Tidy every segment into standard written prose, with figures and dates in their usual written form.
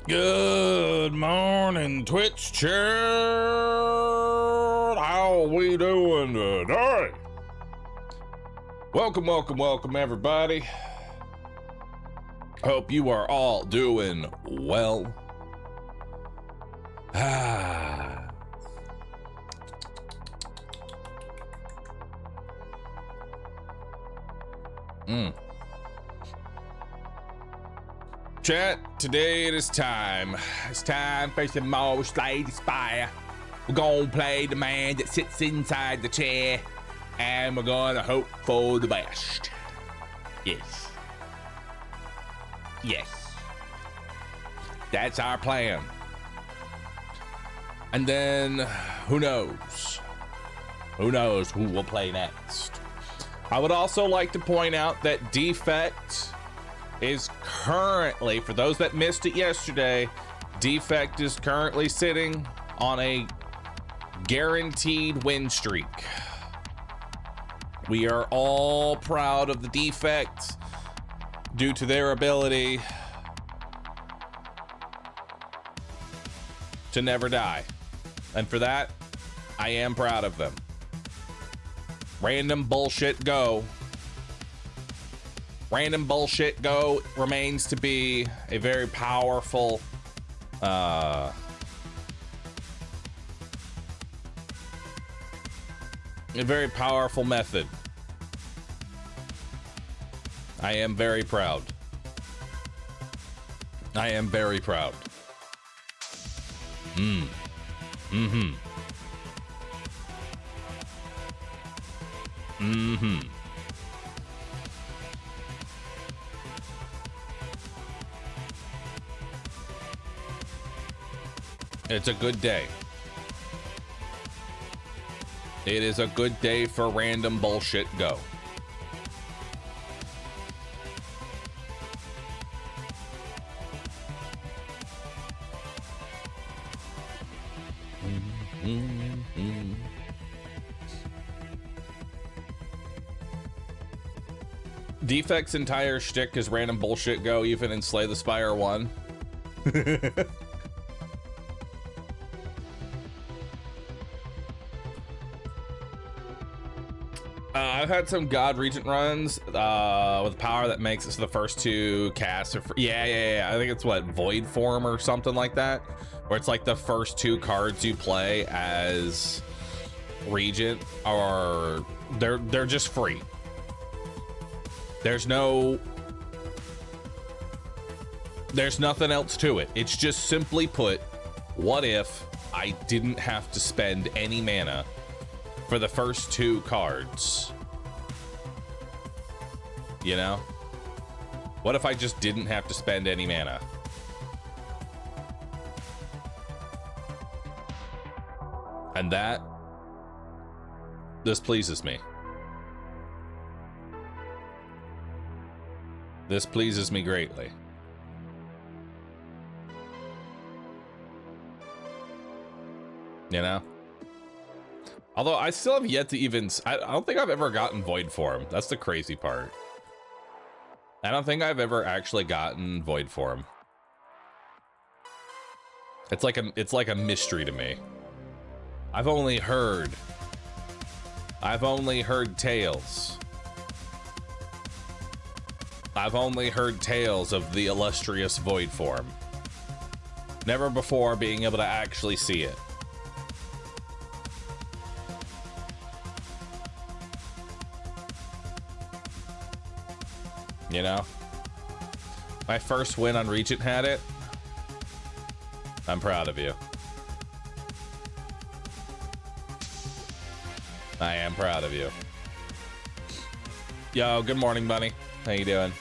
Good morning, Twitch chat. How we doing today? Welcome, everybody. Hope you are all doing well. Chat, today it is time. It's time for some more Slay the Spire. We're gonna play the man that sits inside the chair, and we're gonna hope for the best. Yes. Yes. That's our plan. And then, who knows? Who knows who will play next? I would also like to point out that Defect is currently, for those that missed it yesterday, Defect is currently sitting on a guaranteed win streak. We are all proud of the Defect due to their ability to never die. And for that, I am proud of them. Random bullshit go. Random bullshit go remains to be a very powerful method. I am very proud. I am very proud. It's a good day. It is a good day for random bullshit go. Defect's entire shtick is random bullshit go, even in Slay the Spire 1. I've had some God Regent runs with power that makes it so the first two casts are yeah. I think it's what, Void Form or something like that, where it's like the first two cards you play as Regent are they're just free. There's nothing else to it. It's just simply put, what if I didn't have to spend any mana for the first two cards? You know? What if I just didn't have to spend any mana? And this pleases me. This pleases me greatly. You know? Although I still have yet to even, I don't think I've ever gotten Void Form. That's the crazy part. I don't think I've ever actually gotten Void Form. It's like a mystery to me. I've only heard tales. I've only heard tales of the illustrious Void Form. Never before being able to actually see it. You know? My first win on Regent had it. I'm proud of you. I am proud of you. Yo, good morning, Bunny. How you doing?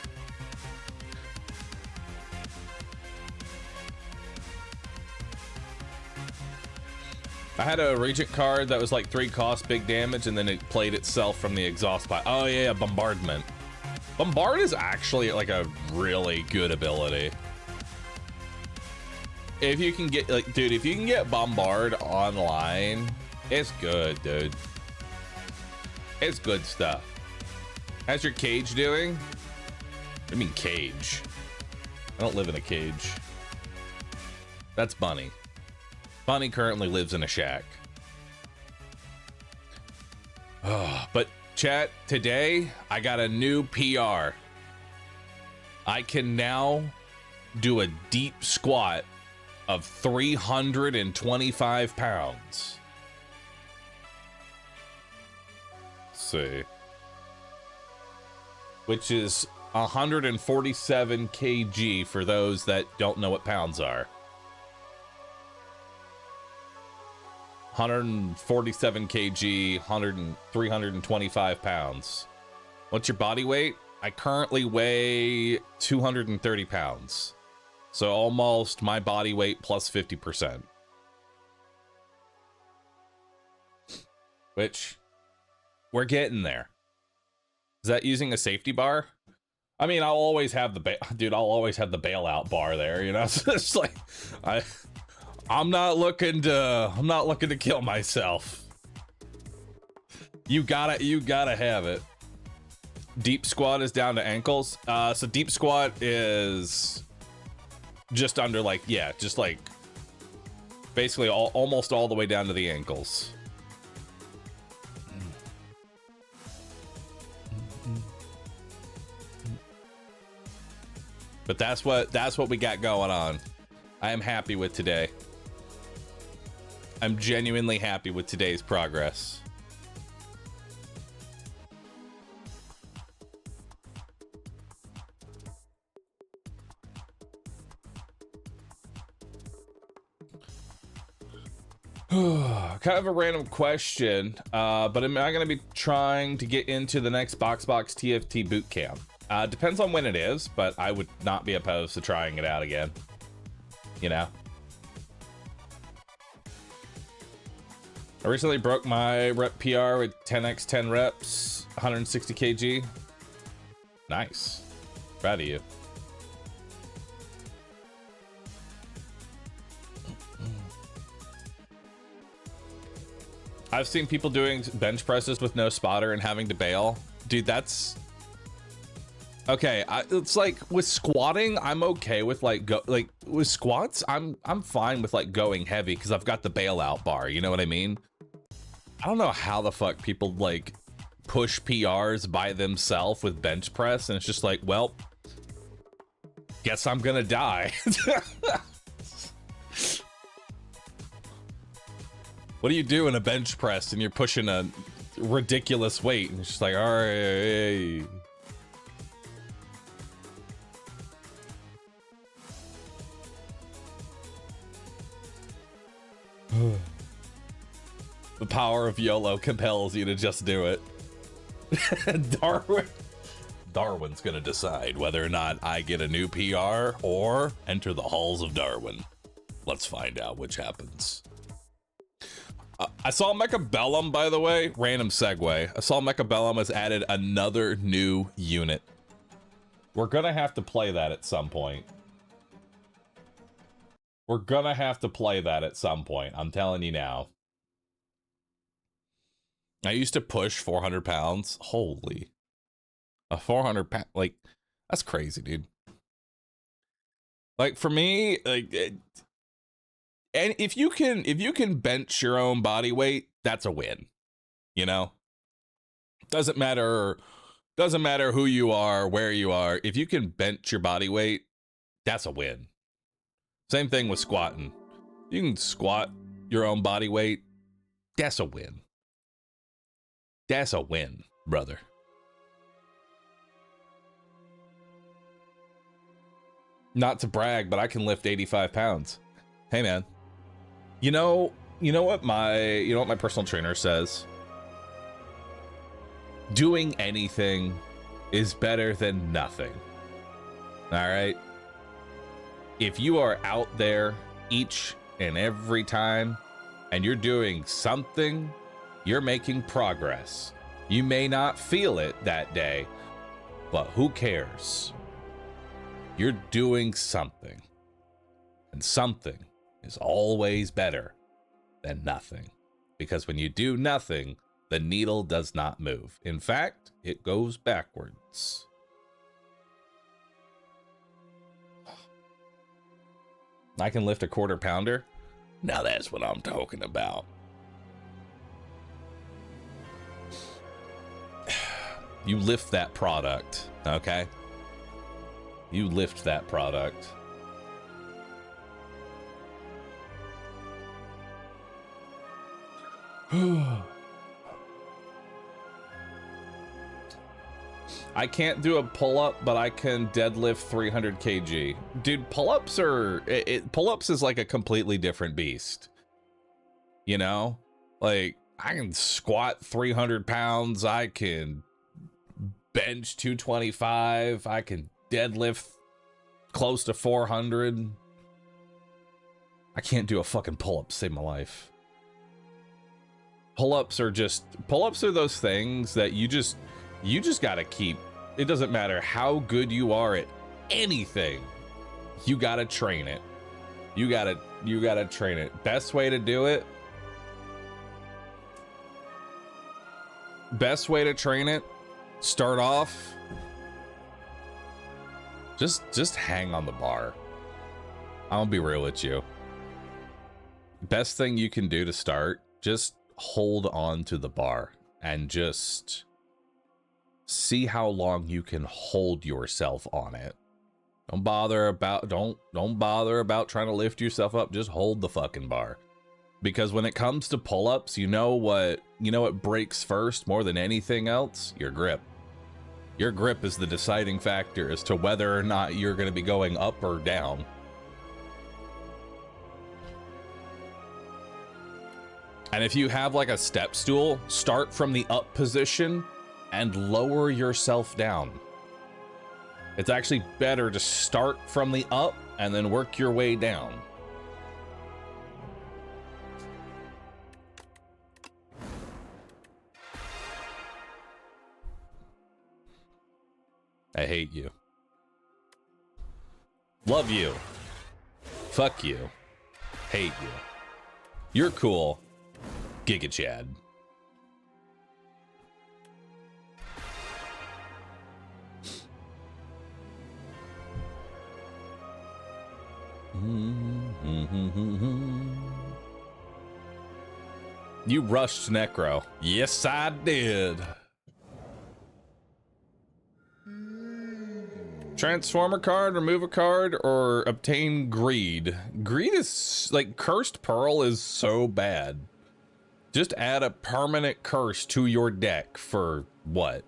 I had a Regent card that was like 3 cost, big damage, and then it played itself from the exhaust pipe. Oh yeah, Bombardment. Bombard is actually like a really good ability. If you can get, like, dude, if you can get Bombard online, it's good, dude. It's good stuff. How's your cage doing? I mean cage. I don't live in a cage. That's Bunny. Bunny currently lives in a shack. Oh, but chat, today I got a new PR. I can now do a deep squat of 325 pounds. Let's see. Which is 147 kg for those that don't know what pounds are. 147 kg, 325 pounds. What's your body weight? I currently weigh 230 pounds. So almost my body weight plus 50%. Which, we're getting there. Is that using a safety bar? I mean, I'll always have the I'll always have the bailout bar there, you know? So it's like, I'm not looking to kill myself. You gotta have it. Deep squat is down to ankles. So deep squat is just under, like, yeah, just like basically almost all the way down to the ankles. But that's what we got going on. I am happy with today. I'm genuinely happy with today's progress. Kind of a random question, but am I going to be trying to get into the next Box TFT boot camp? Depends on when it is, but I would not be opposed to trying it out again. You know? I recently broke my rep PR with 10x10 reps, 160 kg. Nice. Proud of you. I've seen people doing bench presses with no spotter and having to bail. Dude, that's... Okay, it's like with squatting, I'm okay with with squats, I'm fine with like going heavy because I've got the bailout bar, you know what I mean? I don't know how the fuck people like push PRs by themselves with bench press, and it's just like, well, guess I'm gonna die. What do you do in a bench press and you're pushing a ridiculous weight and it's just like, all right. The power of YOLO compels you to just do it. Darwin's gonna decide whether or not I get a new PR or enter the halls of Darwin. Let's find out which happens. I saw Mechabellum, by the way, random segue. I saw Mechabellum has added another new unit. We're gonna have to play that at some point. We're gonna have to play that at some point. I'm telling you now. I used to push 400 pounds. Holy. A 400 pound, like, that's crazy, dude. Like, for me, like, and if you can bench your own body weight, that's a win. You know? Doesn't matter who you are, where you are. If you can bench your body weight, that's a win. Same thing with squatting. You can squat your own body weight, that's a win. That's a win, brother. Not to brag, but I can lift 85 pounds. Hey, man. You know what my personal trainer says? Doing anything is better than nothing. All right? If you are out there each and every time and you're doing something, you're making progress. You may not feel it that day, but who cares? You're doing something. And something is always better than nothing. Because when you do nothing, the needle does not move. In fact, it goes backwards. I can lift a quarter pounder. Now that's what I'm talking about. You lift that product, okay? You lift that product. I can't do a pull-up, but I can deadlift 300 kg. Dude, pull-ups are... pull-ups is like a completely different beast. You know? Like, I can squat 300 pounds. I can bench 225. I can deadlift close to 400. I can't do a fucking pull-up to save my life. Pull-ups are those things that you just gotta keep. It doesn't matter how good you are at anything. You gotta train it. You gotta train it. Best way to do it. Best way to train it. Start off. Just hang on the bar. I'm gonna be real with you. Best thing you can do to start, just hold on to the bar and just see how long you can hold yourself on it. Don't bother about trying to lift yourself up. Just hold the fucking bar. Because when it comes to pull-ups, you know what breaks first more than anything else? Your grip. Your grip is the deciding factor as to whether or not you're going to be going up or down. And if you have like a step stool, start from the up position and lower yourself down. It's actually better to start from the up and then work your way down. I hate you. Love you. Fuck you. Hate you. You're cool. Giga Chad. You rushed Necro. Yes, I did. Transform a card, remove a card, or obtain greed. Greed is like Cursed Pearl is so bad. Just add a permanent curse to your deck for what?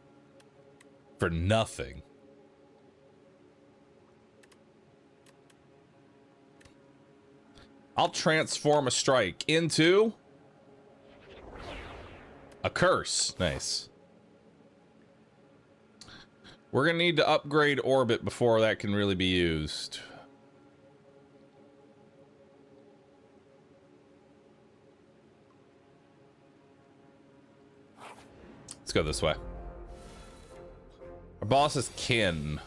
For nothing. I'll transform a strike into a curse. Nice. We're gonna need to upgrade Orbit before that can really be used. Let's go this way. Our boss is Kin.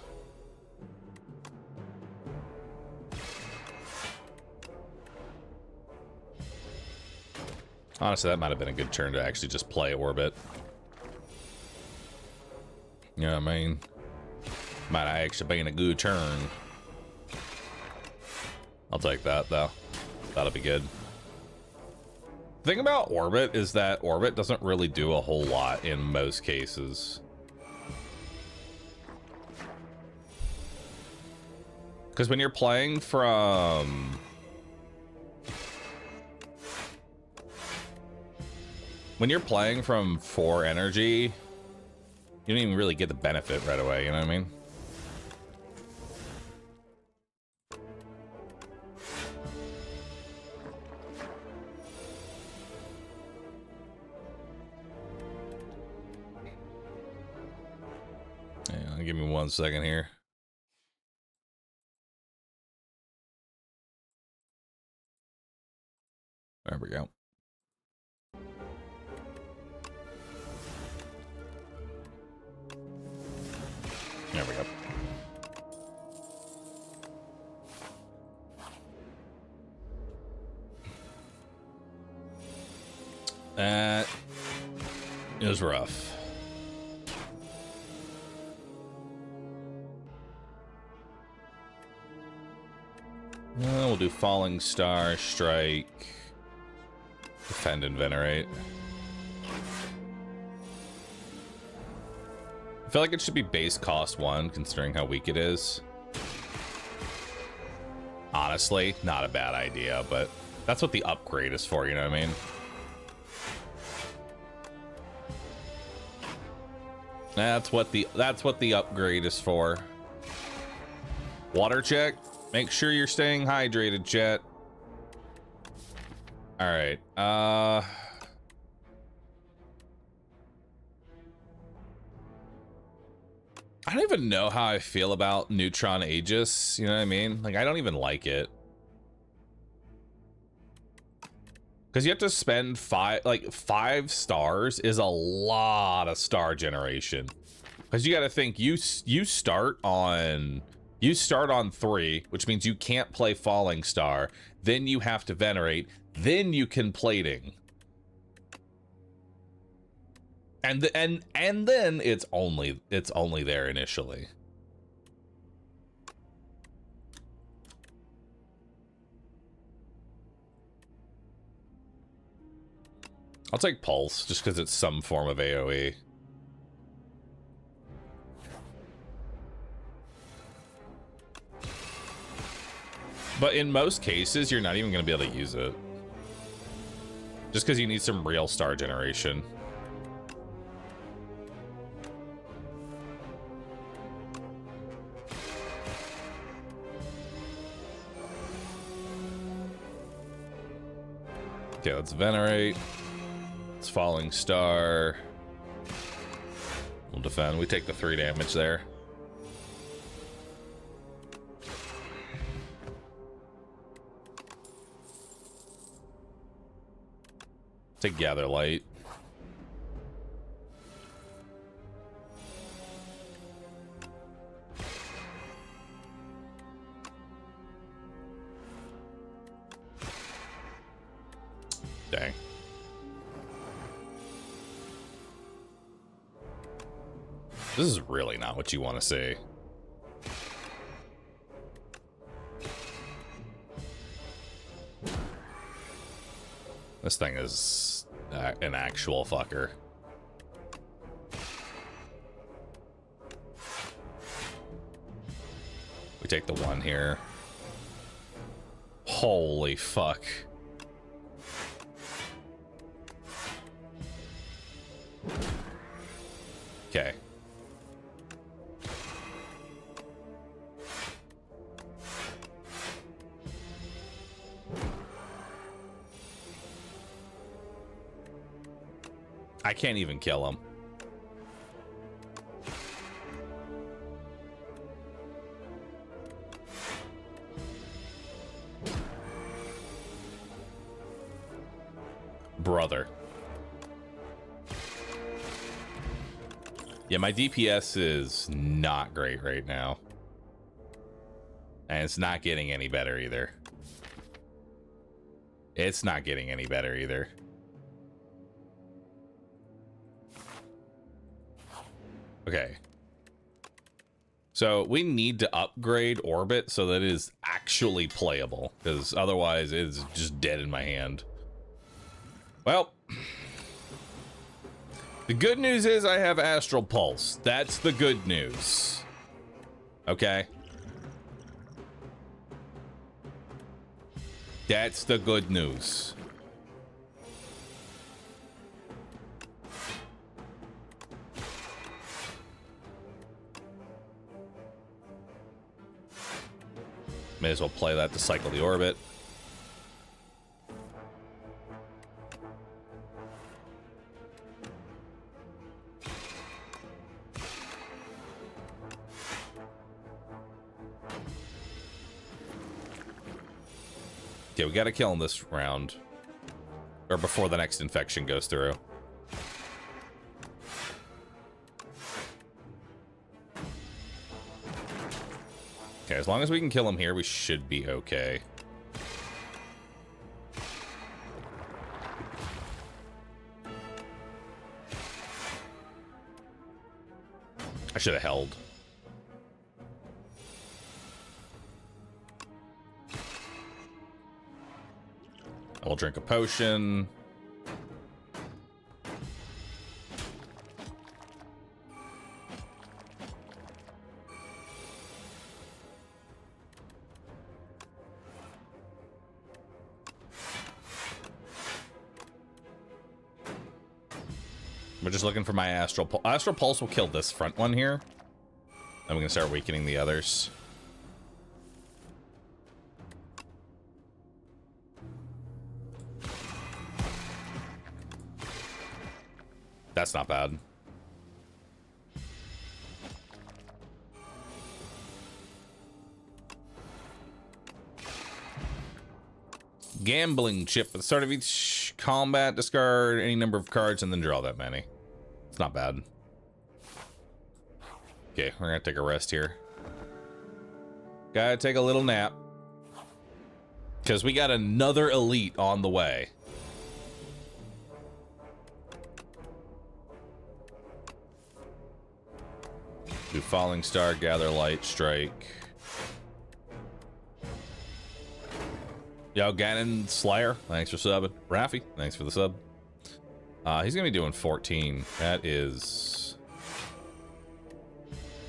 Honestly, that might have been a good turn to actually just play Orbit. You know what I mean? Might have actually been a good turn. I'll take that, though. That'll be good. The thing about Orbit is that Orbit doesn't really do a whole lot in most cases. Because when you're playing from... When you're playing from 4 energy, you don't even really get the benefit right away, you know what I mean? Yeah, give me 1 second here. There we go. There we go. That is rough. We'll do Falling Star, Strike, Defend, and Venerate. I feel like it should be base cost 1, considering how weak it is. Honestly, not a bad idea, but that's what the upgrade is for, you know what I mean? That's what the upgrade is for. Water check. Make sure you're staying hydrated, chat. All right. I don't even know how I feel about Neutron Aegis. You know what I mean? Like, I don't even like it. Because you have to spend 5 stars is a lot of star generation. Because you got to think, you start on 3, which means you can't play Falling Star. Then you have to Venerate. Then you can Plating. And then it's only there initially. I'll take Pulse just because it's some form of AoE. But in most cases, you're not even going to be able to use it. Just because you need some real star generation. Okay, let's Venerate. It's Falling Star. We'll defend. We take the 3 damage there. Take Gather Light. Dang. This is really not what you want to see. This thing is an actual fucker. We take the 1 here. Holy fuck. Okay. I can't even kill him. Brother. Yeah, my DPS is not great right now. And it's not getting any better either. It's not getting any better either. Okay. So we need to upgrade Orbit so that it is actually playable, because otherwise it's just dead in my hand. Well, the good news is I have Astral Pulse. That's the good news. Okay. That's the good news. May as well play that to cycle the orbit. Okay, we gotta kill him this round. Or before the next infection goes through. Okay, as long as we can kill him here, we should be okay. I should have held. We'll drink a potion. We're just looking for my Astral Pulse. Astral Pulse will kill this front one here. And we can start weakening the others. That's not bad. Gambling chip. At the start of each combat, discard any number of cards and then draw that many. It's not bad. Okay, we're gonna take a rest here. Gotta take a little nap. Because we got another elite on the way. Do Falling Star, Gather Light, Strike. Yo, Ganon Slayer, thanks for subbing. Raffy, thanks for the sub. He's gonna be doing 14. That is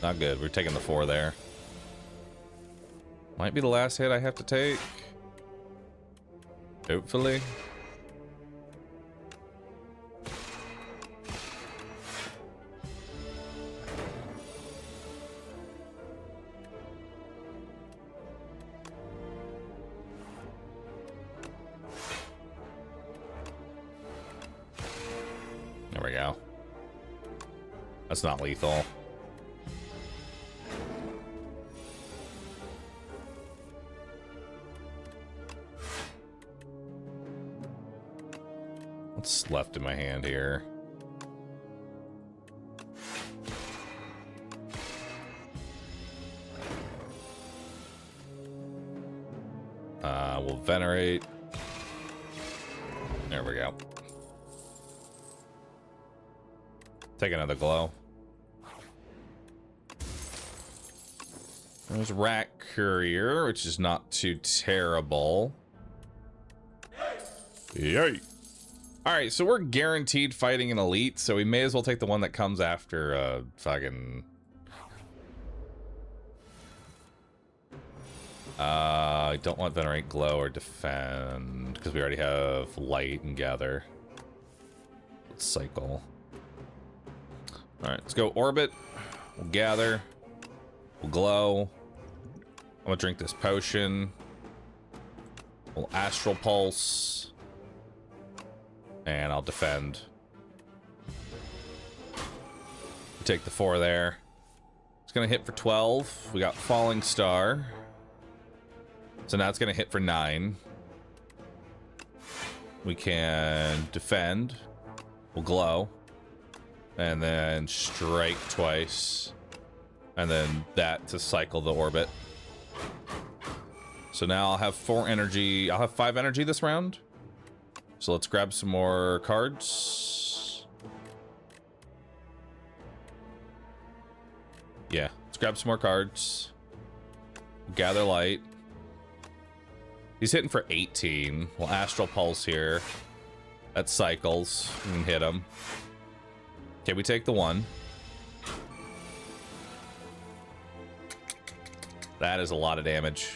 not good. We're taking the 4 there. Might be the last hit I have to take. Hopefully. There we go. That's not lethal. What's left in my hand here? We'll venerate. There we go. Take another glow. There's Rat Courier, which is not too terrible. Yay! Alright, so we're guaranteed fighting an elite, so we may as well take the one that comes after fucking... I don't want Venerate, Glow, or Defend, because we already have Light and Gather. Let's cycle. Alright, let's go Orbit. We'll Gather. We'll Glow. I'm gonna drink this potion. We'll Astral Pulse. And I'll Defend. Take the 4 there. It's gonna hit for 12. We got Falling Star. So now it's gonna hit for 9. We can Defend. We'll Glow. And then Strike twice. And then that to cycle the Orbit. So now I'll have 4 energy. I'll have 5 energy this round. So let's grab some more cards. Yeah, let's grab some more cards. Gather Light. He's hitting for 18. We'll Astral Pulse here. That cycles. We can hit him. Okay, we take the 1. That is a lot of damage.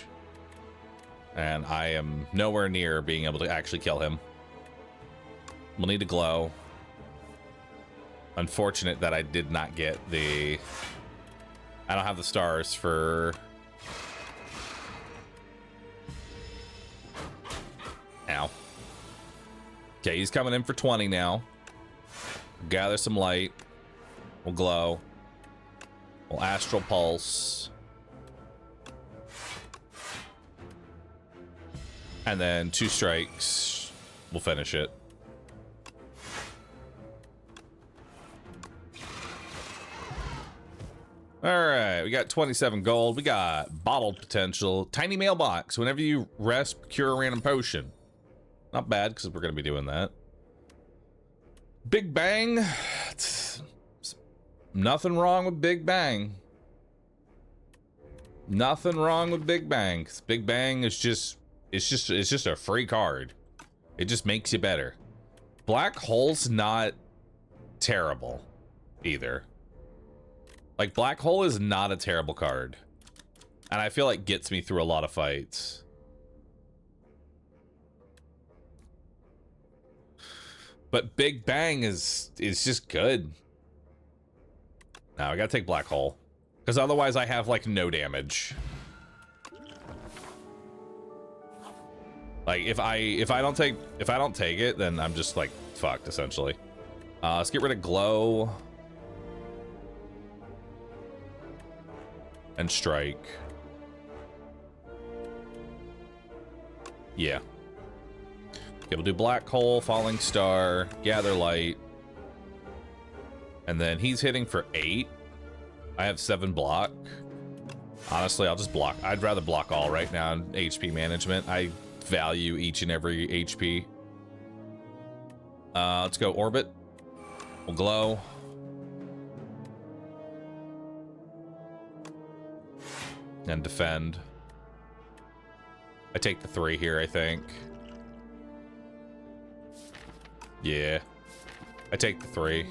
And I am nowhere near being able to actually kill him. We'll need to Glow. Unfortunate that I did not get the... I don't have the stars for... Ow. Okay, he's coming in for 20 now. Gather some light. We'll Glow. We'll Astral Pulse. And then 2 strikes. We'll finish it. Alright, we got 27 gold. We got bottled potential. Tiny mailbox. Whenever you rest, cure a random potion. Not bad, because we're going to be doing that. Big Bang. It's nothing wrong with Big Bang. Nothing wrong with Big Bang. Big Bang is just... It's just a free card. It just makes you better. Black Hole's not terrible either. Like, Black Hole is not a terrible card. And I feel like gets me through a lot of fights. But Big Bang is just good. Now I gotta take Black Hole. Because otherwise I have like no damage. Like if I don't take it, then I'm just like fucked essentially. Let's get rid of Glow. And Strike. Yeah. Okay, we'll do Black Hole, Falling Star, Gather Light. And then he's hitting for 8. I have 7 block. Honestly, I'll just block. I'd rather block all right now in HP management. I value each and every HP. Let's go Orbit. We'll Glow. And Defend. I take the 3 here, I think. Yeah. I take the 3.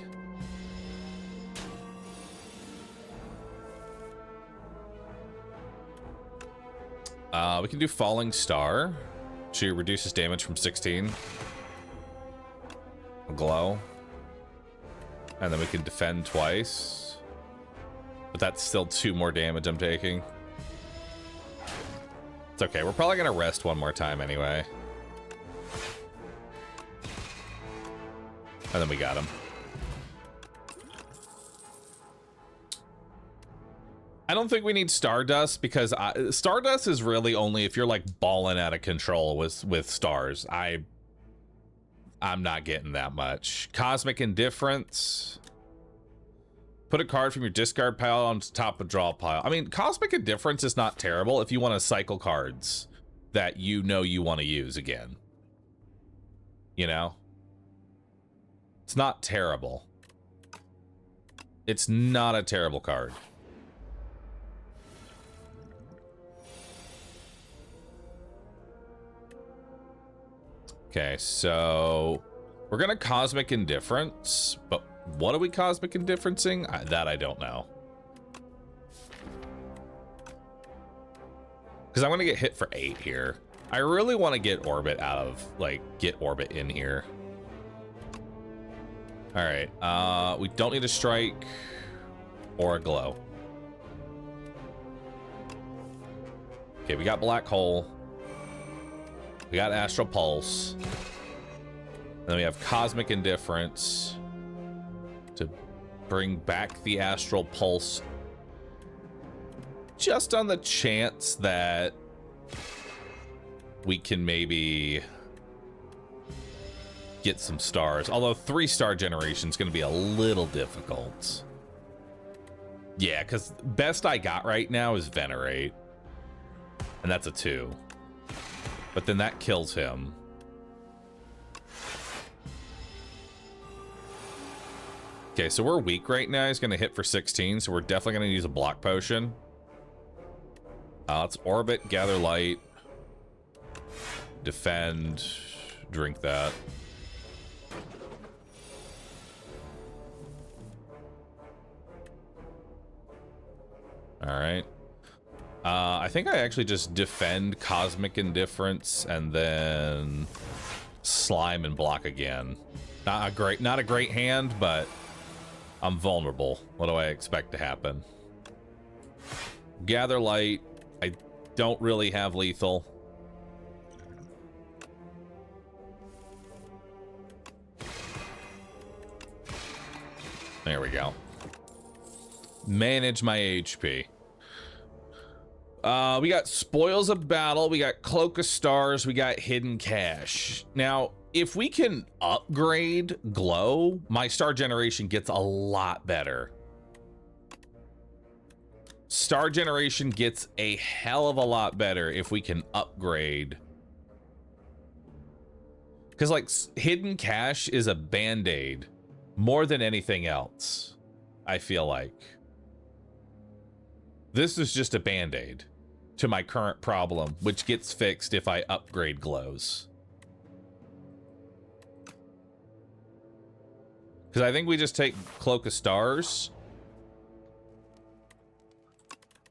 We can do Falling Star. She reduces damage from 16. Glow. And then we can defend twice. But that's still 2 more damage I'm taking. It's okay. We're probably going to rest one more time anyway. And then we got him. I don't think we need Stardust because Stardust is really only if you're like balling out of control with stars. I'm not getting that much. Cosmic Indifference. Put a card from your discard pile on top of draw pile. I mean, Cosmic Indifference is not terrible if you want to cycle cards that you know you want to use again. You know? It's not terrible. It's not a terrible card. Okay, so we're gonna Cosmic Indifference, but what are we Cosmic Indifferencing? That I don't know. Because I'm gonna get hit for 8 here. I really want to get Orbit out of, like, get Orbit in here. All right, we don't need a Strike or a Glow. Okay, we got Black Hole. We got Astral Pulse. And then we have Cosmic Indifference to bring back the Astral Pulse just on the chance that we can maybe get some stars. Although 3-star generation is going to be a little difficult. Yeah, because best I got right now is Venerate. And that's a 2. But then that kills him. Okay, so we're weak right now. He's going to hit for 16, so we're definitely going to use a block potion. Let's Orbit, Gather Light, Defend, drink that. All right. I think I actually just defend Cosmic Indifference and then slime and block again. Not a great hand, but I'm vulnerable. What do I expect to happen? Gather Light. I don't really have lethal. There we go. Manage my HP. We got Spoils of Battle, we got Cloak of Stars, we got Hidden Cache. Now, if we can upgrade Glow, my star generation gets a lot better. Star generation gets a hell of a lot better if we can upgrade. Because, like, Hidden Cache is a band-aid more than anything else, I feel like. This is just a band-aid to my current problem, which gets fixed if I upgrade Glows. Because I think we just take Cloak of Stars.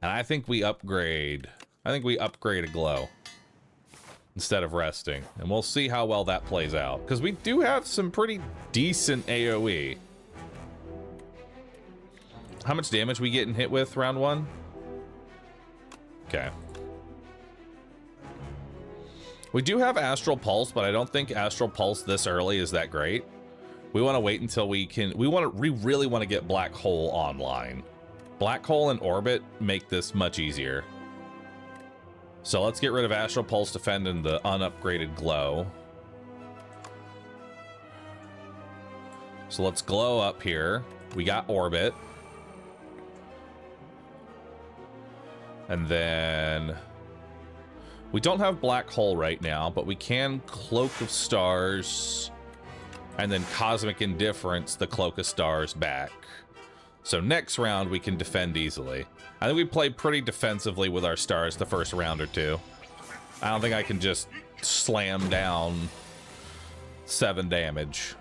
And I think we upgrade. I think we upgrade a Glow. Instead of resting. And we'll see how well that plays out. Because we do have some pretty decent AoE. How much damage we getting hit with round 1? Okay. We do have Astral Pulse, but I don't think Astral Pulse this early is that great. We want to wait until we can... We really want to get Black Hole online. Black Hole and Orbit make this much easier. So let's get rid of Astral Pulse, defend, and the unupgraded Glow. So let's Glow up here. We got Orbit. And then... We don't have Black Hole right now, but we can Cloak of Stars. And then Cosmic Indifference, the Cloak of Stars back. So next round, we can defend easily. I think we played pretty defensively with our stars the first round or two. I don't think I can just slam down 7 damage.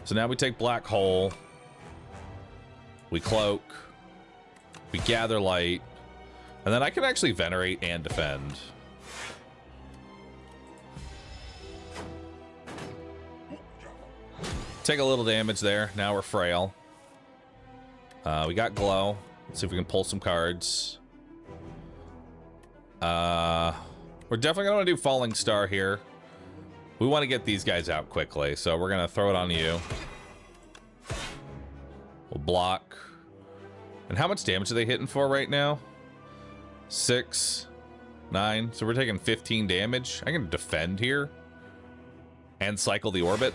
So now we take Black Hole. We Cloak. We Gather Light. And then I can actually Venerate and defend. Take a little damage there. Now we're frail. We got Glow. Let's see if we can pull some cards. We're definitely going to do Falling Star here. We want to get these guys out quickly, so we're going to throw it on you. We'll block. And how much damage are they hitting for right now? 6, 9. So we're taking 15 damage. I can defend here. And cycle the Orbit.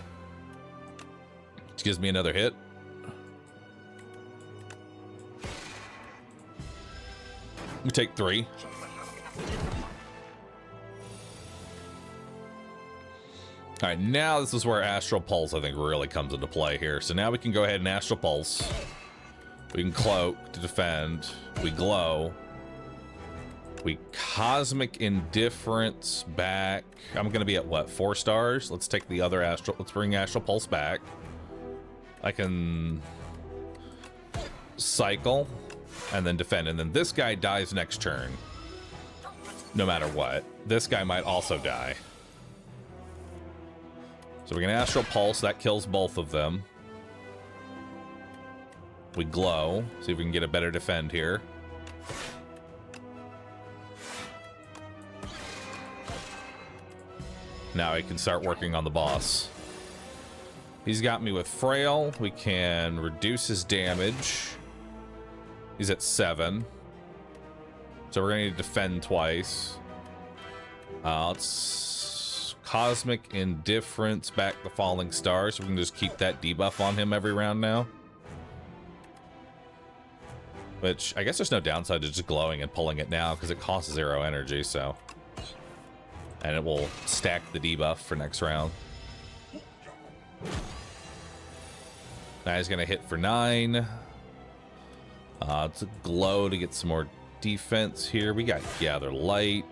Which gives me another hit. We take 3. All right, now this is where Astral Pulse, I think, really comes into play here. So now we can go ahead and Astral Pulse. We can Cloak to defend. We Glow. We Cosmic Indifference back. I'm going to be at, what, 4 stars? Let's take the other Astral... Let's bring Astral Pulse back. I can... cycle. And then defend. And then this guy dies next turn. No matter what. This guy might also die. So we can Astral Pulse. That kills both of them. We Glow. See if we can get a better defend here. Now I can start working on the boss. He's got me with Frail. We can reduce his damage. He's at 7. So we're going to need to defend twice. Let's Cosmic Indifference back the Falling Star, so we can just keep that debuff on him every round now. Which, I guess there's no downside to just glowing and pulling it now, because it costs 0 energy, so... And it will stack the debuff for next round. Now he's going to hit for 9. It's a Glow to get some more defense here. We got Gather Light.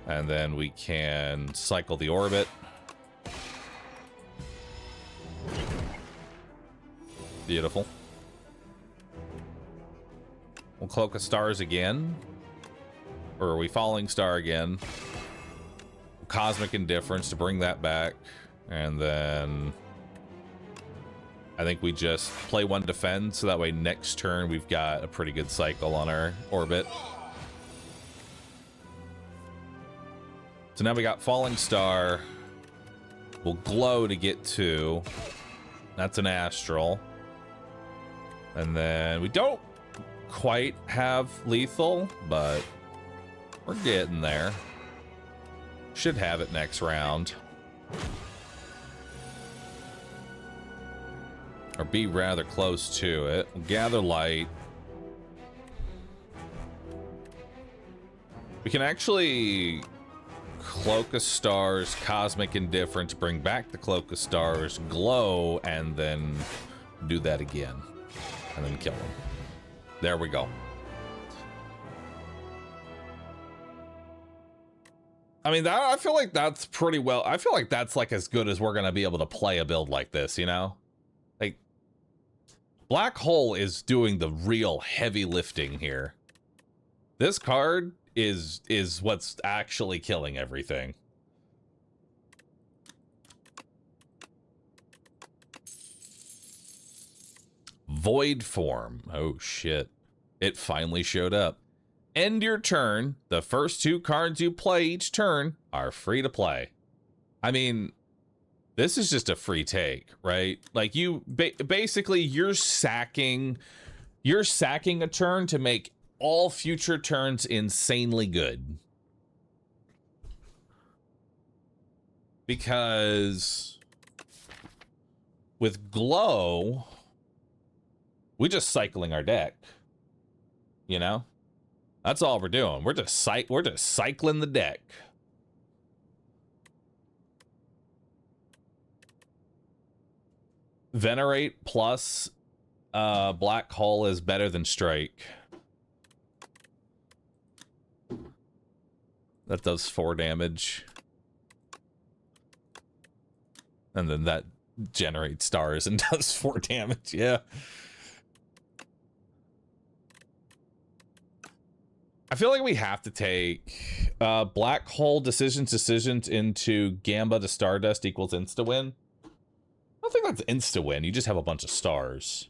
And then we can cycle the Orbit. Beautiful. We'll Cloak of Stars again. Or are we Falling Star again? Cosmic Indifference to bring that back. And then... I think we just play 1 defend, so that way next turn we've got a pretty good cycle on our Orbit. So now we got Falling Star. We'll Glow to get 2. That's an Astral. And then we don't quite have Lethal, but we're getting there. Should have it next round. Or be rather close to it. Gather Light. We can actually Cloak of Stars, Cosmic Indifference, bring back the Cloak of Stars, Glow, and then do that again. And then kill him. There we go. I mean, that, I feel like that's pretty well... I feel like that's like as good as we're going to be able to play a build like this, you know? Black Hole is doing the real heavy lifting here. This card is what's actually killing everything. Void Form. Oh shit. It finally showed up. End your turn. The first 2 cards you play each turn are free to play. I mean, this is just a free take, right? Like you basically you're sacking a turn to make all future turns insanely good. Because with Glow, we're just cycling our deck. You know? That's all we're doing. We're just cycling the deck. Venerate plus Black Hole is better than Strike. That does 4 damage. And then that generates stars and does 4 damage, yeah. I feel like we have to take Black Hole decisions into Gamba to Stardust equals insta-win. I don't think that's insta-win. You just have a bunch of stars.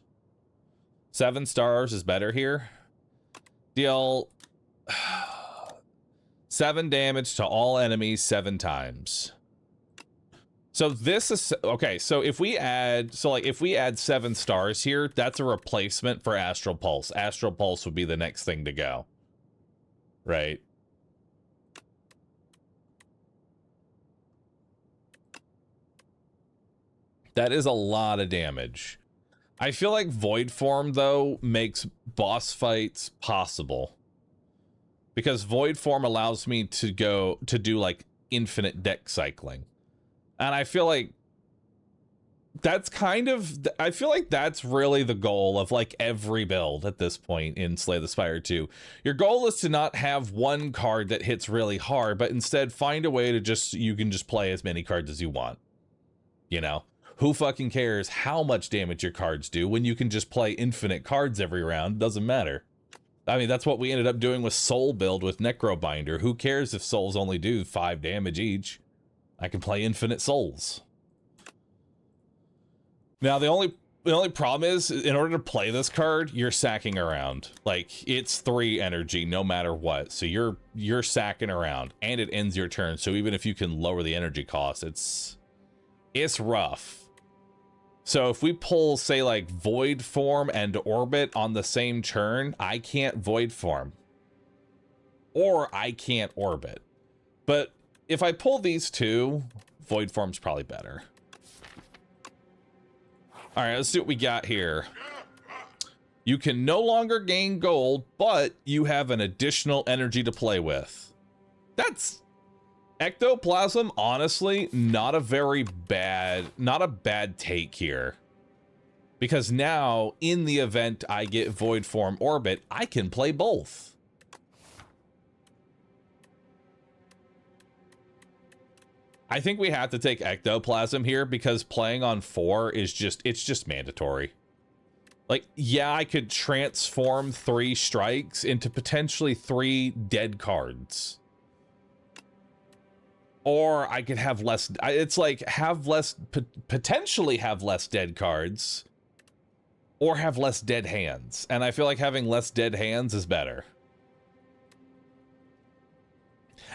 7 stars is better here. Deal 7 damage to all enemies 7 times. So this is okay. So if we add 7 stars here, that's a replacement for Astral Pulse. Astral Pulse would be the next thing to go. Right. That is a lot of damage. I feel like Void Form, though, makes boss fights possible. Because Void Form allows me to do, like, infinite deck cycling. And I feel like that's I feel like that's really the goal of, like, every build at this point in Slay the Spire 2. Your goal is to not have one card that hits really hard, but instead find a way to you can just play as many cards as you want. You know? Who fucking cares how much damage your cards do when you can just play infinite cards every round? Doesn't matter. I mean, that's what we ended up doing with Soul build with Necrobinder. Who cares if souls only do 5 damage each? I can play infinite souls. Now, the only problem is, in order to play this card, you're sacking around. Like, it's 3 energy no matter what. So you're sacking around, and it ends your turn. So even if you can lower the energy cost, it's rough. So if we pull, say, like, Void Form and Orbit on the same turn, I can't Void Form. Or I can't Orbit. But if I pull these 2, Void Form's probably better. All right, let's see what we got here. You can no longer gain gold, but you have an additional energy to play with. That's Ectoplasm, honestly, not a bad take here. Because now, in the event I get Void Form Orbit, I can play both. I think we have to take Ectoplasm here because playing on 4 is just mandatory. Like, yeah, I could transform 3 strikes into potentially 3 dead cards. Or I could have less, it's like potentially have less dead cards or have less dead hands. And I feel like having less dead hands is better.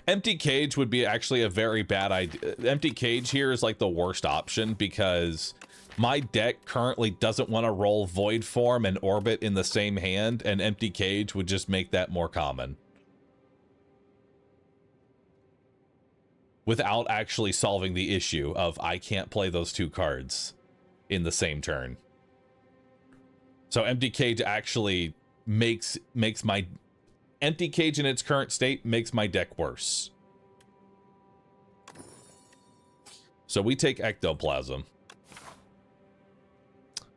Empty Cage would be actually a very bad idea. Empty Cage here is like the worst option because my deck currently doesn't want to roll Void Form and Orbit in the same hand, and Empty Cage would just make that more common. Without actually solving the issue of I can't play those 2 cards in the same turn. So Empty Cage actually makes my Empty Cage in its current state makes my deck worse. So we take Ectoplasm.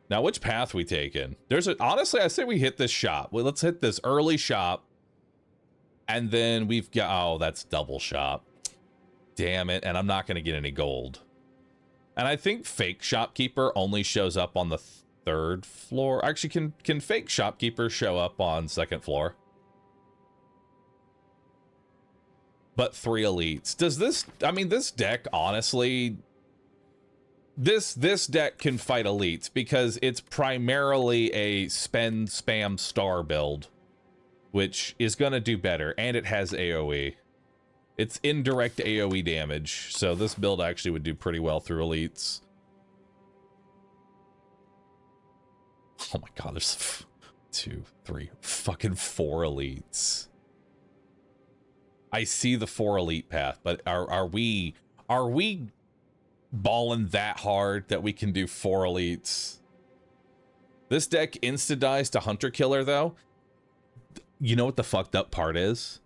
Now, which path we taking? Honestly, I say we hit this shop. Well, let's hit this early shop. And then we've got, oh, that's double shop. Damn it, and I'm not going to get any gold. And I think Fake Shopkeeper only shows up on the third floor? Actually, can fake shopkeepers show up on second floor? But 3 elites. Does this, I mean, this deck, honestly, this deck can fight elites because it's primarily a spend spam star build, which is going to do better, and it has AoE. It's indirect AoE damage, so this build actually would do pretty well through elites. Oh my god, there's 2, 3, fucking 4 elites. I see the 4 elite path, but are we balling that hard that we can do 4 elites? This deck insta-dies to Hunter Killer, though. You know what the fucked up part is?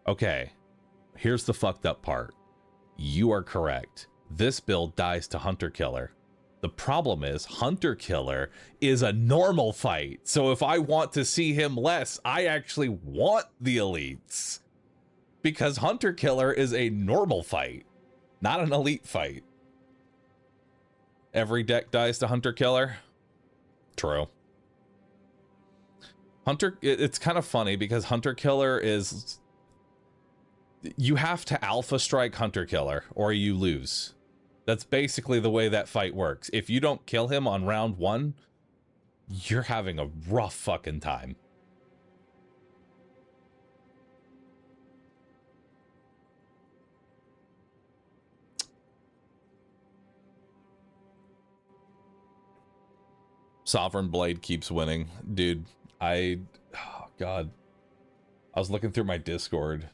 Okay, here's the fucked up part. You are correct. This build dies to Hunter Killer. The problem is Hunter Killer is a normal fight. So if I want to see him less, I actually want the elites. Because Hunter Killer is a normal fight, not an elite fight. Every deck dies to Hunter Killer. True. It's kind of funny because Hunter Killer is... You have to alpha strike Hunter Killer or you lose. That's basically the way that fight works. If you don't kill him on round 1, you're having a rough fucking time. Sovereign Blade keeps winning. Dude, oh God. I was looking through my Discord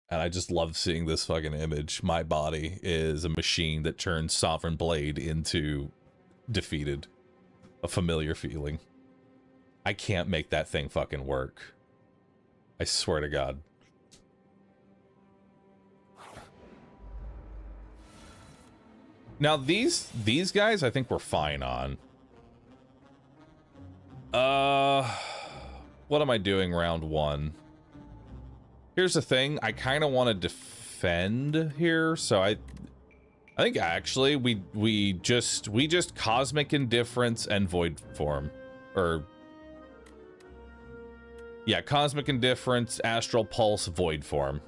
and I just love seeing this fucking image. My body is a machine that turns Sovereign Blade into defeated. A familiar feeling. I can't make that thing fucking work. I swear to God. Now these guys I think we're fine on. What am I doing round 1? Here's the thing, I kind of want to defend here, so I think actually we just Cosmic Indifference and Void Form, or yeah, Cosmic Indifference, Astral Pulse, Void Form,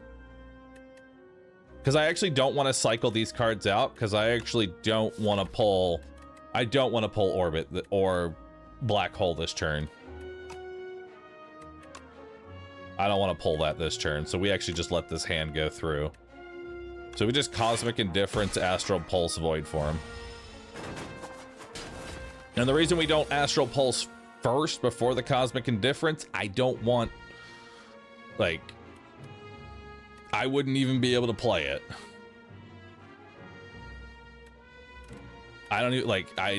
because I actually don't want to cycle these cards out, because I actually don't want to pull Orbit or Black Hole this turn. I don't want to pull that this turn, so we actually just let this hand go through. So we just Cosmic Indifference, Astral Pulse, Void Form. And the reason we don't Astral Pulse first before the Cosmic Indifference, I don't want, like, I wouldn't even be able to play it. I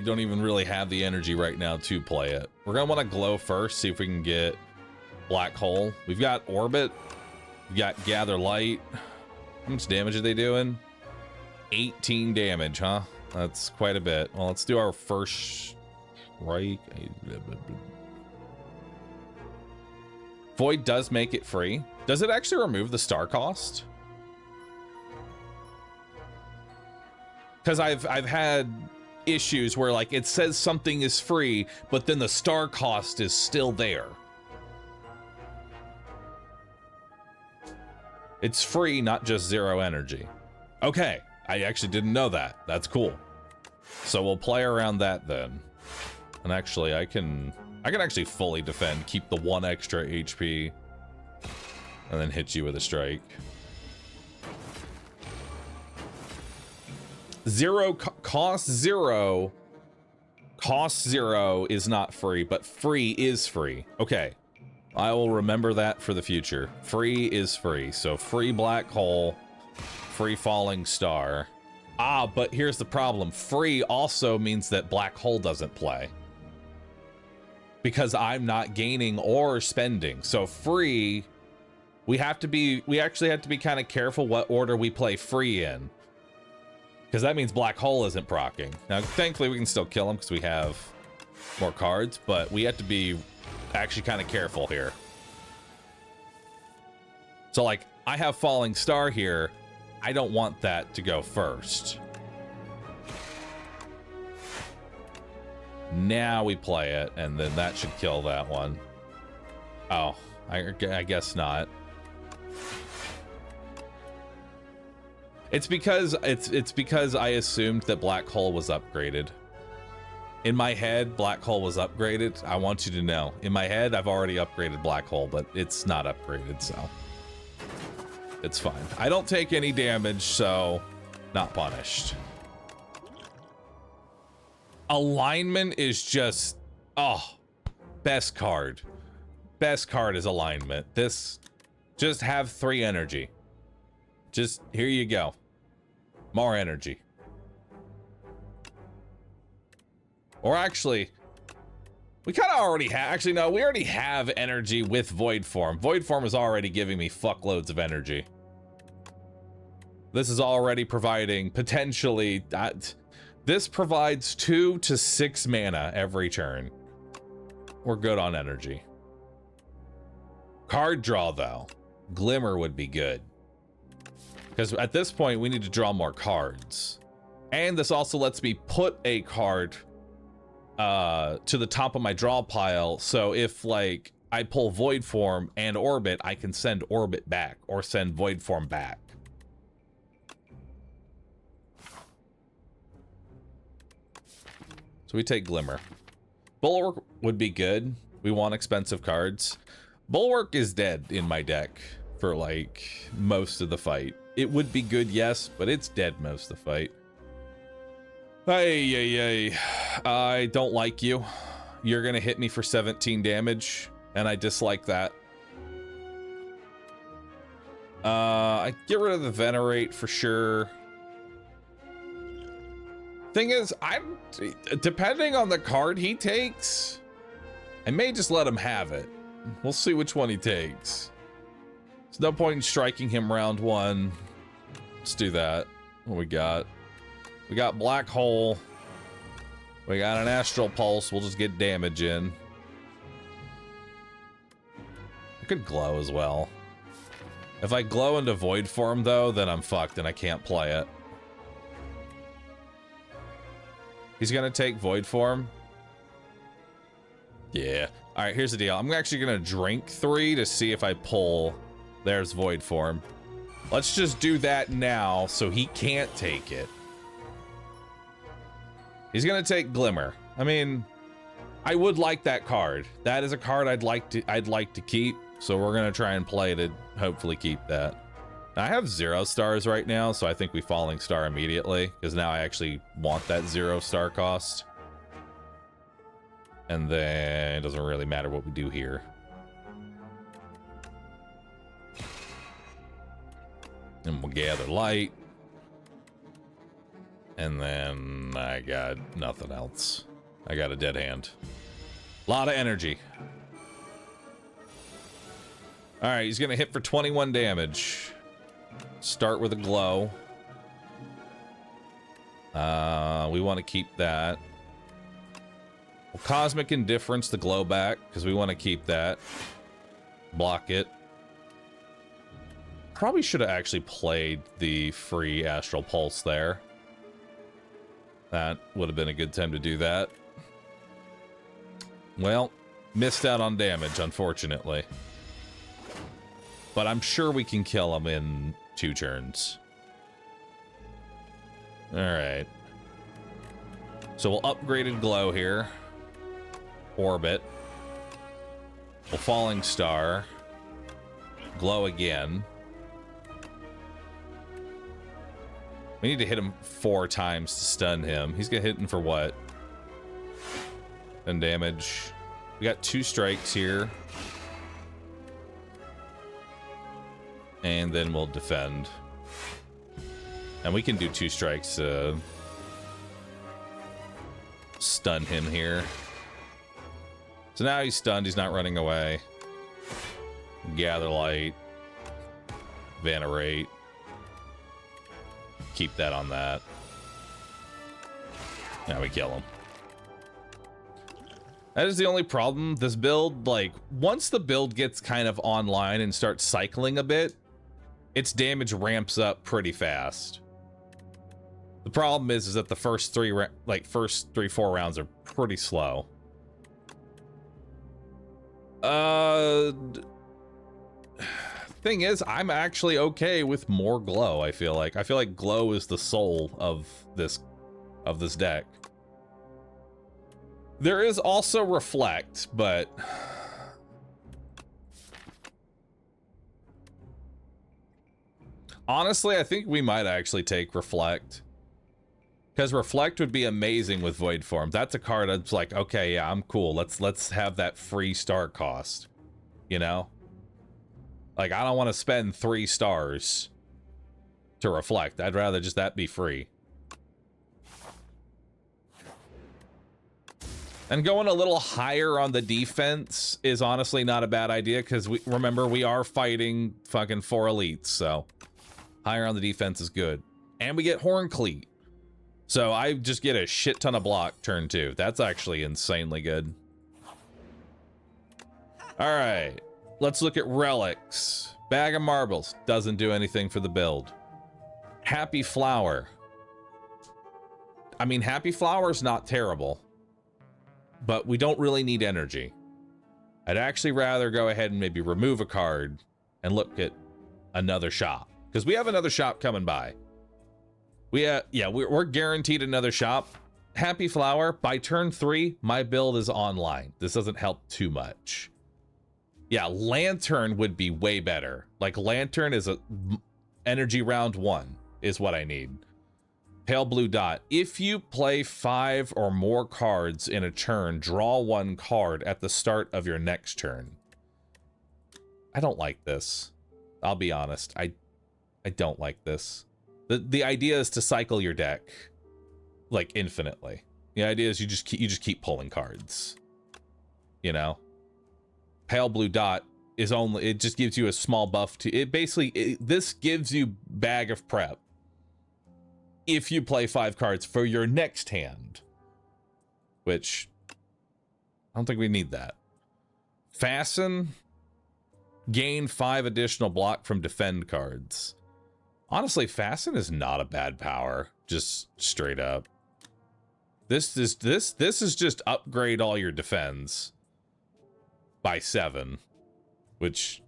don't even really have the energy right now to play it. We're gonna want to glow first, see if we can get Black Hole. We've got Orbit. We've got Gather Light. How much damage are they doing? 18 damage, huh? That's quite a bit. Well, let's do our first strike. Void does make it free. Does it actually remove the star cost? Because I've had issues where, like, it says something is free, but then the star cost is still there. It's free, not just 0 energy. Okay, I actually didn't know that. That's cool. So we'll play around that then. And actually, I can actually fully defend, keep the 1 extra HP, and then hit you with a strike. 0 cost 0. Cost 0 is not free, but free is free. Okay. I will remember that for the future. Free is free. So free Black Hole, free Falling Star. Ah, but here's the problem. Free also means that Black Hole doesn't play, because I'm not gaining or spending. So free, we actually have to be kind of careful what order we play free in, because that means Black Hole isn't proccing. Now, thankfully, we can still kill him because we have more cards, but we have to be actually kind of careful here. So, like, I have Falling Star here. I don't want that to go first. Now we play it, and then that should kill that one. Oh, I guess not. It's because I assumed that Black Hole was upgraded. In my head, Black Hole was upgraded. I want you to know. In my head, I've already upgraded Black Hole, but it's not upgraded, so it's fine. I don't take any damage, so not punished. Alignment is just, oh, best card. Best card is alignment. This, just have 3 energy. Just, here you go. More energy. Or actually, we kind of already have, actually no, we already have energy with Void Form. Void Form is already giving me fuckloads of energy. This is already providing potentially, this provides 2 to 6 mana every turn. We're good on energy. Card draw though, Glimmer would be good. Because at this point we need to draw more cards. And this also lets me put a card to the top of my draw pile, so if like I pull Void Form and Orbit, I can send Orbit back or send Void Form back. So we take Glimmer. Bulwark would be good. We want expensive cards. Bulwark is dead in my deck for like most of the fight. It would be good, yes, but it's dead most of the fight. Hey, I don't like you. You're gonna hit me for 17 damage, and I dislike that. I get rid of the Venerate for sure. Thing is, I'm depending on the card he takes, I may just let him have it. We'll see which one he takes. There's no point in striking him round 1. Let's do that. What we got? We got Black Hole. We got an Astral Pulse. We'll just get damage in. I could glow as well. If I glow into Void Form though, then I'm fucked and I can't play it. He's gonna take Void Form. Yeah. All right, here's the deal. I'm actually gonna drink 3 to see if I pull. There's Void Form. Let's just do that now so he can't take it. He's gonna take Glimmer. I mean, I would like that card. That is a card I'd like to keep. So we're gonna try and play to hopefully keep that. Now, I have 0 stars right now, so I think we Falling Star immediately, because now I actually want that 0 star cost. And then it doesn't really matter what we do here. And we'll gather light. And then I got nothing else. I got a dead hand. A lot of energy. All right, he's gonna hit for 21 damage. Start with a glow. We want to keep that. Well, Cosmic Indifference, the glow back, because we want to keep that. Block it. Probably should have actually played the free Astral Pulse there. That would have been a good time to do that. Well, missed out on damage, unfortunately. But I'm sure we can kill him in 2 turns. Alright. So we'll upgraded glow here. Orbit. We'll Falling Star. Glow again. We need to hit him 4 times to stun him. He's gonna hit him for what? And damage. We got 2 strikes here. And then we'll defend. And we can do 2 strikes to stun him here. So now he's stunned, he's not running away. Gather light. Venerate. Keep that on that. Now we kill him. That is the only problem. This build, like, once the build gets kind of online and starts cycling a bit, its damage ramps up pretty fast. The problem is that the first three, first 3-4 rounds are pretty slow. Thing is, I'm actually okay with more glow. I feel like glow is the soul of this deck. There is also reflect, but honestly, I think we might actually take reflect, because reflect would be amazing with void form. That's a card that's like, okay, yeah, I'm cool. Let's have that free star cost, you know? Like, I don't want to spend 3 stars to reflect. I'd rather just that be free. And going a little higher on the defense is honestly not a bad idea, because remember, we are fighting fucking 4 elites, so higher on the defense is good. And we get Horn Cleat. So I just get a shit ton of block turn 2. That's actually insanely good. All right, let's look at relics. Bag of Marbles doesn't do anything for the build. Happy Flower. I mean, Happy Flower is not terrible, but we don't really need energy. I'd actually rather go ahead and maybe remove a card and look at another shop, because we have another shop coming by. We're guaranteed another shop. Happy Flower, by turn 3, my build is online. This doesn't help too much. Yeah, Lantern would be way better. Like, Lantern is a energy round 1 is what I need. Pale Blue Dot. If you play 5 or more cards in a turn, draw 1 card at the start of your next turn. I don't like this. I'll be honest. I don't like this. The idea is to cycle your deck like infinitely. The idea is you just keep pulling cards. You know? Pale Blue Dot is only, it just gives you a small buff to it. Basically, this gives you Bag of Prep if you play 5 cards for your next hand, which I don't think we need that. Fasten, gain 5 additional block from defend cards. Honestly, Fasten is not a bad power, just straight up. This is just upgrade all your defense by 7, which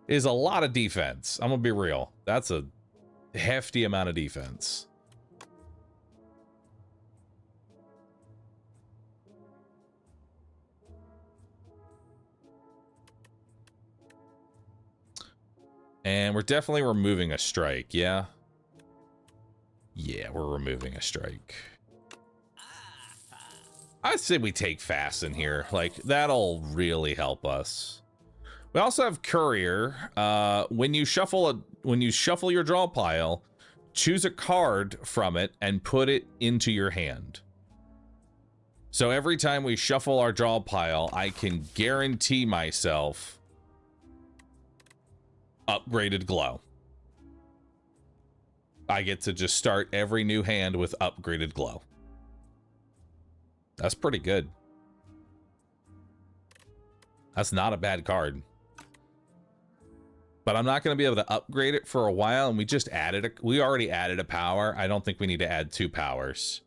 is a lot of defense. I'm gonna be real. That's a hefty amount of defense. And we're definitely removing a strike, yeah? Yeah, we're removing a strike. I'd say we take Fasten here. Like, that'll really help us. We also have Courier. When you shuffle your draw pile, choose a card from it and put it into your hand. So every time we shuffle our draw pile, I can guarantee myself upgraded glow. I get to just start every new hand with upgraded glow. That's pretty good. That's not a bad card. But I'm not going to be able to upgrade it for a while, and we already added a power. I don't think we need to add 2 powers.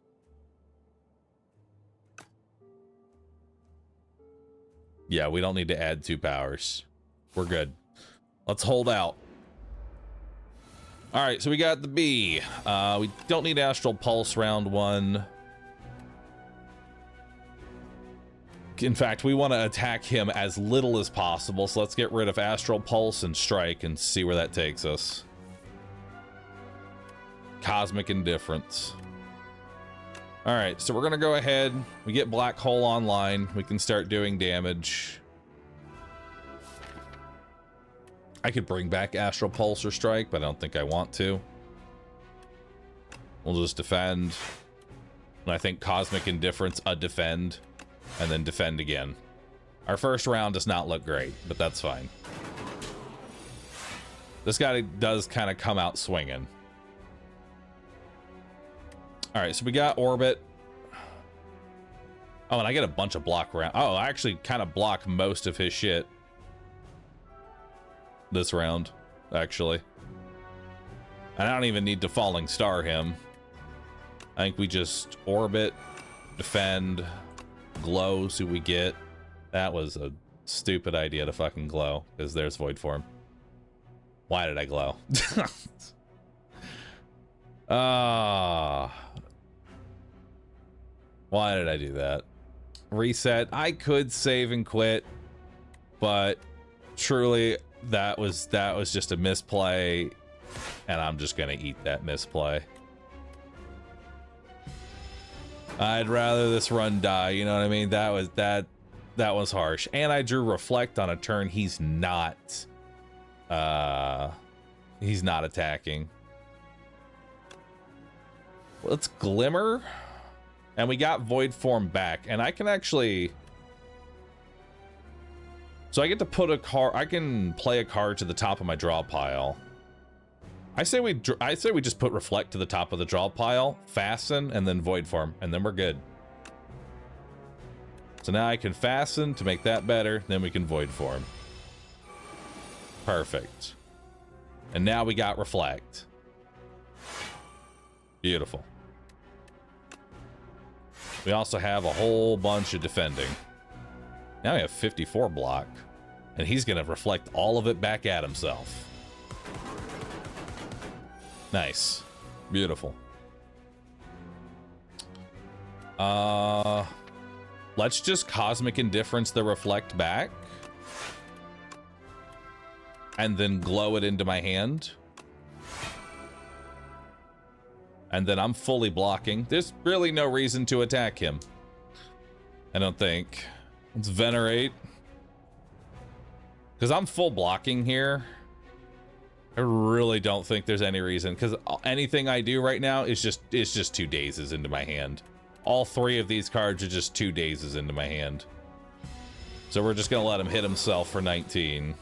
Yeah, we don't need to add 2 powers. We're good. Let's hold out. All right, so we got the B. We don't need Astral Pulse round 1. In fact, we want to attack him as little as possible, so let's get rid of Astral Pulse and Strike and see where that takes us. Cosmic Indifference. All right, so we're going to go ahead. We get Black Hole online. We can start doing damage. I could bring back Astral Pulse or Strike, but I don't think I want to. We'll just defend. And I think Cosmic Indifference, a defend, and then defend again. Our first round does not look great, but that's fine. This guy does kind of come out swinging. All right, so we got Orbit. Oh, and I get a bunch of block round. Oh, I actually kind of block most of his shit this round, actually. And I don't even need to Falling Star him. I think we just orbit, defend, glow, see what we get. That was a stupid idea to fucking glow, because there's void form. Why did I glow? Why did I do that? Reset. I could save and quit, but truly that was just a misplay, and I'm just gonna eat that misplay. I'd rather this run die, you know what I mean? That was harsh. And I drew reflect on a turn he's not attacking. Let's glimmer. And we got void form back, and I can actually, so I get to put a card, I can play a card to the top of my draw pile. I say we just put reflect to the top of the draw pile, fasten, and then void form, and then we're good. So now I can fasten to make that better, then we can void form. Perfect. And now we got reflect. Beautiful. We also have a whole bunch of defending. Now we have 54 block, and he's gonna reflect all of it back at himself. Nice. Beautiful. Let's just Cosmic Indifference the reflect back, and then glow it into my hand. And then I'm fully blocking. There's really no reason to attack him, I don't think. Let's Venerate, because I'm full blocking here. I really don't think there's any reason, because anything I do right now is just 2 dazes into my hand. All 3 of these cards are just 2 dazes into my hand. So we're just gonna let him hit himself for 19.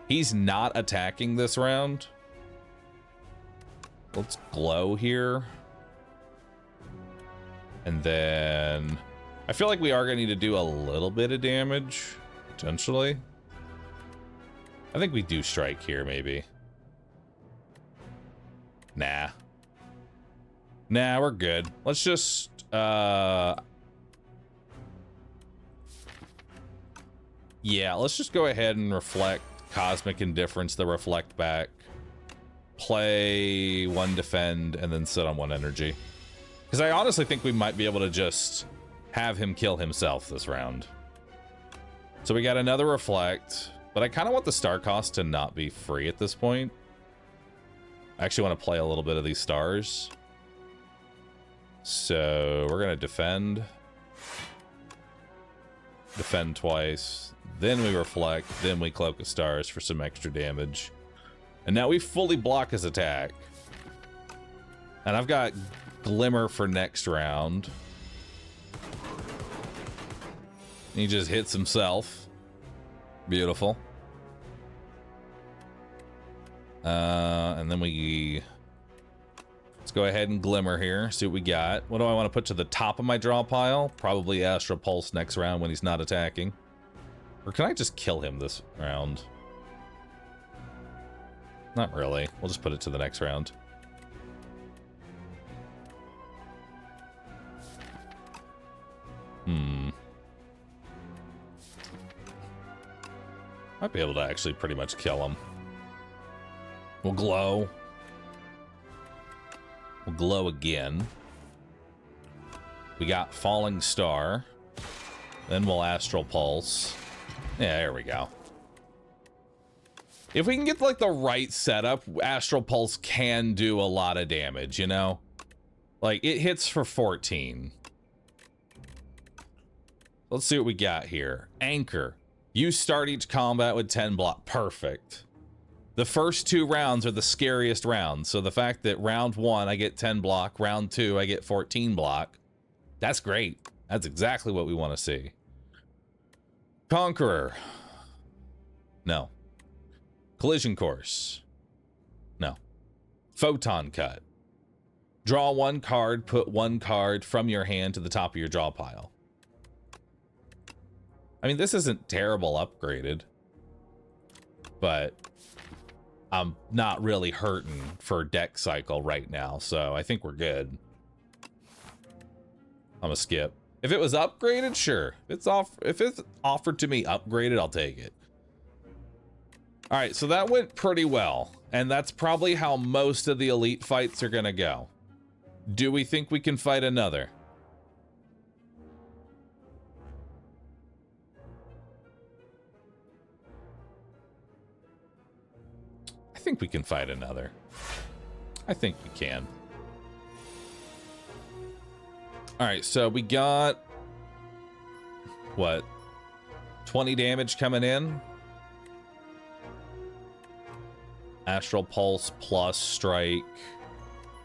He's not attacking this round. Let's glow here. And then I feel like we are gonna need to do a little bit of damage, potentially. I think we do strike here, maybe. Nah, we're good. Let's just yeah, let's just go ahead and reflect, Cosmic Indifference the reflect back, play 1 defend, and then sit on 1 energy, because I honestly think we might be able to just have him kill himself this round. So we got another reflect, but I kind of want the star cost to not be free at this point. I actually want to play a little bit of these stars. So we're gonna defend twice, then we reflect, then we Cloak of Stars for some extra damage. And now we fully block his attack. And I've got Glimmer for next round. He just hits himself. Beautiful. And then let's go ahead and Glimmer here, see what we got. What do I want to put to the top of my draw pile? Probably Astral Pulse next round when he's not attacking. Or can I just kill him this round? Not really. We'll just put it to the next round. Might be able to actually pretty much kill him. We'll glow. We'll glow again. We got Falling Star. Then we'll Astral Pulse. Yeah, there we go. If we can get like the right setup, Astral Pulse can do a lot of damage, you know? Like, it hits for 14. Let's see what we got here. Anchor. You start each combat with 10 block. Perfect. The first 2 rounds are the scariest rounds. So the fact that round 1 I get 10 block, round 2 I get 14 block. That's great. That's exactly what we want to see. Conqueror. No. Collision Course. No. Photon Cut. Draw 1 card, put 1 card from your hand to the top of your draw pile. I mean, this isn't terrible upgraded, but I'm not really hurting for deck cycle right now, so I think we're good. I'm gonna skip. If it was upgraded, sure. If it's offered to me upgraded, I'll take it. All right, so that went pretty well, and that's probably how most of the elite fights are gonna go. Do we think we can fight another? I think we can fight another. I think we can. All right, so we got what? 20 damage coming in. Astral Pulse plus Strike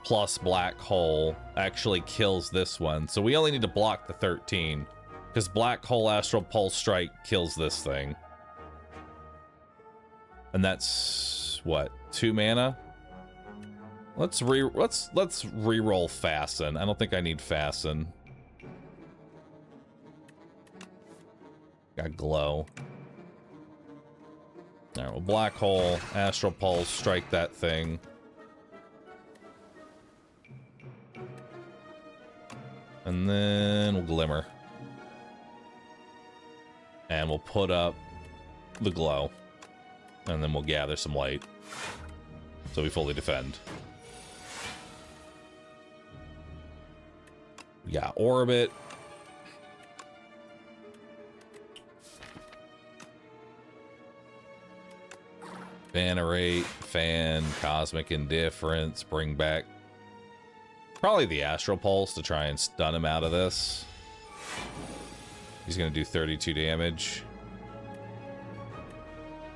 plus Black Hole actually kills this one. So we only need to block the 13 because Black Hole Astral Pulse Strike kills this thing. And that's what? 2 mana? Let's re-roll Fasten. I don't think I need Fasten. Got Glow. All right, well, Black Hole, Astral Pulse, strike that thing. And then we'll Glimmer. And we'll put up the Glow. And then we'll gather some light. So we fully defend. We got Orbit. Venerate, Fan, Cosmic Indifference, bring back probably the Astral Pulse to try and stun him out of this. He's going to do 32 damage.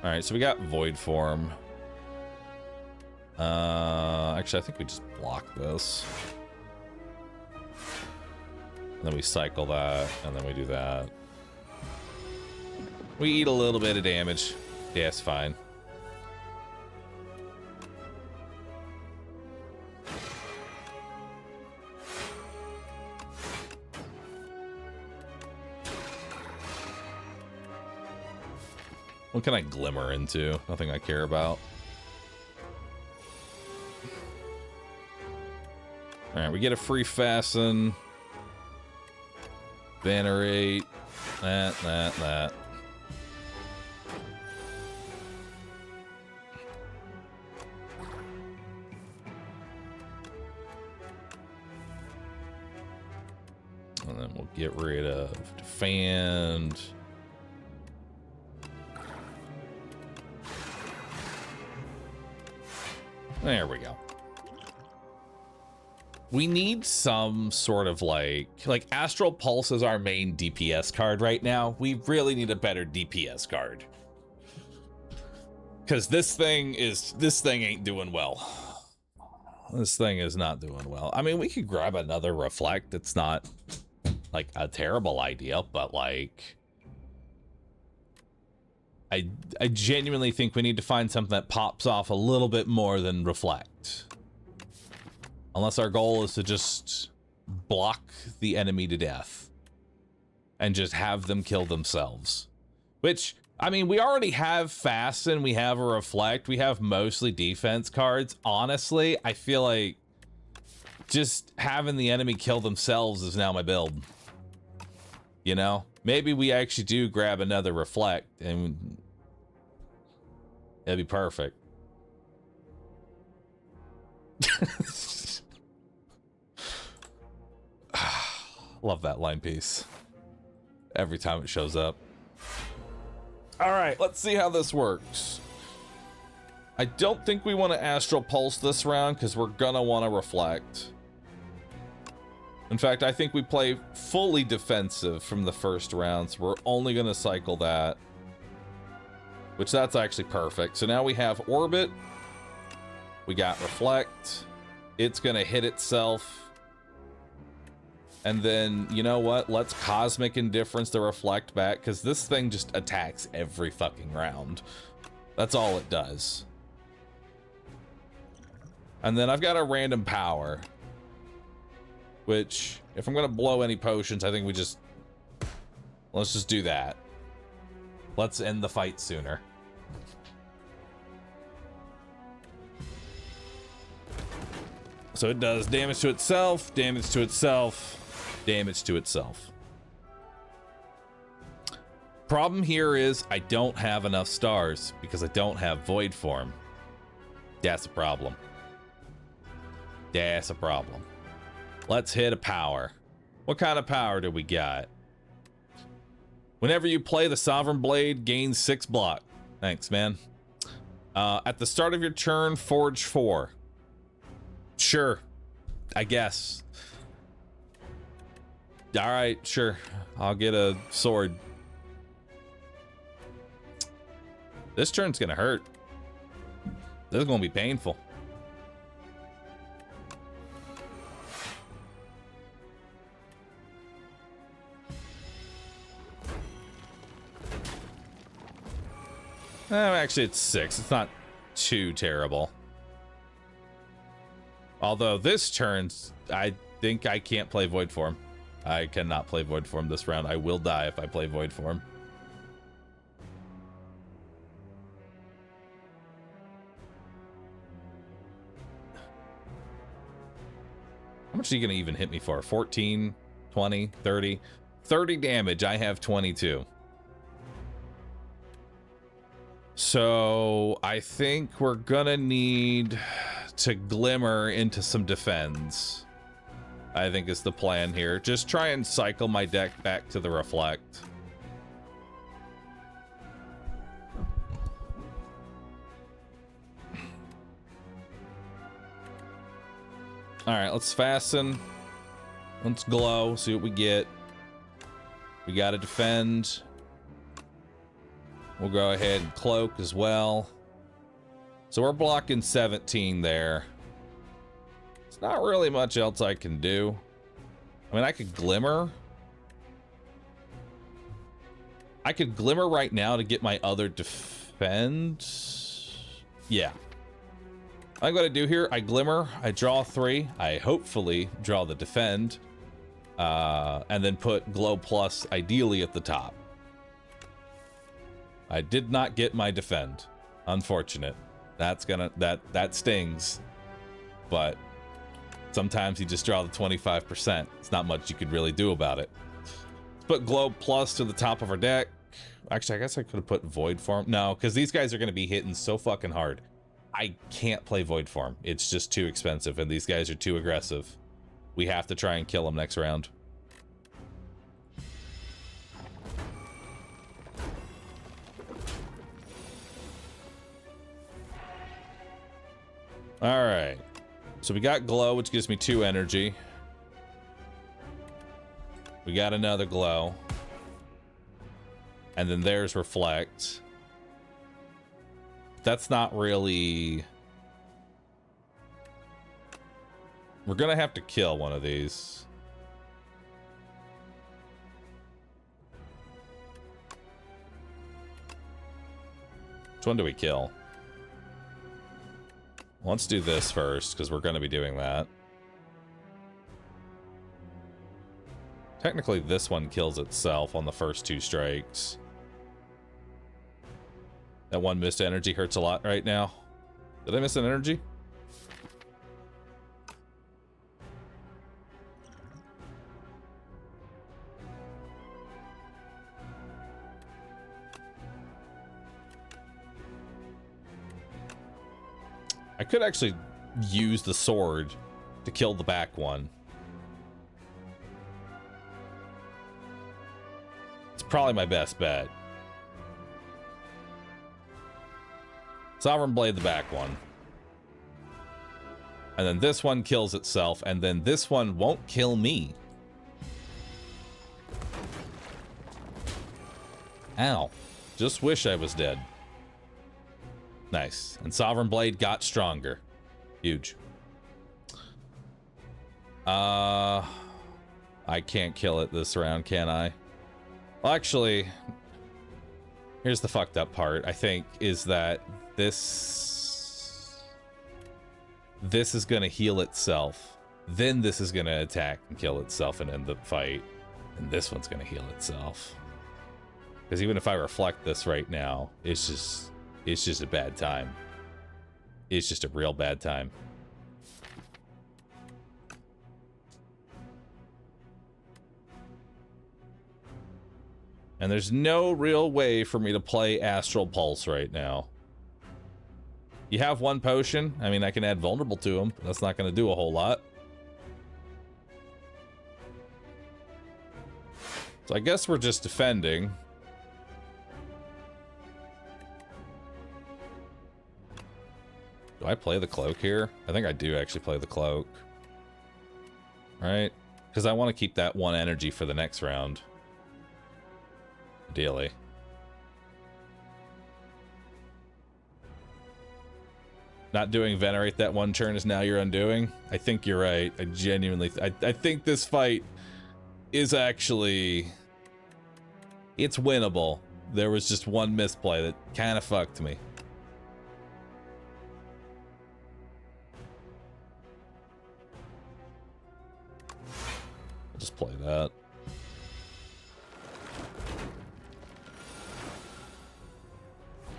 All right, so we got Void Form. Actually, I think we just block this. And then we cycle that, and then we do that. We eat a little bit of damage. Yeah, it's fine. What can I Glimmer into? Nothing I care about. Alright, we get a free Fasten. Venerate. That. And then we'll get rid of Defend. There we go. We need some sort of like Astral Pulse is our main DPS card right now. We really need a better DPS card. Cause this thing ain't doing well. This thing is not doing well. I mean, we could grab another Reflect. It's not like a terrible idea, but like I genuinely think we need to find something that pops off a little bit more than Reflect. Unless our goal is to just block the enemy to death and just have them kill themselves. Which, I mean, we already have Fasten, we have a Reflect, we have mostly defense cards. Honestly, I feel like just having the enemy kill themselves is now my build. You know? Maybe we actually do grab another Reflect and it'd be perfect. Love that line piece. Every time it shows up. All right, let's see how this works. I don't think we want to Astral Pulse this round because we're gonna want to Reflect. In fact, I think we play fully defensive from the first round, so we're only gonna cycle that. Which that's actually perfect. So now we have Orbit. We got Reflect. It's gonna hit itself. And then, you know what? Let's Cosmic Indifference to Reflect back, because this thing just attacks every fucking round. That's all it does. And then I've got a Random Power. Which, if I'm gonna blow any potions, I think we just... let's just do that. Let's end the fight sooner. So it does damage to itself, damage to itself. Problem here is I don't have enough stars because I don't have void form. That's a problem. That's a problem. Let's hit a power. What kind of power do we got? Whenever you play the Sovereign Blade, gains 6 block. Thanks, man. At the start of your turn, forge 4. Sure. I guess. Alright, sure. I'll get a sword. This turn's gonna hurt. This is gonna be painful. Actually, it's 6. It's not too terrible. Although this turns, I think I can't play Void Form. I cannot play Void Form this round. I will die if I play Void Form. How much are you going to even hit me for? 14, 20, 30? 30 damage. I have 22. So I think we're gonna need to glimmer into some defense. I think is the plan here. Just try and cycle my deck back to the reflect. All right, let's fasten. Let's glow, see what we get. We gotta defend. We'll go ahead and cloak as well. So we're blocking 17 there. It's not really much else I can do. I mean, I could glimmer. I could glimmer right now to get my other defend. Yeah. I'm going to do here, I glimmer, I draw 3. I hopefully draw the defend. And then put glow plus ideally at the top. I did not get my defend. Unfortunate. That's gonna that stings. But sometimes you just draw the 25%. It's not much you could really do about it. Let's put glow plus to the top of our deck. Actually, I guess I could have put void form. No, because these guys are gonna be hitting so fucking hard. I can't play void form. It's just too expensive, and these guys are too aggressive. We have to try and kill them next round. All right, so we got glow, which gives me 2 energy. We got another glow. And then there's reflect. That's not really... We're gonna have to kill one of these. Which one do we kill? Let's do this first, because we're going to be doing that. Technically, this one kills itself on the first 2 strikes. That one missed energy hurts a lot right now. Did I miss an energy? I could actually use the sword to kill the back one. It's probably my best bet. Sovereign Blade the back one. And then this one kills itself, and then this one won't kill me. Ow. Just wish I was dead. Nice. And Sovereign Blade got stronger. Huge. I can't kill it this round, can I? Well, actually, here's the fucked up part, I think, is that this is gonna heal itself. Then this is gonna attack and kill itself and end the fight. And this one's gonna heal itself. Because even if I reflect this right now, it's just a bad time. It's just a real bad time. And there's no real way for me to play Astral Pulse right now. You have one potion. I mean, I can add Vulnerable to him. That's not going to do a whole lot. So I guess we're just defending. Do I play the cloak here? I think I do actually play the cloak. Right? Because I want to keep that one energy for the next round. Ideally. Not doing Venerate that one turn is now your undoing? I think you're right. I genuinely... I think this fight is actually... It's winnable. There was just one misplay that kind of fucked me. I'll just play that.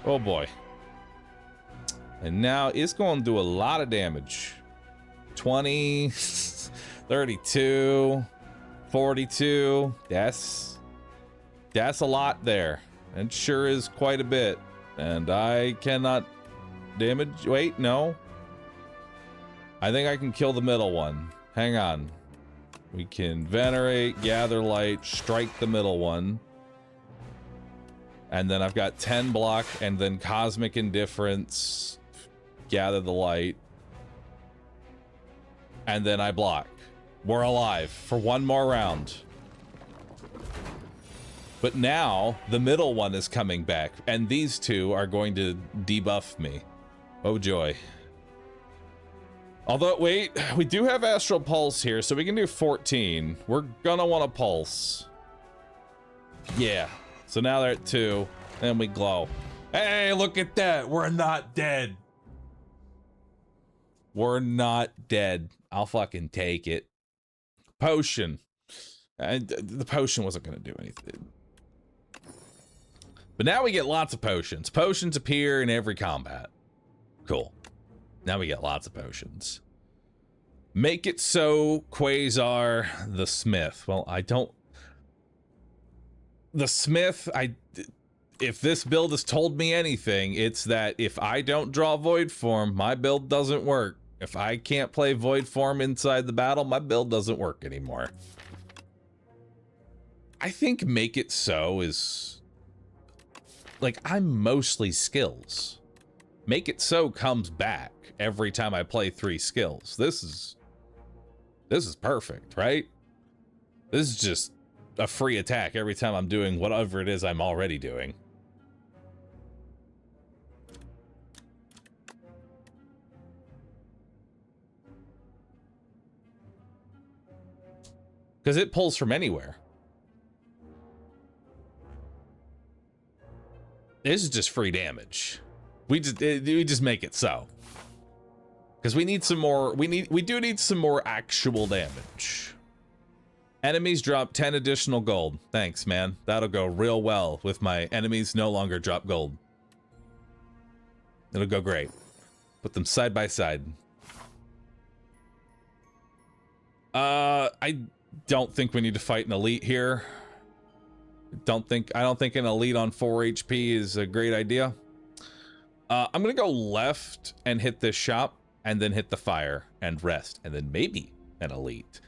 Oh boy. And now it's going to do a lot of damage. 20, 32, 42. That's a lot there. It sure is quite a bit. And I cannot damage. Wait, no. I think I can kill the middle one. Hang on. We can Venerate, Gather Light, strike the middle one. And then I've got 10 block, and then Cosmic Indifference, Gather the Light. And then I block. We're alive for one more round. But now, the middle one is coming back, and these two are going to debuff me. Oh joy. Although, wait, we do have Astral Pulse here, so we can do 14. We're gonna want to pulse. Yeah. So now they're at 2, and we glow. Hey, look at that. We're not dead. We're not dead. I'll fucking take it. Potion. And the potion wasn't going to do anything. But now we get lots of potions. Potions appear in every combat. Cool. Now we get lots of potions. Make it so, Quasar the Smith. Well, I don't... The Smith, if this build has told me anything, it's that if I don't draw Void Form, my build doesn't work. If I can't play Void Form inside the battle, my build doesn't work anymore. I think Make It So is... Like, I'm mostly skills. Make It So comes back every time I play 3 skills. This is perfect, right? This is just a free attack every time I'm doing whatever it is I'm already doing. Because it pulls from anywhere. This is just free damage. We just make it so. Because we need some more, we do need some more actual damage. Enemies drop 10 additional gold. Thanks, man. That'll go real well with my enemies no longer drop gold. It'll go great. Put them side by side. I don't think we need to fight an elite here. I don't think an elite on 4 HP is a great idea. I'm gonna go left and hit this shop, and then hit the fire and rest, and then maybe an elite.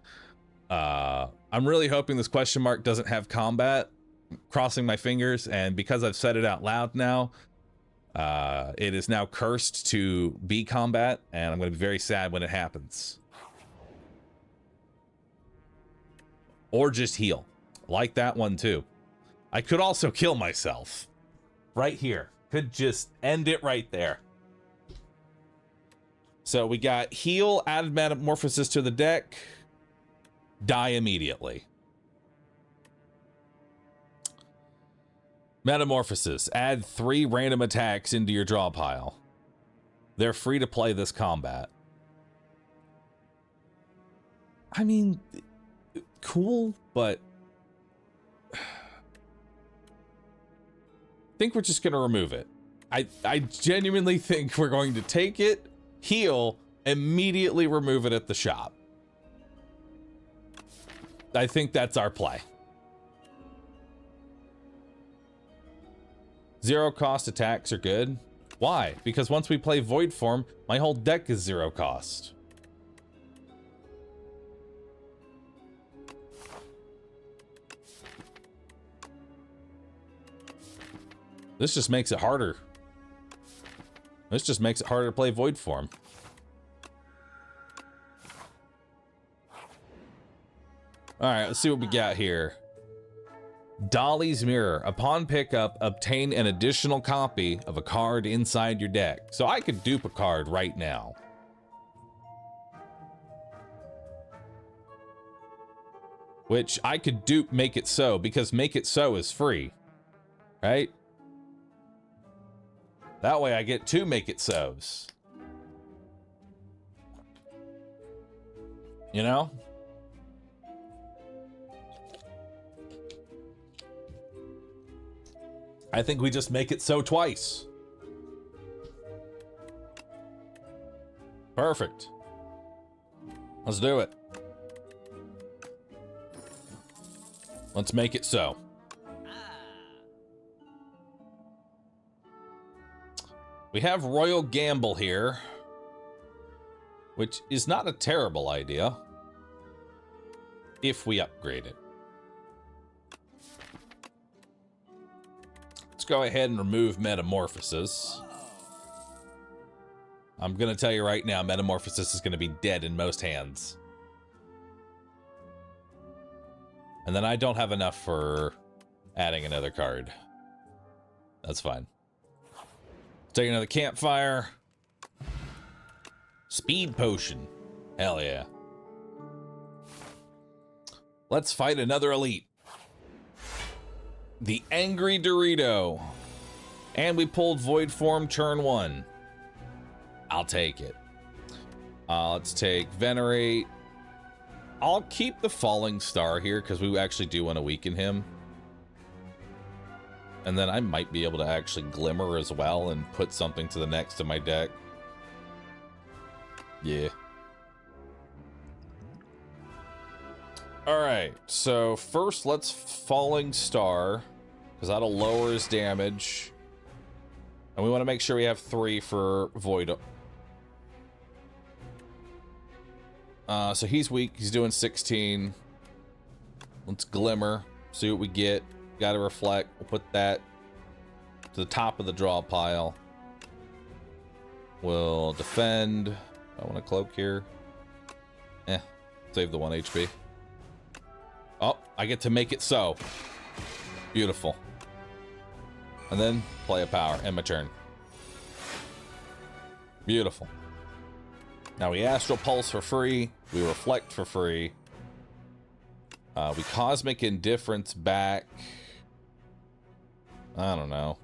I'm really hoping this question mark doesn't have combat. Crossing my fingers, and because I've said it out loud now, it is now cursed to be combat, and I'm going to be very sad when it happens. Or just heal. Like that one too. I could also kill myself. Right here. Could just end it right there. So we got heal, added metamorphosis to the deck. Die immediately. Metamorphosis. Add 3 random attacks into your draw pile. They're free to play this combat. I mean, cool, but I think we're just going to remove it. I genuinely think we're going to take it, heal, immediately remove it at the shop. I think that's our play. Zero cost attacks are good. Why? Because once we play Void Form, my whole deck is zero cost. This just makes it harder. This just makes it harder to play Void Form. Alright, let's see what we got here. Dolly's Mirror. Upon pickup, obtain an additional copy of a card inside your deck. So I could dupe a card right now. Which I could dupe Make It So, because Make It So is free. Right? That way I get 2 Make It So's. You know? I think we just Make It So twice. Perfect. Let's do it. Let's Make It So. We have Royal Gamble here, which is not a terrible idea if we upgrade it. Let's go ahead and remove Metamorphosis. I'm going to tell you right now, Metamorphosis is going to be dead in most hands. And then I don't have enough for adding another card. That's fine. Take another Campfire. Speed Potion. Hell yeah. Let's fight another elite. The Angry Dorito. And we pulled Void Form turn 1. I'll take it. Let's take Venerate. I'll keep the Falling Star here because we actually do want to weaken him. And then I might be able to actually Glimmer as well and put something to the next of my deck. Yeah. Alright, so first let's Falling Star, because that'll lower his damage. And we want to make sure we have 3 for Void. So he's weak, he's doing 16. Let's Glimmer, see what we get. Got to Reflect. We'll put that to the top of the draw pile. We'll defend. I want to cloak here. Save the 1 HP. Oh, I get to Make It So. Beautiful. And then play a power. End my turn. Beautiful. Now we Astral Pulse for free. We Reflect for free. We Cosmic Indifference back. I don't know.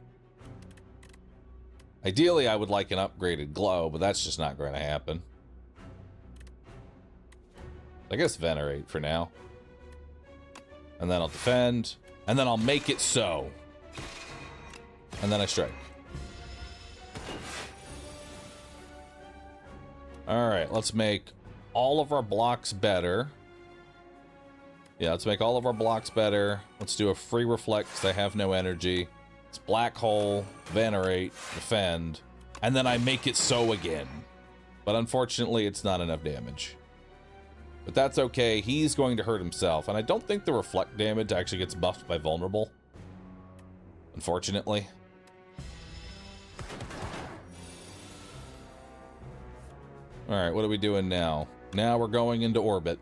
Ideally, I would like an upgraded Glow, but that's just not going to happen. I guess Venerate for now. And then I'll defend. And then I'll Make It So. And then I strike. Alright, let's make all of our blocks better. Yeah, let's make all of our blocks better. Let's do a free Reflect because I have no energy. It's Black Hole, Venerate, Defend, and then I Make It So again. But unfortunately, it's not enough damage. But that's okay. He's going to hurt himself, and I don't think the Reflect damage actually gets buffed by Vulnerable. Unfortunately. Alright, what are we doing now? Now we're going into orbit.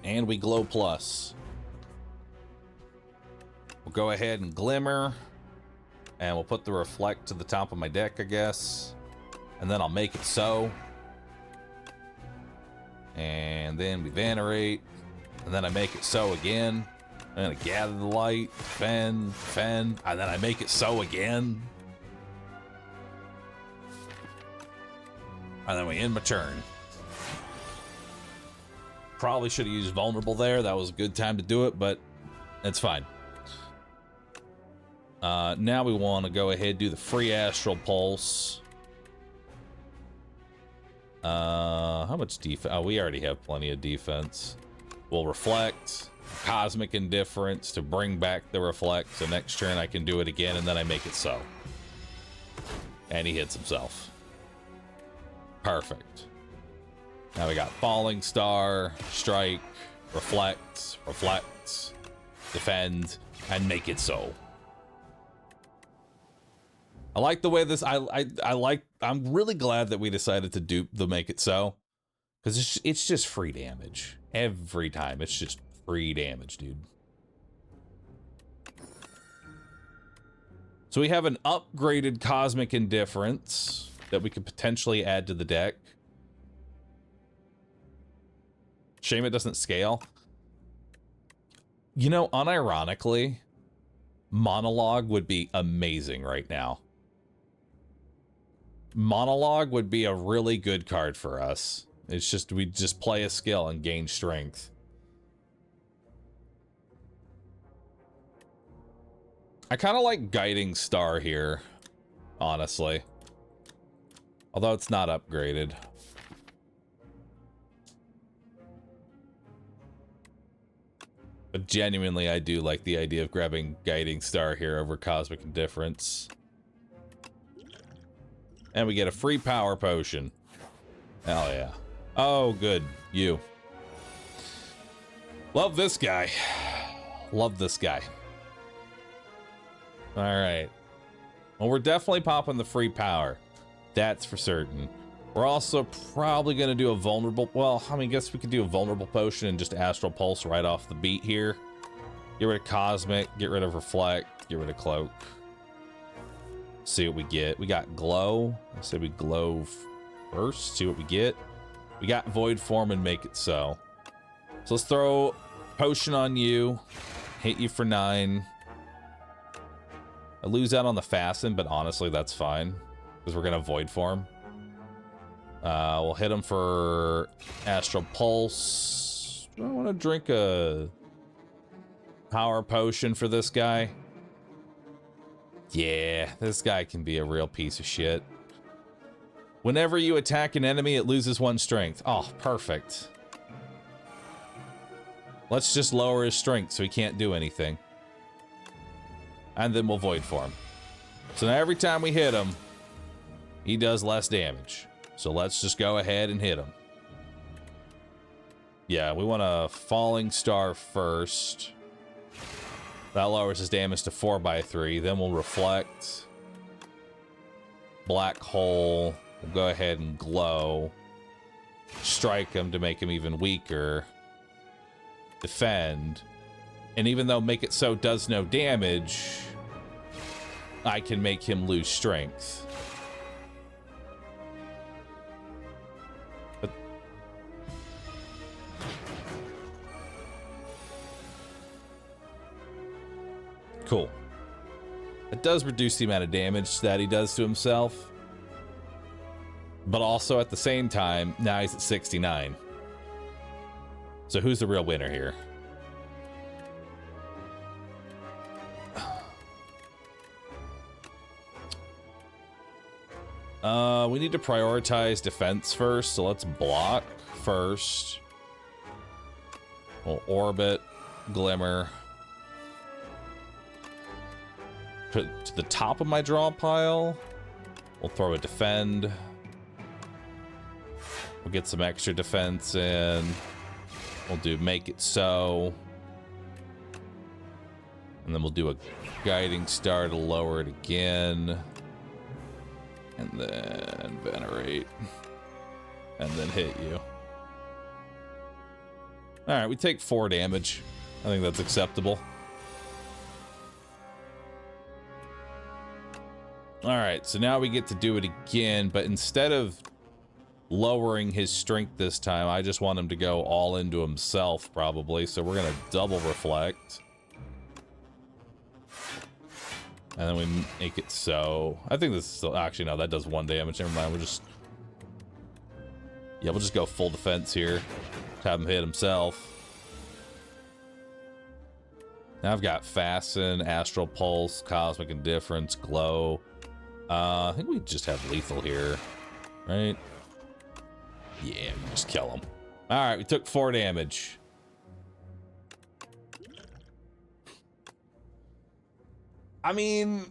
And we Glow Plus. We'll go ahead and Glimmer. And we'll put the Reflect to the top of my deck, I guess. And then I'll Make It So. And then we Venerate. And then I Make It So again. I'm going to Gather the Light. Defend. And then I Make It So again. And then we end my turn. Probably should have used Vulnerable there. That was a good time to do it, but it's fine. Now we want to go ahead and do the free Astral Pulse. How much defense? Oh, we already have plenty of defense. We'll Reflect. Cosmic Indifference to bring back the Reflect. So next turn I can do it again, and then I make it so. And he hits himself. Perfect. Now we got Falling Star, Strike, Reflect, Defend, and make it so. I like the way this, I'm really glad that we decided to dupe the make it so. Because it's just free damage. Every time, it's just free damage, dude. So we have an upgraded Cosmic Indifference that we could potentially add to the deck. Shame it doesn't scale. You know, unironically, Monologue would be amazing right now. Monologue would be a really good card for us. It's just, we just play a skill and gain strength. I kind of like Guiding Star here, honestly. Although it's not upgraded. But genuinely, I do like the idea of grabbing Guiding Star here over Cosmic Indifference. And we get a free power potion. Hell yeah. Oh, good. You. Love this guy. Love this guy. All right. Well, we're definitely popping the free power. That's for certain. We're also probably going to do a vulnerable... Well, I mean, I guess we could do a vulnerable potion and just Astral Pulse right off the beat here. Get rid of Cosmic. Get rid of Reflect. Get rid of Cloak. See what we get. We got Glow. I said we Glow first. See what we get. We got Void Form and Make It So. So let's throw Potion on you. Hit you for 9. I lose out on the Fasten, but honestly, that's fine. Because we're going to Void Form. We'll hit him for Astral Pulse. Do I want to drink a Power Potion for this guy? Yeah, this guy can be a real piece of shit. Whenever you attack an enemy, it loses 1 strength. Oh, perfect. Let's just lower his strength so he can't do anything. And then we'll Void Form. So now every time we hit him, he does less damage. So let's just go ahead and hit him. Yeah, we want a Falling Star first. That lowers his damage to 4/3. Then we'll Reflect. Black Hole. We'll go ahead and Glow. Strike him to make him even weaker. Defend. And even though Make It So does no damage, I can make him lose strength. But cool. It does reduce the amount of damage that he does to himself. But also at the same time, now he's at 69. So who's the real winner here? We need to prioritize defense first, so let's block first. We'll Orbit, Glimmer. Put it to the top of my draw pile. We'll throw a Defend. We'll get some extra defense in. We'll do Make It So. And then we'll do a Guiding Star to lower it again. And then Venerate. And then hit you. Alright, we take 4 damage. I think that's acceptable. Alright, so now we get to do it again, but instead of lowering his strength this time, I just want him to go all into himself, probably. So we're going to double Reflect. And then we Make It So. I think this is still... Actually, no, that does 1 damage. Never mind, we'll just... Yeah, we'll just go full defense here. Have him hit himself. Now I've got Fasten, Astral Pulse, Cosmic Indifference, Glow. I think we just have lethal here, right? Yeah, we just kill him. All right, we took 4 damage. I mean,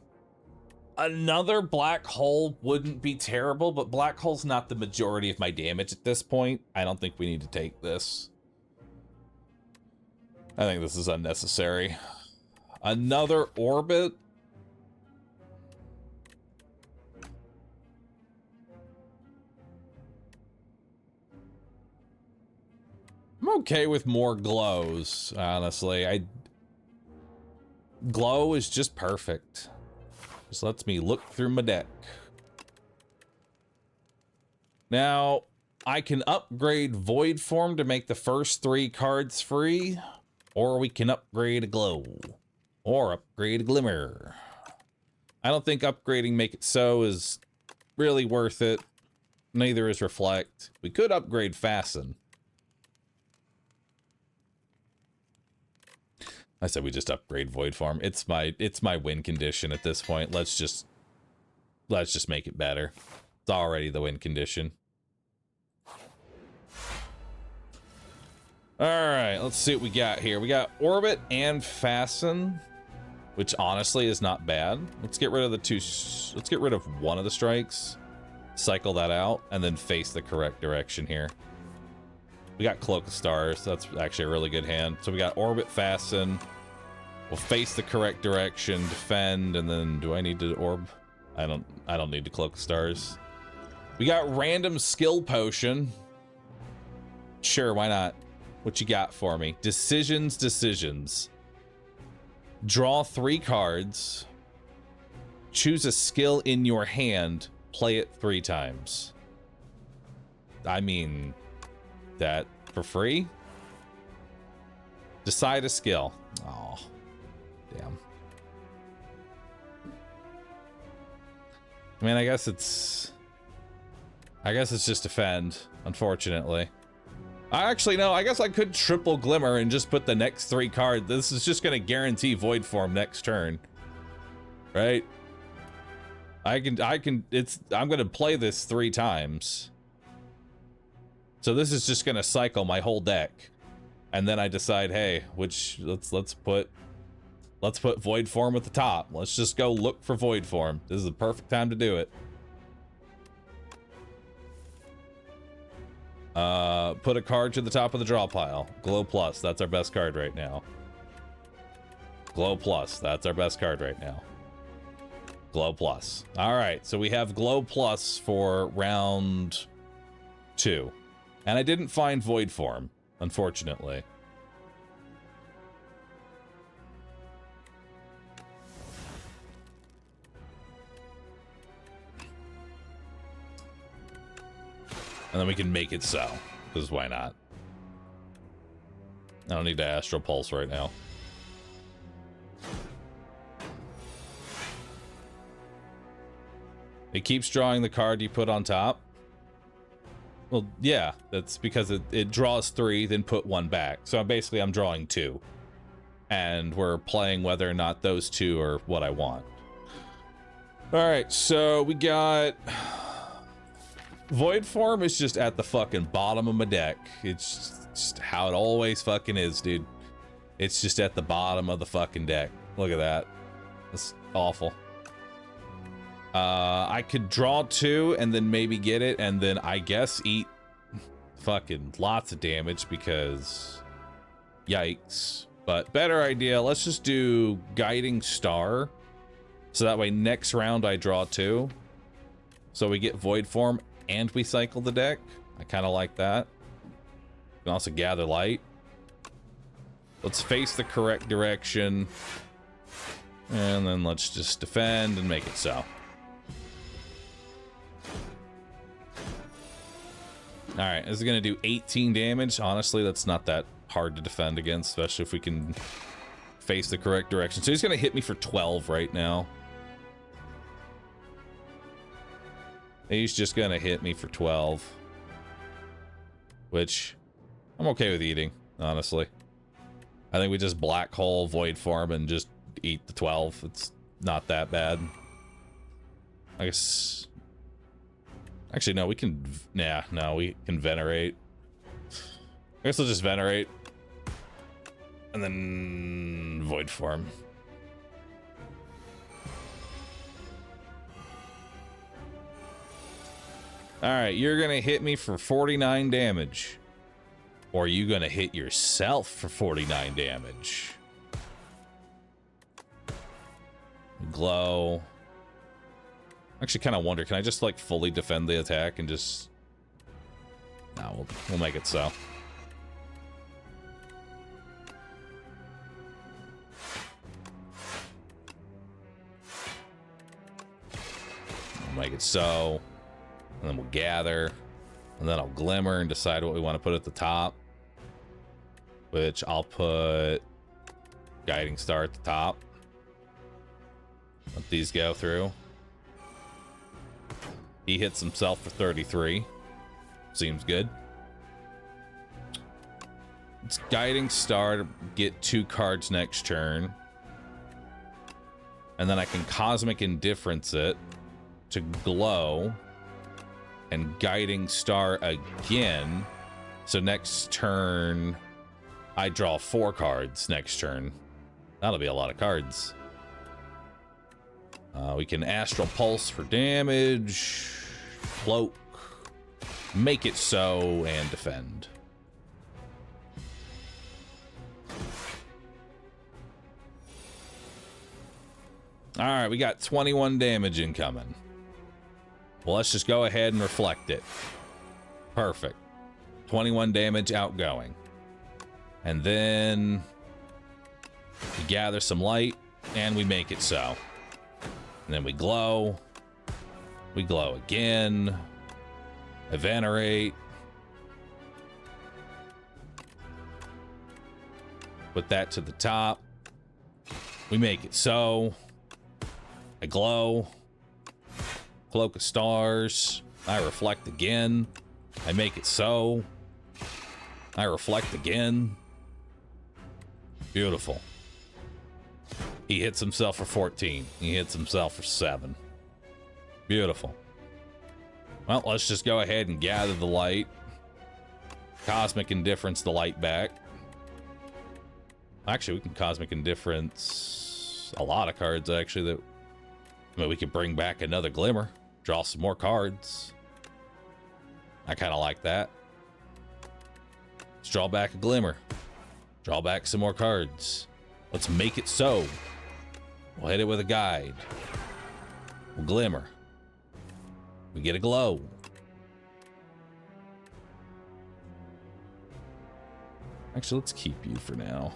another black hole wouldn't be terrible, but black hole's not the majority of my damage at this point. I don't think we need to take this. I think this is unnecessary. Another orbit? I'm okay with more glows, honestly. Glow is just perfect. Just lets me look through my deck. Now, I can upgrade Void Form to make the first 3 cards free, or we can upgrade a Glow, or upgrade a Glimmer. I don't think upgrading Make It So is really worth it. Neither is Reflect. We could upgrade Fasten. I said we just upgrade Void Form. It's my win condition at this point. Let's just make it better. It's already the win condition. All right, let's see what we got here. We got Orbit and Fasten, which honestly is not bad. Let's get rid of the two. Let's get rid of one of the strikes, cycle that out, and then face the correct direction here. We got Cloak of Stars. That's actually a really good hand. So we got Orbit, Fasten. We'll face the correct direction, defend, and then do I need to orb? I don't need to Cloak of Stars. We got Random Skill Potion. Sure, why not? What you got for me? Decisions. Draw 3 cards. Choose a skill in your hand. Play it 3 times. I mean, that for free? Decide a skill. Oh, damn. I mean, I guess it's just defend, unfortunately. Actually, no, I guess I could triple Glimmer and just put the next 3 cards. This is just going to guarantee Void Form next turn. Right? I'm going to play this 3 times. So this is just going to cycle my whole deck. And then I decide, hey, let's put Void Form at the top. Let's just go look for Void Form. This is the perfect time to do it. Put a card to the top of the draw pile. Glow Plus, that's our best card right now. Glow Plus, that's our best card right now. Glow Plus. All right, so we have Glow Plus for round 2. And I didn't find Void Form, unfortunately. And then we can make it so, because why not? I don't need to Astral Pulse right now. It keeps drawing the card you put on top. Well, yeah, that's because it draws 3, then put 1 back. So basically I'm drawing 2. And we're playing whether or not those 2 are what I want. Alright, so we got... Void Form is just at the fucking bottom of my deck. It's just how it always fucking is, dude. It's just at the bottom of the fucking deck. Look at that. That's awful. I could draw 2 and then maybe get it, and then I guess eat fucking lots of damage because yikes. But better idea, let's just do Guiding Star. So that way next round I draw 2. So we get Void Form and we cycle the deck. I kind of like that. We can also Gather Light. Let's face the correct direction. And then let's just defend and make it so. Alright, this is going to do 18 damage. Honestly, that's not that hard to defend against, especially if we can face the correct direction. So he's going to hit me for 12 right now. He's just going to hit me for 12. Which I'm okay with eating, honestly. I think we just Black Hole, Void Form, and just eat the 12. It's not that bad. I guess... Actually, no, we can... Nah, no, we can Venerate. I guess we'll just Venerate. And then... Void Form. All right, you're going to hit me for 49 damage. Or are you going to hit yourself for 49 damage? Glow. Actually, kind of wonder, can I just, like, fully defend the attack and just... No, we'll make it so. We'll make it so. And then we'll gather. And then I'll glimmer and decide what we want to put at the top. Which I'll put Guiding Star at the top. Let these go through. He hits himself for 33. Seems good. It's Guiding Star to get 2 cards next turn. And then I can Cosmic Indifference it to glow. And Guiding Star again. So next turn, I draw 4 cards next turn. That'll be a lot of cards. We can Astral Pulse for damage. Cloak. Make it so, and defend. Alright, we got 21 damage incoming. Well, let's just go ahead and reflect it. Perfect. 21 damage outgoing. And then we gather some light, and we make it so. And then we glow. We glow again. Evanerate. Put that to the top. We make it so. I glow. Cloak of Stars. I reflect again. I make it so. I reflect again. Beautiful. He hits himself for 14. He hits himself for 7. Beautiful. Well, let's just go ahead and gather the light. Cosmic Indifference the light back. Actually, we can Cosmic Indifference a lot of cards, actually. That, I mean, we could bring back another Glimmer. Draw some more cards. I kind of like that. Let's draw back a Glimmer. Draw back some more cards. Let's make it so. We'll hit it with a Guide. We'll Glimmer. We get a Glow. Actually, let's keep you for now.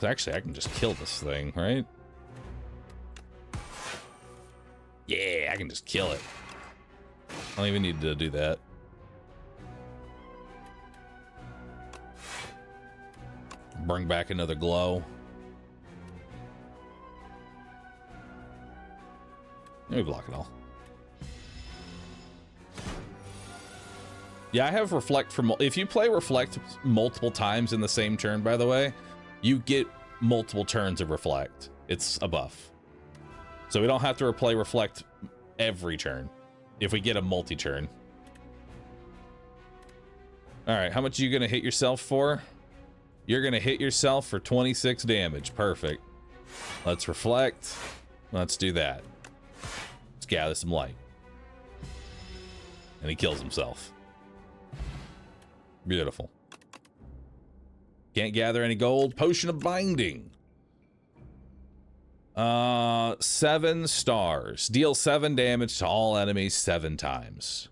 Actually, I can just kill this thing, right? Yeah, I can just kill it. I don't even need to do that. Bring back another Glow. Let me block it all. Yeah, I have Reflect for... If you play Reflect multiple times in the same turn, by the way, you get multiple turns of Reflect. It's a buff. So we don't have to replay Reflect every turn if we get a multi-turn. All right, how much are you going to hit yourself for? You're going to hit yourself for 26 damage. Perfect. Let's Reflect. Let's do that. Let's gather some light. And he kills himself. Beautiful. Can't gather any gold. Potion of Binding. 7 stars. Deal 7 damage to all enemies 7 times.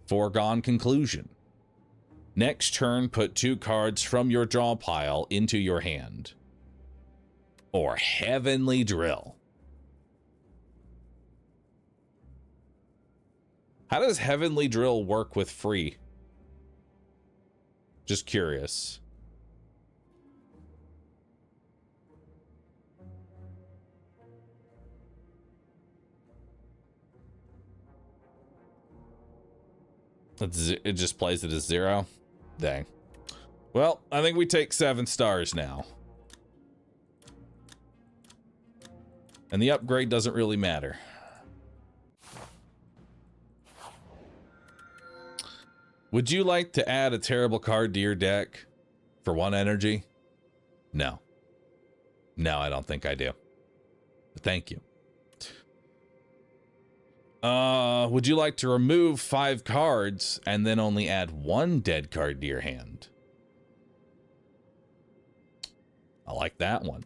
Foregone conclusion. Next turn, put 2 cards from your draw pile into your hand. Or Heavenly Drill. How does Heavenly Drill work with free? Just curious. It just plays it as 0? Dang. Well, I think we take 7 stars now. And the upgrade doesn't really matter. Would you like to add a terrible card to your deck for 1 energy? No. No, I don't think I do. But thank you. Would you like to remove 5 cards and then only add 1 dead card to your hand? I like that one.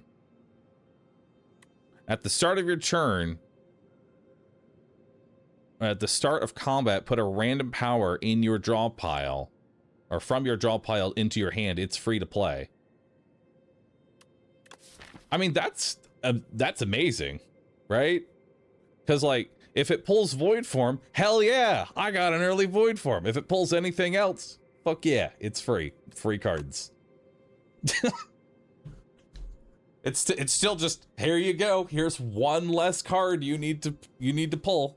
At the start of your turn, at the start of combat, put a random power in your draw pile, or from your draw pile into your hand. It's free to play. I mean, that's amazing, right? Because, like, if it pulls Void Form, hell yeah, I got an early Void Form. If it pulls anything else, fuck yeah, it's free. Free cards. It's still just, here you go. Here's 1 less card you need to pull.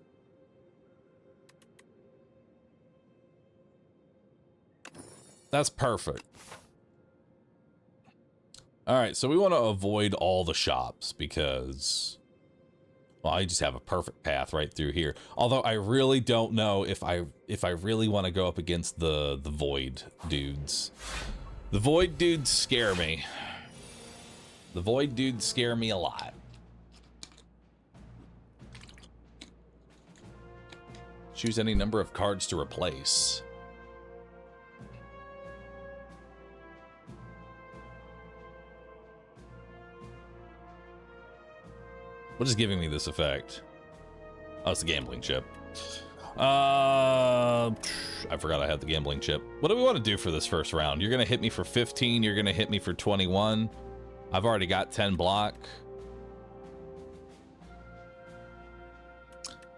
That's perfect. All right, so we want to avoid all the shops because, well, I just have a perfect path right through here. Although I really don't know if I really want to go up against the Void dudes. The Void dudes scare me. The Void dudes scare me a lot. Choose any number of cards to replace. What is giving me this effect? Oh, it's the gambling chip. I forgot I had the gambling chip. What do we want to do for this first round? You're going to hit me for 15. You're going to hit me for 21. I've already got 10 block.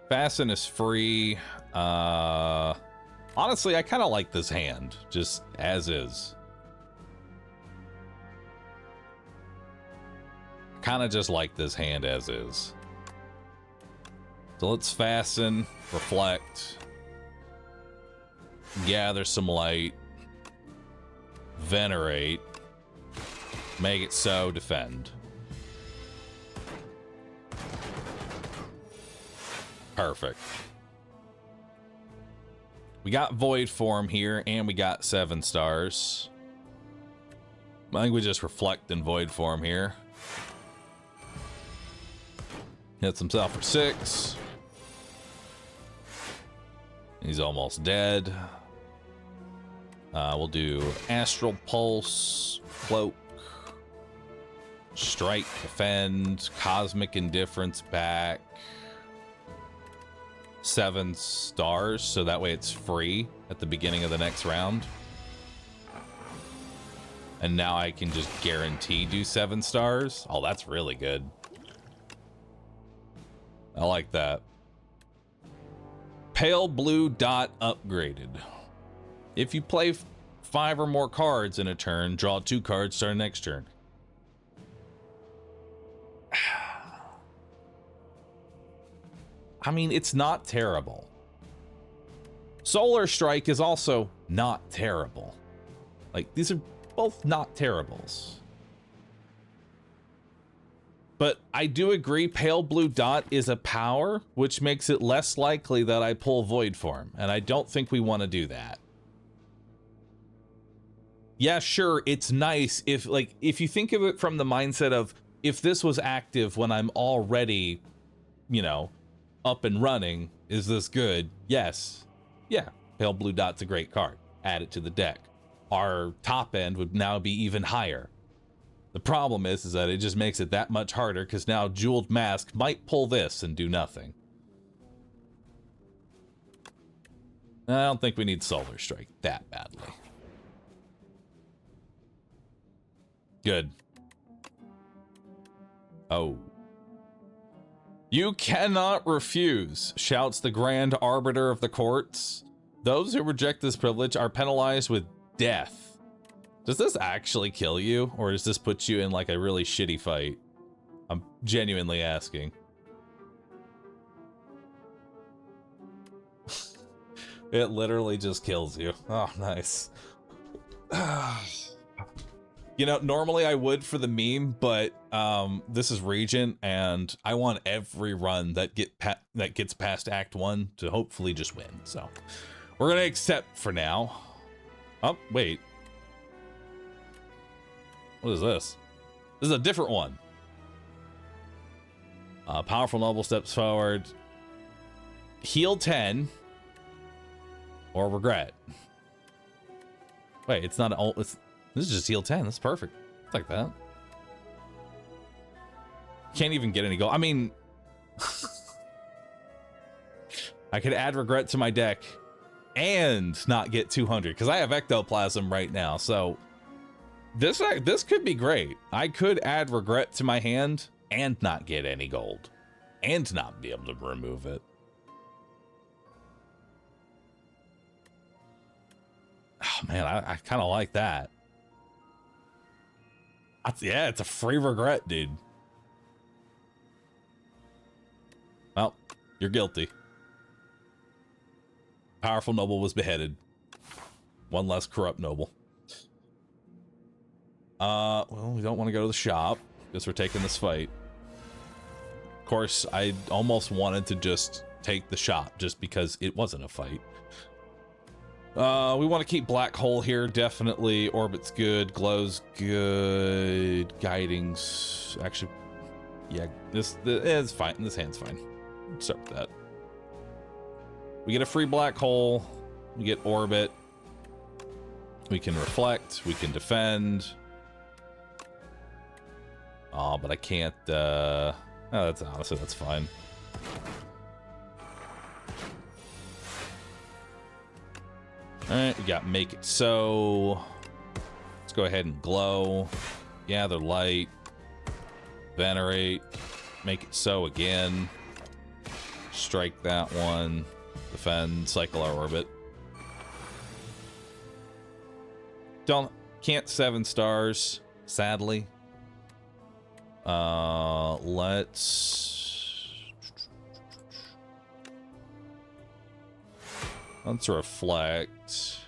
Fasten is free. Honestly, I kind of like this hand, just as is. Kind of just like this hand as is. So let's fasten, reflect, gather some light, venerate, make it so, defend. Perfect. We got Void Form here, and we got 7 stars. I think we just reflect and Void Form here. Hits himself for 6. He's almost dead. We'll do Astral Pulse, Cloak, Strike, Defend, Cosmic Indifference back. 7 stars, so that way it's free at the beginning of the next round. And now I can just guarantee do 7 stars. Oh, that's really good. I like that. Pale blue dot upgraded. If you play 5 or more cards in a turn, draw 2 cards, start next turn. I mean, it's not terrible. Solar Strike is also not terrible. Like, these are both not terribles. But I do agree, Pale Blue Dot is a power, which makes it less likely that I pull Void Form, and I don't think we want to do that. Yeah, sure, it's nice if you think of it from the mindset of, if this was active when I'm already, you know, up and running, is this good? Yes. Yeah, Pale Blue Dot's a great card. Add it to the deck. Our top end would now be even higher. The problem is that it just makes it that much harder, because now Jeweled Mask might pull this and do nothing. I don't think we need Solar Strike that badly. Good. Oh. You cannot refuse, shouts the Grand Arbiter of the Courts. Those who reject this privilege are penalized with death. Does this actually kill you, or does this put you in like a really shitty fight? I'm genuinely asking. It literally just kills you. Oh, nice. You know, normally I would for the meme, but this is Regent, and I want every run that gets past Act 1 to hopefully just win. So we're gonna accept for now. Oh, wait. What is this? This is a different one. Powerful Noble steps forward. heal 10 or regret. Wait, it's not all. This is just heal 10. That's perfect. It's like that. Can't even get any gold. I mean, I could add regret to my deck and not get 200 because I have ectoplasm right now. So this could be great. I could add regret to my hand and not get any gold and not be able to remove it. Oh man, I kind of like that. Yeah, it's a free regret, dude. Well, you're guilty. Powerful noble was beheaded. One less corrupt noble. Well, we don't want to go to the shop because we're taking this fight. Of course, I almost wanted to just take the shop just because it wasn't a fight. We want to keep black hole here, definitely. Orbit's good, glow's good, guiding's actually, yeah, this is fine. This hand's fine. Start with that. We get a free black hole. We get orbit. We can reflect. We can defend. Oh, but I can't. Oh, that's honestly that's fine. All right, we got make it so. Let's go ahead and glow. Gather light. Venerate. Make it so again. Strike that one. Defend. Cycle our orbit. Can't 7 stars, sadly. Let's reflect.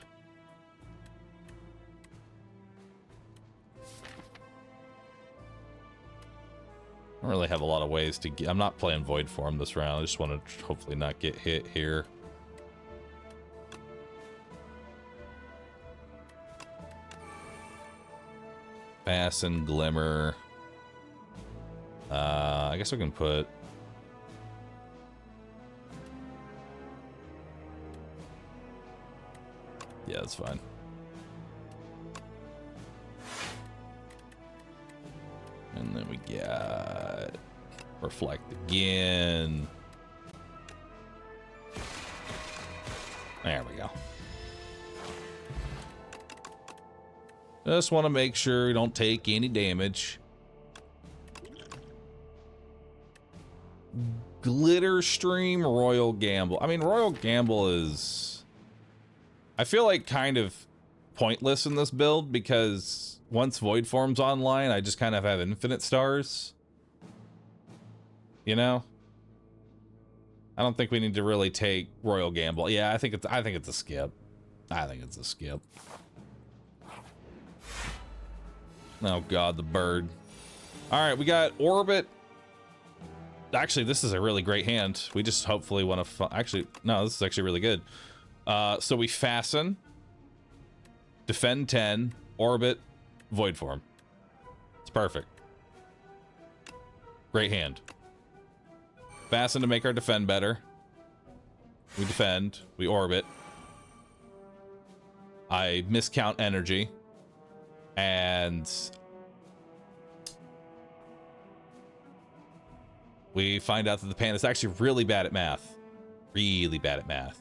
I don't really have a lot of ways to get. I'm not playing Void Form this round. I just want to hopefully not get hit here. Fasten, Glimmer. I guess we can put. Yeah, that's fine. And then we got reflect again. There we go. Just want to make sure you don't take any damage. Glitter Stream, Royal Gamble. I mean, Royal Gamble is, I feel like, kind of pointless in this build because once Void Form's online, I just kind of have infinite stars. You know? I don't think we need to really take Royal Gamble. Yeah, I think it's a skip. I think it's a skip. Oh god, the bird. Alright, we got Orbit. Actually, this is a really great hand. We just hopefully want to... Actually, no, this is actually really good. So we Fasten. Defend 10. Orbit. Void Form. It's perfect. Great hand. Fasten to make our defend better. We defend. We orbit. I miscount energy. And we find out that the pan is actually really bad at math. Really bad at math.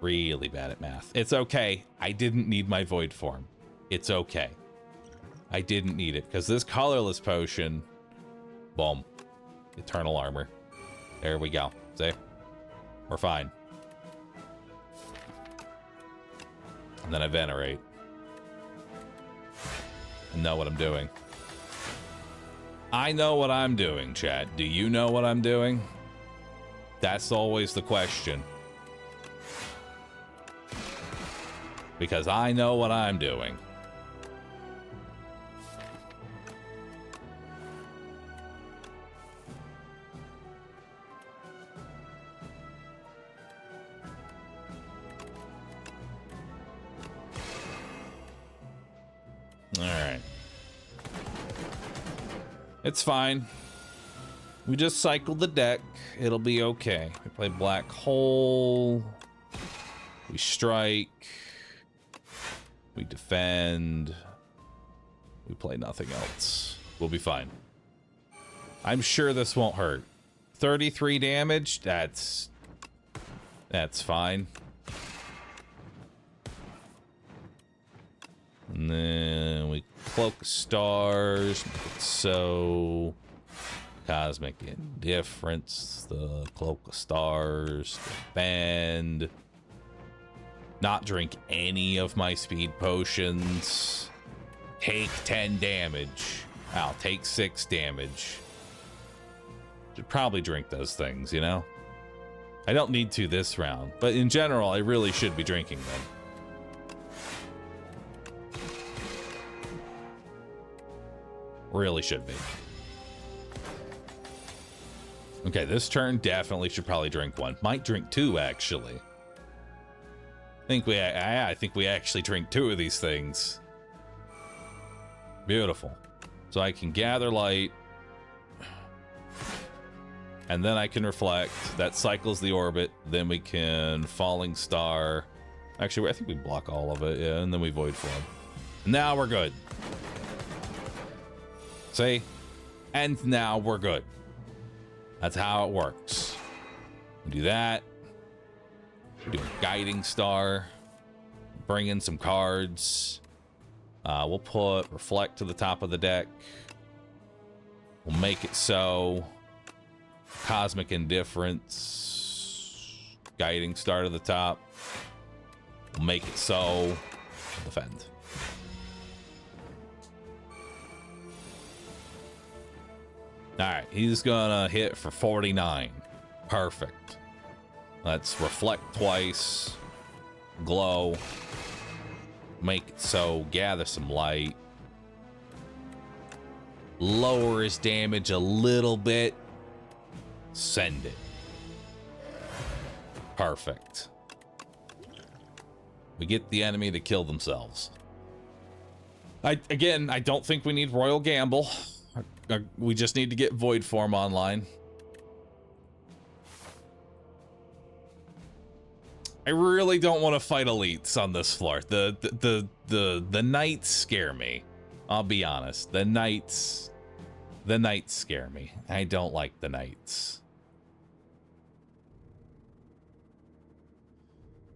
Really bad at math. It's okay. I didn't need my Void Form. It's okay. I didn't need it because this colorless potion, boom, eternal armor. There we go. See? We're fine. And then I venerate. I know what I'm doing. I know what I'm doing, chat. Do you know what I'm doing? That's always the question. Because I know what I'm doing. All right. It's fine. We just cycle the deck. It'll be okay. We play black hole. We strike. We defend. We play nothing else. We'll be fine. I'm sure this won't hurt. 33 damage. That's fine. And then we Cloak of Stars. Make it so. Cosmic Indifference, the Cloak of Stars, defend. Not drink any of my speed potions. Take 10 damage. I'll take 6 damage. Should probably drink those things, you know? I don't need to this round, but in general, I really should be drinking them. Really should be. Okay, this turn definitely should probably drink one. Might drink 2, actually. I think we actually drink 2 of these things. Beautiful. So I can gather light. And then I can reflect. That cycles the orbit. Then we can falling star. Actually, I think we block all of it. Yeah, and then we void form. Now we're good. See? And now we're good. That's how it works. We do that. We do a guiding star. Bring in some cards. We'll put reflect to the top of the deck. We'll make it so. Cosmic Indifference. Guiding star to the top. We'll make it so. Defend. All right, he's gonna hit for 49. Perfect. Let's reflect twice. Glow. Make it so. Gather some light. Lower his damage a little bit. Send it. Perfect. We get the enemy to kill themselves. Again, I don't think we need Royal Gamble. We just need to get Void Form online. I really don't want to fight elites on this floor. The knights scare me. I'll be honest. The knights scare me. I don't like the knights.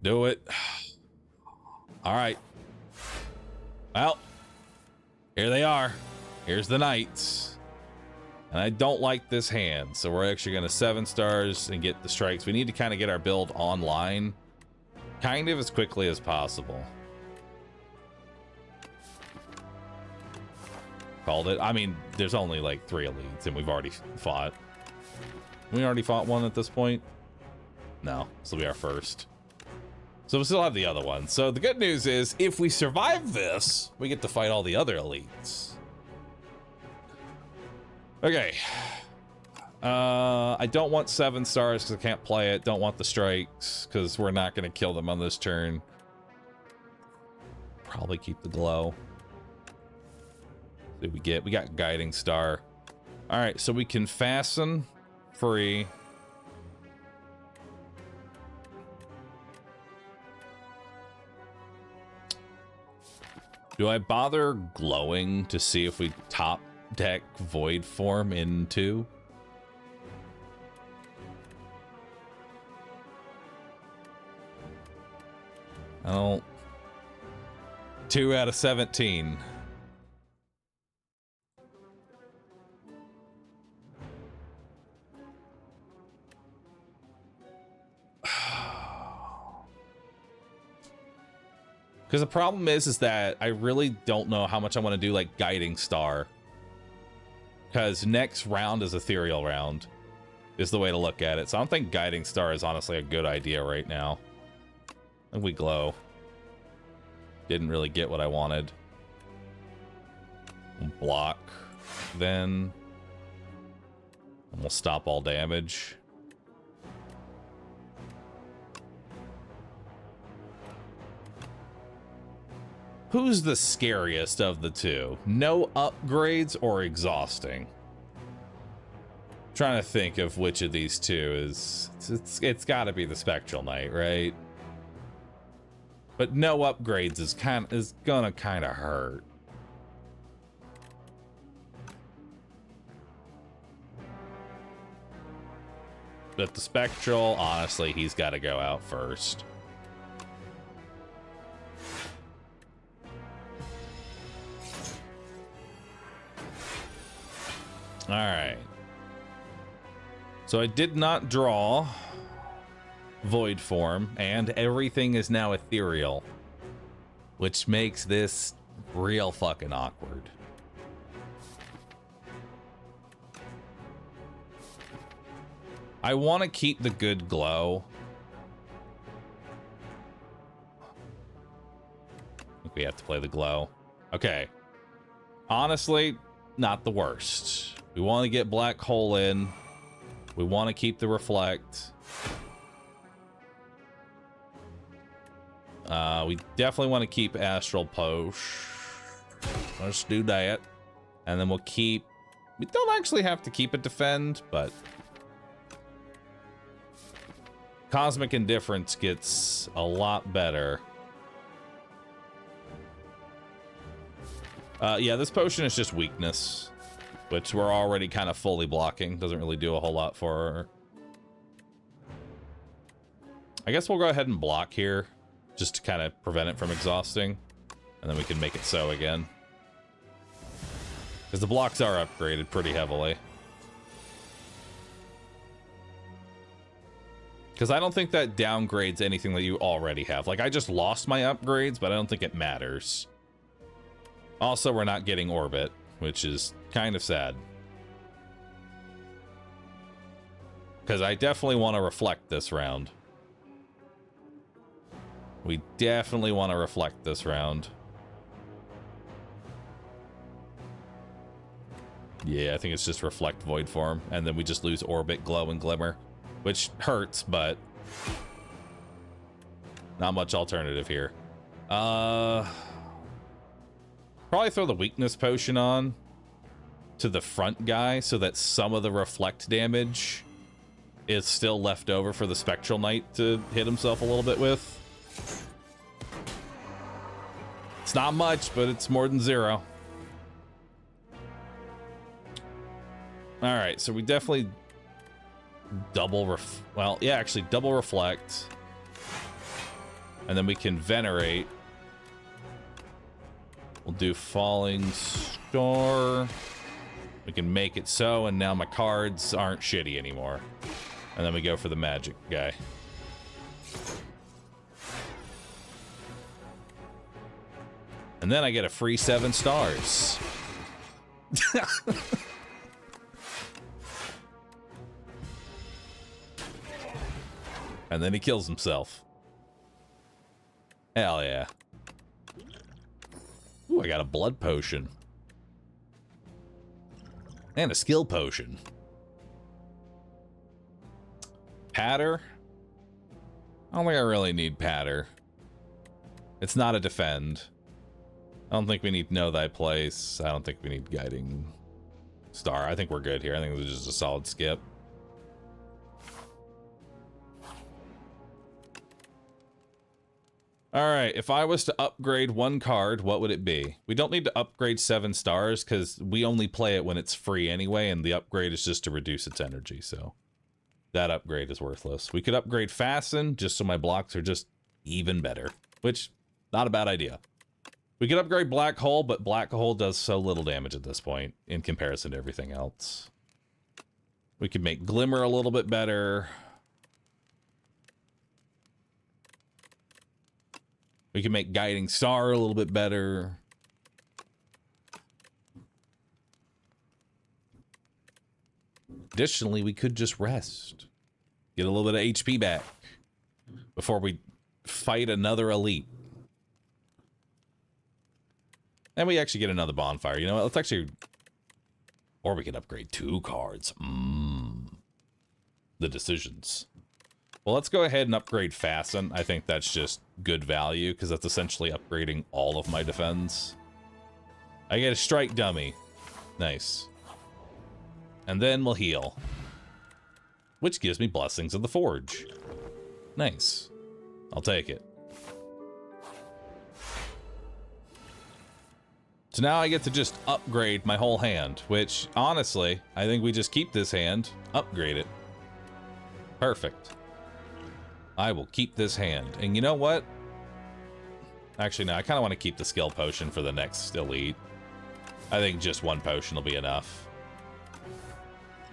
Do it. All right. Well, here they are. Here's the knights. And I don't like this hand, so we're actually going to 7 stars and get the strikes. We need to kind of get our build online kind of as quickly as possible. Called it. I mean, there's only like 3 elites, and we've already fought. We already fought one at this point? No, this will be our first. So we'll still have the other one. So the good news is, if we survive this, we get to fight all the other elites. Okay. I don't want 7 stars because I can't play it. Don't want the strikes because we're not going to kill them on this turn. Probably keep the glow. What did we got guiding star. All right, so we can fasten free. Do I bother glowing to see if we top deck void form into? I don't. 2 out of 17. Because the problem is that I really don't know how much I want to do like guiding star. Because next round is ethereal round, is the way to look at it. So I don't think guiding star is honestly a good idea right now. And we glow. Didn't really get what I wanted. Block then. And we'll stop all damage. Who's the scariest of the two? No upgrades or exhausting? Trying to think of which of these two is... It's got to be the Spectral Knight, right? But no upgrades is gonna kind of hurt. But the Spectral, honestly, he's got to go out first. All right. So I did not draw Void form, and everything is now ethereal, which makes this real fucking awkward. I want to keep the good glow. I think we have to play the glow. Okay. Honestly, not the worst. We want to get black hole in. We want to keep the reflect. We definitely want to keep Astral Posh. Let's do that. And then we'll keep... We don't actually have to keep it defend, but... Cosmic Indifference gets a lot better. Yeah, this potion is just weakness, which we're already kind of fully blocking. Doesn't really do a whole lot for her. I guess we'll go ahead and block here, just to kind of prevent it from exhausting. And then we can make it so again. Because the blocks are upgraded pretty heavily. Because I don't think that downgrades anything that you already have. Like, I just lost my upgrades, but I don't think it matters. Also, we're not getting Orbit, which is kind of sad. Because I definitely want to reflect this round. We definitely want to reflect this round. Yeah, I think it's just reflect void form, and then we just lose Orbit, Glow, and Glimmer. Which hurts, but not much alternative here. Probably throw the weakness potion on to the front guy so that some of the reflect damage is still left over for the Spectral Knight to hit himself a little bit with. It's not much, but it's more than zero. All right, so we definitely double double reflect, and then we can venerate. We'll do falling star. We can make it so, and now my cards aren't shitty anymore. And then we go for the magic guy. And then I get a free 7 stars. And then he kills himself. Hell yeah. Ooh, I got a blood potion. And a skill potion. Patter? I don't think I really need Patter. It's not a defend. I don't think we need Know Thy Place. I don't think we need Guiding Star. I think we're good here. I think this is just a solid skip. Alright, if I was to upgrade one card, what would it be? We don't need to upgrade 7 stars because we only play it when it's free anyway, and the upgrade is just to reduce its energy, so that upgrade is worthless. We could upgrade Fasten just so my blocks are just even better, which, not a bad idea. We could upgrade Black Hole, but Black Hole does so little damage at this point in comparison to everything else. We could make Glimmer a little bit better. We can make Guiding Star a little bit better. Additionally, we could just rest. Get a little bit of HP back before we fight another elite. And we actually get another bonfire. You know what? Let's actually... Or we can upgrade 2 cards. The decisions. Well, let's go ahead and upgrade Fasten. I think that's just good value, because that's essentially upgrading all of my defense. I get a Strike Dummy. Nice. And then we'll heal. which gives me Blessings of the Forge. Nice. I'll take it. So now I get to just upgrade my whole hand, which, honestly, I think we just keep this hand, upgrade it. Perfect. I will keep this hand. And you know what? Actually, no, I kind of want to keep the skill potion for the next elite. I think just one potion will be enough.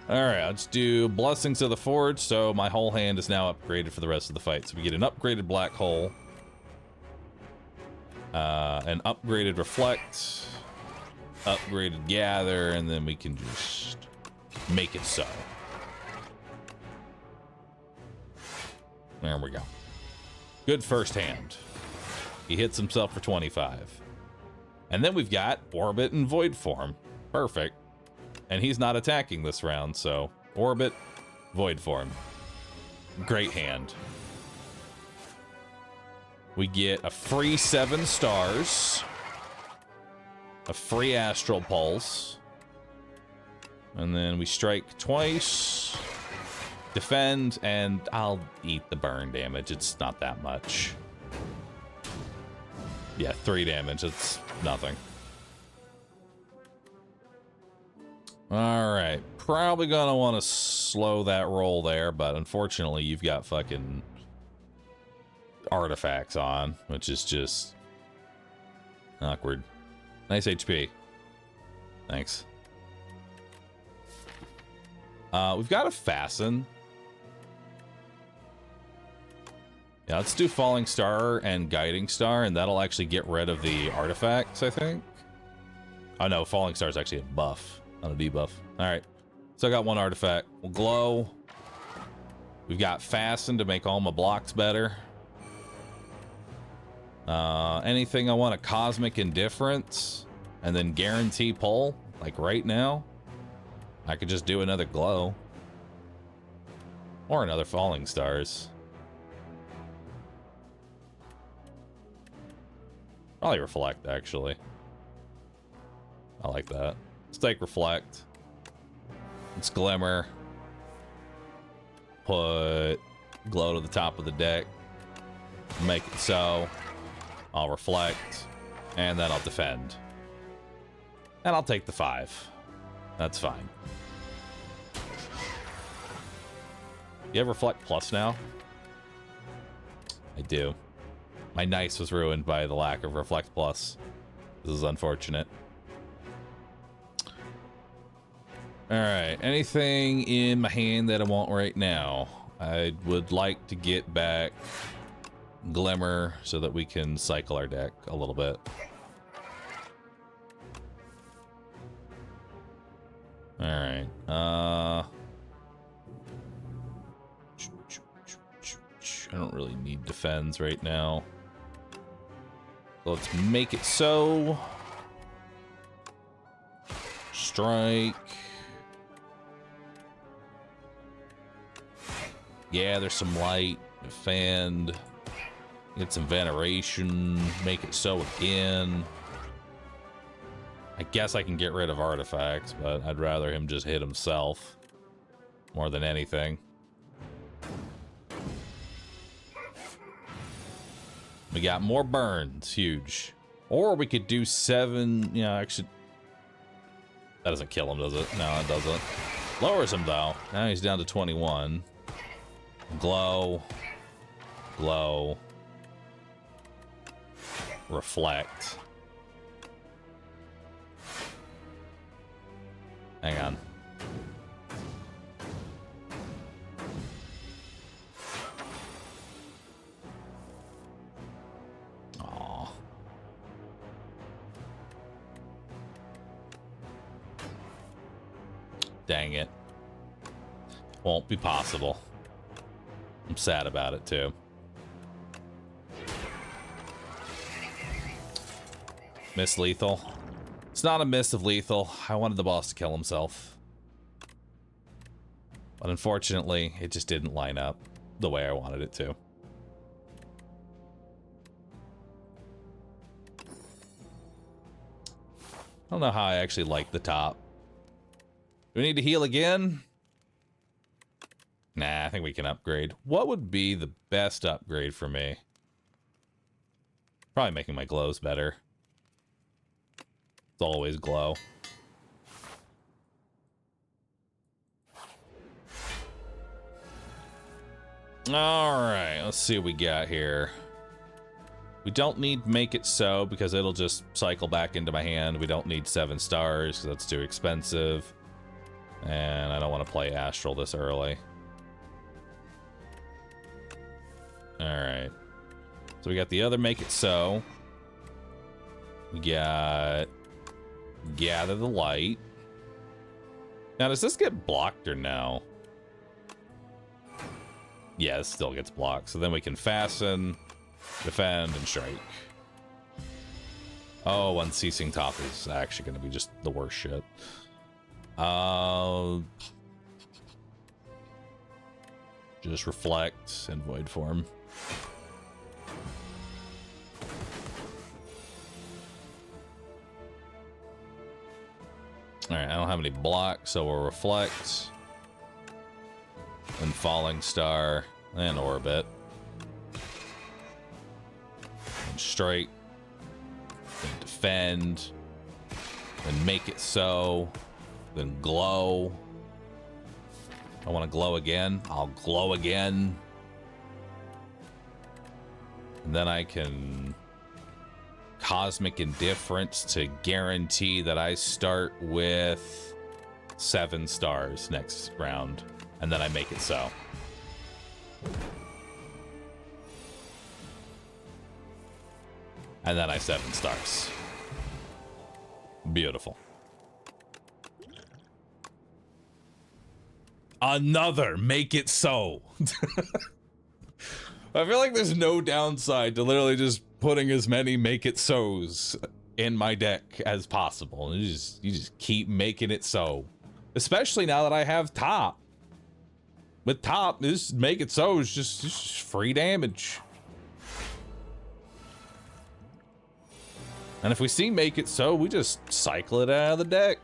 Alright, let's do Blessings of the Forge, so my whole hand is now upgraded for the rest of the fight. So we get an upgraded Black Hole, an upgraded Reflect, upgraded Gather, and then we can just make it so. There we go. Good first hand. He hits himself for 25. And then we've got Orbit and Void Form. Perfect. And he's not attacking this round, so Orbit, Void Form. Great hand. We get a free 7 stars, a free Astral Pulse, and then we strike twice, defend, and I'll eat the burn damage. It's not that much. Yeah, 3 damage. It's nothing. Alright. Probably gonna want to slow that roll there, but unfortunately you've got fucking artifacts on, which is just awkward. Nice HP. Thanks. We've got a Fasten. Yeah, let's do Falling Star and Guiding Star, and that'll actually get rid of the artifacts, I think. Oh no, Falling Star is actually a buff, not a debuff. Alright, so I got 1 artifact. We'll Glow. We've got Fasten to make all my blocks better. Anything I want a Cosmic Indifference, and then Guarantee Pull, like right now. I could just do another Glow. Or another Falling Stars. Probably Reflect, actually. I like that. Let's take Reflect. Let's Glimmer. Put Glow to the top of the deck. Make it so. I'll Reflect. And then I'll defend. And I'll take the 5. That's fine. You have Reflect Plus now? I do. My Nice was ruined by the lack of Reflect Plus. This is unfortunate. Alright, anything in my hand that I want right now? I would like to get back Glimmer so that we can cycle our deck a little bit. Alright, I don't really need defense right now. So let's make it so. Strike. Yeah, there's some light. Defend. Get some veneration. Make it so again. I guess I can get rid of artifacts, but I'd rather him just hit himself more than anything. We got more burns, huge. Or we could do 7, yeah, actually. That doesn't kill him, does it? No, it doesn't. Lowers him, though. Now he's down to 21. Glow. Glow. Reflect. Hang on. Aw. Dang it. Won't be possible. I'm sad about it, too. Miss lethal. It's not a miss of lethal. I wanted the boss to kill himself. But unfortunately, it just didn't line up the way I wanted it to. I don't know how I actually like the top. Do we need to heal again? Nah, I think we can upgrade. What would be the best upgrade for me? Probably making my glows better. It's always glow. Alright, let's see what we got here. We don't need Make It So because it'll just cycle back into my hand. We don't need 7 stars because that's too expensive. And I don't want to play Astral this early. Alright. So we got the other Make It So. We got Gather the Light. Now, does this get blocked or no? Yeah, it still gets blocked. So then we can Fasten, Defend, and Strike. Oh, Unceasing Top is actually going to be just the worst shit. Just Reflect and Void Form. Alright, I don't have any blocks, so we'll Reflect. And Falling Star. And Orbit. And Strike. And Defend. And Make It So. Then Glow. I want to glow again. I'll glow again. And then I can Cosmic Indifference to guarantee that I start with 7 stars next round. And then I Make It So. And then I 7 stars. Beautiful. Another Make It So. I feel like there's no downside to literally just putting as many Make It So's in my deck as possible. You just keep making it so. Especially now that I have Top. With Top, this Make It So is just free damage. And if we see Make It So, we just cycle it out of the deck.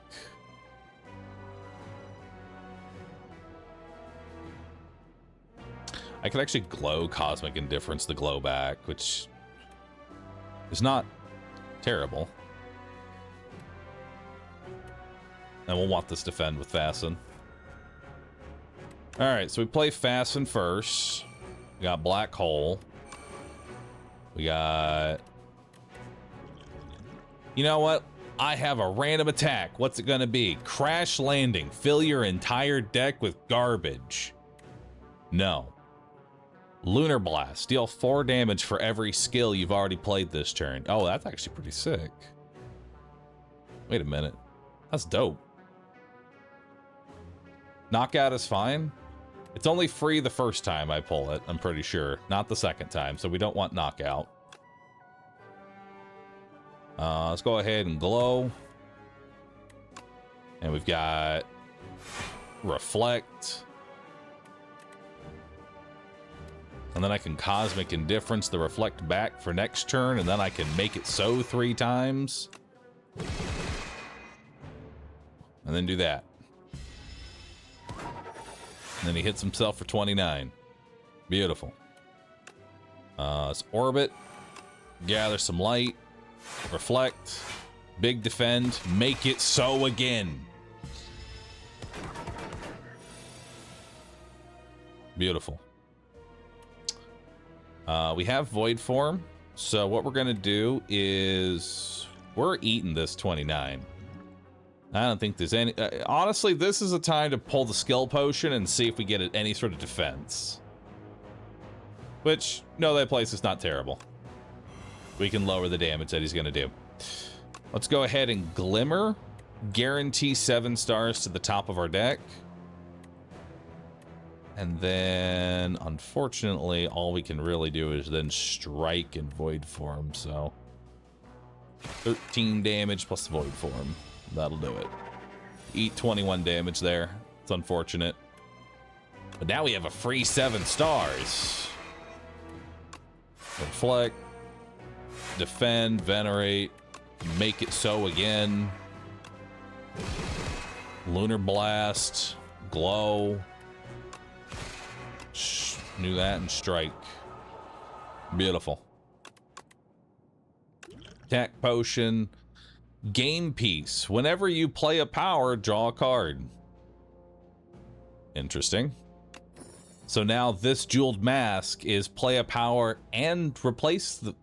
I could actually glow Cosmic Indifference the glow back, which is not terrible. And we'll want this Defend with Fasten. Alright, so we play Fasten first. We got Black Hole. We got... You know what? I have a random attack. What's it gonna be? Crash Landing. Fill your entire deck with garbage. No. Lunar Blast. Deal 4 damage for every skill you've already played this turn. Oh, that's actually pretty sick. Wait a minute. That's dope. Knockout is fine. It's only free the first time I pull it, I'm pretty sure. Not the second time, so we don't want Knockout. Let's go ahead and glow. And we've got Reflect. And then I can Cosmic Indifference the Reflect back for next turn, and then I can Make It So 3 times. And then do that. And then he hits himself for 29. Beautiful. Let's Orbit. Gather some light. Reflect. Big Defend. Make It So again. Beautiful. We have Void Form. So what we're going to do is... We're eating this 29. I don't think there's any... honestly, this is a time to pull the Skill Potion and see if we get any sort of defense. Which, no, that place is not terrible. We can lower the damage that he's going to do. Let's go ahead and Glimmer. Guarantee 7 stars to the top of our deck. And then, unfortunately, all we can really do is then Strike and Void Form, so... 13 damage plus Void Form. That'll do it. Eat 21 damage there. It's unfortunate. But now we have a free 7 stars. Reflect. Defend. Venerate. Make It So again. Lunar Blast. Glow. Knew that and strike. Beautiful. Attack potion. Game piece. Whenever you play a power, draw a card. Interesting. So now this jeweled mask is play a power and replace the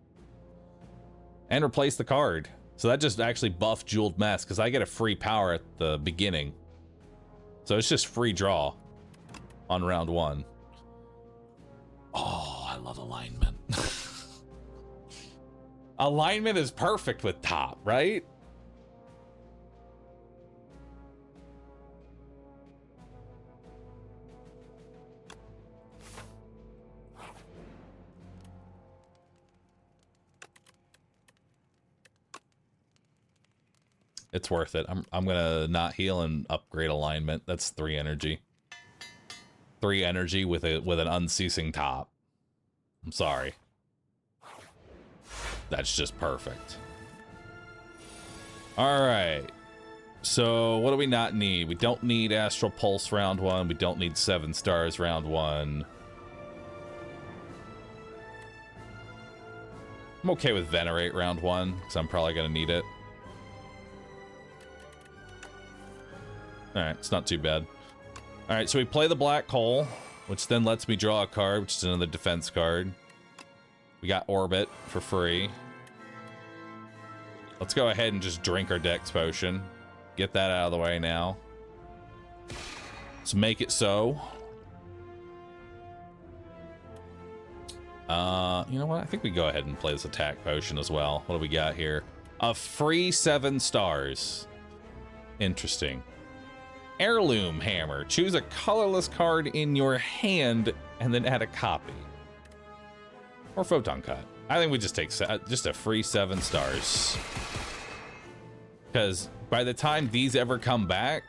card. So that just actually buffed jeweled mask because I get a free power at the beginning. So it's just free draw on round 1. Oh, I love alignment. Alignment is perfect with top, right? It's worth it. I'm gonna not heal and upgrade alignment. That's 3 energy. 3 energy with an unceasing top. I'm sorry. That's just perfect. All right. So what do we not need? We don't need Astral Pulse round 1. We don't need 7 stars round 1. I'm okay with Venerate round 1 because I'm probably gonna need it. All right, it's not too bad. All right, so we play the Black Hole, which then lets me draw a card, which is another defense card. We got Orbit for free. Let's go ahead and just drink our Dex Potion. Get that out of the way now. Let's make it so. You know what? I think we go ahead and play this Attack Potion as well. What do we got here? A free 7 stars. Interesting. Heirloom Hammer. Choose a colorless card in your hand and then add a copy. Or Photon Cut. I think we just take just a free 7 stars. Because by the time these ever come back,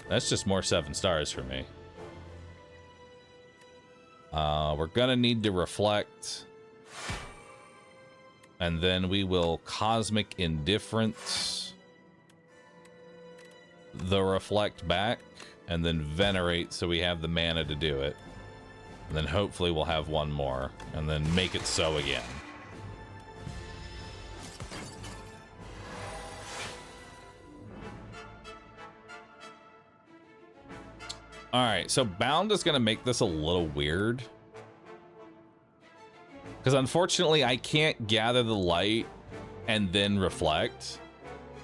that's just more 7 stars for me. We're gonna need to reflect. And then we will Cosmic Indifference the reflect back, and then Venerate so we have the mana to do it. And then hopefully we'll have one more, and then make it so again. Alright, so Bound is going to make this a little weird. Because unfortunately I can't gather the light and then reflect.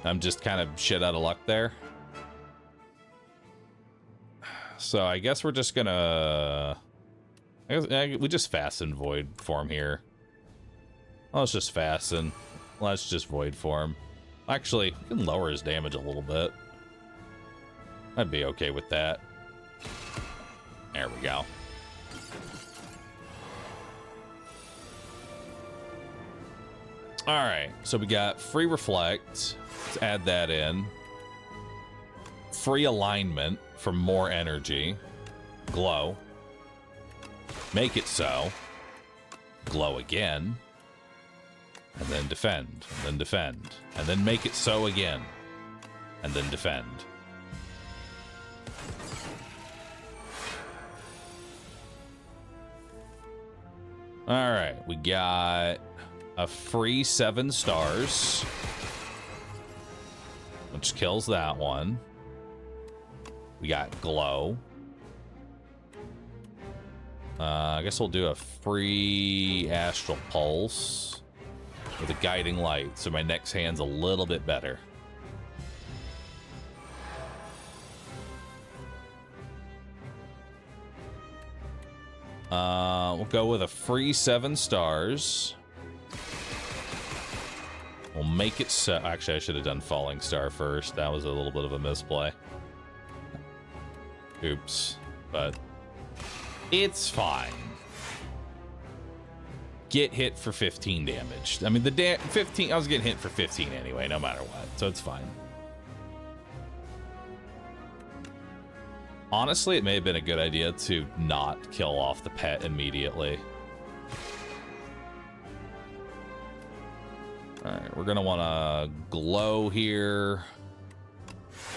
I'm just kind of shit out of luck there. So I guess we're just gonna... we just Fasten Void form here. Let's just Fasten. Let's just Void form. Actually, we can lower his damage a little bit. I'd be okay with that. There we go. Alright, so we got free Reflect. Let's add that in. Free Alignment for more energy. Glow. Make it so. Glow again. And then defend. And then defend. And then make it so again. And then defend. Alright, we got a free 7 stars. Which kills that one. We got Glow. I guess we'll do a free Astral Pulse with a Guiding Light, so my next hand's a little bit better. We'll go with a free 7 stars. We'll make it so... Actually, I should have done Falling Star first. That was a little bit of a misplay. Oops. But it's fine. Get hit for 15 damage. I mean, the 15... I was getting hit for 15 anyway, no matter what. So it's fine. Honestly, it may have been a good idea to not kill off the pet immediately. Alright, we're gonna wanna Glow here.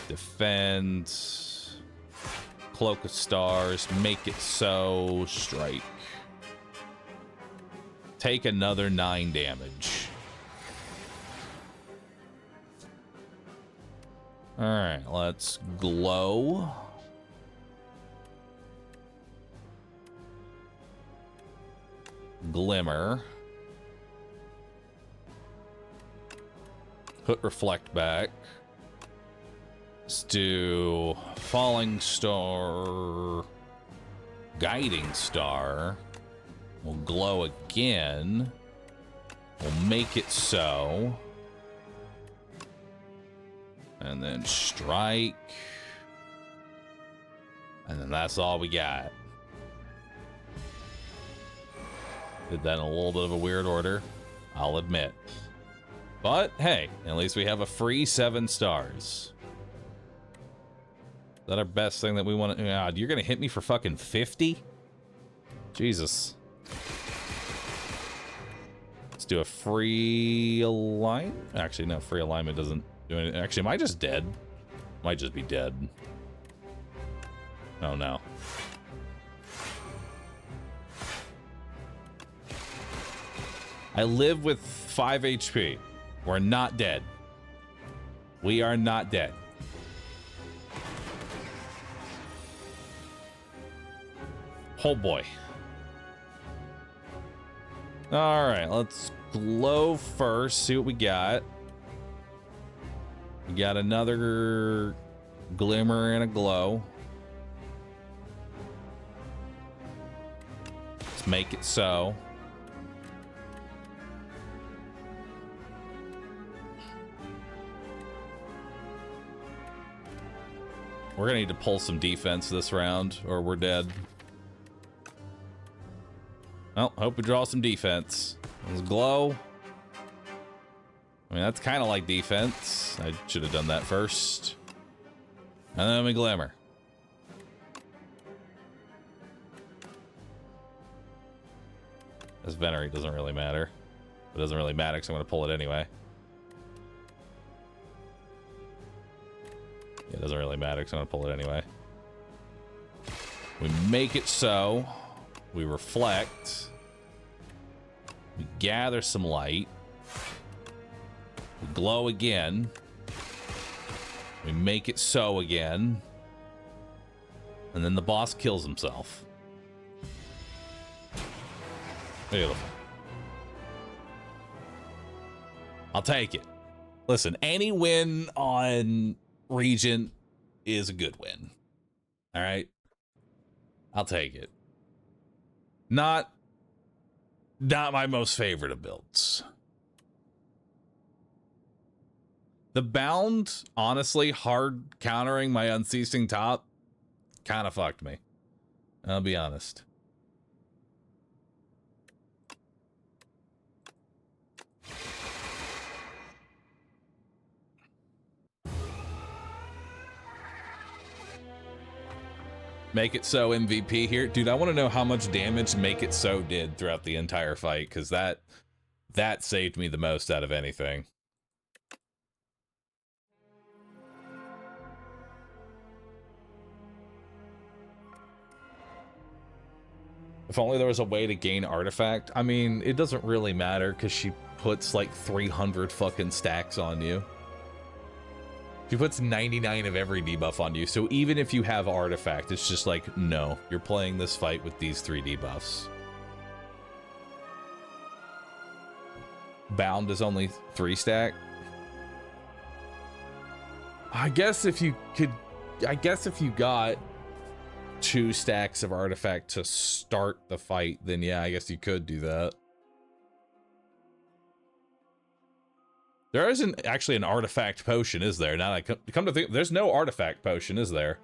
Defend. Cloak of Stars, make it so, strike. Take another 9 damage. All right, let's glow. Glimmer. Put reflect back. Let's do falling star, guiding star. We'll glow again. We'll make it so. And then strike. And then that's all we got. Did that in a little bit of a weird order, I'll admit. But hey, at least we have a free 7 stars. Is that our best thing that we want to... God, you're going to hit me for fucking 50? Jesus. Let's do a free alignment. Actually, no, free alignment doesn't do anything. Actually, am I just dead? Might just be dead. Oh, no. I live with 5 HP. We're not dead. We are not dead. Oh boy. All right, let's glow first, see what we got. We got another glimmer and a glow. Let's make it so. We're gonna need to pull some defense this round, or we're dead. Well, hope we draw some defense. Let's glow. I mean, that's kind of like defense. I should have done that first. And then we glimmer. This venerate doesn't really matter. It doesn't really matter because I'm going to pull it anyway. It doesn't really matter because I'm going to pull it anyway. We make it so. We reflect. We gather some light. We glow again. We make it so again. And then the boss kills himself. Beautiful. I'll take it. Listen, any win on Regent is a good win. All right? I'll take it. Not my most favorite of builds. The bound, honestly, hard countering my unceasing top kind of fucked me. I'll be honest. Make it so MVP here. Dude, I want to know how much damage Make It So did throughout the entire fight, because that saved me the most out of anything. If only there was a way to gain artifact. I mean, it doesn't really matter because she puts like 300 fucking stacks on you. She puts 99 of every debuff on you, so even if you have artifact, it's just like, no, you're playing this fight with these 3 debuffs. Bound is only 3 stack. I guess if you got 2 stacks of artifact to start the fight, then yeah, I guess you could do that. There isn't actually an artifact potion, is there? Now I come to think, there's no artifact potion, is there?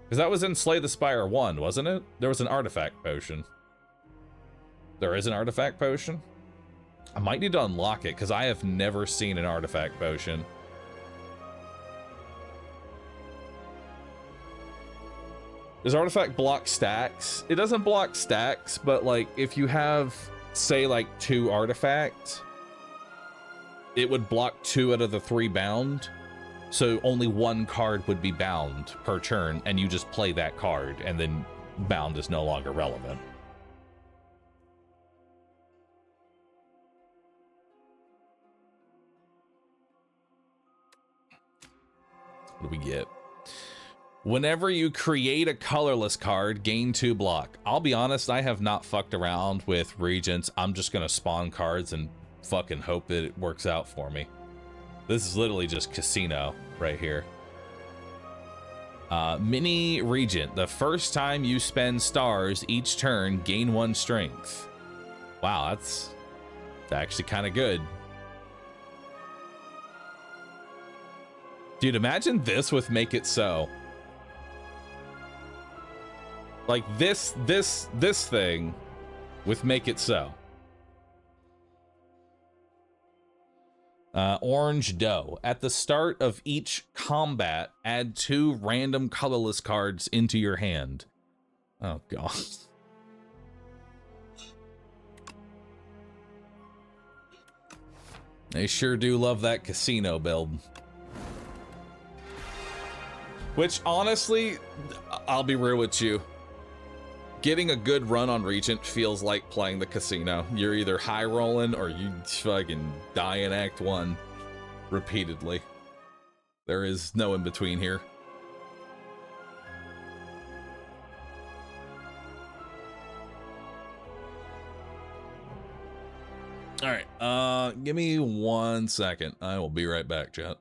Because that was in Slay the Spire 1, wasn't it? There was an artifact potion. There is an artifact potion? I might need to unlock it, because I have never seen an artifact potion. Does artifact block stacks? It doesn't block stacks, but like if you have, say, like 2 artifacts, it would block 2 out of the 3 bound. So only one card would be bound per turn, and you just play that card, and then bound is no longer relevant. What do we get? Whenever you create a colorless card, gain 2 block. I'll be honest, I have not fucked around with Regents. I'm just gonna spawn cards and fucking hope that it works out for me. This is literally just casino right here. Mini Regent. The first time you spend stars each turn, gain 1 strength. Wow, that's actually kind of good. Dude, imagine this with Make It So. Like this thing with Make It So. Orange Doe. At the start of each combat, add 2 random colorless cards into your hand. Oh, God. They sure do love that casino build. Which, honestly, I'll be real with you. Getting a good run on Regent feels like playing the casino. You're either high rolling or you fucking die in Act 1 repeatedly. There is no in between here. All right, give me 1 second. I will be right back, chat.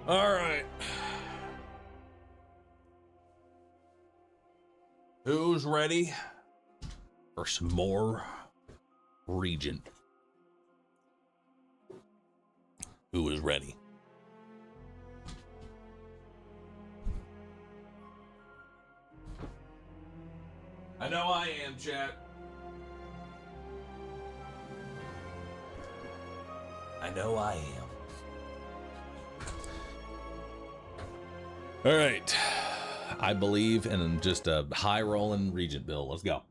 All right. Who's ready for some more Regent? Who is ready? I know I am, chat. I know I am. All right. I believe in just a high rolling Regent build. Let's go.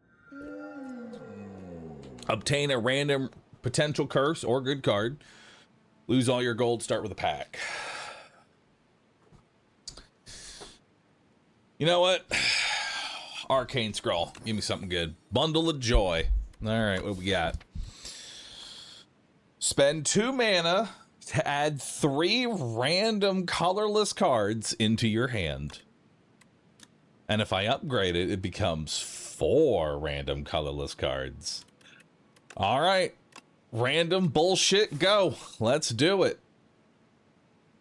Obtain a random potential curse or good card. Lose all your gold. Start with a pack. You know what? Arcane Scroll. Give me something good. Bundle of Joy. All right, what we got? Spend 2 mana to add 3 random colorless cards into your hand. And if I upgrade it, it becomes 4 random colorless cards. All right. Random bullshit, go. Let's do it.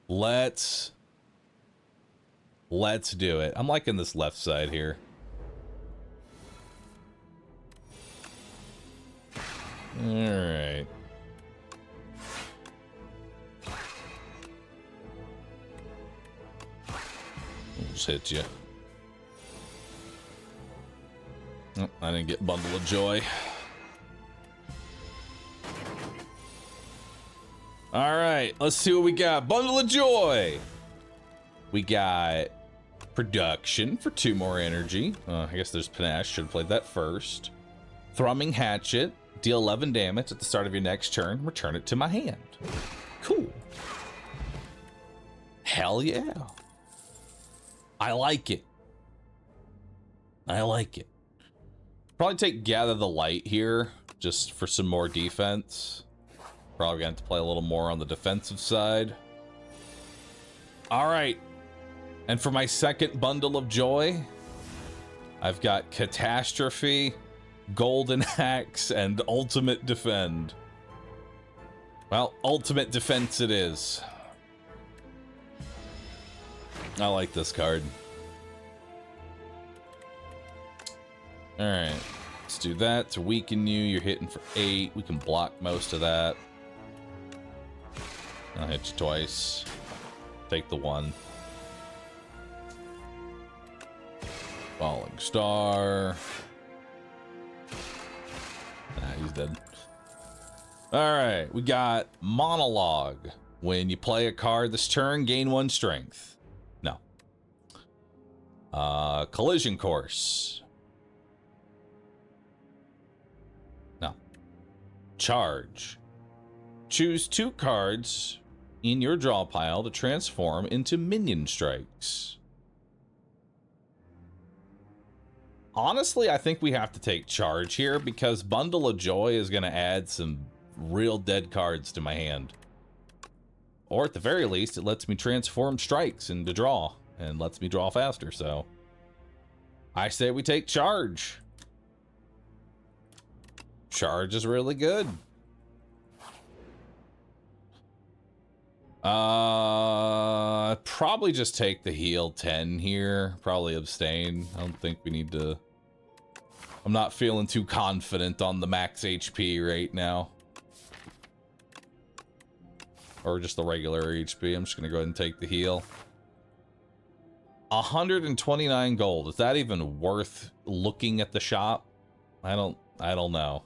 Let's do it. I'm liking this left side here. All right. Just hit you. Oh, I didn't get Bundle of Joy. All right, let's see what we got. Bundle of Joy. We got Production for 2 more energy. I guess there's Panache. Should have played that first. Thrumming Hatchet. Deal 11 damage at the start of your next turn. Return it to my hand. Cool. Hell yeah. I like it. I like it. Probably take Gather the Light here, just for some more defense. Probably gonna have to play a little more on the defensive side. All right. And for my second bundle of joy, I've got Catastrophe, Golden Axe, and Ultimate Defend. Well, Ultimate Defense it is. I like this card. Alright, let's do that to weaken you. You're hitting for 8. We can block most of that. I'll hit you twice. Take the 1. Falling Star. He's dead. Alright, we got Monologue. When you play a card this turn, gain 1 strength. No. Collision Course. No. Charge. Choose 2 cards in your draw pile to transform into minion strikes. Honestly, I think we have to take Charge here because Bundle of Joy is going to add some real dead cards to my hand. Or at the very least, it lets me transform strikes into draw and lets me draw faster, so I say we take Charge. Charge is really good. Probably just take the heal 10 here. Probably abstain. I don't think we need to. I'm not feeling too confident on the max HP right now. Or just the regular HP. I'm just gonna go ahead and take the heal. 129 gold. Is that even worth looking at the shop? I don't know.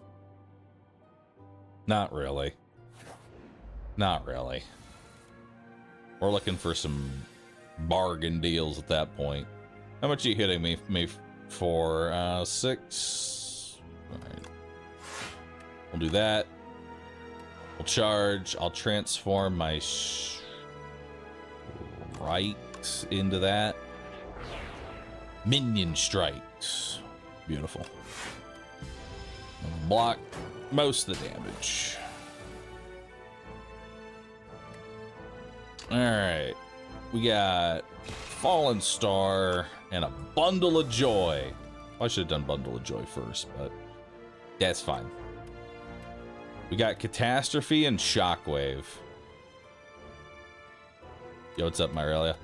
Not really. Not really. We're looking for some bargain deals at that point. How much are you hitting me for? 6. All right. We'll do that. We'll charge. I'll transform my strikes into that. Minion strikes. Beautiful. Block most of the damage. Alright. We got Fallen Star and a Bundle of Joy. I should have done Bundle of Joy first, but that's fine. We got Catastrophe and Shockwave. Yo, what's up, Myrelia?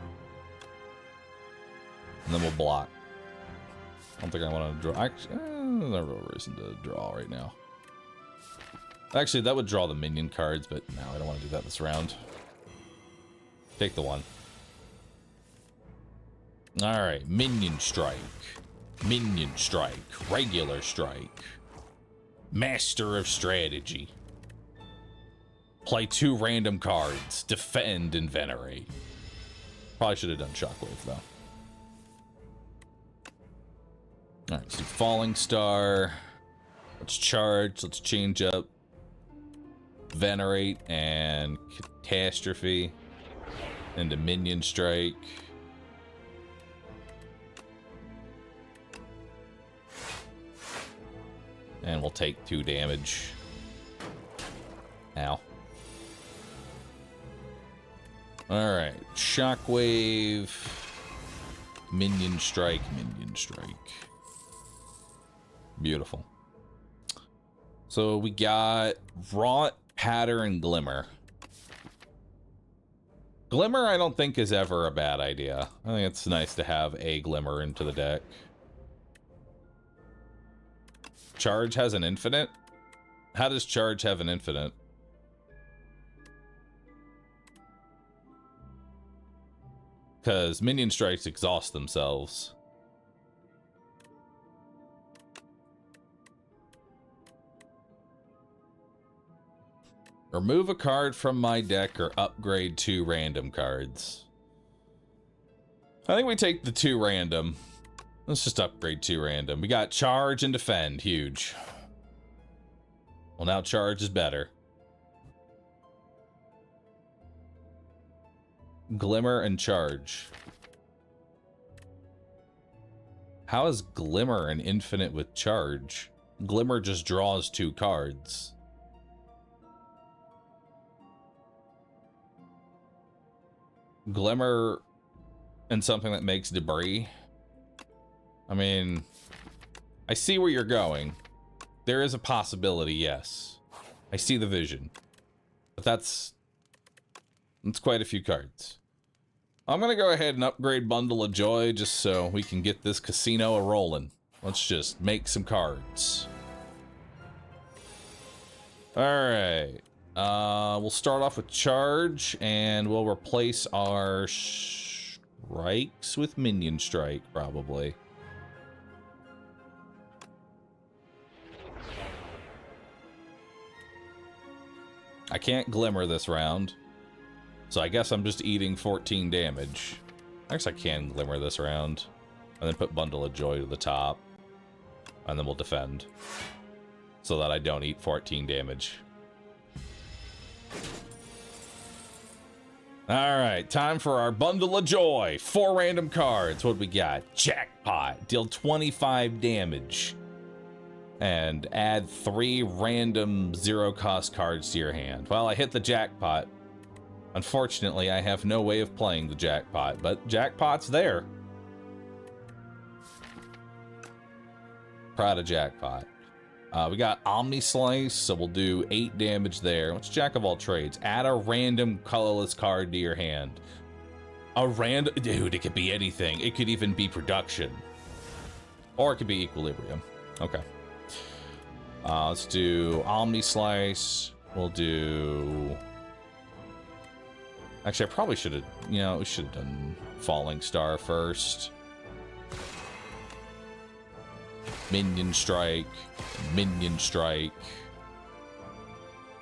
And then we'll block. I don't think I want to draw. Actually, there's no real reason to draw right now. Actually, that would draw the minion cards, but no, I don't want to do that this round. Take the 1. Alright, Minion Strike. Minion Strike. Regular Strike. Master of Strategy. Play 2 random cards. Defend and Venerate. Probably should have done Shockwave, though. Alright, so Falling Star. Let's charge. Let's change up Venerate and Catastrophe into Minion Strike. And we'll take 2 damage. Ow. Alright. Shockwave. Minion Strike. Minion Strike. Beautiful. So we got Rot, Patter, and Glimmer. Glimmer I don't think is ever a bad idea. I think it's nice to have a Glimmer into the deck. Charge has an infinite? How does Charge have an infinite? Because minion strikes exhaust themselves. Remove a card from my deck or upgrade 2 random cards. I think we take the 2 random. Let's just upgrade 2 random. We got charge and defend. Huge. Well, now charge is better. Glimmer and charge. How is Glimmer an infinite with charge? Glimmer just draws 2 cards. Glimmer and something that makes debris. I mean, I see where you're going. There is a possibility, yes. I see the vision. But that's quite a few cards. I'm gonna go ahead and upgrade Bundle of Joy just so we can get this casino a-rolling. Let's just make some cards. Alright. We'll start off with charge, and we'll replace our strikes with minion strike, probably. I can't glimmer this round, so I guess I'm just eating 14 damage. I guess I can glimmer this round, and then put Bundle of Joy to the top, and then we'll defend, so that I don't eat 14 damage. Alright, time for our Bundle of Joy. 4 random cards. What do we got? Jackpot. Deal 25 damage. And add 3 random 0-cost cards to your hand. Well, I hit the jackpot. Unfortunately, I have no way of playing the jackpot, but jackpot's there. Proud of jackpot. We got Omni Slice, so we'll do 8 damage there. What's Jack of all trades? Add a random colorless card to your hand. A random... Dude, it could be anything. It could even be production. Or it could be equilibrium. Okay. Let's do Omni Slice. We'll do... Actually, I probably should have... You know, we should have done Falling Star first. Minion Strike. Minion Strike.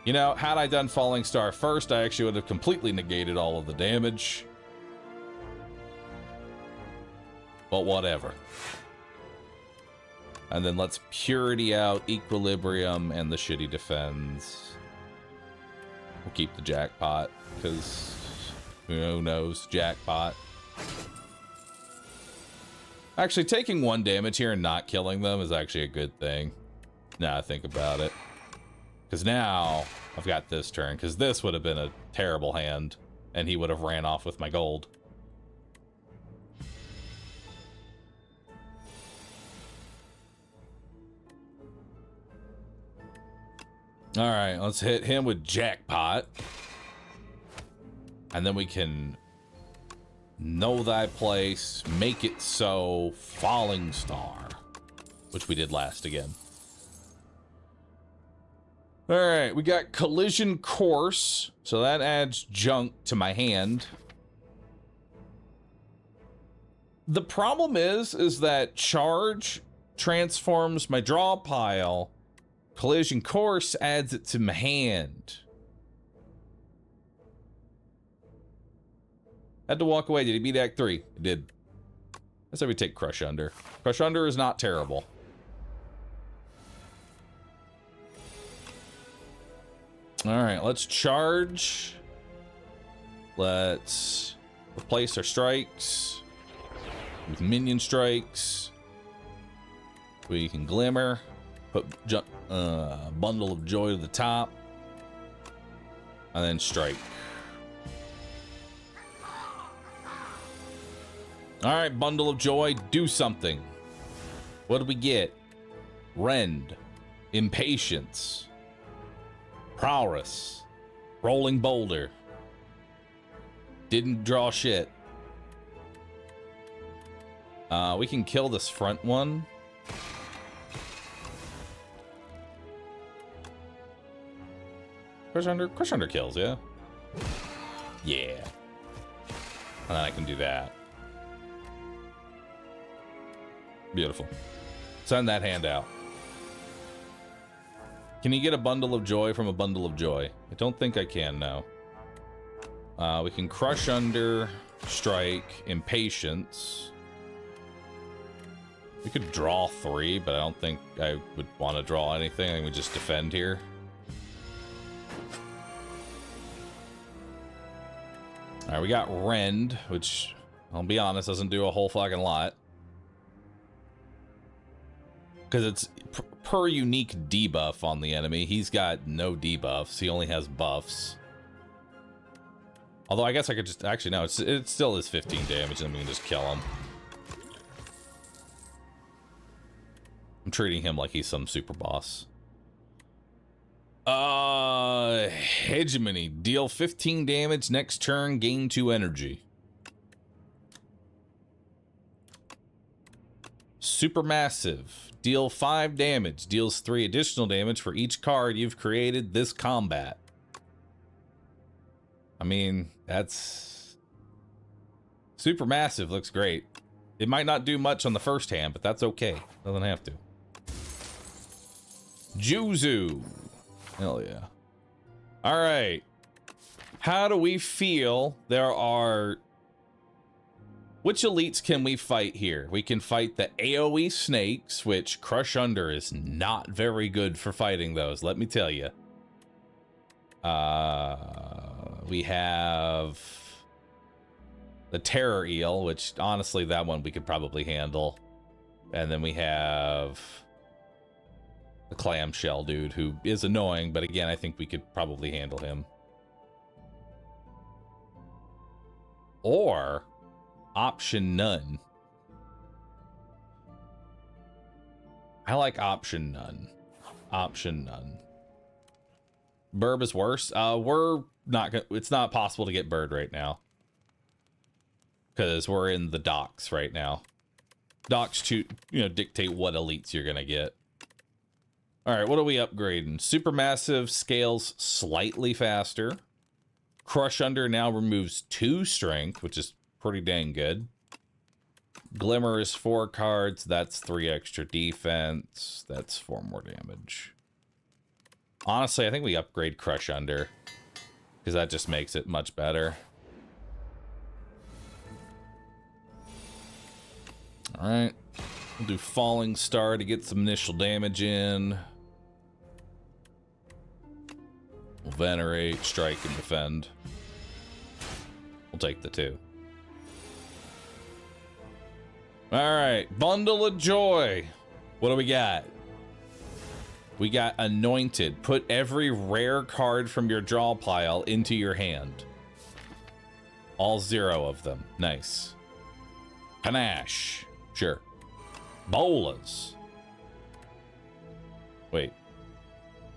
You know, had I done Falling Star first, I actually would have completely negated all of the damage. But whatever. And then let's Purity out, Equilibrium, and the shitty defends. We'll keep the jackpot, because who knows, jackpot. Actually, taking 1 damage here and not killing them is actually a good thing. Now I think about it. Because now I've got this turn, because this would have been a terrible hand, and he would have ran off with my gold. Alright, let's hit him with jackpot. And then we can know thy place, make it so, Falling Star. Which we did last again. Alright, we got Collision Course. So that adds junk to my hand. The problem is that Charge transforms my draw pile. Collision Course adds it to my hand. Had to walk away. Did he beat Act 3? He did. Let's say we take Crush Under. Crush Under is not terrible. Alright, let's charge. Let's replace our strikes with minion strikes. We can glimmer. Put Bundle of Joy to the top. And then strike. Alright, Bundle of Joy, do something. What do we get? Rend. Impatience. Prowess. Rolling Boulder. Didn't draw shit. We can kill this front one. Crush Under kills, yeah? Yeah. And then I can do that. Beautiful. Send that hand out. Can you get a Bundle of Joy from a Bundle of Joy? I don't think I can now. We can Crush Under. strike, impatience. We could draw 3, but I don't think I would want to draw anything. I think we just defend here. All right, we got Rend, which, I'll be honest, doesn't do a whole fucking lot. Because it's per unique debuff on the enemy. He's got no debuffs. He only has buffs. Although I guess I could just... Actually, no, it still is 15 damage, and we can just kill him. I'm treating him like he's some super boss. Hegemony. Deal 15 damage next turn, gain 2 energy. Supermassive. Deal 5 damage. Deals 3 additional damage for each card you've created this combat. I mean, that's... Supermassive looks great. It might not do much on the first hand, but that's okay. Doesn't have to. Juzu. Hell yeah. Alright. How do we feel? There are... Which elites can we fight here? We can fight the AoE snakes, which Crush Under is not very good for fighting those, let me tell you. We have the Terror Eel, which honestly, that one we could probably handle. And then we have the Clamshell dude, who is annoying, but again, I think we could probably handle him. Or option none. I like option none. Option none. Burb is worse. We're not gonna, it's not possible to get Bird right now, because we're in the docks right now. Docks to, you know, dictate what elites you're gonna get. All right, what are we upgrading? Supermassive scales slightly faster. Crush Under now removes 2 strength, which is pretty dang good. Glimmer is 4 cards. That's 3 extra defense. That's 4 more damage. Honestly, I think we upgrade Crush Under, because that just makes it much better. All right. We'll do Falling Star to get some initial damage in. We'll Venerate, Strike, and Defend. We'll take the 2. Alright, Bundle of Joy. What do we got? We got Anointed. Put every rare card from your draw pile into your hand. All 0 of them. Nice. Panache. Sure. Bolas. Wait.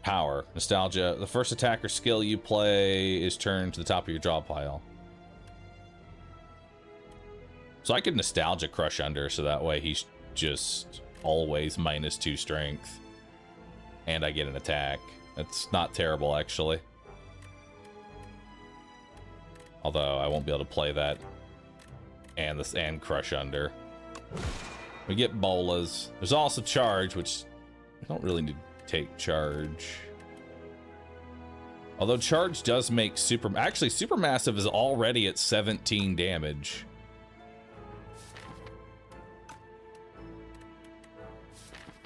Power. Nostalgia. The first attack or skill you play is turned to the top of your draw pile. So I could Nostalgia Crush Under, so that way he's just always -2 strength. And I get an attack. That's not terrible, actually. Although I won't be able to play that and Crush Under. We get Bolas. There's also Charge, which I don't really need to take Charge. Although Charge does make super... Actually, Supermassive is already at 17 damage.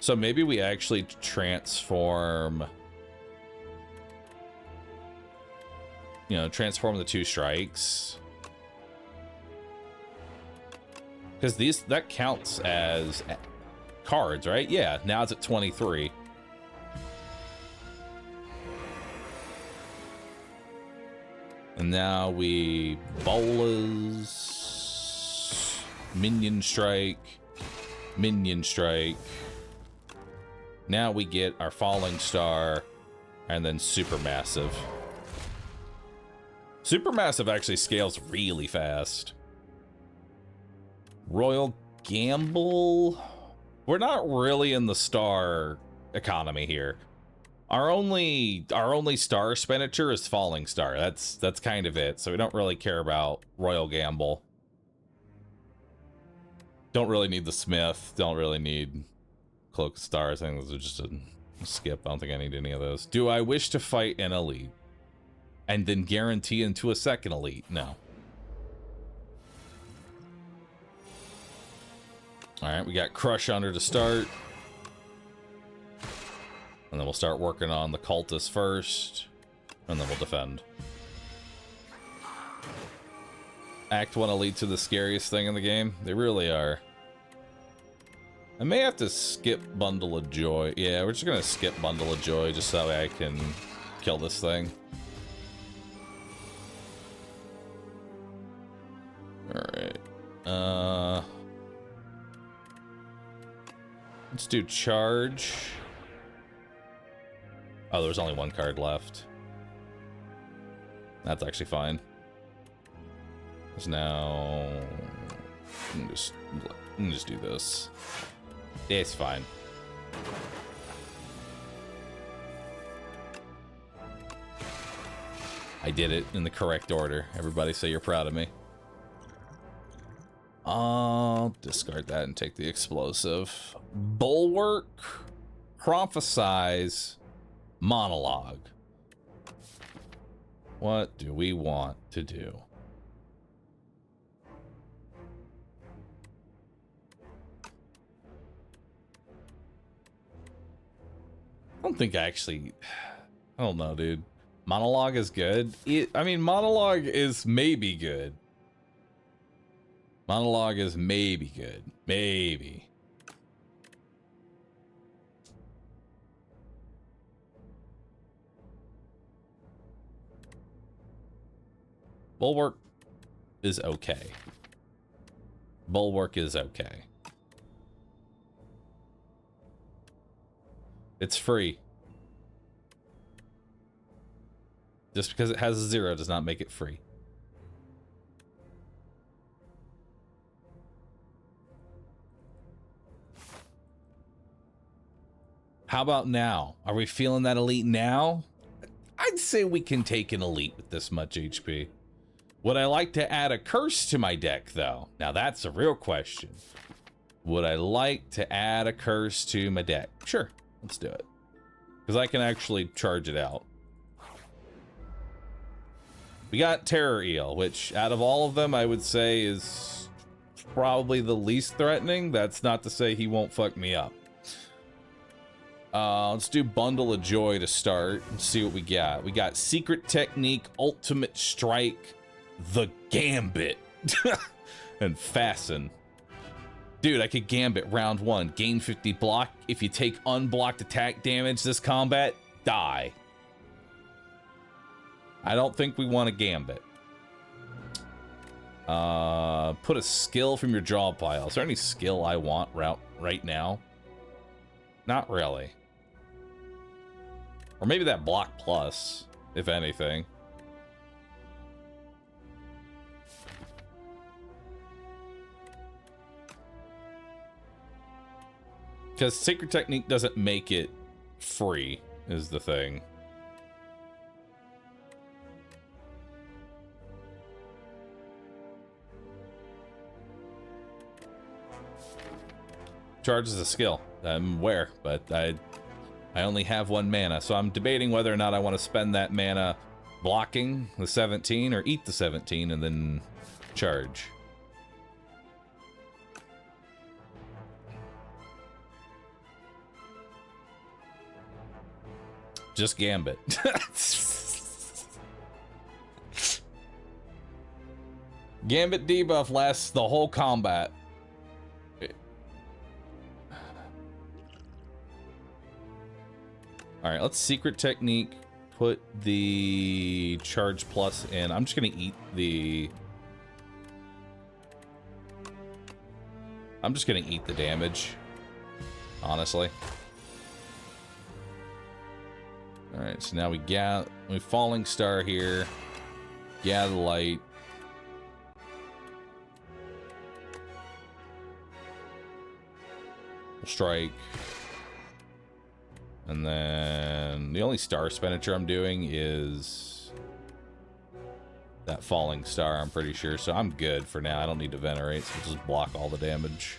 So maybe we actually transform... You know, transform the 2 strikes. Because that counts as cards, right? Yeah, now it's at 23. And now we Bolas, Minion Strike, Minion Strike. Now we get our Falling Star, and then Supermassive. Supermassive actually scales really fast. Royal Gamble? We're not really in the star economy here. Our only star expenditure is Falling Star. That's kind of it. So we don't really care about Royal Gamble. Don't really need the Smith. Don't really need Cloak of Stars. I think those are just a skip. I don't think I need any of those. Do I wish to fight an elite and then guarantee into a second elite? No. All right, we got Crush Under to start. And then we'll start working on the cultists first. And then we'll defend. Act 1 elites are the scariest thing in the game. They really are. I may have to skip Bundle of Joy. Yeah, we're just gonna skip Bundle of Joy just so I can kill this thing. Alright. Let's do charge. Oh, there's only one card left. That's actually fine. There's now... I can just do this. Yeah, it's fine. I did it in the correct order. Everybody say you're proud of me. I'll discard that and take the explosive. Bulwark, Prophesize, Monologue. What do we want to do? I don't think I don't know, dude. Monologue is good. I mean, Monologue is maybe good. Monologue is maybe good. Maybe. Bulwark is okay. Bulwark is okay. It's free. Just because it has a 0 does not make it free. How about now? Are we feeling that elite now? I'd say we can take an elite with this much HP. Would I like to add a curse to my deck, though? Now that's a real question. Would I like to add a curse to my deck? Sure, let's do it. Because I can actually charge it out. We got Terror Eel, which out of all of them, I would say is probably the least threatening. That's not to say he won't fuck me up. Let's do Bundle of Joy to start and see what we got. We got Secret Technique, Ultimate Strike, the Gambit, and Fasten. Dude, I could Gambit round 1. Gain 50 block. If you take unblocked attack damage this combat, die. I don't think we want a Gambit. Put a skill from your draw pile. Is there any skill I want right now? Not really. Or maybe that block plus, if anything. Because Secret Technique doesn't make it free, is the thing. Charge is a skill. I'm aware, but I only have 1 mana, so I'm debating whether or not I want to spend that mana blocking the 17 or eat the 17 and then charge. Just Gambit. Gambit debuff lasts the whole combat. All right, let's Secret Technique, put the charge plus in. I'm just gonna eat the... I'm just gonna eat the damage, honestly. All right, so now we Falling Star here, Gather Light. We'll strike. And then the only star expenditure I'm doing is that Falling Star, I'm pretty sure. So I'm good for now. I don't need to Venerate, so we'll just block all the damage.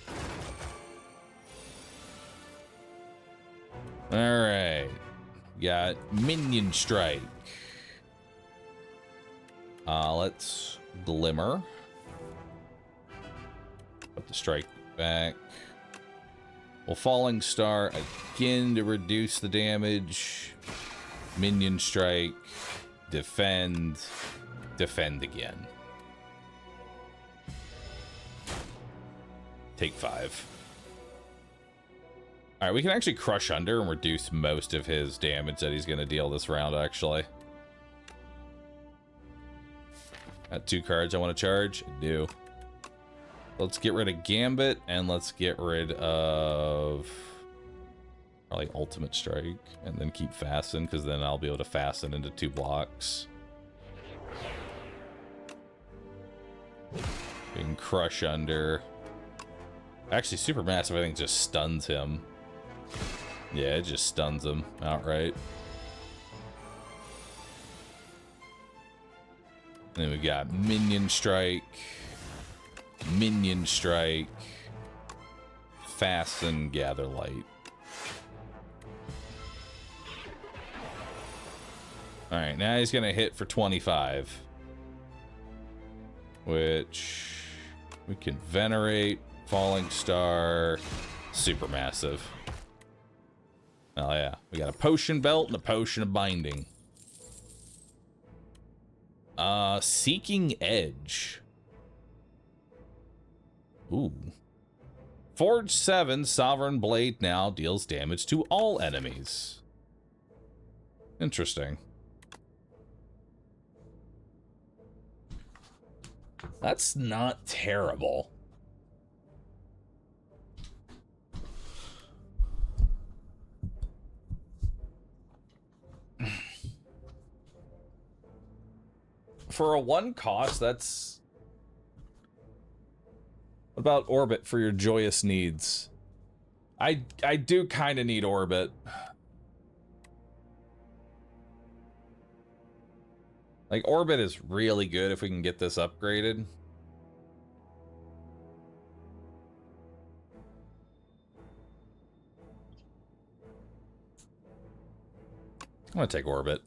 All right. Got Minion Strike. Let's Glimmer. Put the strike back. Well, Falling Star again to reduce the damage. Minion Strike. Defend. Defend again. Take 5. Alright, we can actually Crush Under and reduce most of his damage that he's going to deal this round, actually. Got 2 cards I want to charge. I do. Let's get rid of Gambit, and let's get rid of probably Ultimate Strike, and then keep Fasten, because then I'll be able to fasten into 2 blocks. We can Crush Under. Actually, Supermassive, I think, just stuns him. Yeah, it just stuns him outright. And then we got Minion Strike. Minion Strike. Fasten, Gather Light. Alright, now he's gonna hit for 25. Which we can Venerate, Falling Star, Supermassive. Oh yeah, we got a Potion Belt and a Potion of Binding. Seeking Edge. Ooh. Forge 7, Sovereign Blade now deals damage to all enemies. Interesting. That's not terrible. For a 1 cost, that's... What about Orbit for your joyous needs? I do kind of need Orbit. Like, Orbit is really good if we can get this upgraded. I'm gonna take Orbit.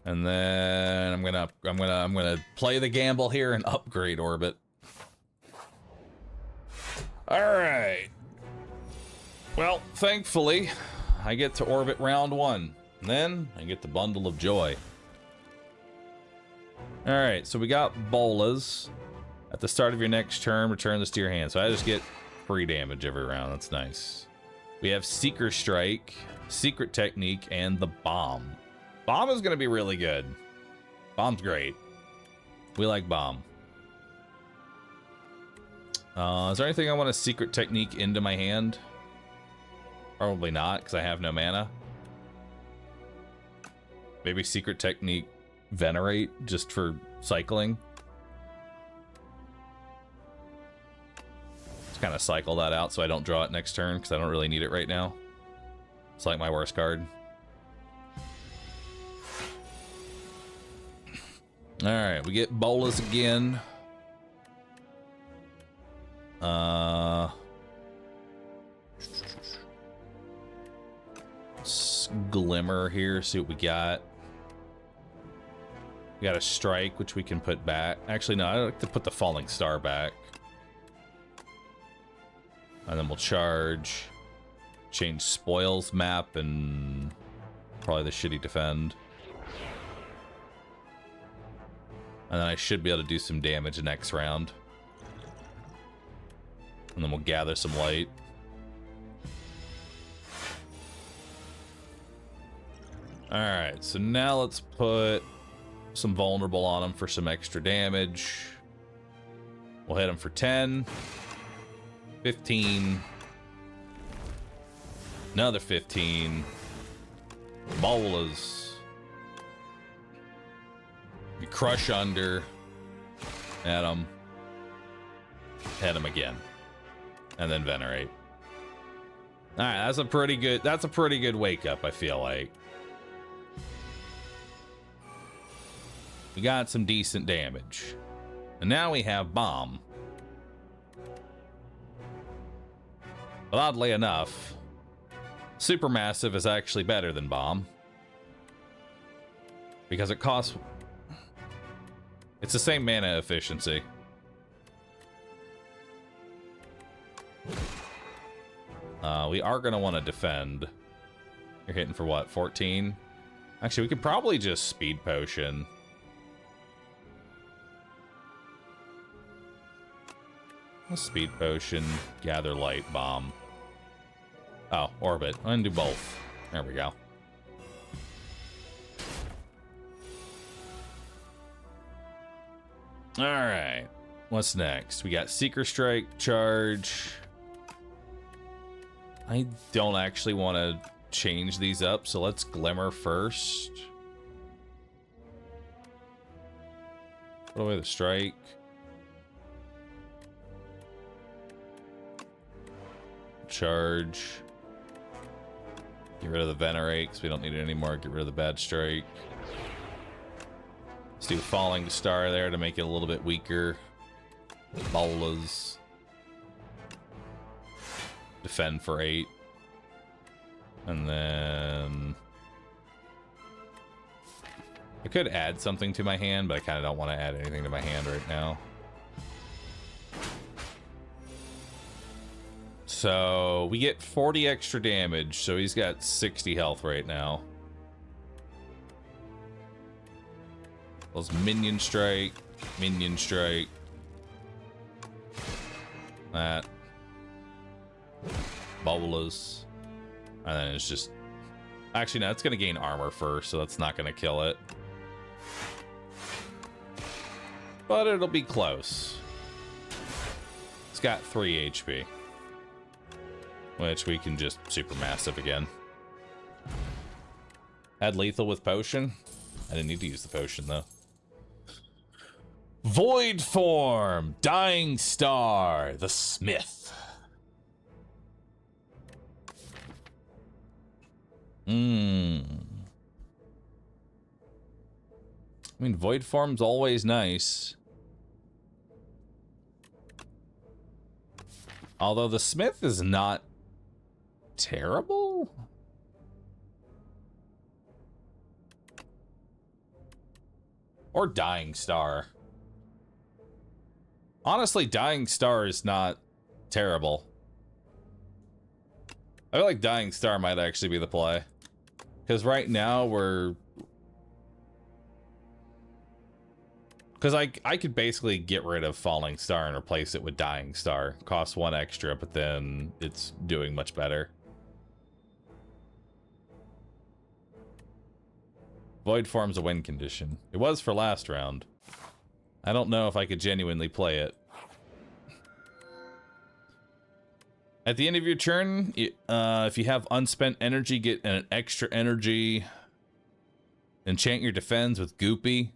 And then I'm gonna play the gamble here and upgrade Orbit. All right. Well, thankfully, I get to Orbit round 1. And then I get the Bundle of Joy. All right, so we got Bolas. At the start of your next turn, return this to your hand. So I just get free damage every round. That's nice. We have Seeker Strike, Secret Technique, and the Bomb. Bomb is going to be really good. Bomb's great. We like Bomb. Is there anything I want to Secret Technique into my hand? Probably not, because I have no mana. Maybe Secret Technique Venerate, just for cycling. Just kind of cycle that out so I don't draw it next turn, because I don't really need it right now. It's like my worst card. Alright, we get Bolas again. Glimmer here, see what we got. We got a Strike, which we can put back. Actually, no, I like to put the Falling Star back. And then we'll charge. Change Spoils map and probably the shitty Defend. And then I should be able to do some damage next round. And then we'll gather some light. Alright, so now let's put some vulnerable on him for some extra damage. We'll hit him for 10. 15. Another 15. Bolas. You Crush Under. At him. Hit him again. And then Venerate. Alright, that's a pretty good wake up, I feel like. We got some decent damage. And now we have Bomb. But oddly enough, Supermassive is actually better than Bomb. Because it costs... It's the same mana efficiency. We are going to want to defend. You're hitting for what, 14? Actually, we could probably just speed potion. Speed potion, gather light bomb. Oh, orbit. I'm going to do both. There we go. All right. What's next? We got Seeker Strike, Charge. I don't actually want to change these up, so let's Glimmer first. Put away the Strike. Charge. Get rid of the Venerate, because we don't need it anymore. Get rid of the Bad Strike. Let's do Falling Star there to make it a little bit weaker. Bolas. Defend for 8. And then... I could add something to my hand, but I kind of don't want to add anything to my hand right now. So we get 40 extra damage, so he's got 60 health right now. Those Minion Strike, Minion Strike. That. Bolas. And then it's just... Actually, no, it's going to gain armor first, so that's not going to kill it. But it'll be close. It's got 3 HP. Which we can just super massive again. Add lethal with potion. I didn't need to use the potion though. Void form, Dying Star, the Smith. I mean, void form's always nice. Although the Smith is not terrible. Or Dying Star. Honestly, Dying Star is not terrible. I feel like Dying Star might actually be the play. Because right now we're... Because I could basically get rid of Falling Star and replace it with Dying Star. Costs 1 extra, but then it's doing much better. Void form's a win condition. It was for last round. I don't know if I could genuinely play it. At the end of your turn, if you have unspent energy, get an extra energy. Enchant your defense with Goopy,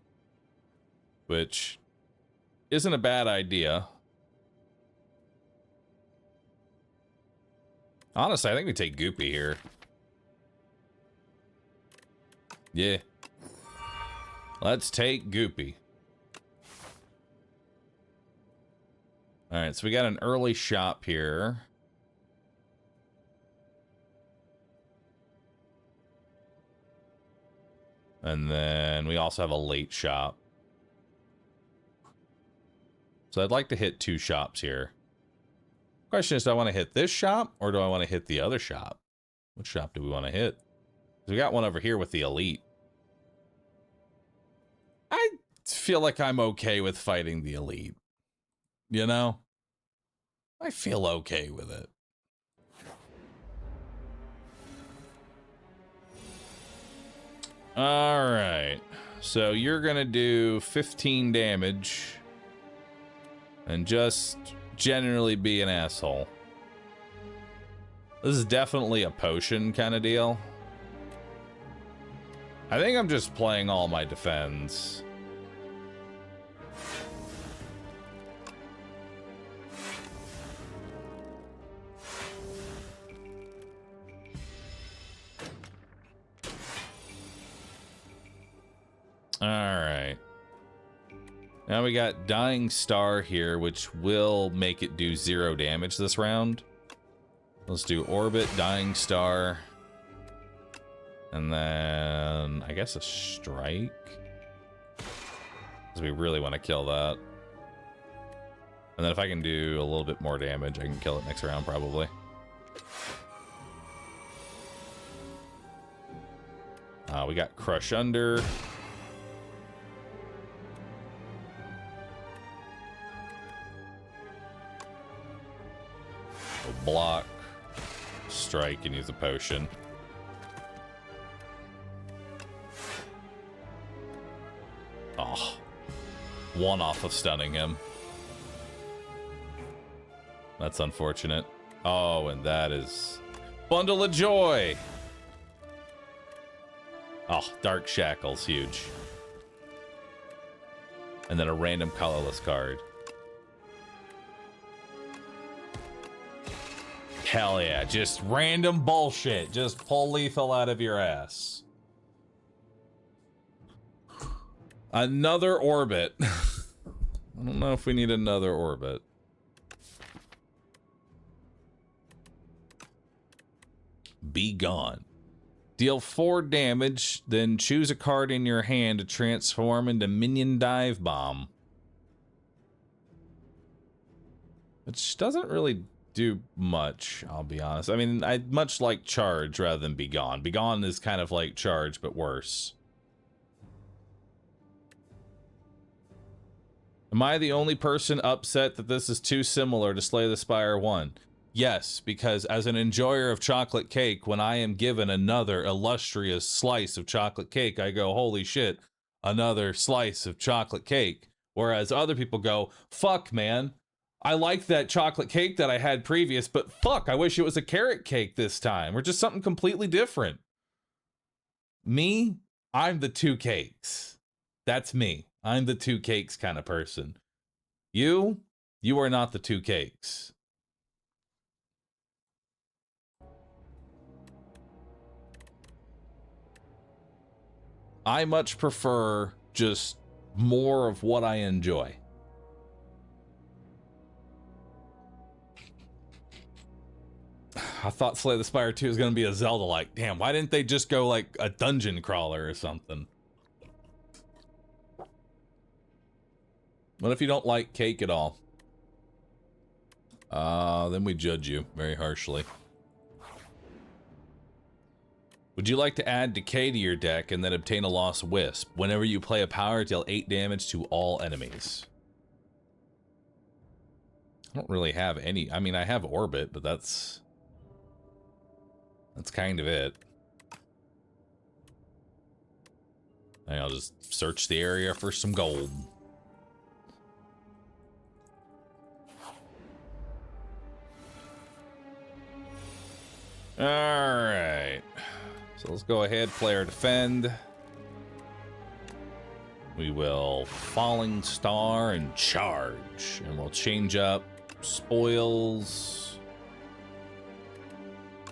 which isn't a bad idea. Honestly, I think we take Goopy here. Yeah. Let's take Goopy. Alright, so we got an early shop here. And then we also have a late shop. So I'd like to hit 2 shops here. Question is, do I want to hit this shop or do I want to hit the other shop? Which shop do we want to hit? We got one over here with the elite. I feel like I'm okay with fighting the elite. You know? I feel okay with it. Alright. So you're gonna do 15 damage. And just generally be an asshole. This is definitely a potion kind of deal. I think I'm just playing all my defense. Alright. Now we got Dying Star here, which will make it do 0 damage this round. Let's do Orbit, Dying Star. And then, I guess a Strike. Because we really want to kill that. And then if I can do a little bit more damage, I can kill it next round, probably. We got Crush Under. We'll block, strike, and use a potion. Oh, one off of stunning him. That's unfortunate. Oh, and that is Bundle of Joy. Oh, Dark Shackle's huge. And then a random colorless card. Hell yeah, just random bullshit. Just pull lethal out of your ass. Another orbit. I don't know if we need another orbit. Be gone. Deal 4 damage, then choose a card in your hand to transform into Minion Dive Bomb. Which doesn't really do much, I'll be honest. I mean, I much like Charge rather than Be Gone. Be Gone is kind of like Charge, but worse. Am I the only person upset that this is too similar to Slay the Spire 1? Yes, because as an enjoyer of chocolate cake, when I am given another illustrious slice of chocolate cake, I go, holy shit, another slice of chocolate cake. Whereas other people go, fuck, man, I like that chocolate cake that I had previous, but fuck, I wish it was a carrot cake this time, or just something completely different. Me, I'm the 2 cakes. That's me. I'm the 2 cakes kind of person. You are not the 2 cakes. I much prefer just more of what I enjoy. I thought Slay the Spire 2 was going to be a Zelda-like. Damn, why didn't they just go like a dungeon crawler or something? What if you don't like cake at all? Then we judge you very harshly. Would you like to add Decay to your deck and then obtain a Lost Wisp? Whenever you play a power, deal 8 damage to all enemies. I don't really have any. I mean, I have Orbit, but that's kind of it. And I'll just search the area for some gold. All right. So let's go ahead, player defend. We will Falling Star and charge. And we'll change up spoils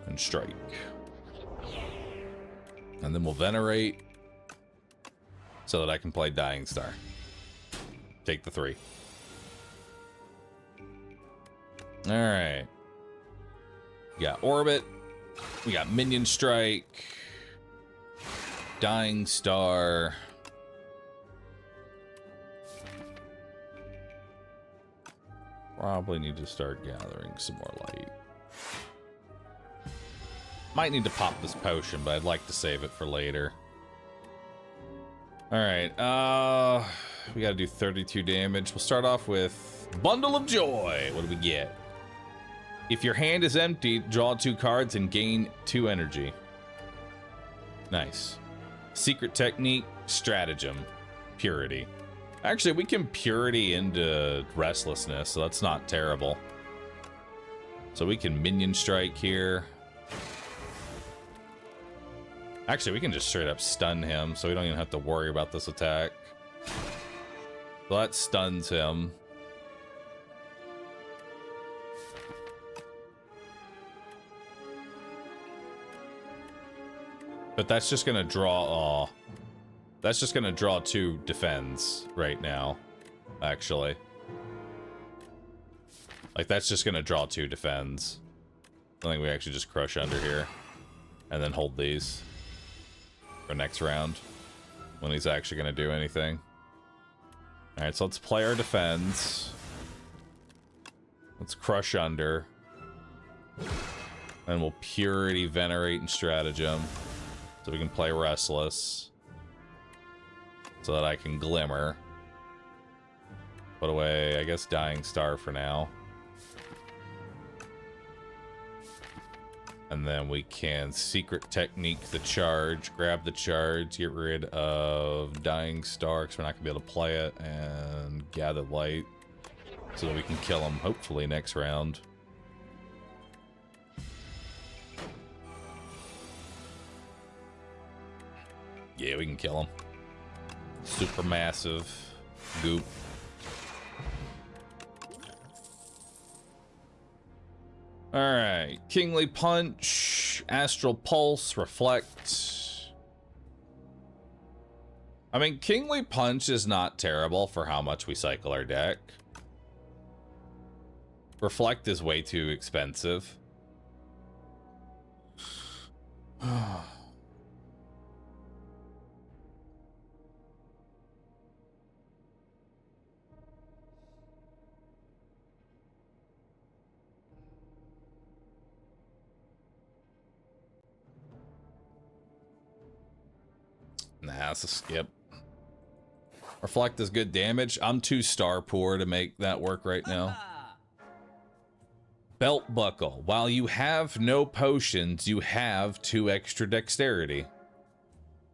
and strike. And then we'll venerate so that I can play Dying Star. Take the 3. All right. We got Orbit. We got Minion Strike. Dying Star. Probably need to start gathering some more light. Might need to pop this potion, but I'd like to save it for later. Alright, we gotta do 32 damage. We'll start off with Bundle of Joy. What do we get? If your hand is empty, draw 2 cards and gain 2 energy. Nice. Secret Technique, Stratagem, Purity. Actually, we can Purity into Restlessness, so that's not terrible. So we can Minion Strike here. Actually, we can just straight up stun him, so we don't even have to worry about this attack. So that stuns him. But that's just gonna draw, that's just gonna draw 2 defends right now, actually. Like, that's just gonna draw 2 defends. I think we actually just crush under here. And then hold these for next round, when he's actually gonna do anything. Alright, so let's play our defends. Let's crush under. And we'll Purity, Venerate, and Stratagem. So we can play Restless. So that I can Glimmer. Put away, I guess, Dying Star for now. And then we can Secret Technique the charge, grab the charge, get rid of Dying Star because we're not going to be able to play it, and Gather Light so that we can kill him hopefully next round. Yeah, we can kill him. Supermassive goop. Alright, Kingly Punch, Astral Pulse, Reflect. I mean, Kingly Punch is not terrible for how much we cycle our deck. Reflect is way too expensive. Nah, that's a skip. Reflect is good damage. I'm too star poor to make that work right now. Belt Buckle. While you have no potions, you have 2 extra dexterity.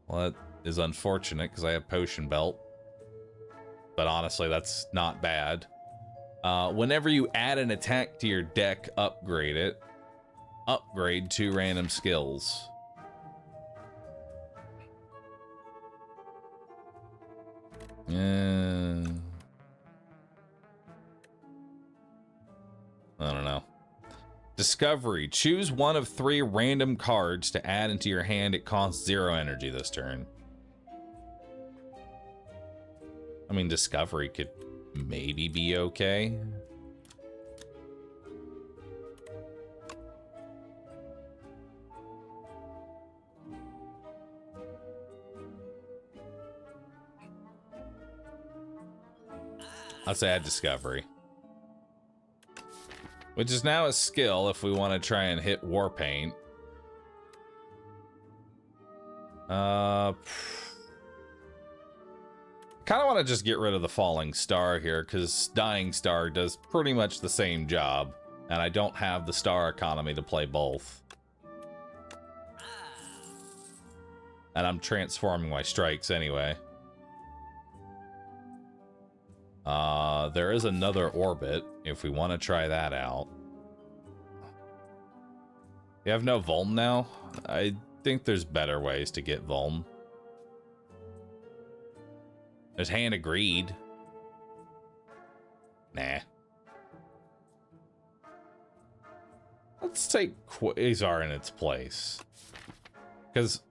Well, that is unfortunate because I have Potion Belt. But honestly, that's not bad. Whenever you add an attack to your deck, upgrade it. Upgrade 2 random skills. I don't know. Discovery. Choose one of 3 random cards to add into your hand. It costs 0 energy this turn. I mean, Discovery could maybe be okay. Let's add Discovery. Which is now a skill if we want to try and hit Warpaint. Kind of want to just get rid of the Falling Star here, because Dying Star does pretty much the same job. And I don't have the star economy to play both. And I'm transforming my strikes anyway. There is another orbit if we want to try that out. You have no Vuln now? I think there's better ways to get Vuln. There's Hand of Greed. Nah. Let's take Quasar in its place. Because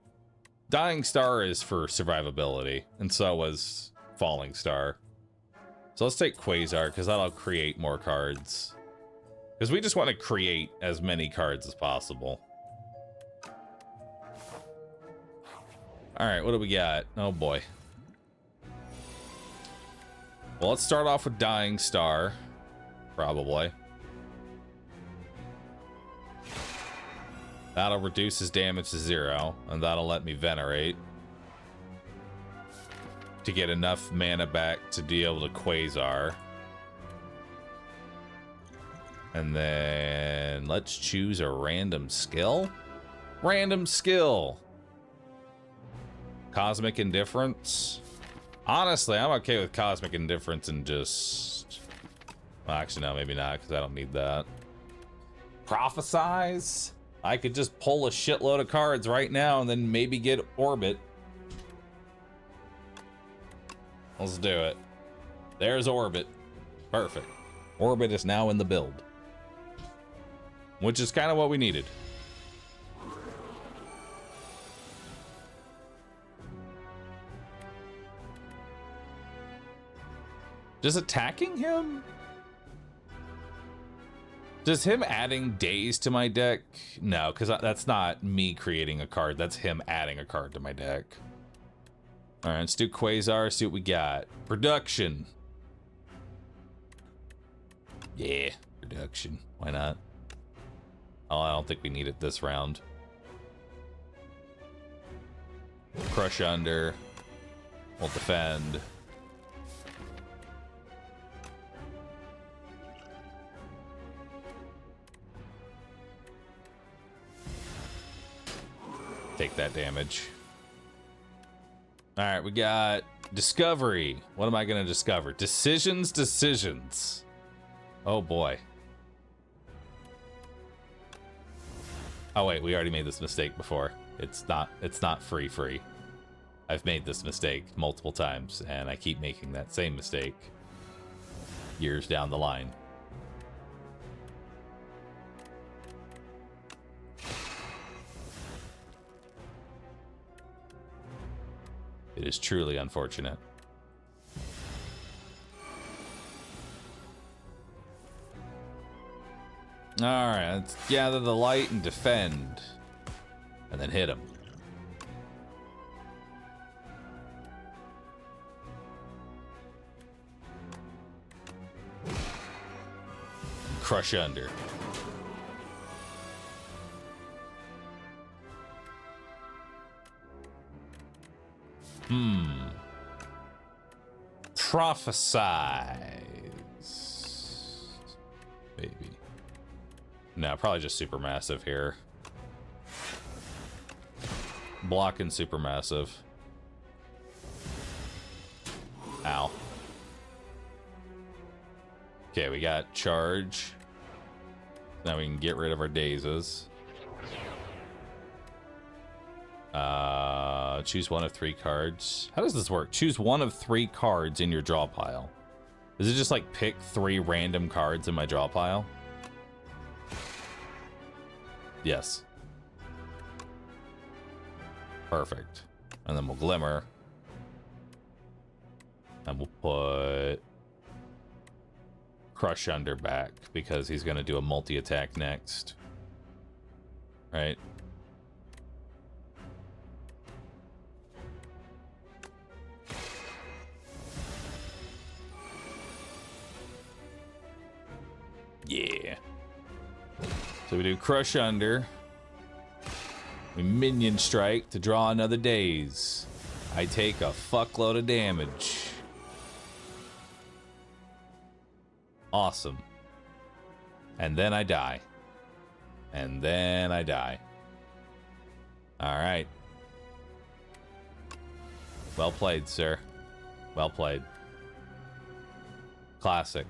Dying Star is for survivability, and so was Falling Star. So let's take Quasar, because that'll create more cards. Because we just want to create as many cards as possible. Alright, what do we got? Oh boy. Well, let's start off with Dying Star. Probably. That'll reduce his damage to 0, and that'll let me Venerate. To get enough mana back to be able to Quasar. And then let's choose a random skill. Random skill. Cosmic Indifference. Honestly, I'm okay with Cosmic Indifference and just... Well, actually, no, maybe not, because I don't need that. Prophesize? I could just pull a shitload of cards right now and then maybe get Orbit. Let's do it. There's Orbit. Perfect. Orbit is now in the build. Which is kind of what we needed. Does attacking him? Does him adding days to my deck? No, because that's not me creating a card. That's him adding a card to my deck. All right, let's do Quasar, see what we got. Production. Yeah, production. Why not? Oh, I don't think we need it this round. Crush under. We'll defend. Take that damage. All right, we got discovery. What am I going to discover? Decisions. Oh boy. Oh wait, we already made this mistake before. It's not free. I've made this mistake multiple times, and I keep making that same mistake years down the line. It is truly unfortunate. Alright, let's gather the light and defend. And then hit him. Crush under. Prophesize. Maybe. No, probably just supermassive here. Blocking supermassive. Ow. Okay, we got charge. Now we can get rid of our dazes. Choose one of 3 cards. How does this work? Choose one of 3 cards in your draw pile. Is it just like pick 3 random cards in my draw pile? Yes. Perfect. And then we'll glimmer. And we'll put Crush under back because he's going to do a multi-attack next. Right? Yeah. So we do Crush under. We minion strike to draw another daze. I take a fuckload of damage. Awesome. And then I die. And then I die. Alright. Well played, sir. Well played. Classic.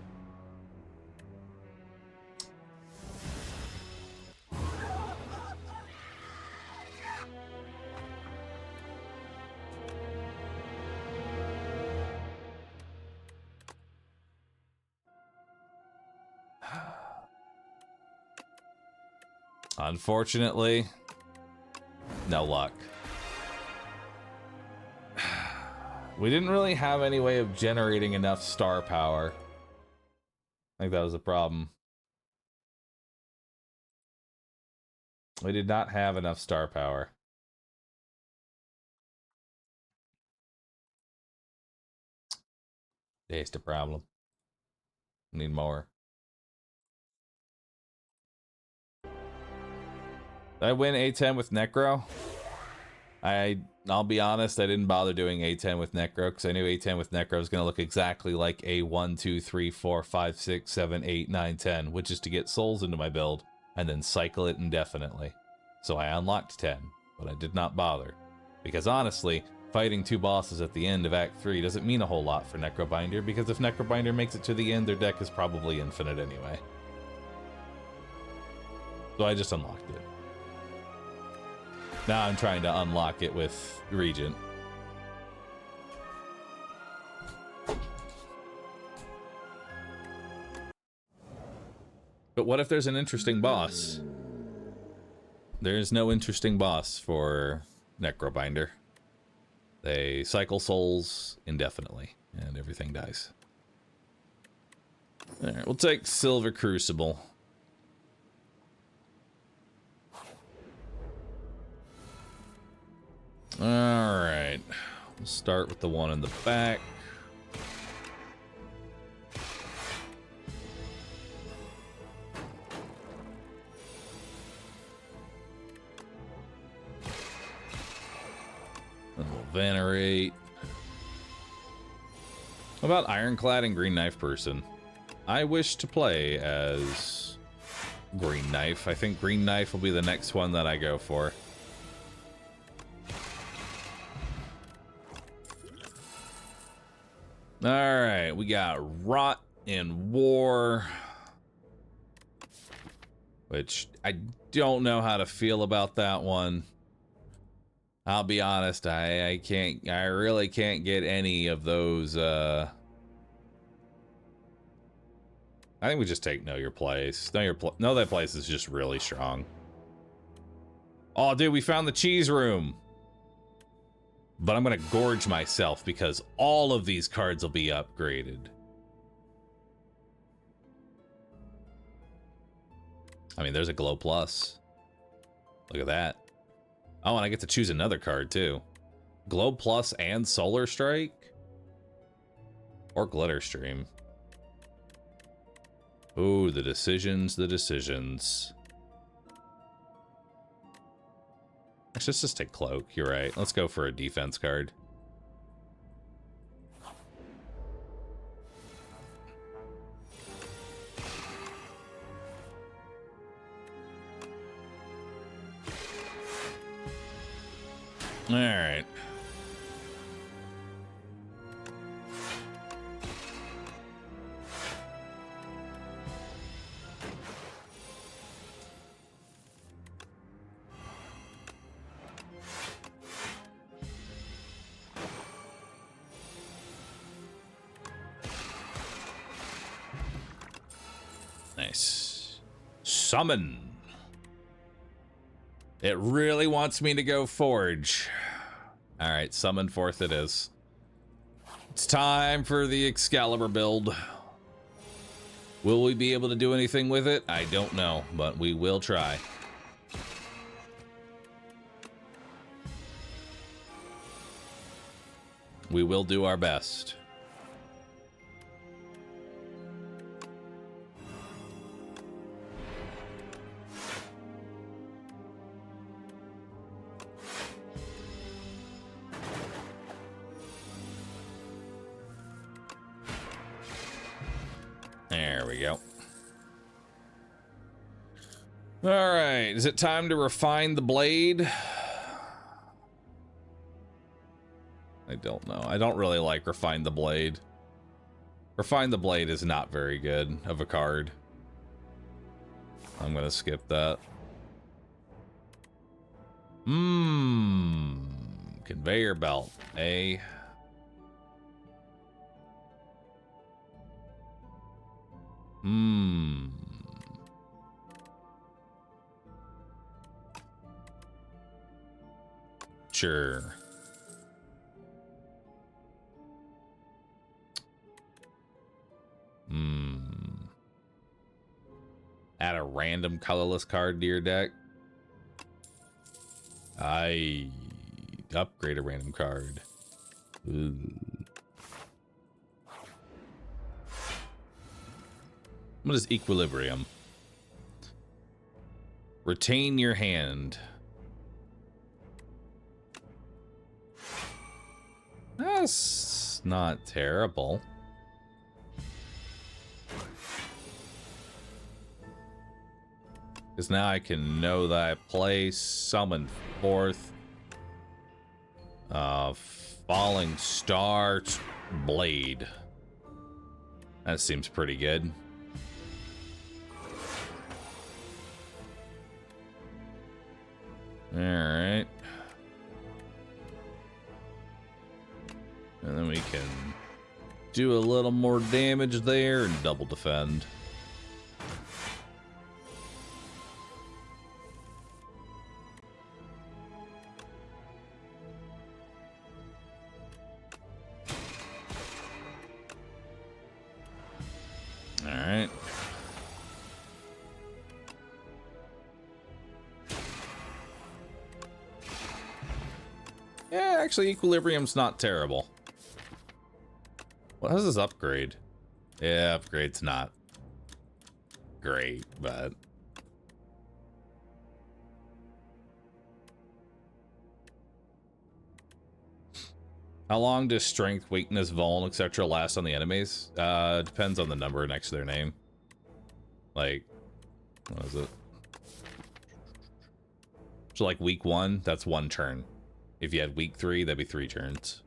Unfortunately, no luck. We didn't really have any way of generating enough star power. I think that was a problem. We did not have enough star power. That's the problem. Need more. Did I win A10 with Necro? I'll be honest, I didn't bother doing A10 with Necro because I knew A10 with Necro was going to look exactly like A1, 2, 3, 4, 5, 6, 7, 8, 9, 10, which is to get souls into my build and then cycle it indefinitely. So I unlocked 10, but I did not bother. Because honestly, fighting 2 bosses at the end of Act 3 doesn't mean a whole lot for Necrobinder, because if Necrobinder makes it to the end, their deck is probably infinite anyway. So I just unlocked it. Now I'm trying to unlock it with Regent. But what if there's an interesting boss? There's no interesting boss for Necrobinder. They cycle souls indefinitely, and everything dies. Alright, we'll take Silver Crucible. Alright. We'll start with the one in the back. Venerate. What about Ironclad and Green Knife Person? I wish to play as Green Knife. I think Green Knife will be the next one that I go for. Alright, we got Rot and War. Which I don't know how to feel about that one. I'll be honest, I really can't get any of those. I think we just take Know Your Place. Know That Place is just really strong. Oh, dude, we found the cheese room. But I'm gonna gorge myself because all of these cards will be upgraded. I mean, there's a Glow Plus. Look at that. Oh, and I get to choose another card, too. Glow Plus and Solar Strike? Or Glitter Stream. Ooh, the decisions, the decisions. Actually, let's just take Cloak. You're right. Let's go for a defense card. All right. Nice. Summon. It really wants me to go Forge. All right, summon forth it is. It's time for the Excalibur build. Will we be able to do anything with it? I don't know, but we will try. We will do our best. There we go. All right, is it time to refine the blade? I don't know. I don't really like Refine the Blade. Refine the Blade is not very good of a card. I'm gonna skip that. Conveyor Belt, eh? Sure. Add a random colorless card to your deck. I upgrade a random card. Ooh. What is Equilibrium? Retain your hand. That's not terrible. Because now I can know thy place, summon forth. Falling Star Blade. That seems pretty good. Alright. And then we can do a little more damage there and double defend. Alright. Yeah, actually, Equilibrium's not terrible. What does this upgrade? Yeah, upgrade's not great, but... How long does strength, weakness, vuln, etc. last on the enemies? Depends on the number next to their name. Like, what is it? So like week 1, that's 1 turn. If you had week 3, that'd be 3 turns.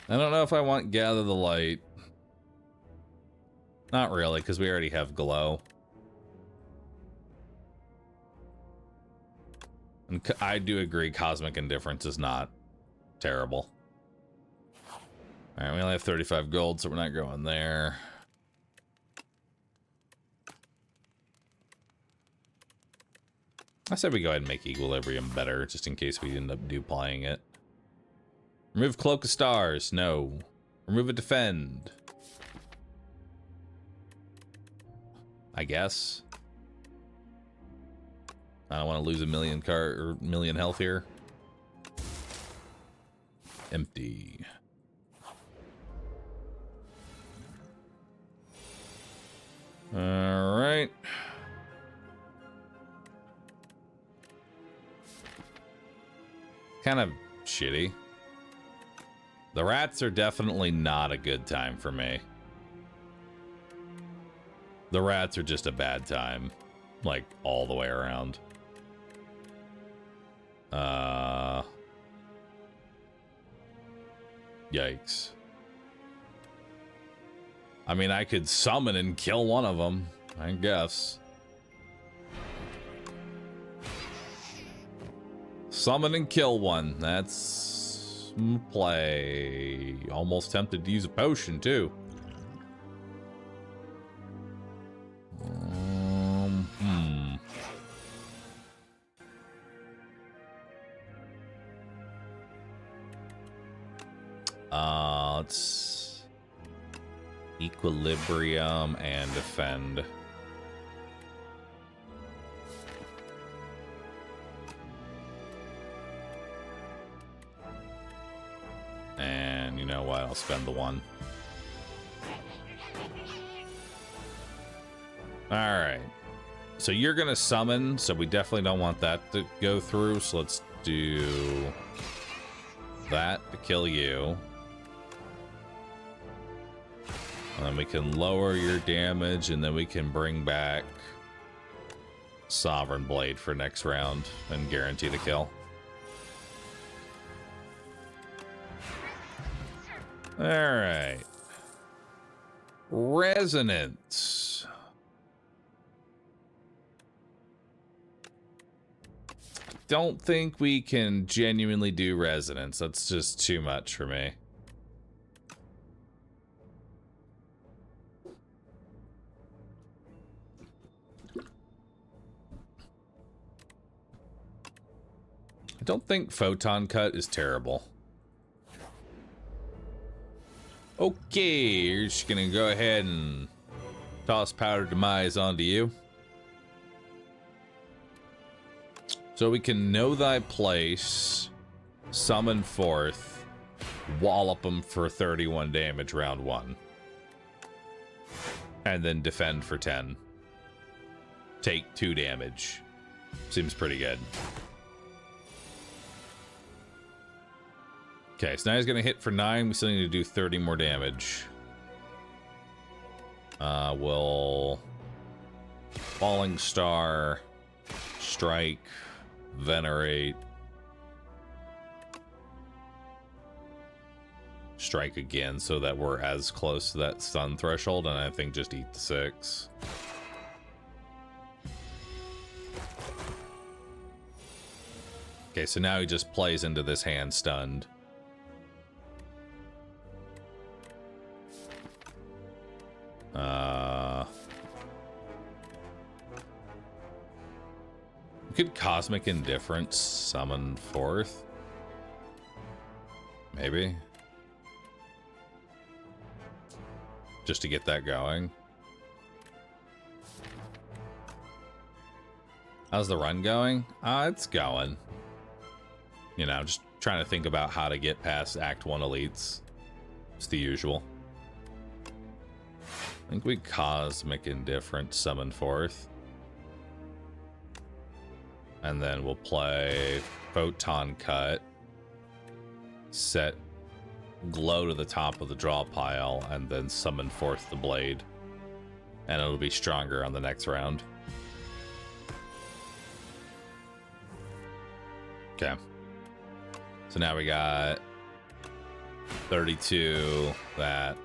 I don't know if I want Gather the Light. Not really, because we already have Glow. And I do agree Cosmic Indifference is not terrible. Alright, we only have 35 gold, so we're not going there. I said we go ahead and make Equilibrium better, just in case we end up duplicing it. Remove Cloak of Stars. No. Remove a Defend. I guess. I don't want to lose a million health here. Empty. All right. Kind of shitty. The rats are definitely not a good time for me. The rats are just a bad time, like all the way around. Yikes. I mean, I could summon and kill one of them, I guess. Summon and kill one. That's play. Almost tempted to use a potion, too. Let's Equilibrium and Defend. And you know what? I'll spend the 1. Alright. So you're gonna summon, so we definitely don't want that to go through. So let's do that to kill you. And then we can lower your damage, and then we can bring back Sovereign Blade for next round and guarantee the kill. Alright. Resonance. Don't think we can genuinely do Resonance. That's just too much for me. I don't think Photon Cut is terrible. Okay, you're just gonna go ahead and toss Powder Demise onto you. So we can know thy place, summon forth, wallop them for 31 damage round 1. And then defend for 10. Take 2 damage. Seems pretty good. Okay, so now he's gonna hit for 9. We still need to do 30 more damage. We'll Falling Star, Strike, Venerate, Strike again, so that we're as close to that stun threshold, and I think just eat the 6. Okay, so now he just plays into this hand stunned. We could Cosmic Indifference summon forth. Maybe. Just to get that going. How's the run going? It's going. You know, just trying to think about how to get past Act 1 elites. It's the usual. I think we Cosmic Indifference summon forth. And then we'll play Photon Cut, set Glow to the top of the draw pile, and then summon forth the blade. And it'll be stronger on the next round. Okay. So now we got 32, that.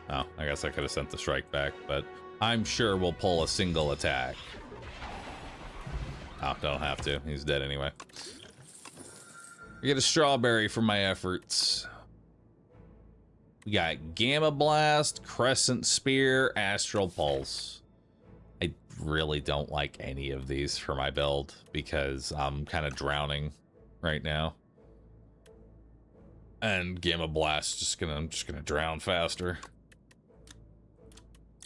Oh, I guess I could have sent the strike back, but I'm sure we'll pull a single attack. Oh, don't have to. He's dead anyway. I get a strawberry for my efforts. We got Gamma Blast, Crescent Spear, Astral Pulse. I really don't like any of these for my build because I'm kind of drowning right now. And Gamma Blast I'm just gonna drown faster.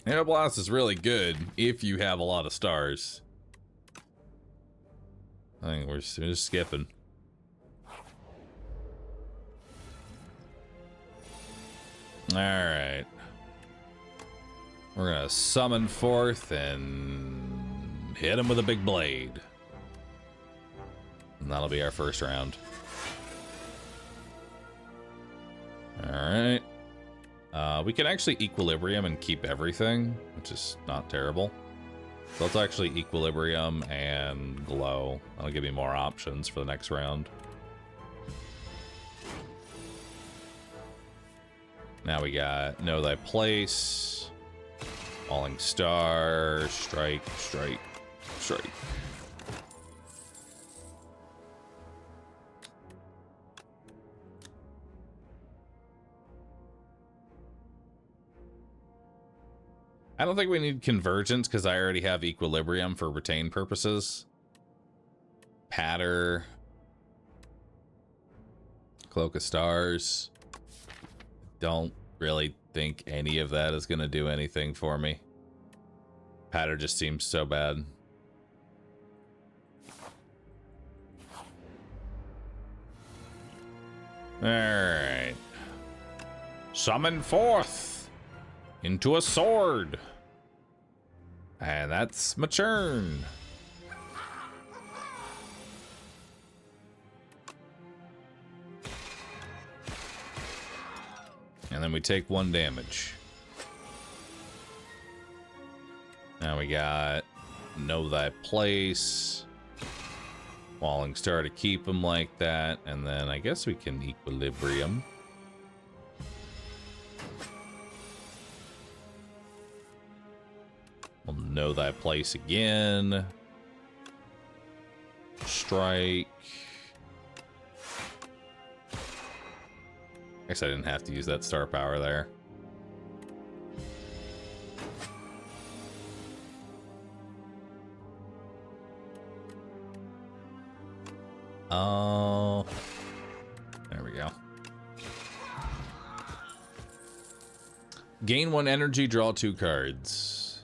Gamma Blast is really good if you have a lot of stars. I think we're just skipping. Alright. We're gonna summon forth and hit him with a big blade. And that'll be our first round. Alright. We can actually Equilibrium and keep everything, which is not terrible. So let's actually Equilibrium and Glow. That'll give me more options for the next round. Now we got Know Thy Place, Falling Star, Strike, Strike, Strike. I don't think we need Convergence because I already have Equilibrium for retain purposes. Patter. Cloak of Stars. Don't really think any of that is going to do anything for me. Patter just seems so bad. Alright. Summon forth into a sword. And that's my turn. And then we take 1 damage. Now we got Know Thy Place. Falling Star to keep him like that. And then I guess we can Equilibrium. We'll Know Thy Place again. Strike. Guess I didn't have to use that star power there. Oh, there we go. Gain 1 energy, draw 2 cards.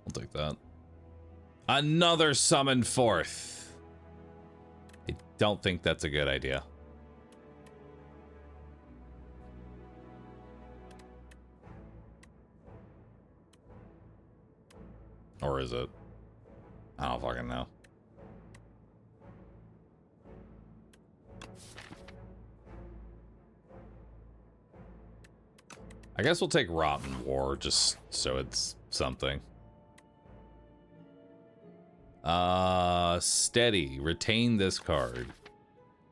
I'll take that. Another summon forth. I don't think that's a good idea. Or is it? I don't fucking know. I guess we'll take Rotten War just so it's something. Steady. Retain this card.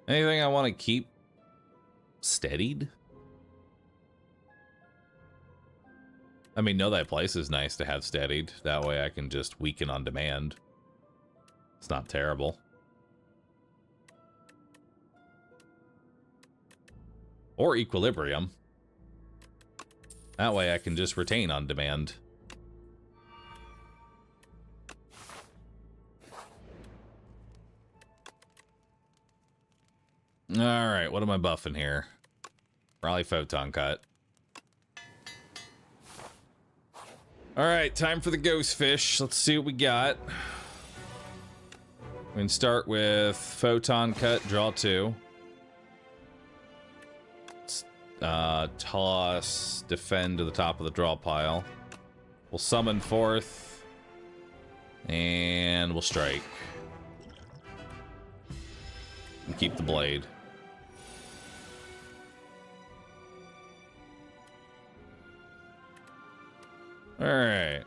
Anything I want to keep steadied? I mean, Know Thy Place is nice to have steadied. That way I can just weaken on demand. It's not terrible. Or Equilibrium. That way I can just retain on demand. Alright, what am I buffing here? Probably Photon Cut. Alright, time for the Ghost Fish. Let's see what we got. We can start with Photon Cut, draw 2. Toss, defend to the top of the draw pile. We'll summon forth And we'll strike. And keep the blade. Alright.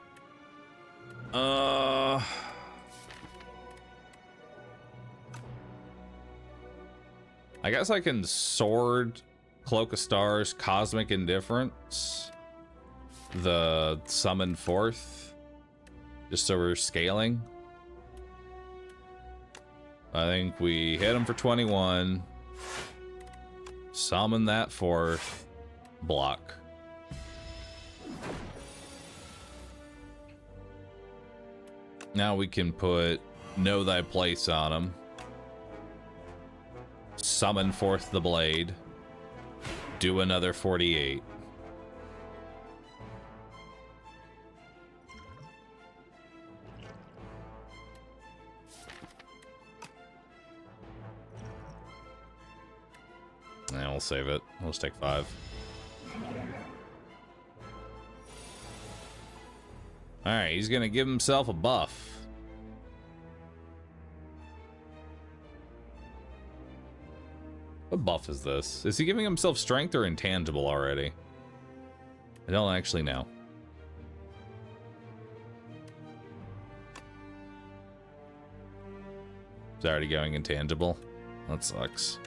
I guess I can sword Cloak of Stars, Cosmic Indifference, the summon forth, just so we're scaling. I think we hit him for 21, summon that forth, block. Now we can put Know Thy Place on him. Summon forth the blade. Do another 48. And we'll save it. We'll just take 5. Alright, he's gonna give himself a buff. What buff is this? Is he giving himself strength or intangible already? I don't actually know. It's already going intangible. That sucks.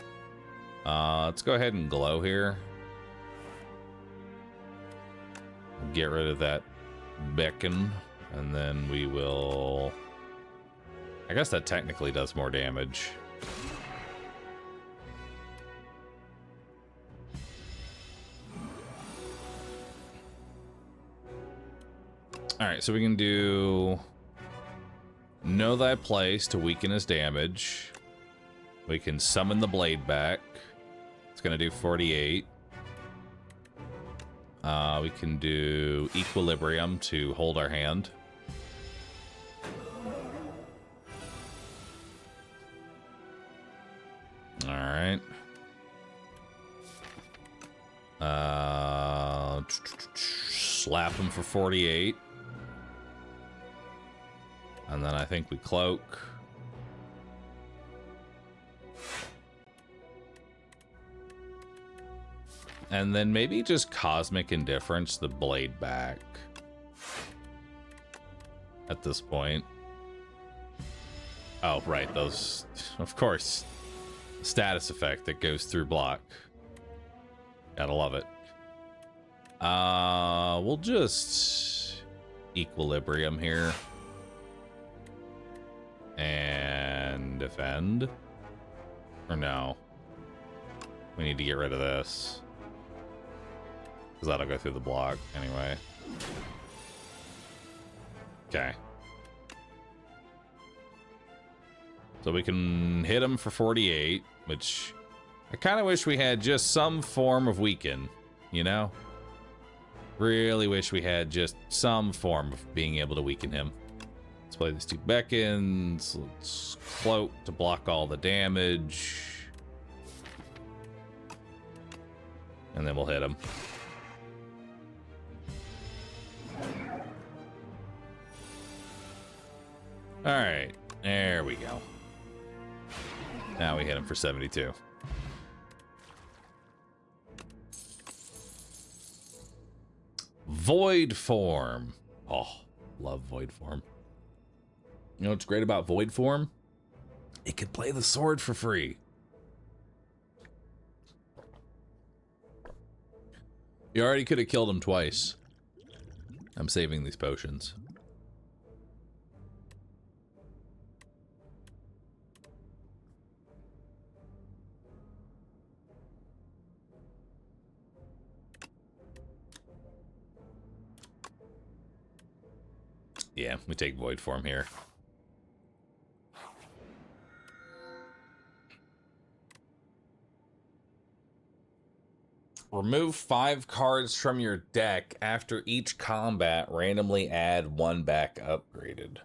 Let's go ahead and glow here. Get rid of that beacon, and then we will... I guess that technically does more damage. Alright, so we can do Know Thy Place to weaken his damage. We can summon the blade back. It's going to do 48. We can do Equilibrium to hold our hand. Alright. Slap him for 48. And then I think we cloak. And then maybe just Cosmic Indifference the blade back. At this point. Oh, right, those... Of course. Status effect that goes through block. Gotta love it. We'll just... Equilibrium here. And defend. Or no. We need to get rid of this. Because that'll go through the block anyway. Okay. So we can hit him for 48, which I kind of wish we had just some form of weaken, you know? Really wish we had just some form of being able to weaken him. Let's play these 2 beckons. Let's cloak to block all the damage. And then we'll hit him. Alright, there we go. Now we hit him for 72. Void form. Oh, love void form. You know what's great about void form? It could play the sword for free. You already could have killed him twice. I'm saving these potions. Yeah, we take void form here. Remove 5 cards from your deck after each combat. Randomly add 1 back upgraded.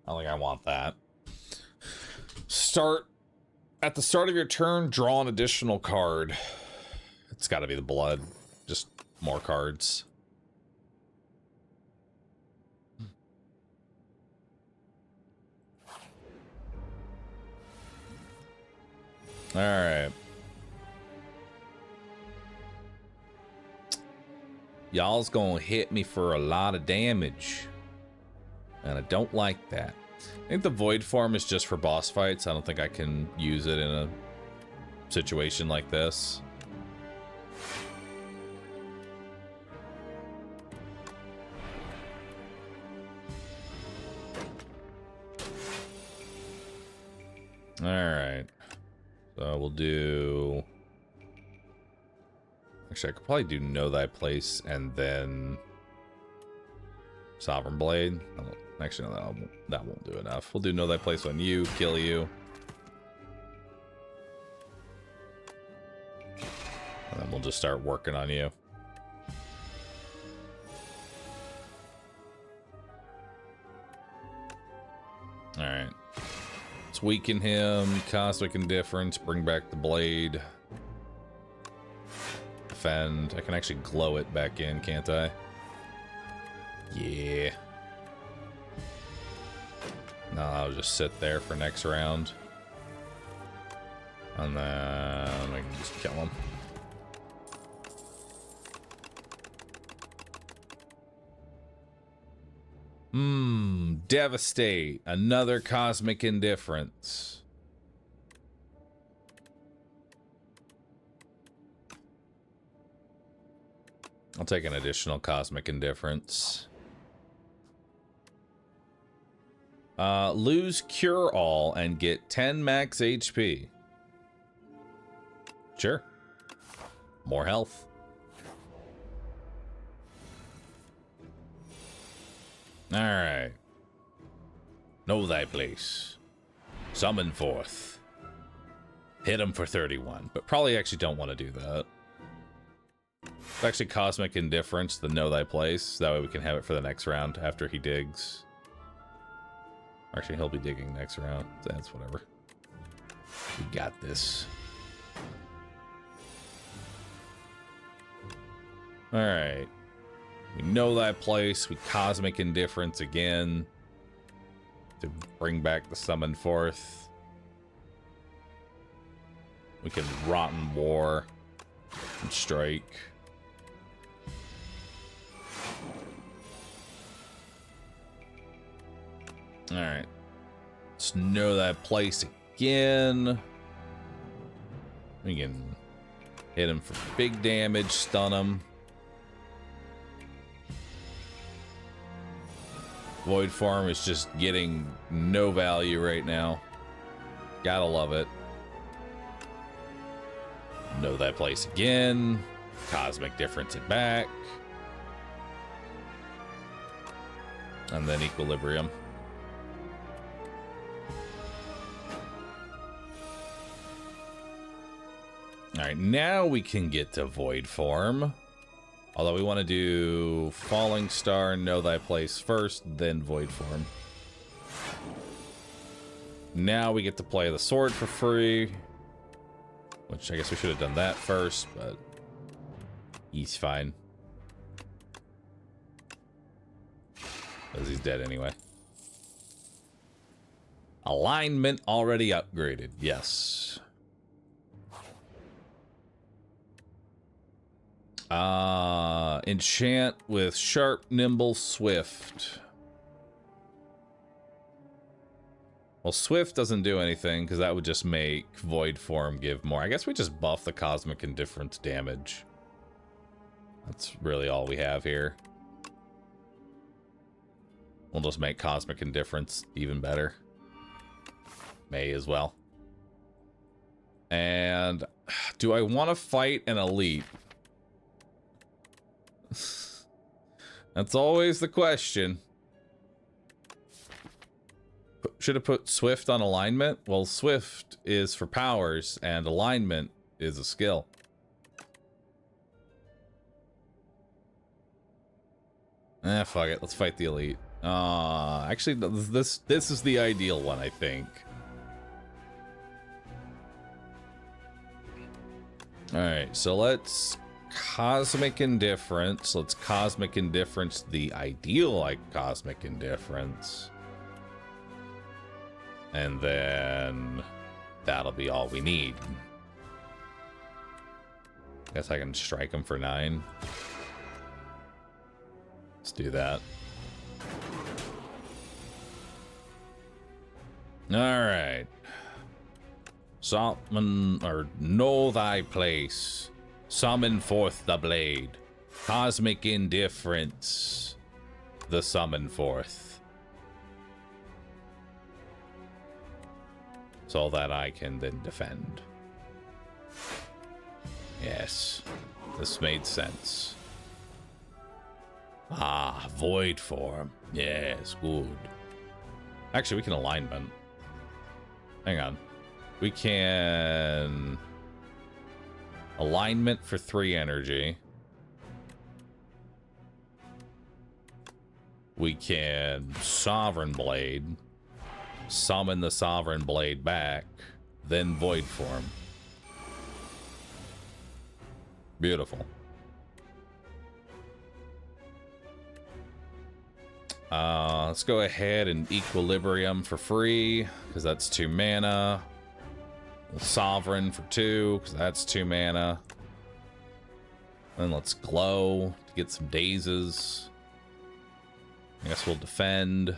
I don't think I want that. At the start of your turn, draw an additional card. It's got to be the blood. Just more cards. All right. Y'all's gonna hit me for a lot of damage. And I don't like that. I think the Void form is just for boss fights. I don't think I can use it in a situation like this. All right. So we'll do... Actually, I could probably do Know Thy Place and then Sovereign Blade. Actually, no, that won't do enough. We'll do Know Thy Place on you, kill you. And then we'll just start working on you. Alright. Let's weaken him. Cosmic Indifference. Bring back the blade. Defend. I can actually glow it back in, can't I? Yeah. No, I'll just sit there for next round. And then I can just kill him. Devastate. Another Cosmic Indifference. I'll take an additional Cosmic Indifference. Lose Cure All and get 10 max HP. Sure. More health. Alright. Know Thy Place. Summon forth. Hit him for 31. But probably actually don't want to do that. It's actually Cosmic Indifference, the Know Thy Place. That way we can have it for the next round after he digs. Actually, he'll be digging next round. That's whatever. We got this. Alright. We Know Thy Place. We Cosmic Indifference again. To bring back the Summon Forth. We can Rotten War. And strike. Alright. Let's Know Thy Place again. We can hit him for big damage, stun him. Void form is just getting no value right now. Gotta love it. Know Thy Place again. Cosmic Difference it back. And then Equilibrium. Alright, now we can get to Void form. Although we want to do Falling Star, Know Thy Place first, then Void form. Now we get to play the sword for free. Which I guess we should have done that first, but he's fine. Because he's dead anyway. Alignment already upgraded, yes. Enchant with Sharp, Nimble, Swift. Well, Swift doesn't do anything, because that would just make Void form give more. I guess we just buff the Cosmic Indifference damage. That's really all we have here. We'll just make Cosmic Indifference even better. May as well. And do I want to fight an elite? That's always the question. Should have put Swift on alignment. Well, Swift is for powers, and alignment is a skill. Fuck it. Let's fight the elite. Actually, this is the ideal one, I think. Alright, so let's Cosmic Indifference. Let's Cosmic Indifference the ideal like Cosmic Indifference. And then that'll be all we need. Guess I can strike him for 9. Let's do that. Alright. Summon, or know thy place. Summon forth the blade. Cosmic indifference. The summon forth. So that I can then defend. Yes. This made sense. Ah, void form. Yes, good. Actually, we can alignment. Hang on. We can alignment for 3 energy. We can Sovereign Blade. Summon the Sovereign Blade back. Then void form. Beautiful. Let's go ahead and Equilibrium for free, because that's 2 mana. Sovereign for 2, because that's 2 mana. Then let's Glow to get some dazes. I guess we'll defend.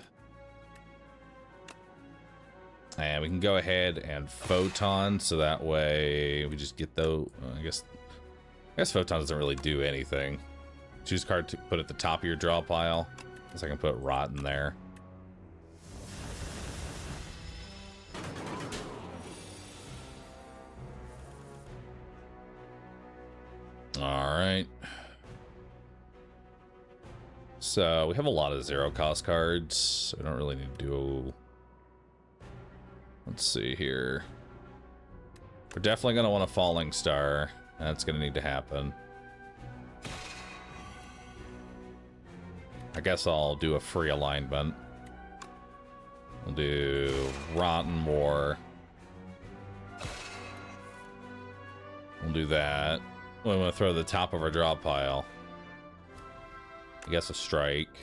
And we can go ahead and Photon, so that way we just get those. I guess Photon doesn't really do anything. Choose a card to put at the top of your draw pile. Guess I can put Rot in there. Alright. So, we have a lot of 0-cost cards, so we don't really need to do... Let's see here. We're definitely going to want a Falling Star. That's going to need to happen. I guess I'll do a free alignment. We'll do Rotten War. We'll do that. We want to throw the top of our draw pile. I guess a strike.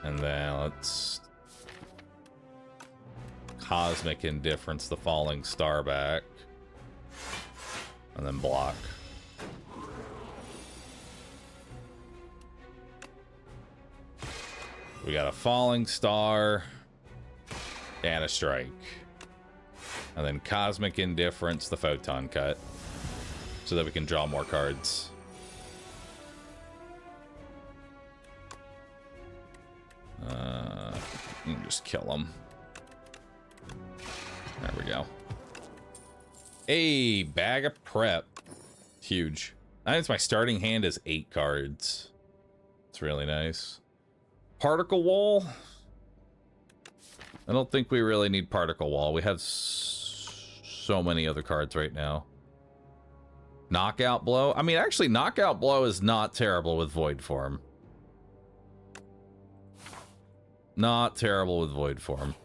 And then let's Cosmic Indifference the Falling Star back. And then block. We got a Falling Star and a strike. And then Cosmic Indifference, the Photon cut. So that we can draw more cards. You can just kill them. There we go. A bag of prep. Huge. I think my starting hand is 8 cards. It's really nice. Particle Wall. I don't think we really need Particle Wall. We have so many other cards right now. Knockout Blow. I mean, actually, Knockout Blow is not terrible with Void Form. Not terrible with Void Form.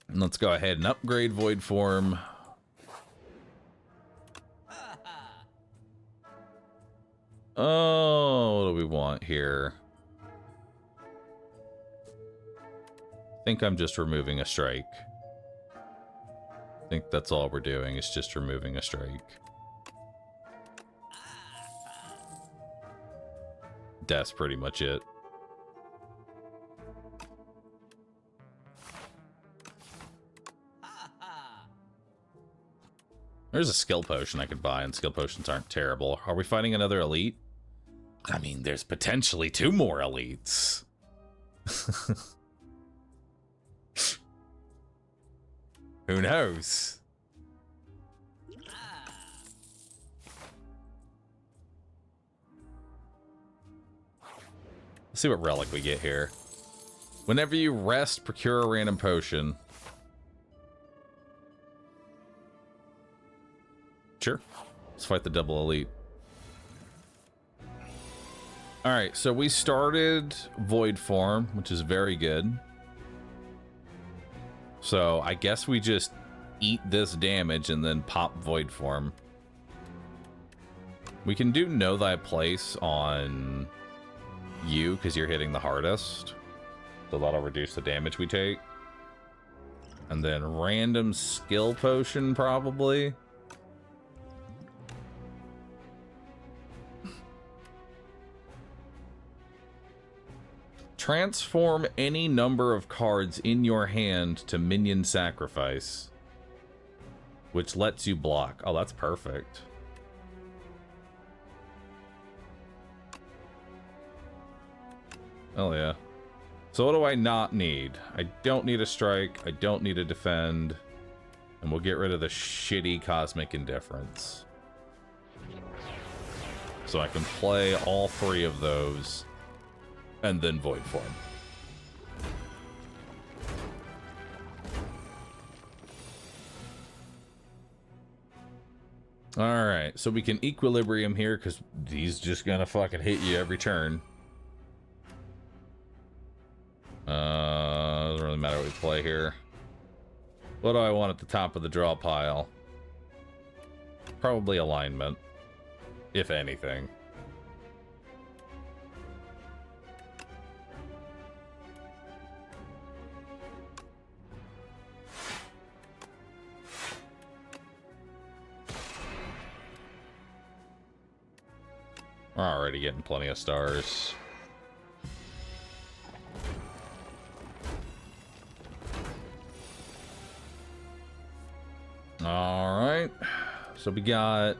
And let's go ahead and upgrade Void Form. Oh, what do we want here? I think I'm just removing a strike. I think that's all we're doing, is just removing a strike. That's pretty much it. There's a skill potion I could buy, and skill potions aren't terrible. Are we fighting another elite? I mean, there's potentially 2 more elites. Who knows? Let's see what relic we get here. Whenever you rest, procure a random potion. Sure. Let's fight the double elite. Alright, so we started Void Form, which is very good. So I guess we just eat this damage and then pop Void Form. We can do Know Thy Place on you, because you're hitting the hardest. So that'll reduce the damage we take. And then random skill potion, probably. Transform any number of cards in your hand to minion sacrifice, which lets you block. Oh, that's perfect. Oh, yeah. So what do I not need? I don't need a strike. I don't need a defend. And we'll get rid of the shitty Cosmic Indifference. So I can play all three of those and then Void Form. Alright, so we can Equilibrium here because he's just gonna fucking hit you every turn. Doesn't really matter what we play here. What do I want at the top of the draw pile? Probably alignment, if anything. We're already getting plenty of stars. Alright, so we got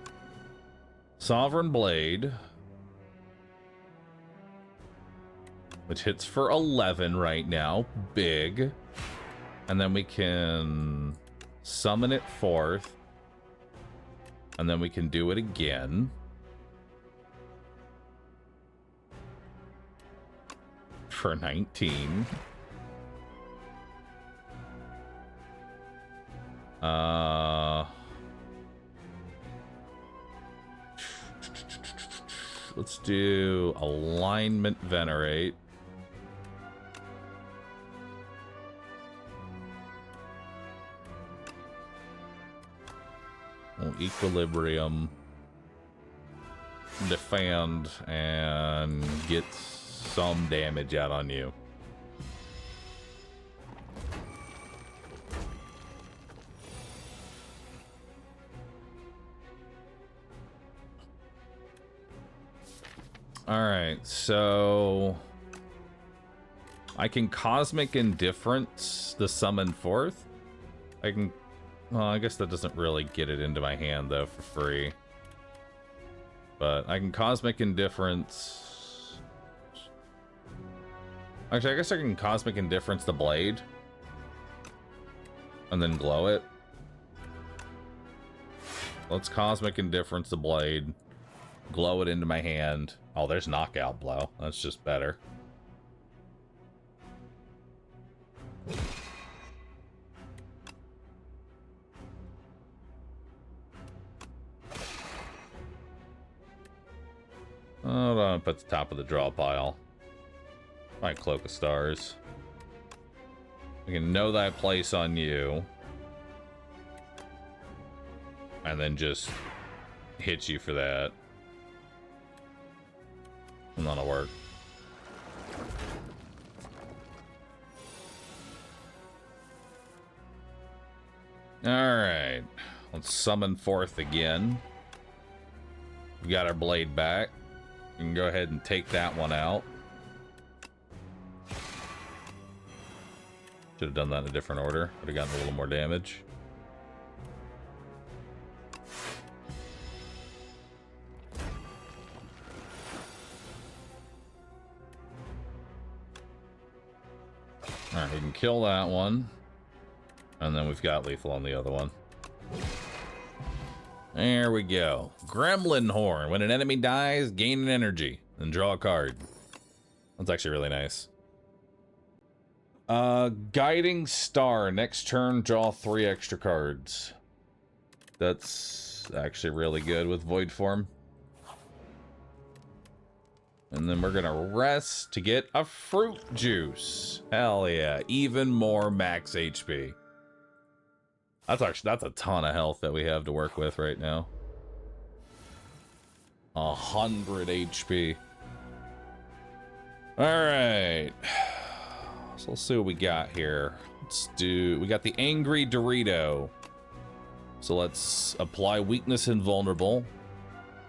Sovereign Blade, which hits for 11 right now, big. And then we can summon it forth, and then we can do it again. For 19. Let's do Alignment Venerate. We'll Equilibrium, defend, and get some damage out on you. Alright, so I can Cosmic Indifference the summon forth. I can, well, I guess that doesn't really get it into my hand though for free. But I can Cosmic Indifference. Actually, I guess I can Cosmic Indifference the blade and then glow it. Let's Cosmic Indifference the blade, glow it into my hand. Oh, there's Knockout Blow. That's just better. Hold on, put the top of the draw pile. My Cloak of Stars. I can Know Thy Place on you. And then just hit you for that. And that'll work. Alright. Let's summon forth again. We got our blade back. We can go ahead and take that one out. Should have done that in a different order. Would have gotten a little more damage. Alright, we can kill that one. And then we've got lethal on the other one. There we go. Gremlin Horn. When an enemy dies, gain an energy. Then draw a card. That's actually really nice. Guiding Star. Next turn, draw 3 extra cards. That's actually really good with Void Form. And then we're gonna rest to get a Fruit Juice. Hell yeah. Even more max HP. That's a ton of health that we have to work with right now. 100 HP. Alright. So let's see what we got here. We got the Angry Dorito. So let's apply weakness invulnerable.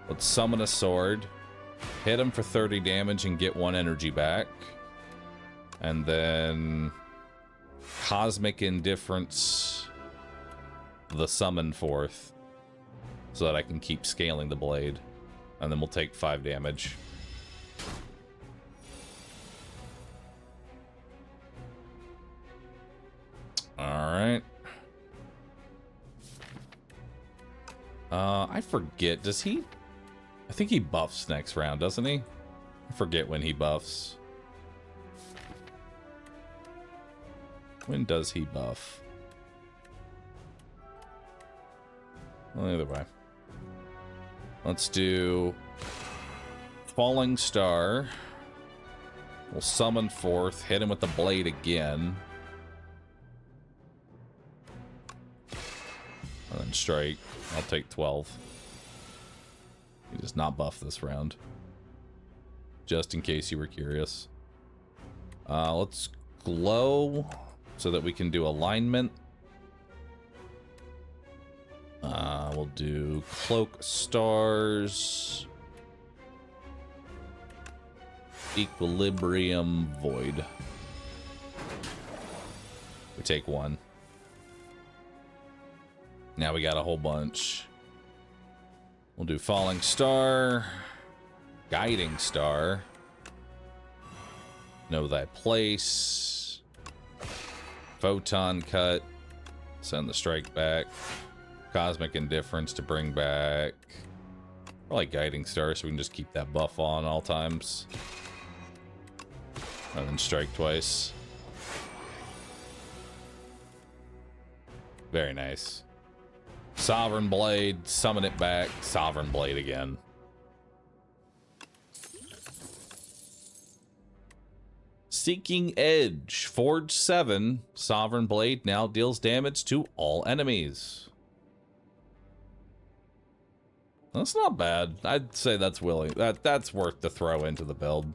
Let's summon a sword. Hit him for 30 damage and get 1 energy back. And then Cosmic Indifference the summon forth so that I can keep scaling the blade. And then we'll take 5 damage. Alright. I forget. Does he? I think he buffs next round, doesn't he? I forget when he buffs. When does he buff? Well, either way. Let's do Falling Star. We'll summon forth, hit him with the blade again. And then strike. I'll take 12. He does not buff this round. Just in case you were curious. Let's glow so that we can do alignment. We'll do Cloak Stars. Equilibrium Void. We take 1. Now we got a whole bunch. We'll do Falling Star. Guiding Star. Know Thy Place. Photon Cut. Send the strike back. Cosmic Indifference to bring back. I like Guiding Star so we can just keep that buff on all times. And then strike twice. Very nice. Sovereign Blade, summon it back, Sovereign Blade again. Seeking Edge, Forge 7, Sovereign Blade now deals damage to all enemies. That's not bad. I'd say that's willing. That's worth to throw into the build.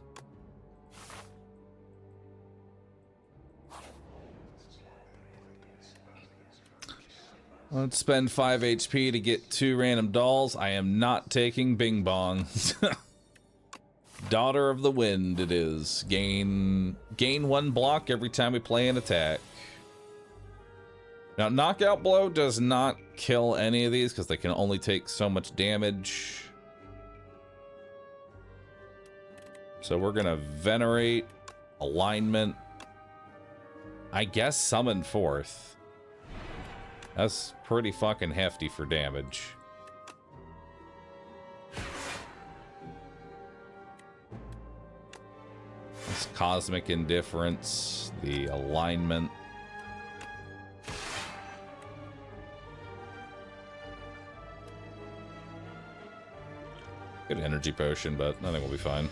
Let's spend 5 HP to get 2 random dolls. I am not taking Bing Bong. Daughter of the Wind it is. Gain 1 block every time we play an attack. Now, Knockout Blow does not kill any of these because they can only take so much damage. So we're going to Venerate, Alignment, I guess Summon Forth. That's pretty fucking hefty for damage. This Cosmic Indifference, the Alignment. Good energy potion, but I think we'll be fine.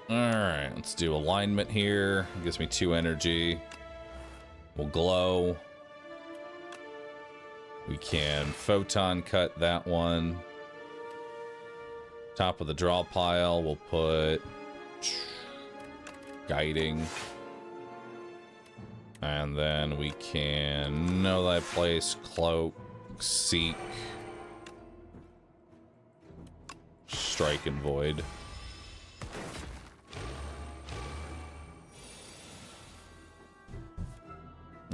Alright, let's do alignment here. It gives me 2 energy. We'll glow. We can photon cut that one. Top of the draw pile, we'll put guiding. And then we can know Thy Place, cloak, seek, strike and void.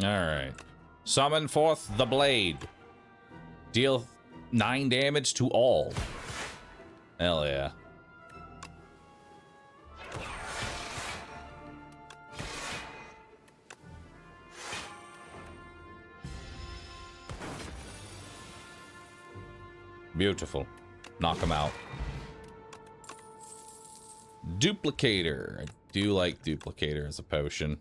Alright. Summon forth the blade. Deal 9 damage to all. Hell yeah. Beautiful. Knock him out. Duplicator. I do like Duplicator as a potion.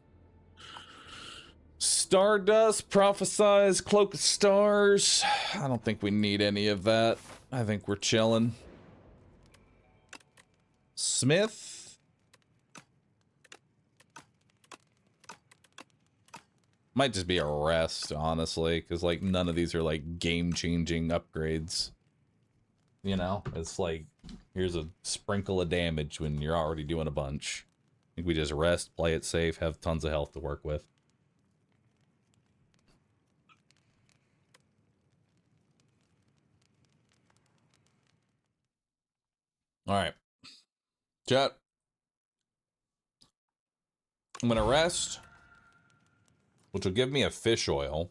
Stardust, Prophesize, Cloak of Stars. I don't think we need any of that. I think we're chilling. Smith. Might just be a rest, honestly, because like none of these are like game-changing upgrades. You know, it's like, here's a sprinkle of damage when you're already doing a bunch. I think we just rest, play it safe, have tons of health to work with. All right. Chat. I'm going to rest, which will give me a fish oil.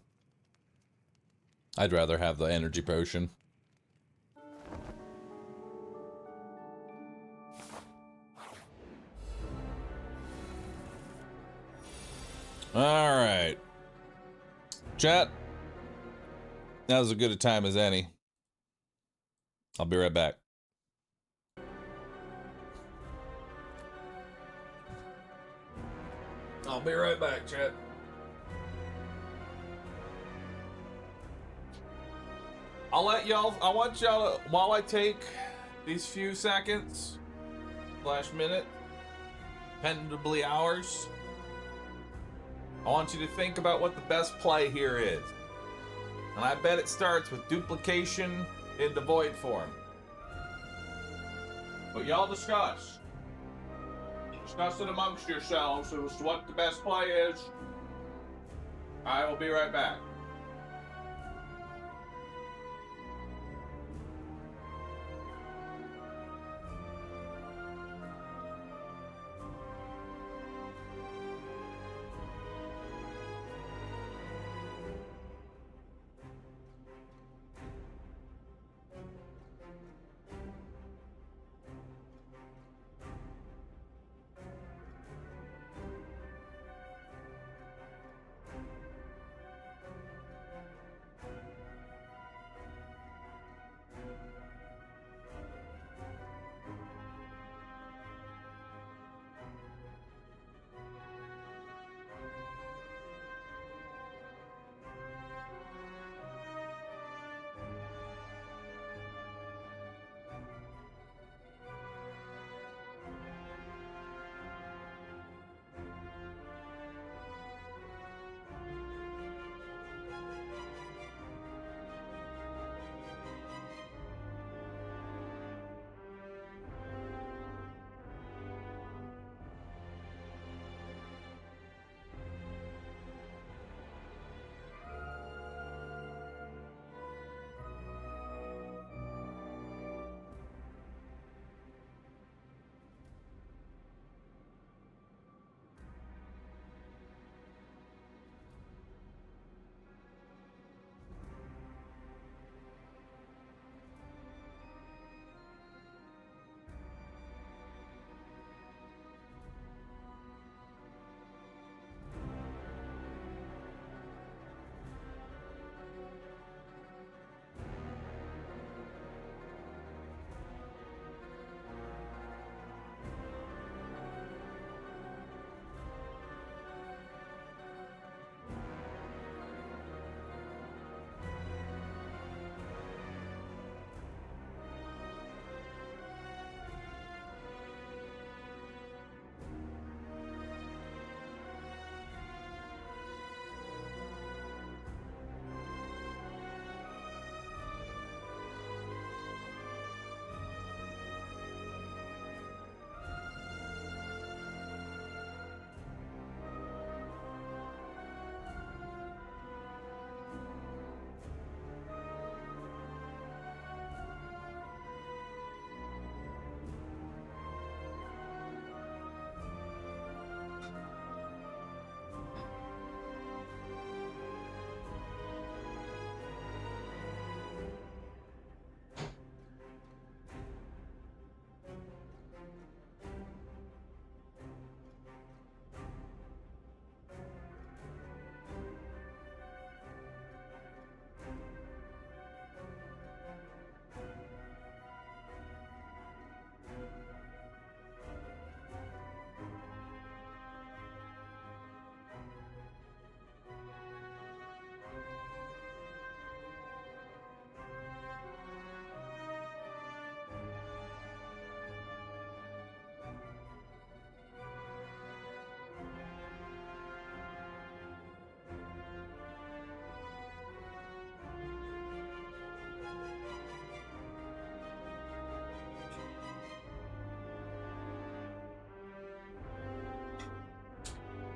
I'd rather have the energy potion. All right. Chat. Now's as good a time as any. I'll be right back. I'll be right back, chat. I want y'all to, while I take these few seconds, / minute, pendably hours, I want you to think about what the best play here is. And I bet it starts with duplication into void form. But y'all discuss. Discuss it amongst yourselves as to what the best play is. I will be right back.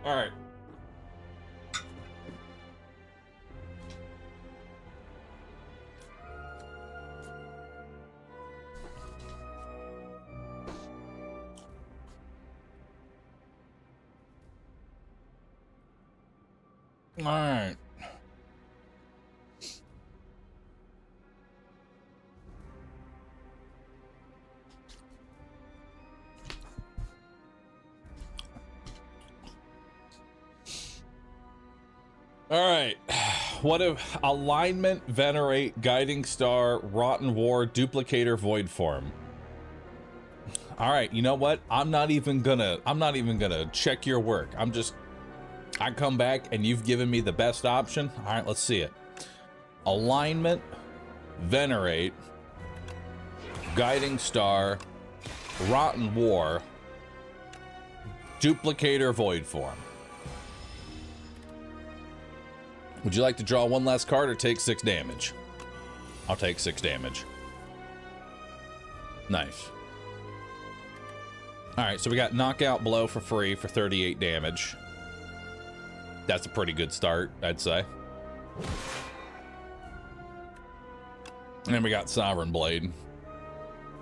All right. All right. All right. What if alignment, venerate, guiding star, rotten war, duplicator, void form? All right, you know what? I'm not even gonna check your work. I come back and you've given me the best option. All right, let's see it. Alignment, venerate, guiding star, rotten war, duplicator, void form. Would you like to draw one last card or take 6 damage? I'll take 6 damage. Nice. All right, so we got knockout blow for free for 38 damage. That's a pretty good start, I'd say. And then we got Sovereign Blade.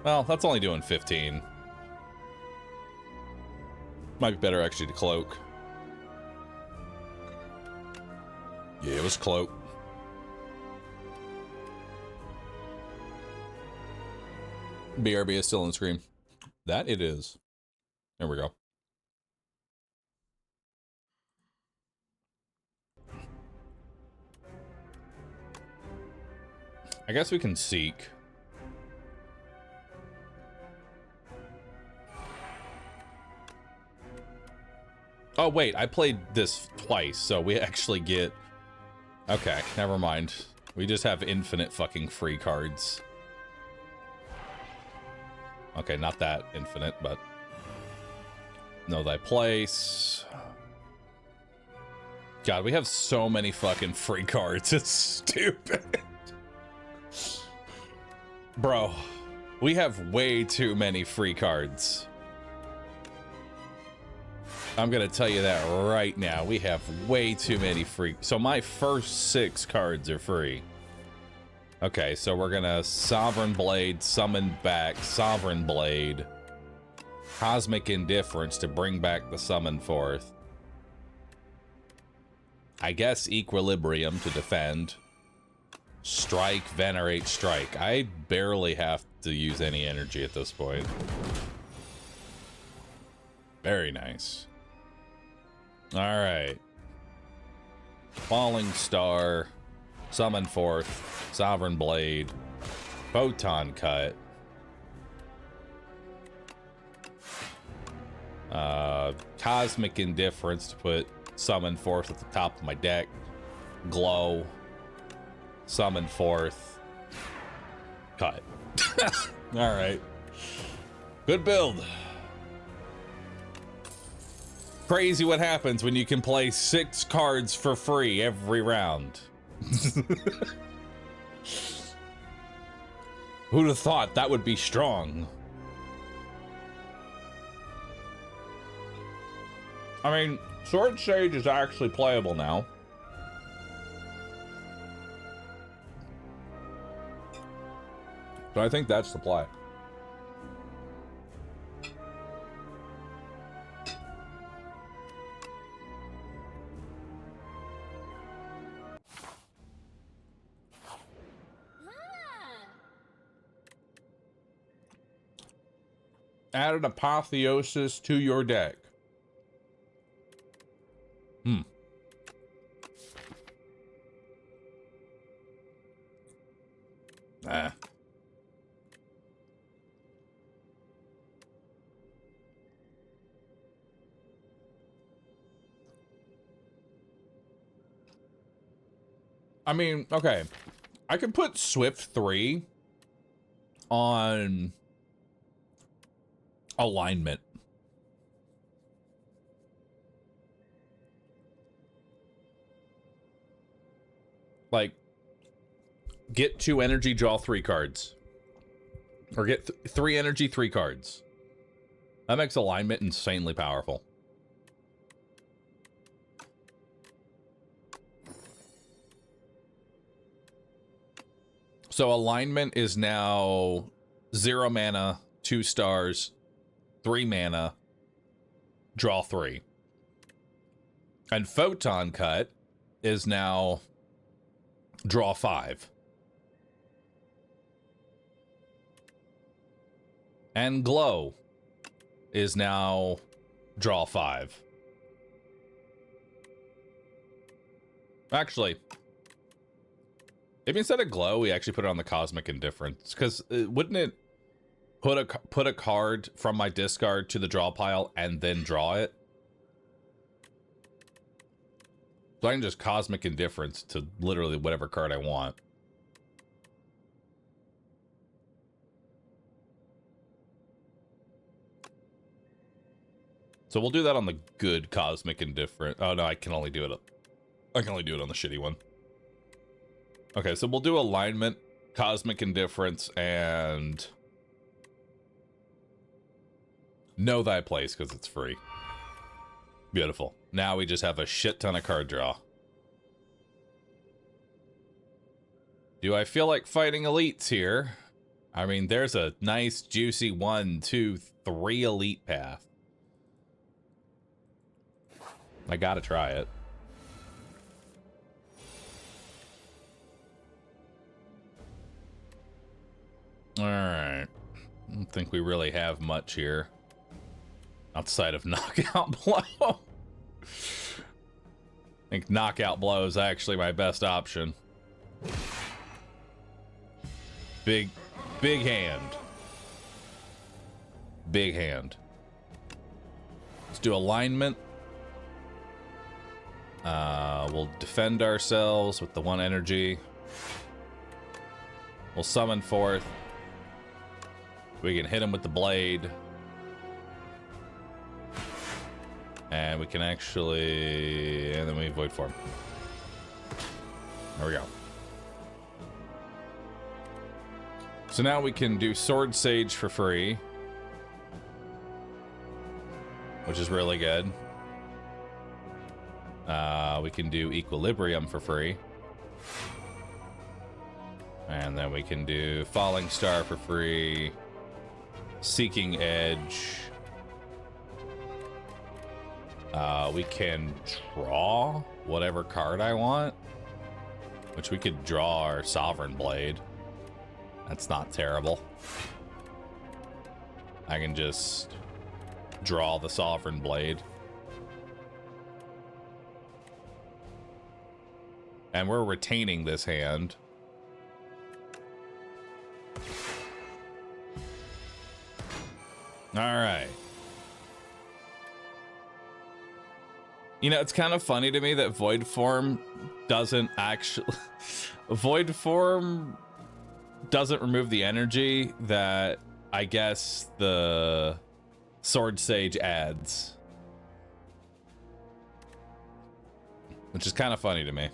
Well, that's only doing 15. Might be better actually to cloak. Yeah, it was cloak. BRB is still on the screen. That it is. There we go. I guess we can seek. Oh, wait, I played this twice, so we actually get... Okay, never mind. We just have infinite fucking free cards. Okay, not that infinite, but... Know thy place. God, we have so many fucking free cards. It's stupid. Bro, we have way too many free cards. I'm gonna tell you that right now. We have way too many free. So my first 6 cards are free. Okay, so we're gonna Sovereign Blade, summon back Sovereign Blade, Cosmic Indifference to bring back the summon forth. I guess Equilibrium to defend. Strike, Venerate, Strike. I barely have to use any energy at this point. Very nice. Alright. Falling Star, Summon Forth, Sovereign Blade, Photon Cut, Cosmic Indifference to put Summon Forth at the top of my deck, Glow, Summon Forth, Cut. Alright. Good build. Crazy what happens when you can play 6 cards for free every round. Who'd have thought that would be strong? I mean, Sword Sage is actually playable now. So I think that's the play. Add an Apotheosis to your deck. Ah. I mean, okay. I could put Swift 3 on alignment. Like, get 2 energy, draw 3 cards. Or get 3 energy, 3 cards. That makes alignment insanely powerful. So alignment is now 0 mana, 2 stars, 3 mana, draw 3. And photon cut is now draw 5. And glow is now draw 5. Actually, maybe instead of glow, we actually put it on the cosmic indifference, because wouldn't it put a card from my discard to the draw pile and then draw it? So I can just cosmic indifference to literally whatever card I want. So we'll do that on the good cosmic indifferent. Oh no, I can only do it. I can only do it on the shitty one. Okay, so we'll do alignment, cosmic indifference, and know thy place because it's free. Beautiful. Now we just have a shit ton of card draw. Do I feel like fighting elites here? I mean, there's a nice juicy 1, 2, 3 elite path. I gotta try it. Alright. I don't think we really have much here. Outside of knockout blow. I think knockout blow is actually my best option. Big hand. Big hand. Let's do alignment. We'll defend ourselves with the 1 energy. We'll summon forth. We can hit him with the blade. And we can actually... And then we void form. There we go. So now we can do Sword Sage for free. Which is really good. We can do Equilibrium for free. And then we can do Falling Star for free. Seeking Edge. We can draw whatever card I want. Which we could draw our Sovereign Blade. That's not terrible. I can just draw the Sovereign Blade. And we're retaining this hand. All right. You know, it's kind of funny to me that Void Form doesn't actually... Void Form doesn't remove the energy that I guess the Sword Sage adds. Which is kind of funny to me.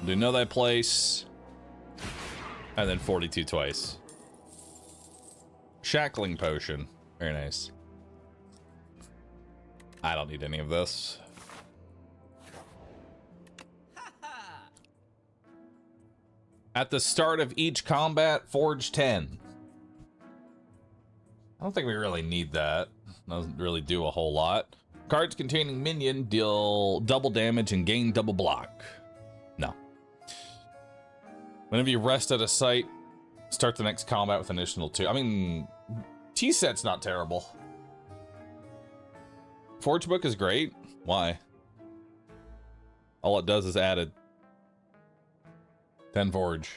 Do Know Thy Place. And then 42 twice. Shackling Potion. Very nice. I don't need any of this. At the start of each combat, forge 10. I don't think we really need that. Doesn't really do a whole lot. Cards containing minion deal double damage and gain double block. No. Whenever you rest at a site, start the next combat with an additional 2. I mean, T-set's not terrible. Forge Book is great. Why? All it does is add a 10 Forge.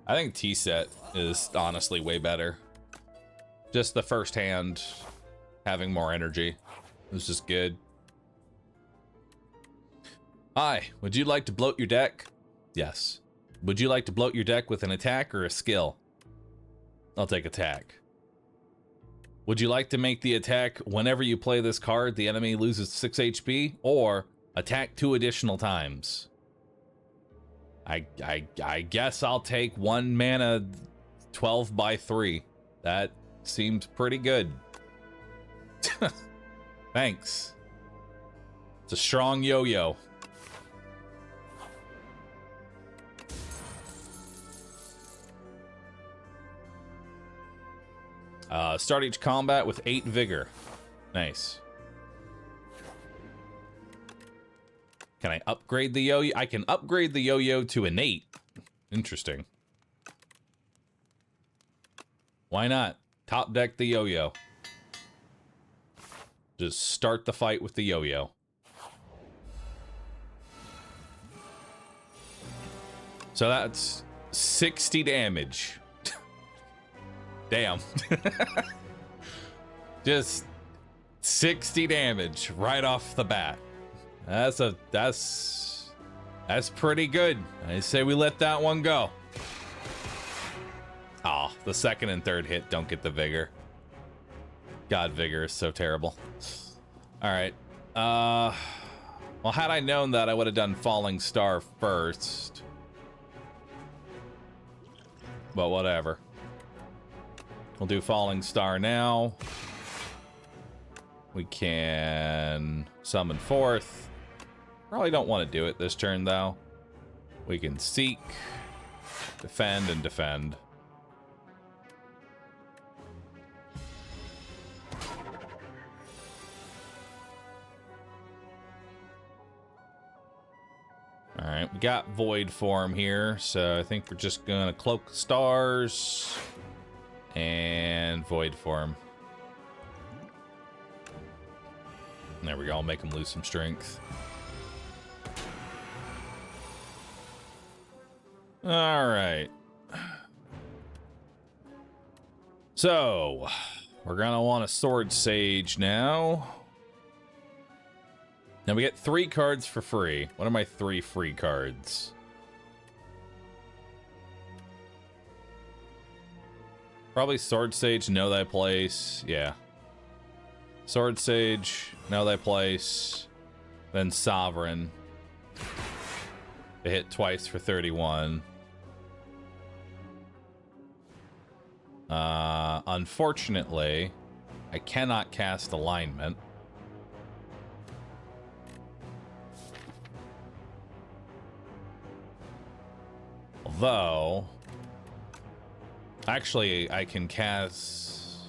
I think T-set is honestly way better. Just the first hand having more energy is just good. Hi, would you like to bloat your deck? Yes. Would you like to bloat your deck with an attack or a skill? I'll take attack. Would you like to make the attack whenever you play this card, the enemy loses 6 HP, or attack 2 additional times? I guess I'll take 1 mana 12 by 3. That seemed pretty good. Thanks. It's a strong yo-yo. Start each combat with 8 vigor. Nice. Can I upgrade the yo-yo? I can upgrade the yo-yo to an 8. Interesting. Why not? Top deck the yo-yo. Just start the fight with the yo-yo. So that's 60 damage. Damn. Just 60 damage right off the bat. That's pretty good. I say we let that one go. Oh, the second and third hit don't get the vigor. God, vigor is so terrible. All right. Well, had I known that, I would have done Falling Star first. But whatever. We'll do Falling Star now. We can summon forth. Probably don't want to do it this turn, though. We can seek, defend, and defend. Alright, we got Void Form here, so I think we're just gonna Cloak the Stars and Void Form. There we go, I'll make him lose some strength. Alright. So, we're gonna want a Sword Sage now. Now we get 3 cards for free. What are my 3 free cards? Probably Sword Sage, Know Thy Place. Yeah. Sword Sage, Know Thy Place. Then Sovereign. They hit twice for 31. Unfortunately, I cannot cast Alignment. Although, actually, I can cast...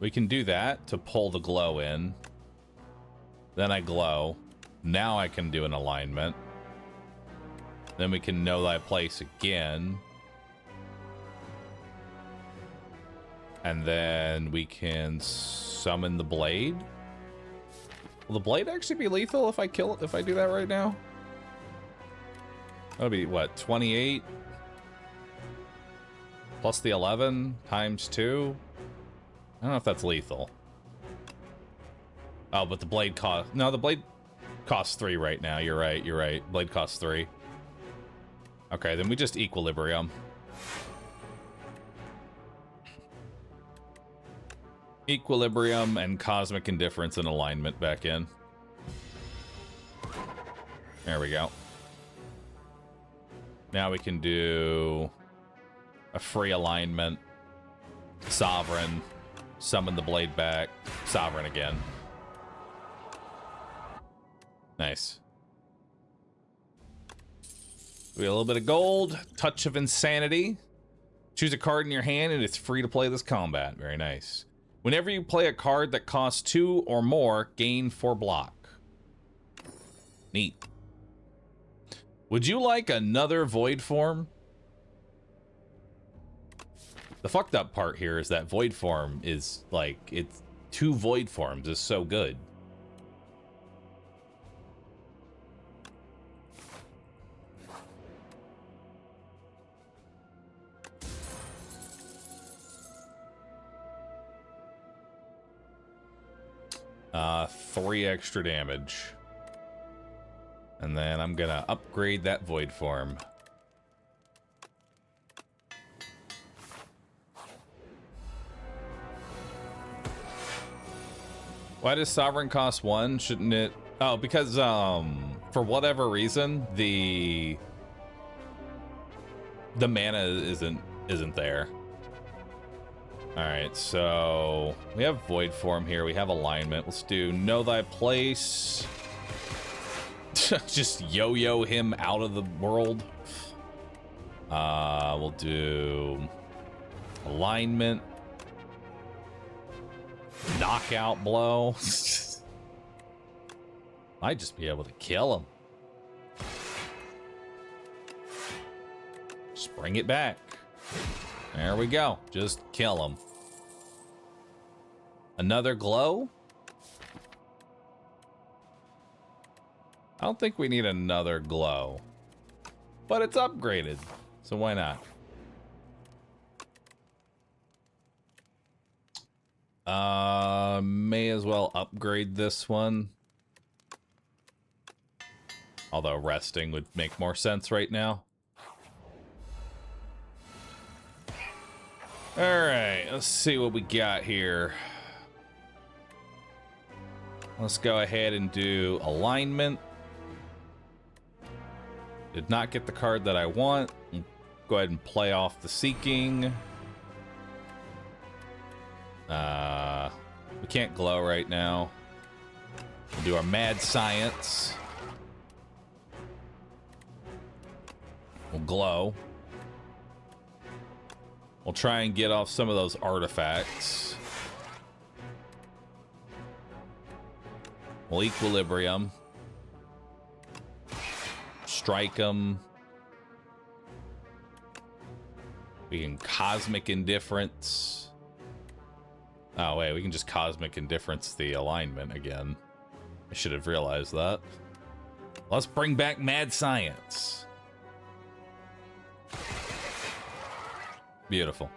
We can do that to pull the glow in. Then I glow. Now I can do an alignment. Then we can Know Thy Place again. And then we can summon the blade. Will the blade actually be lethal if I kill it, if I do that right now? That'll be what, 28? Plus the 11 times 2? I don't know if that's lethal. Oh, but the blade cost... No, the blade costs 3 right now. You're right, you're right. Blade costs 3. Okay, then we just Equilibrium. Equilibrium and Cosmic Indifference and Alignment back in. There we go. Now we can do a free alignment, Sovereign, summon the blade back, Sovereign again. Nice. We have a little bit of gold, Touch of Insanity. Choose a card in your hand and it's free to play this combat. Very nice. Whenever you play a card that costs 2 or more, gain 4 block. Neat. Would you like another Void Form? The fucked up part here is that Void Form is like, it's 2 Void Forms is so good. Uh, 3 extra damage. And then I'm gonna upgrade that Void Form. Why does Sovereign cost 1? Shouldn't it? Oh, because for whatever reason the mana isn't there. All right, so we have Void Form here. We have Alignment. Let's do Know Thy Place. Just yo-yo him out of the world. We'll do alignment. Knockout blow. Might just be able to kill him. Just bring it back. There we go. Just kill him. Another glow? I don't think we need another glow. But it's upgraded, so why not? May as well upgrade this one. Although resting would make more sense right now. Alright, let's see what we got here. Let's go ahead and do alignment. Did not get the card that I want. Go ahead and play off the seeking. We can't glow right now. We'll do our mad science. We'll glow. We'll try and get off some of those artifacts. We'll equilibrium. Strike them. We can cosmic indifference. Oh, wait, we can just cosmic indifference the alignment again. I should have realized that. Let's bring back mad science. Beautiful.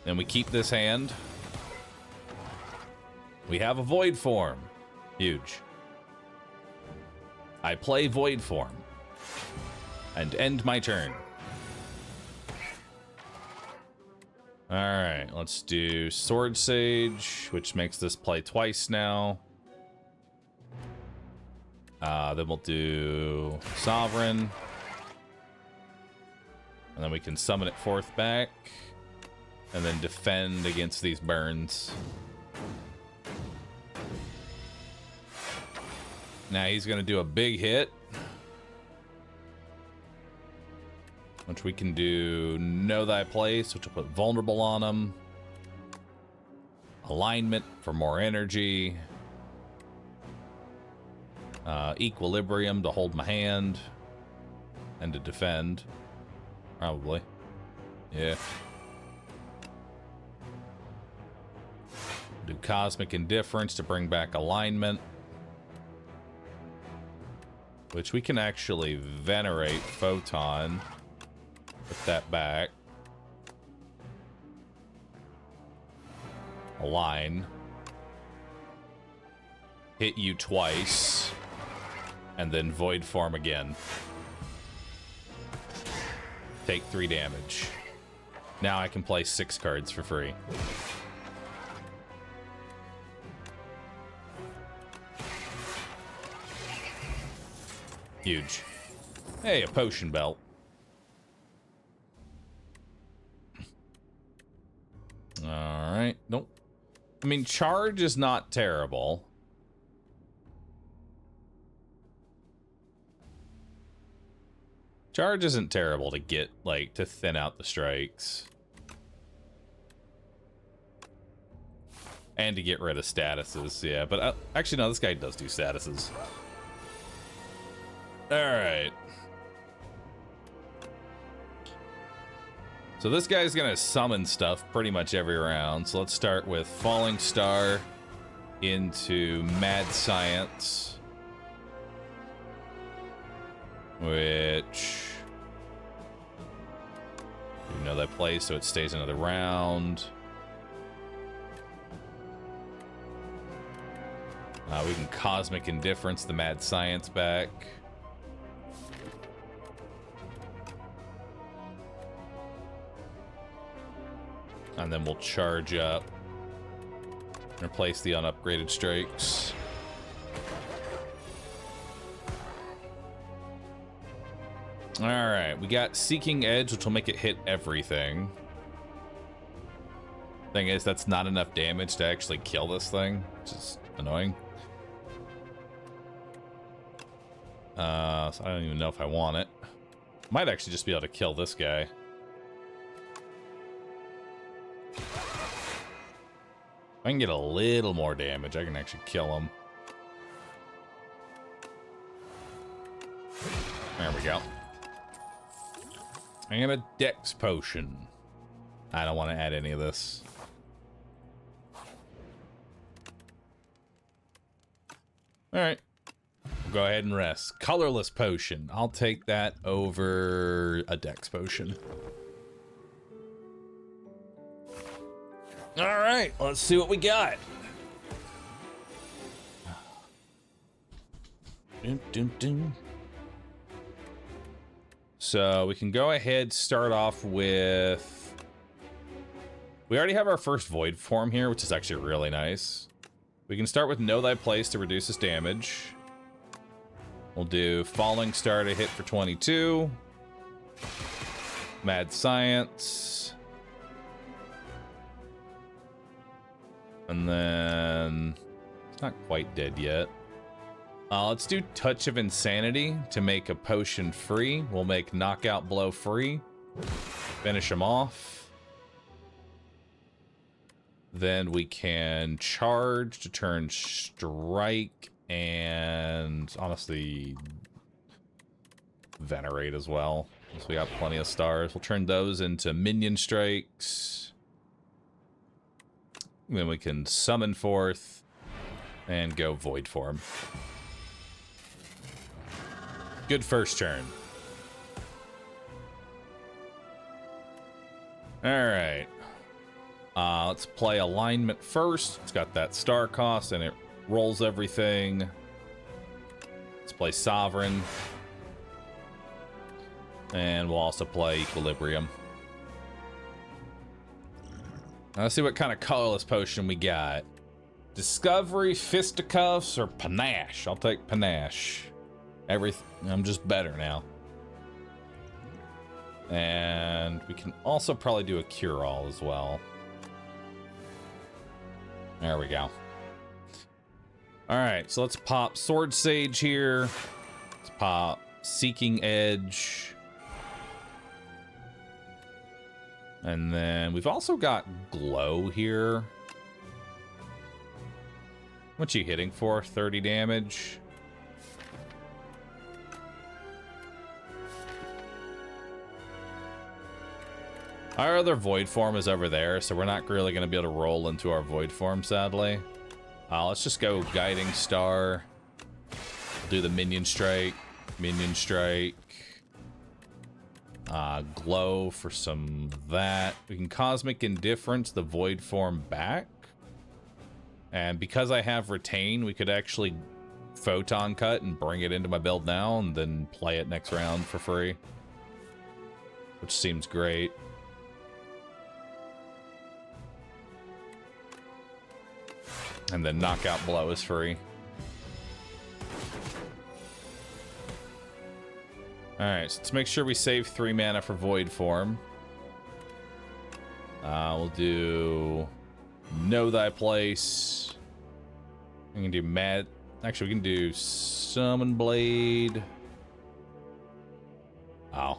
Then we keep this hand. We have a void form. Huge. I play void form. And end my turn. Alright, let's do Sword Sage, which makes this play twice now. Then we'll do Sovereign. And then we can summon it forth back. And then defend against these burns. Now he's going to do a big hit. Which we can do Know Thy Place, which will put Vulnerable on him. Alignment for more energy. Equilibrium to hold my hand. And to defend. Probably. Yeah. Do Cosmic Indifference to bring back alignment. Which we can actually venerate Photon. Put that back. Align. Hit you twice. And then void form again. Take 3 damage. Now I can play 6 cards for free. Huge. Hey, a potion belt. Alright. Nope. I mean, charge is not terrible. Charge isn't terrible to get, like, to thin out the strikes. And to get rid of statuses, yeah. But actually, no, this guy does do statuses. Alright. So this guy's gonna summon stuff pretty much every round. So let's start with Falling Star into Mad Science. Which... you know that plays, so it stays another round. We can Cosmic Indifference the Mad Science back. And then we'll charge up. Replace the unupgraded strikes. Alright, we got Seeking Edge, which will make it hit everything. Thing is, that's not enough damage to actually kill this thing, which is annoying. So I don't even know if I want it. Might actually just be able to kill this guy. If I can get a little more damage, I can actually kill him. There we go. And a dex potion. I don't want to add any of this. Alright. We'll go ahead and rest. Colorless potion. I'll take that over a dex potion. Alright, let's see what we got. Dun, dun, dun. So we can go ahead, start off with... We already have our first void form here, which is actually really nice. We can start with Know Thy Place to reduce his damage. We'll do Falling Star to hit for 22. Mad Science. And then... It's not quite dead yet. Let's do Touch of Insanity to make a potion free. We'll make Knockout Blow free. Finish him off. Then we can charge to turn Strike and honestly Venerate as well. So we got plenty of stars. We'll turn those into Minion Strikes. Then we can summon forth and go Void Form. Good first turn. Alright. Let's play Alignment first. It's got that star cost and it rolls everything. Let's play Sovereign. And we'll also play Equilibrium. Now let's see what kind of colorless potion we got. Discovery, Fisticuffs, or Panache. I'll take Panache. I'm just better now. And we can also probably do a Cure-All as well. There we go. Alright, so let's pop Sword Sage here. Let's pop Seeking Edge. And then we've also got Glow here. What's you hitting for? 30 damage. Our other Void Form is over there, so we're not really going to be able to roll into our Void Form, sadly. Let's just go Guiding Star. Do the Minion Strike. Minion Strike. Glow for some of that. We can Cosmic Indifference the Void Form back. And because I have Retain, we could actually Photon Cut and bring it into my build now and then play it next round for free. Which seems great. And then Knockout Blow is free. Alright, so let's make sure we save 3 mana for Void Form. We'll do Know Thy Place. We can do Mad... Actually, we can do Summon Blade. Oh.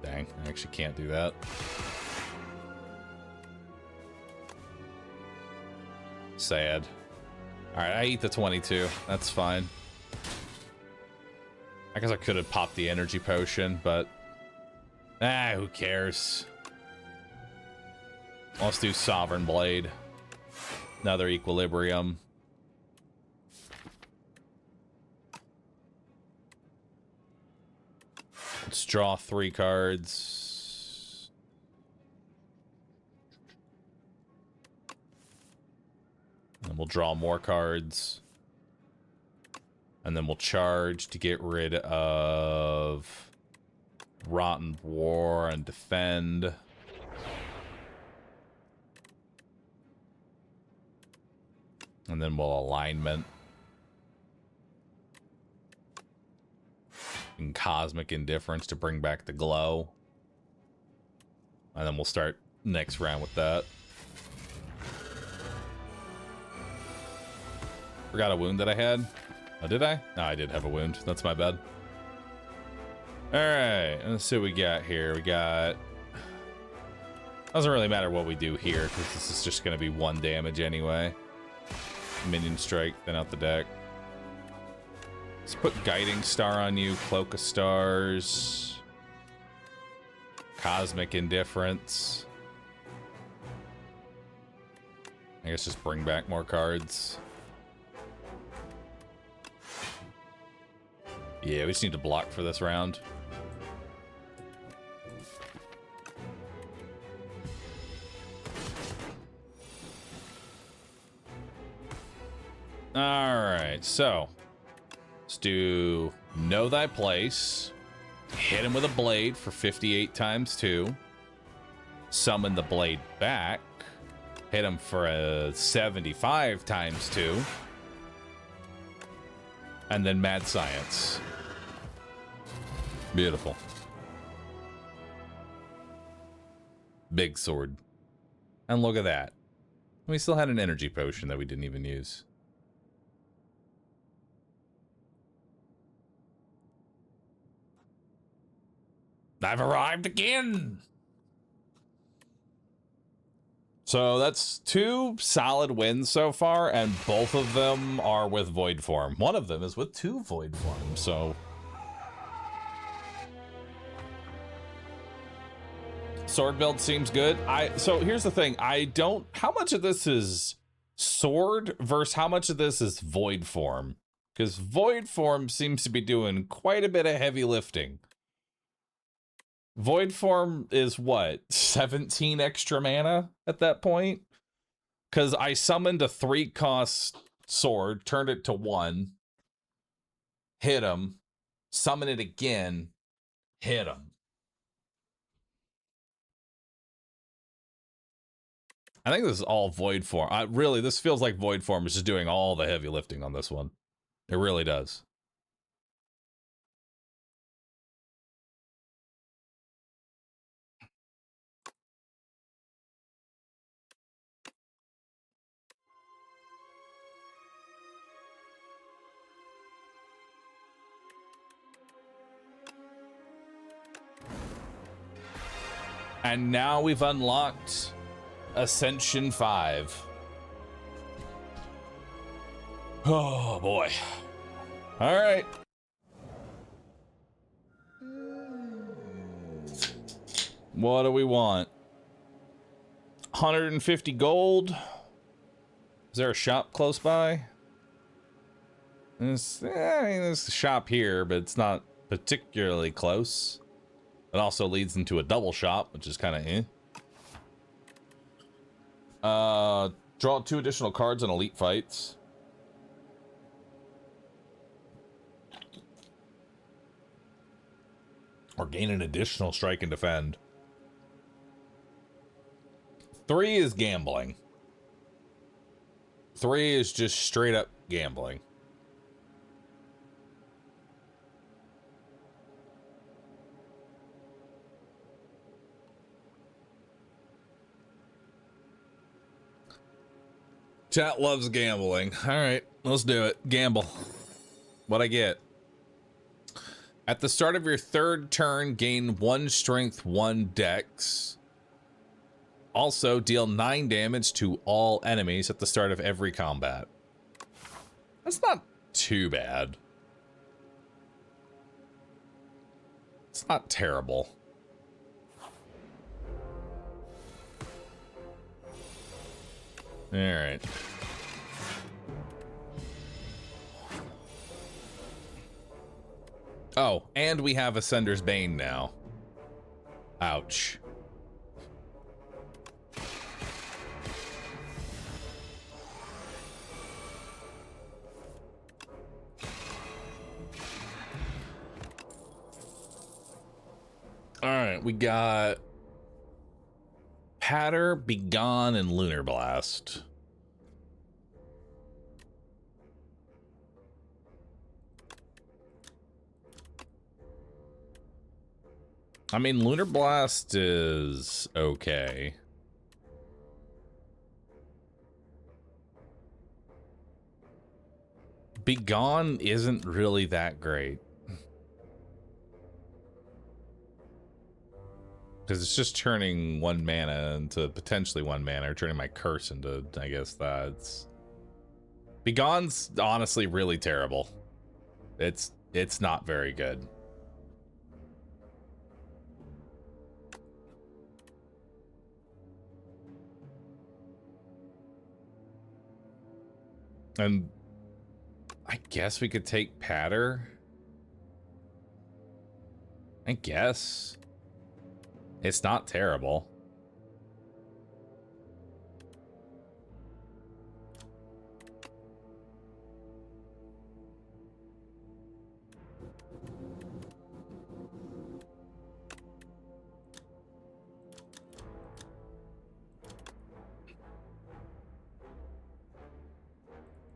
Dang, I actually can't do that. Sad. Alright, I eat the 22. That's fine. I guess I could have popped the energy potion, but... who cares? Let's do Sovereign Blade. Another Equilibrium. Let's draw 3 cards. And we'll draw more cards. And then we'll charge to get rid of Rotten War and defend. And then we'll alignment. And Cosmic Indifference to bring back the glow. And then we'll start next round with that. Forgot a wound that I had. Oh, did I? No, I did have a wound. That's my bad. All right, let's see what we got here. We got... Doesn't really matter what we do here, because this is just going to be 1 damage anyway. Minion strike, then out the deck. Let's put Guiding Star on you, Cloak of Stars, Cosmic Indifference. I guess just bring back more cards. Yeah, we just need to block for this round. Alright, so let's do Know Thy Place. Hit him with a blade for 58 times 2. Summon the blade back. Hit him for a 75 times 2. And then Mad Science. Beautiful. Big sword. And look at that. We still had an energy potion that we didn't even use. I've arrived again! So that's 2 solid wins so far, and both of them are with Void Form. One of them is with 2 Void Forms, so... Sword build seems good. So here's the thing, how much of this is sword versus how much of this is Void Form? Because Void Form seems to be doing quite a bit of heavy lifting. Void Form is what? 17 extra mana at that point? Because I summoned a 3-cost sword, turned it to 1, hit him, summon it again, hit him. I think this is all Void Form. Really, this feels like Void Form is just doing all the heavy lifting on this one. It really does. And now we've unlocked Ascension 5. Oh boy. All right. What do we want? 150 gold. Is there a shop close by? There's a shop here, but it's not particularly close. It also leads into a double shop, which is kind of draw 2 additional cards in elite fights. Or gain an additional strike and defend. 3 is gambling. 3 is just straight up gambling. Chat loves gambling. All right, let's do it. Gamble. What'd I get? At the start of your 3rd turn, gain 1 strength, 1 dex. Also, deal 9 damage to all enemies at the start of every combat. That's not too bad. It's not terrible. All right. Oh, and we have Ascender's Bane now. Ouch. All right, we got Patter, Begone, and Lunar Blast. I mean, Lunar Blast is okay. Begone isn't really that great. Because it's just turning 1 mana into potentially 1 mana, or turning my curse into, I guess that's... Begone's honestly really terrible. It's not very good. And I guess we could take Patter. I guess. It's not terrible.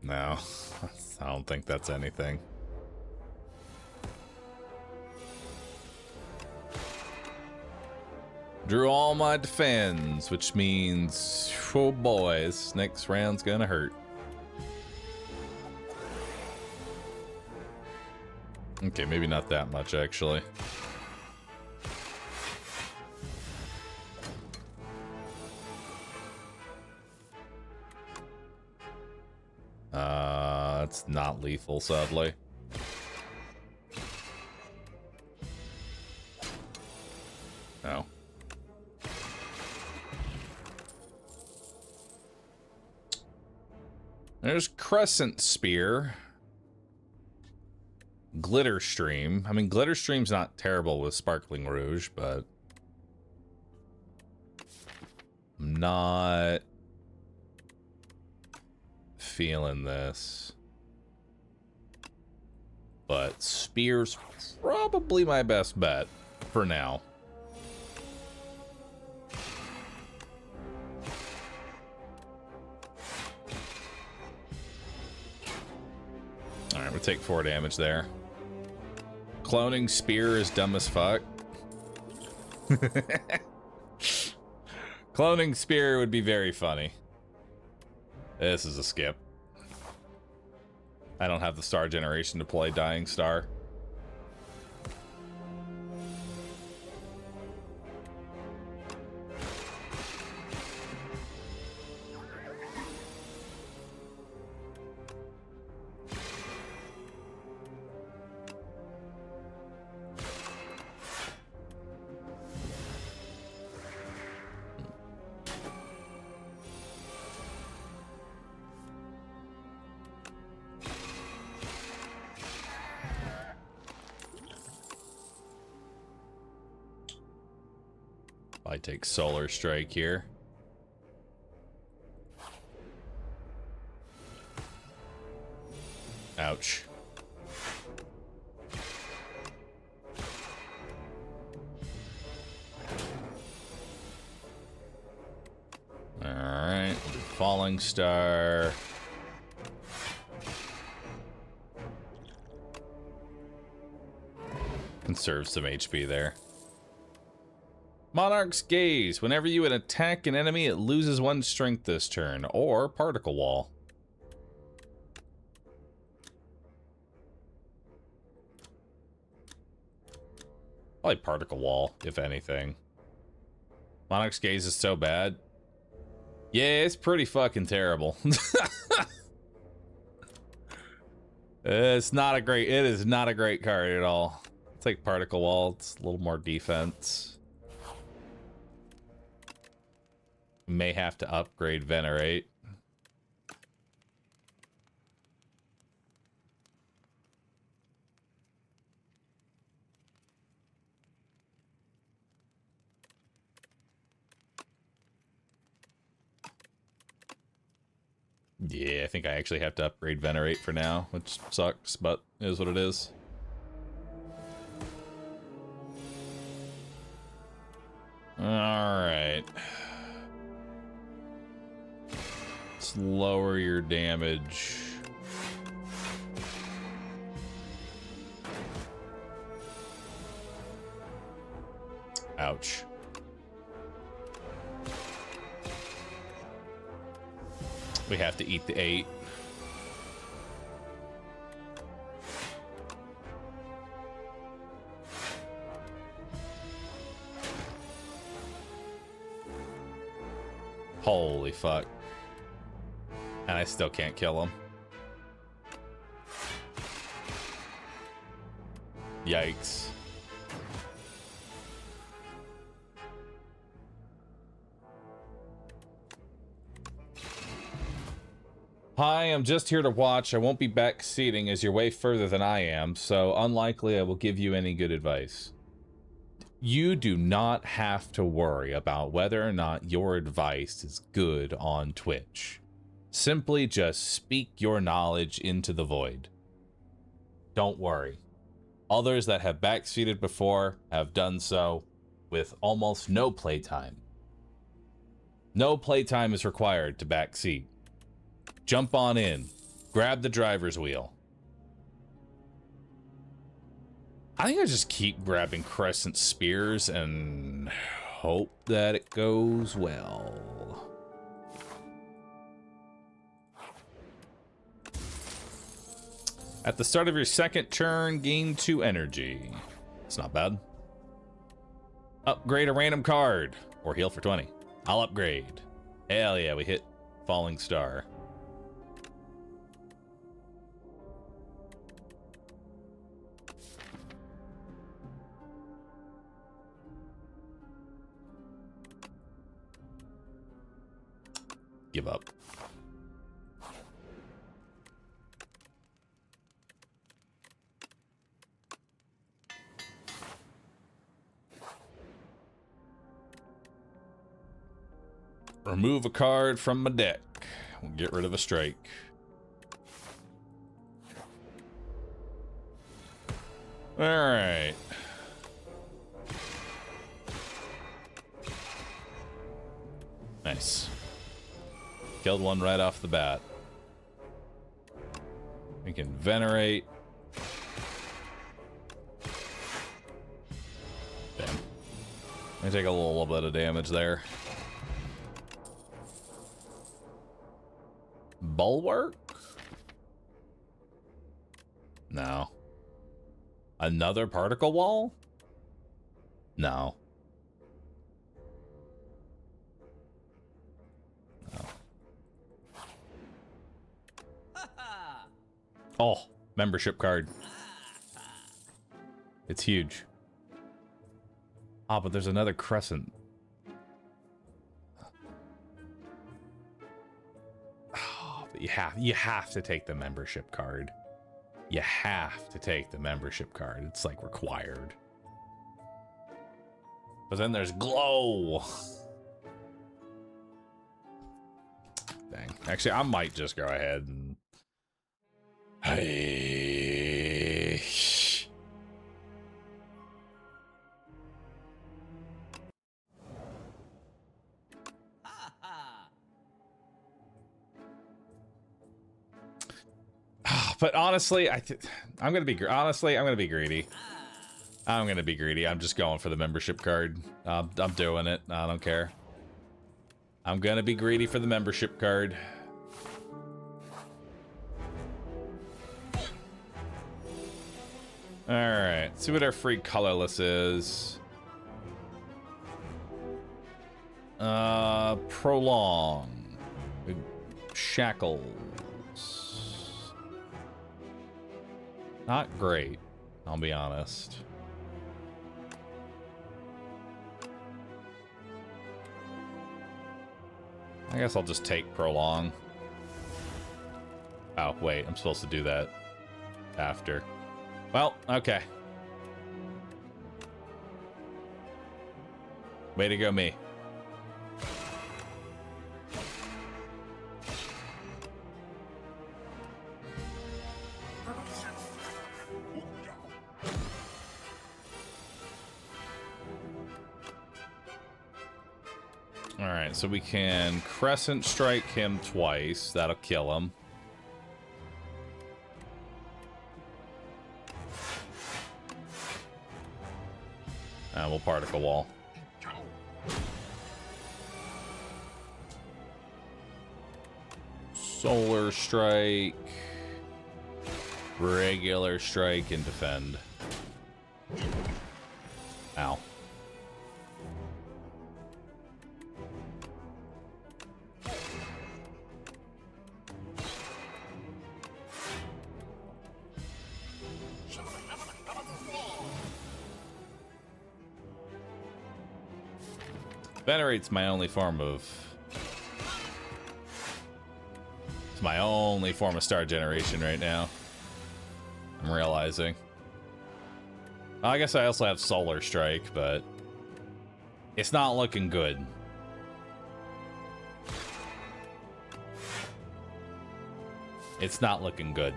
No, I don't think that's anything. Drew all my defends, which means, oh boys, next round's gonna hurt. Okay, maybe not that much, actually. It's not lethal, sadly. No. There's Crescent Spear. Glitter Stream. I mean, Glitter Stream's not terrible with Sparkling Rouge, but I'm not feeling this. But Spear's probably my best bet for now. Alright, we'll take 4 damage there. Cloning Spear is dumb as fuck. Cloning Spear would be very funny. This is a skip. I don't have the star generation to play Dying Star. I take Solar Strike here. Ouch. Alright, Falling Star. Conserve some HP there. Monarch's Gaze. Whenever you attack an enemy, it loses 1 strength this turn. Or Particle Wall. Probably Particle Wall, if anything. Monarch's Gaze is so bad. Yeah, it's pretty fucking terrible. It is not a great card at all. It's like Particle Wall. It's a little more defense. May have to upgrade Venerate. Yeah, I think I actually have to upgrade Venerate for now, which sucks, but it is what it is. Alright. Let's lower your damage. Ouch. We have to eat the 8. Holy fuck. And I still can't kill him. Yikes. Hi, I'm just here to watch. I won't be back seating as you're way further than I am, so unlikely I will give you any good advice. You do not have to worry about whether or not your advice is good on Twitch. Simply just speak your knowledge into the void. Don't worry. Others that have backseated before have done so with almost no playtime. No playtime is required to backseat. Jump on in. Grab the driver's wheel. I think I just keep grabbing crescent spears and hope that it goes well. At the start of your second turn, gain 2 energy. It's not bad. Upgrade a random card or heal for 20. I'll upgrade. Hell yeah, we hit Falling Star. Give up. Remove a card from my deck. We'll get rid of a strike. All right. Nice. Killed one right off the bat. We can venerate. Damn. I take a little bit of damage there. Bulwark? No. Another particle wall? No. No. Oh, membership card. It's huge. Ah, but there's another crescent. But you have to take the membership card. You have to take the membership card. It's like required. But then there's glow. Dang. Actually, I might just go ahead and hey. But honestly, I'm gonna be greedy. I'm gonna be greedy. I'm just going for the membership card. I'm doing it. I don't care. I'm gonna be greedy for the membership card. All right. See what our free colorless is. Prolong. Shackles. Not great, I'll be honest. I guess I'll just take Prolong. Oh, wait, I'm supposed to do that after. Well, okay. Way to go, me. Alright, so we can Crescent Strike him twice. That'll kill him. And we'll Particle Wall. Solar Strike. Regular Strike and Defend. Ow. Venerate's my only form of... It's my only form of star generation right now. I'm realizing. Well, I guess I also have Solar Strike, but... It's not looking good. It's not looking good.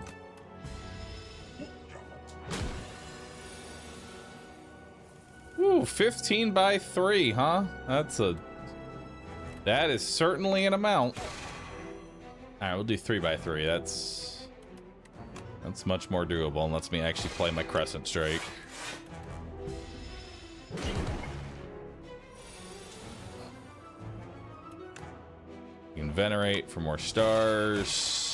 Ooh, 15 by 3, huh? That is certainly an amount. Alright, we'll do 3 by 3. That's much more doable and lets me actually play my Crescent Strike. You can Venerate for more stars.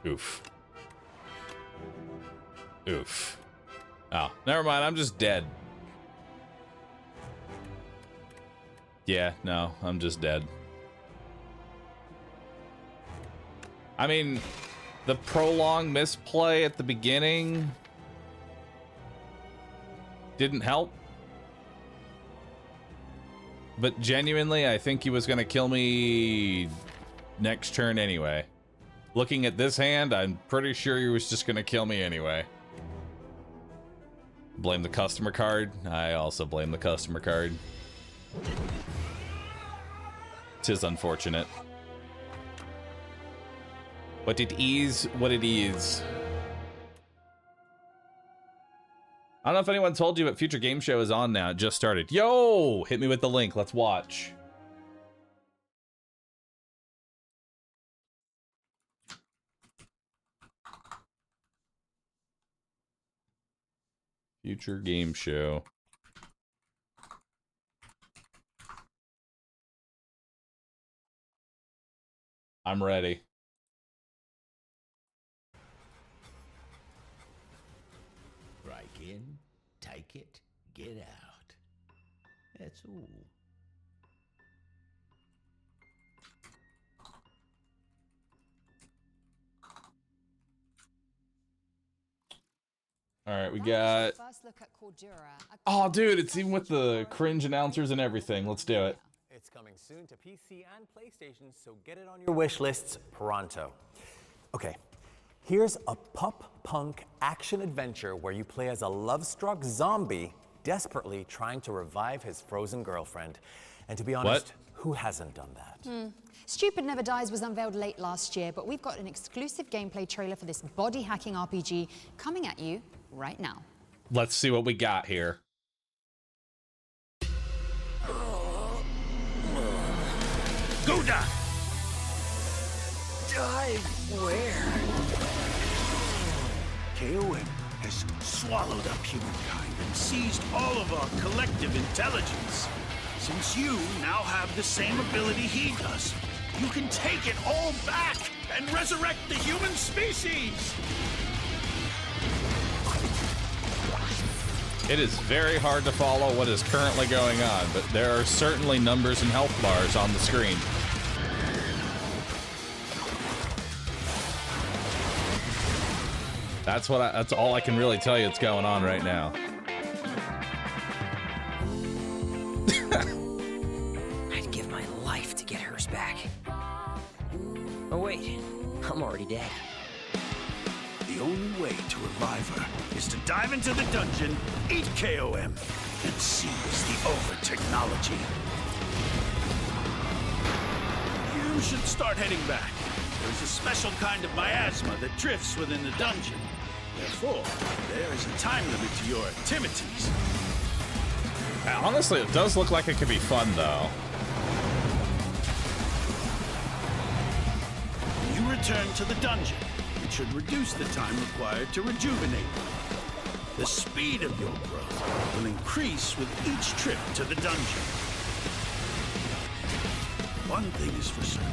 Oof. Oof. Oh, never mind. I'm just dead. Yeah, no, I'm just dead. I mean, the prolonged misplay at the beginning didn't help. But genuinely, I think he was going to kill me next turn anyway. Looking at this hand, I'm pretty sure he was just gonna kill me anyway. Blame the customer card. I also blame the customer card. 'Tis unfortunate. But it is what it is. I don't know if anyone told you, but Future Game Show is on now. It just started. Yo! Hit me with the link. Let's watch. Future Game Show. I'm ready. Break in, take it, get out. That's all. All right, we got... Oh, dude, it's even with the cringe announcers and everything. Let's do it. It's coming soon to PC and PlayStation, so get it on your wish lists pronto. Okay, here's a pop-punk action-adventure where you play as a love-struck zombie desperately trying to revive his frozen girlfriend. And to be honest, who hasn't done that? Stupid Never Dies was unveiled late last year, but we've got an exclusive gameplay trailer for this body-hacking RPG coming at you right now. Let's see what we got here. Go dive! Dive where? KOM has swallowed up humankind and seized all of our collective intelligence. Since you now have the same ability he does, you can take it all back and resurrect the human species! It is very hard to follow what is currently going on, but there are certainly numbers and health bars on the screen. That's all I can really tell you that's going on right now. I'd give my life to get hers back. Oh wait, I'm already dead. The only way to revive her is to dive into the dungeon, eat KOM, and seize the over-technology. You should start heading back. There's a special kind of miasma that drifts within the dungeon. Therefore, there is a time limit to your activities. Honestly, it does look like it could be fun, though. You return to the dungeon. It should reduce the time required to rejuvenate. The speed of your growth will increase with each trip to the dungeon. one thing is for certain.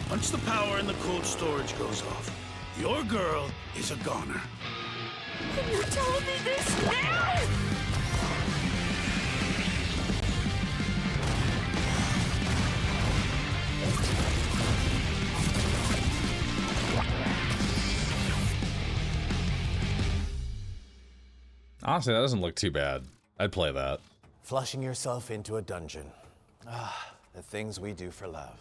Once the power in the cold storage goes off, your girl is a goner. And you're telling me this now? Honestly, that doesn't look too bad. I'd play that. Flushing yourself into a dungeon. Ah, the things we do for love.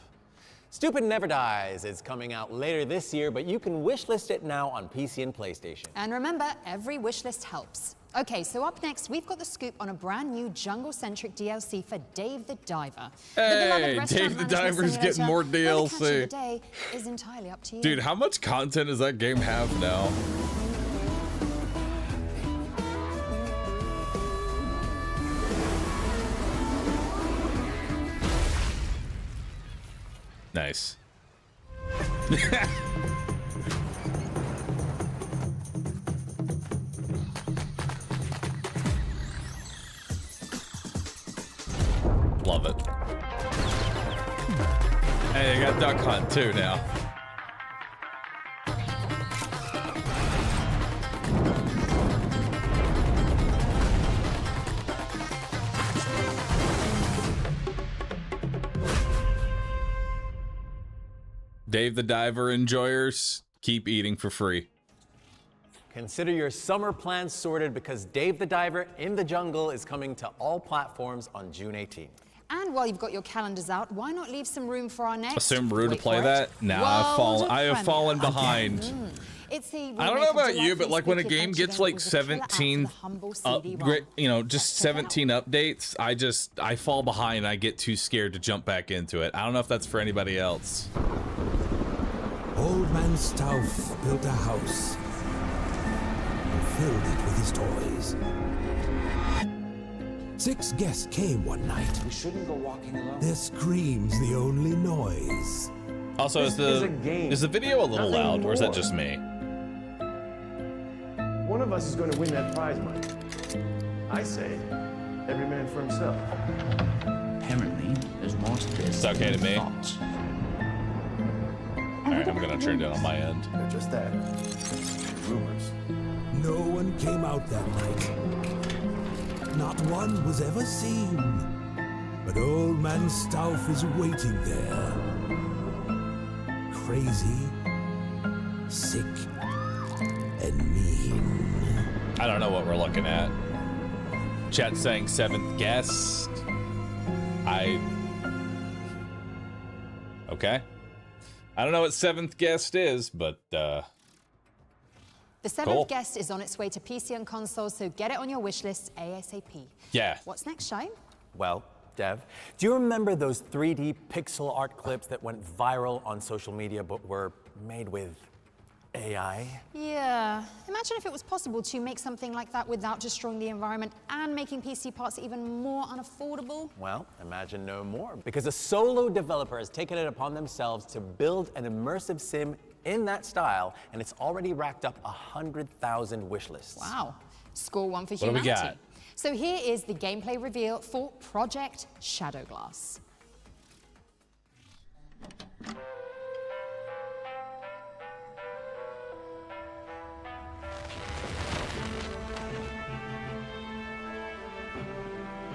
Stupid Never Dies is coming out later this year, but you can wishlist it now on PC and PlayStation. And remember, every wishlist helps. Okay, so up next, we've got the scoop on a brand new jungle-centric DLC for Dave the Diver. Hey, Dave the Diver's getting more DLC. Well, the catch of the day is entirely up to you. Dude, how much content does that game have now? Nice. Love it. Hey, you got Duck Hunt too now. Dave the Diver enjoyers, keep eating for free. Consider your summer plans sorted because Dave the Diver in the Jungle is coming to all platforms on June 18th. And while you've got your calendars out, why not leave some room for our next? Assume Rue to wait play for that? it, Nah, I have fallen behind. It's the I don't know about you, but like when a game gets like 17, you know, just 17 updates, I fall behind. I get too scared to jump back into it. I don't know if that's for anybody else. Old Man Stauff built a house and filled it with his toys. 6 guests came one night. We shouldn't go walking alone. Their screams the only noise. Also, is the video a little loud, or is that just me? One of us is going to win that prize money. I say, every man for himself. Apparently, there's more to this. It's okay to me. Thoughts. Alright, I'm gonna turn it on my end. They're just that. Rumors. No one came out that night. Not one was ever seen. But Old Man Stauff is waiting there. Crazy, sick, and mean. I don't know what we're looking at. Chat saying 7th guest. Okay. I don't know what 7th guest is, but The 7th guest is on its way to PC and consoles, so get it on your wish list ASAP. Yeah. What's next, Shane? Well, Dev, do you remember those 3D pixel art clips that went viral on social media but were made with AI? Yeah. Imagine if it was possible to make something like that without destroying the environment and making PC parts even more unaffordable. Well, imagine no more, because a solo developer has taken it upon themselves to build an immersive sim in that style, and it's already racked up 100,000 wish lists. Wow. Score 1 for What do we humanity. got? So here is the gameplay reveal for Project Shadowglass.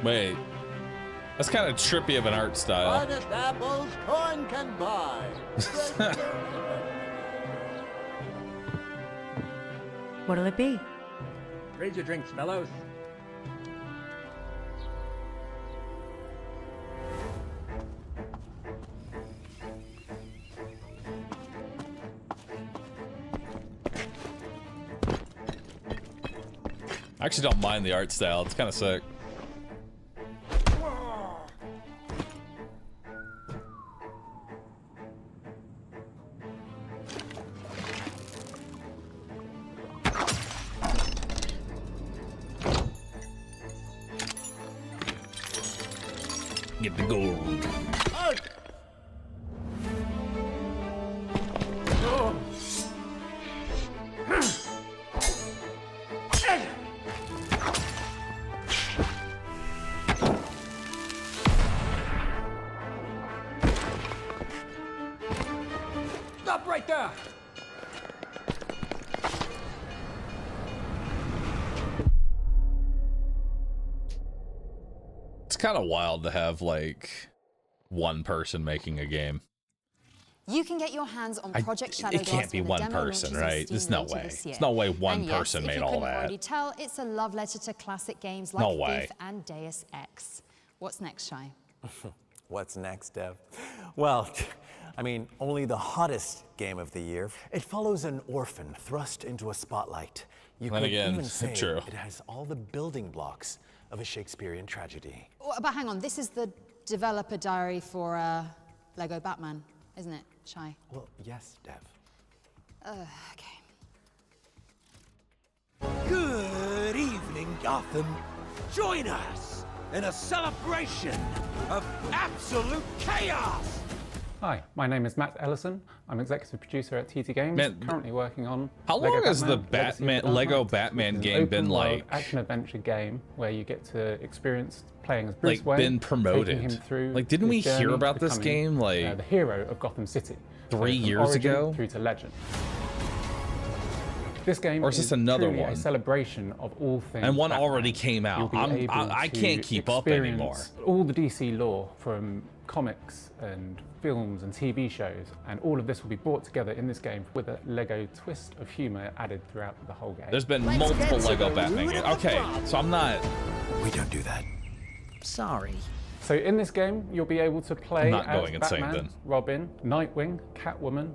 wait. That's kind of trippy of an art style. Honest apples coin can buy. What'll it be? Raise your drinks, fellows. I actually don't mind the art style. It's kind of sick. Get the gold. Stop right there! It's kind of wild to have like one person making a game. You can get your hands on Project Shadow. It can't be one person, right? There's no way. There's no way one person made all that. If you couldn't already tell, it's a love letter to classic games like Thief and Deus Ex. What's next, Shai? What's next, Dev? Well, I mean, only the hottest game of the year. It follows an orphan thrust into a spotlight. You could even say it has all the building blocks of a Shakespearean tragedy. But hang on, this is the developer diary for Lego Batman, isn't it, Shai? Well, yes, Dev. Okay. Good evening, Gotham. Join us in a celebration of absolute chaos. Hi, my name is Matt Ellison. I'm executive producer at TT Games, currently working on How long has the Lego Batman game been like? Action-adventure game where you get to experience playing as Bruce Wayne, been promoted. taking him through Like, didn't we hear about this game like the hero of Gotham City 3 years ago? Through to legend. This game is this another one? A celebration of all things. And one Batman. already came out. I can't keep up anymore. All the DC lore from comics and films and TV shows, and all of this will be brought together in this game with a Lego twist of humor added throughout the whole game. There's been multiple Lego Batman games. Okay, so I'm not. We don't do that. Sorry. So in this game, you'll be able to play as Batman, then. Robin, Nightwing, Catwoman,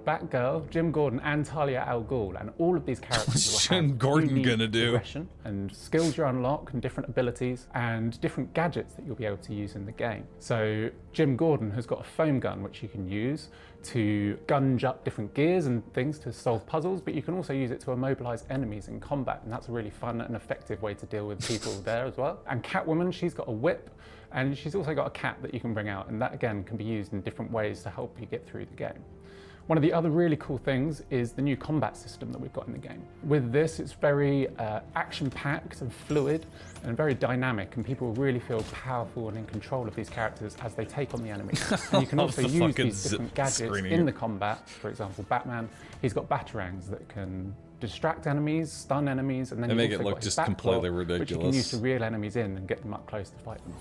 Batgirl, Jim Gordon, and Talia al Ghul, and all of these characters What's will have Jim Gordon unique gonna do? progression and skills you unlock, and different abilities, and different gadgets that you'll be able to use in the game. So Jim Gordon has got a foam gun which you can use to gunge up different gears and things to solve puzzles, but you can also use it to immobilize enemies in combat, and that's a really fun and effective way to deal with people there as well. And Catwoman, she's got a whip, and she's also got a cat that you can bring out, and that again can be used in different ways to help you get through the game. One of the other really cool things is the new combat system that we've got in the game. With this, it's very action-packed and fluid and very dynamic, and people really feel powerful and in control of these characters as they take on the enemy. And you can also use these different gadgets in the combat. For example, Batman, he's got batarangs that can distract enemies, stun enemies, and then they make it look just completely ridiculous. Which you can use to reel enemies in and get them up close to fight them.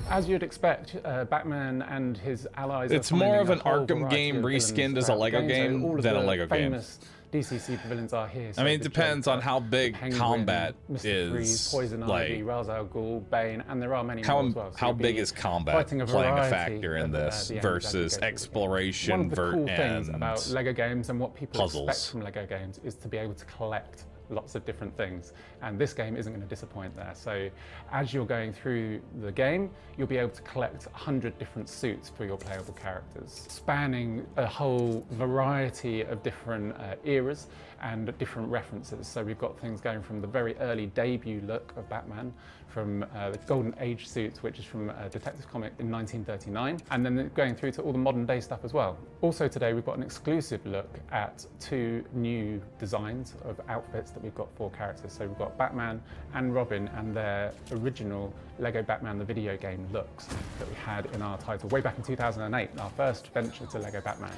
As you'd expect, Batman and his allies. It's more of an Arkham game reskinned as a Lego game than a Lego game. DC supervillains are here. I mean, it depends on how big combat Mr. Freeze, is. Poison Ivy, Ra's al Ghul, Bane, and there are many more as well. So how big is combat playing a factor in this versus exploration? One of the cool things about Lego games and what people expect from Lego games is to be able to collect lots of different things, and this game isn't going to disappoint there. So as you're going through the game, you'll be able to collect 100 different suits for your playable characters, spanning a whole variety of different eras and different references. So we've got things going from the very early debut look of Batman, from the Golden Age suits, which is from a detective comic in 1939, and then going through to all the modern day stuff as well. Also today, we've got an exclusive look at 2 new designs of outfits that we've got for characters. So we've got Batman and Robin and their original Lego Batman the video game looks that we had in our title way back in 2008, our first venture to Lego Batman.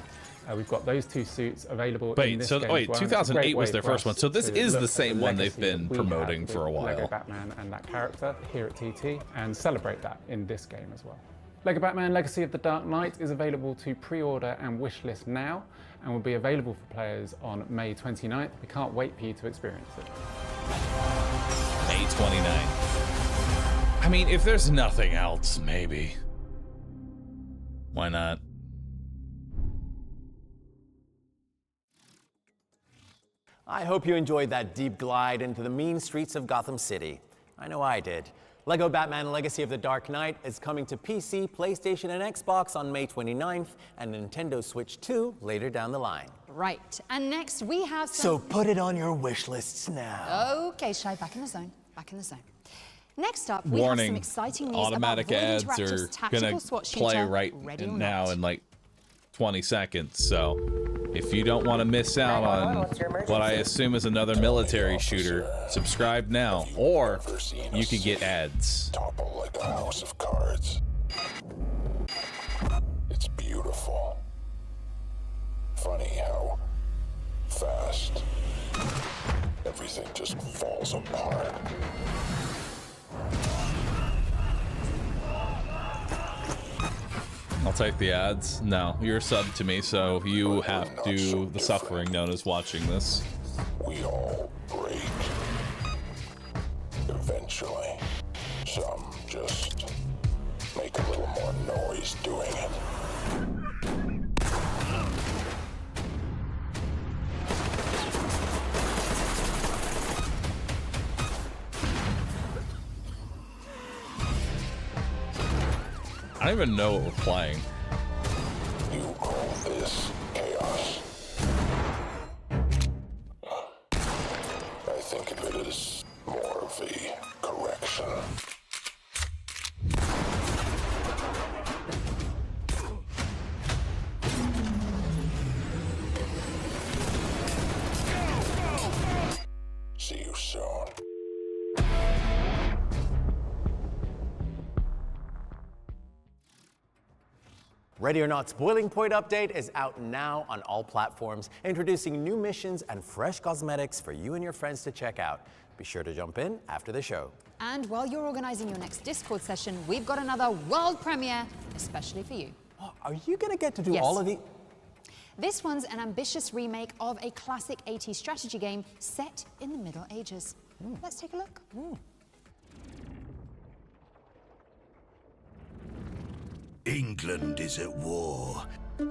We've got those 2 suits available in this game as well. 2008 was their first one, so this is the same one they've been promoting for a while. Lego Batman and that character here at TT, and celebrate that in this game as well. Lego Batman Legacy of the Dark Knight is available to pre-order and wishlist now, and will be available for players on May 29th. We can't wait for you to experience it. May 29th. I mean, if there's nothing else, maybe. Why not? I hope you enjoyed that deep glide into the mean streets of Gotham City. I know I did. Lego Batman Legacy of the Dark Knight is coming to PC, PlayStation, and Xbox on May 29th, and Nintendo Switch 2 later down the line. Right, and next we have So put it on your wish lists now. Okay, Shai, back in the zone, back in the zone. Next up, we have some exciting news automatic about ads Interactive's are tactical gonna SWAT play shooter, right Ready or now Not. in like 20 seconds, so if you don't want to miss out on what I assume is another military shooter, subscribe now, or you could get ads. Topple like a house of cards. It's beautiful. I'll take the ads. No, you're sub to me, so you have to do the suffering known as watching this. We all break. Eventually. Some just make a little more noise doing it. I don't even know what we're playing. You call this chaos? I think of it as more of a correction. See you soon. Ready or Not's Boiling Point update is out now on all platforms, introducing new missions and fresh cosmetics for you and your friends to check out. Be sure to jump in after the show. And while you're organizing your next Discord session, we've got another world premiere, especially for you. Oh, are you going to get to do Yes. all of these? This one's an ambitious remake of a classic 80s strategy game set in the Middle Ages. Let's take a look. England is at war.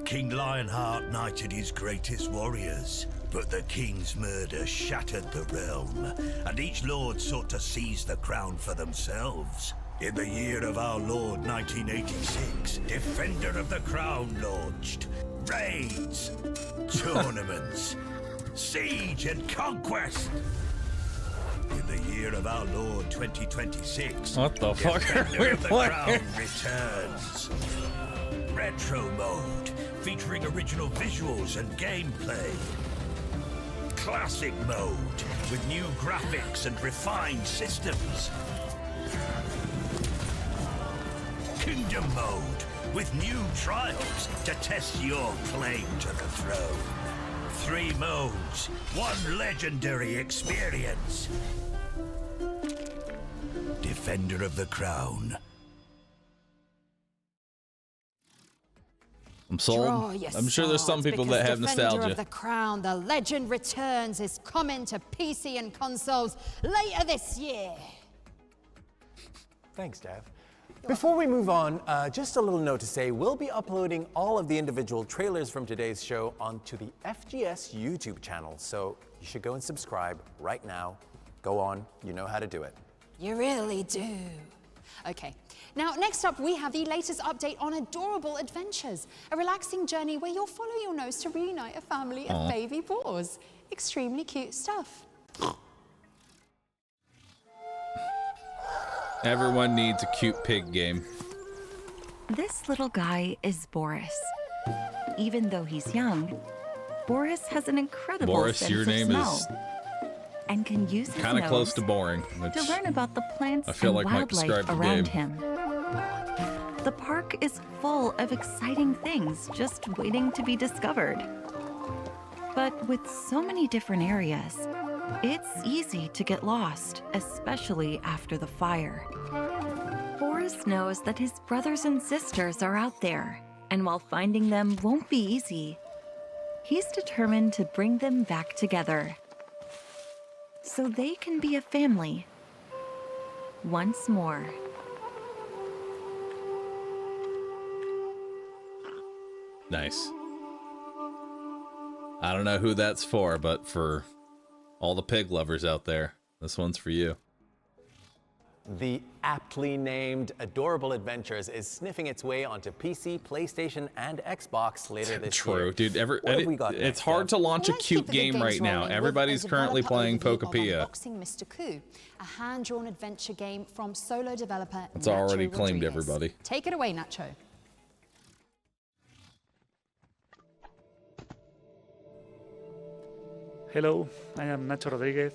King Lionheart knighted his greatest warriors, but the king's murder shattered the realm, and each lord sought to seize the crown for themselves. In the year of our Lord 1986, Defender of the Crown launched raids, tournaments, siege and conquest. In the year of our Lord 2026, What the fuck are Defender we of the playing? Crown returns. Retro mode, featuring original visuals and gameplay. Classic mode, with new graphics and refined systems. Kingdom mode, with new trials to test your claim to the throne. 3 modes, 1 legendary experience. Defender of the Crown. I'm sold. Draw your I'm sure there's some swords, people because that have Defender nostalgia. of the Crown, The Legend Returns, is coming to PC and consoles later this year. Thanks, Dev. Before we move on, just a little note to say we'll be uploading all of the individual trailers from today's show onto the FGS YouTube channel, so you should go and subscribe right now. Go on, you know how to do it. You really do. Okay, now next up we have the latest update on Adorable Adventures, a relaxing journey where you'll follow your nose to reunite a family of baby boars. Extremely cute stuff. Everyone needs a cute pig game. This little guy is Boris. Even though he's young, Boris has an incredible Boris, sense your of name smell is and can use his kind of close nose to boring, which to learn about the plants I feel and like might describe wildlife the around game. him. The park is full of exciting things just waiting to be discovered. But with so many different areas, it's easy to get lost, especially after the fire. Boris knows that his brothers and sisters are out there, and while finding them won't be easy, he's determined to bring them back together so they can be a family once more. Nice. I don't know who that's for, but for all the pig lovers out there, this one's for you. The aptly named Adorable Adventures is sniffing its way onto PC, PlayStation, and Xbox later this year. True, dude. What have we got It's next, hard Dev? to launch a Let's cute keep the good game games right now. rolling with Everybody's a currently developer playing overview of Pokopia. Unboxing Mr. Coup, a hand-drawn adventure game from solo developer It's already Nacho claimed Rodriguez. everybody. Take it away, Nacho. Hello, I am Nacho Rodriguez,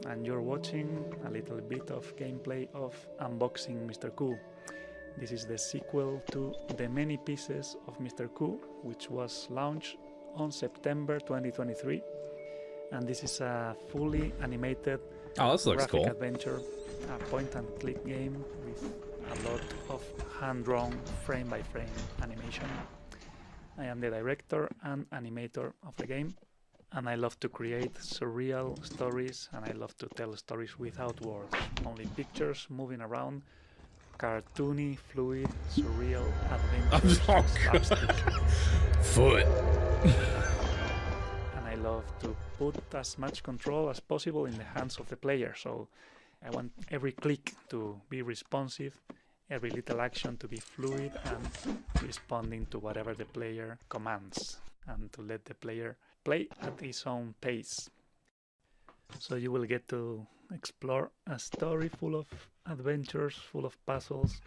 and you're watching a little bit of gameplay of Unboxing Mr. Coup. This is the sequel to The Many Pieces of Mr. Coup, which was launched on September 2023. And this is a fully animated Oh, this looks graphic cool. adventure, a point-and-click game with a lot of hand-drawn frame-by-frame animation. I am the director and animator of the game, and I love to create surreal stories, and I love to tell stories without words, only pictures moving around, cartoony, fluid, surreal adventures. Slapstick. Foot. And I love to put as much control as possible in the hands of the player, so I want every click to be responsive, every little action to be fluid and responding to whatever the player commands, and to let the player play at his own pace. So you will get to explore a story full of adventures, full of puzzles,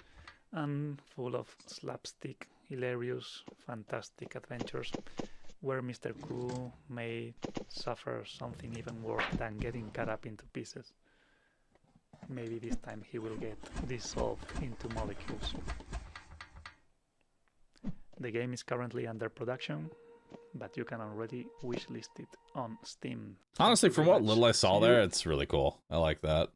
and full of slapstick, hilarious, fantastic adventures, where Mr. Q may suffer something even worse than getting cut up into pieces. Maybe this time he will get dissolved into molecules. The game is currently under production, but you can already wishlist it on Steam. Honestly, from what little I saw there, it's really cool. I like that.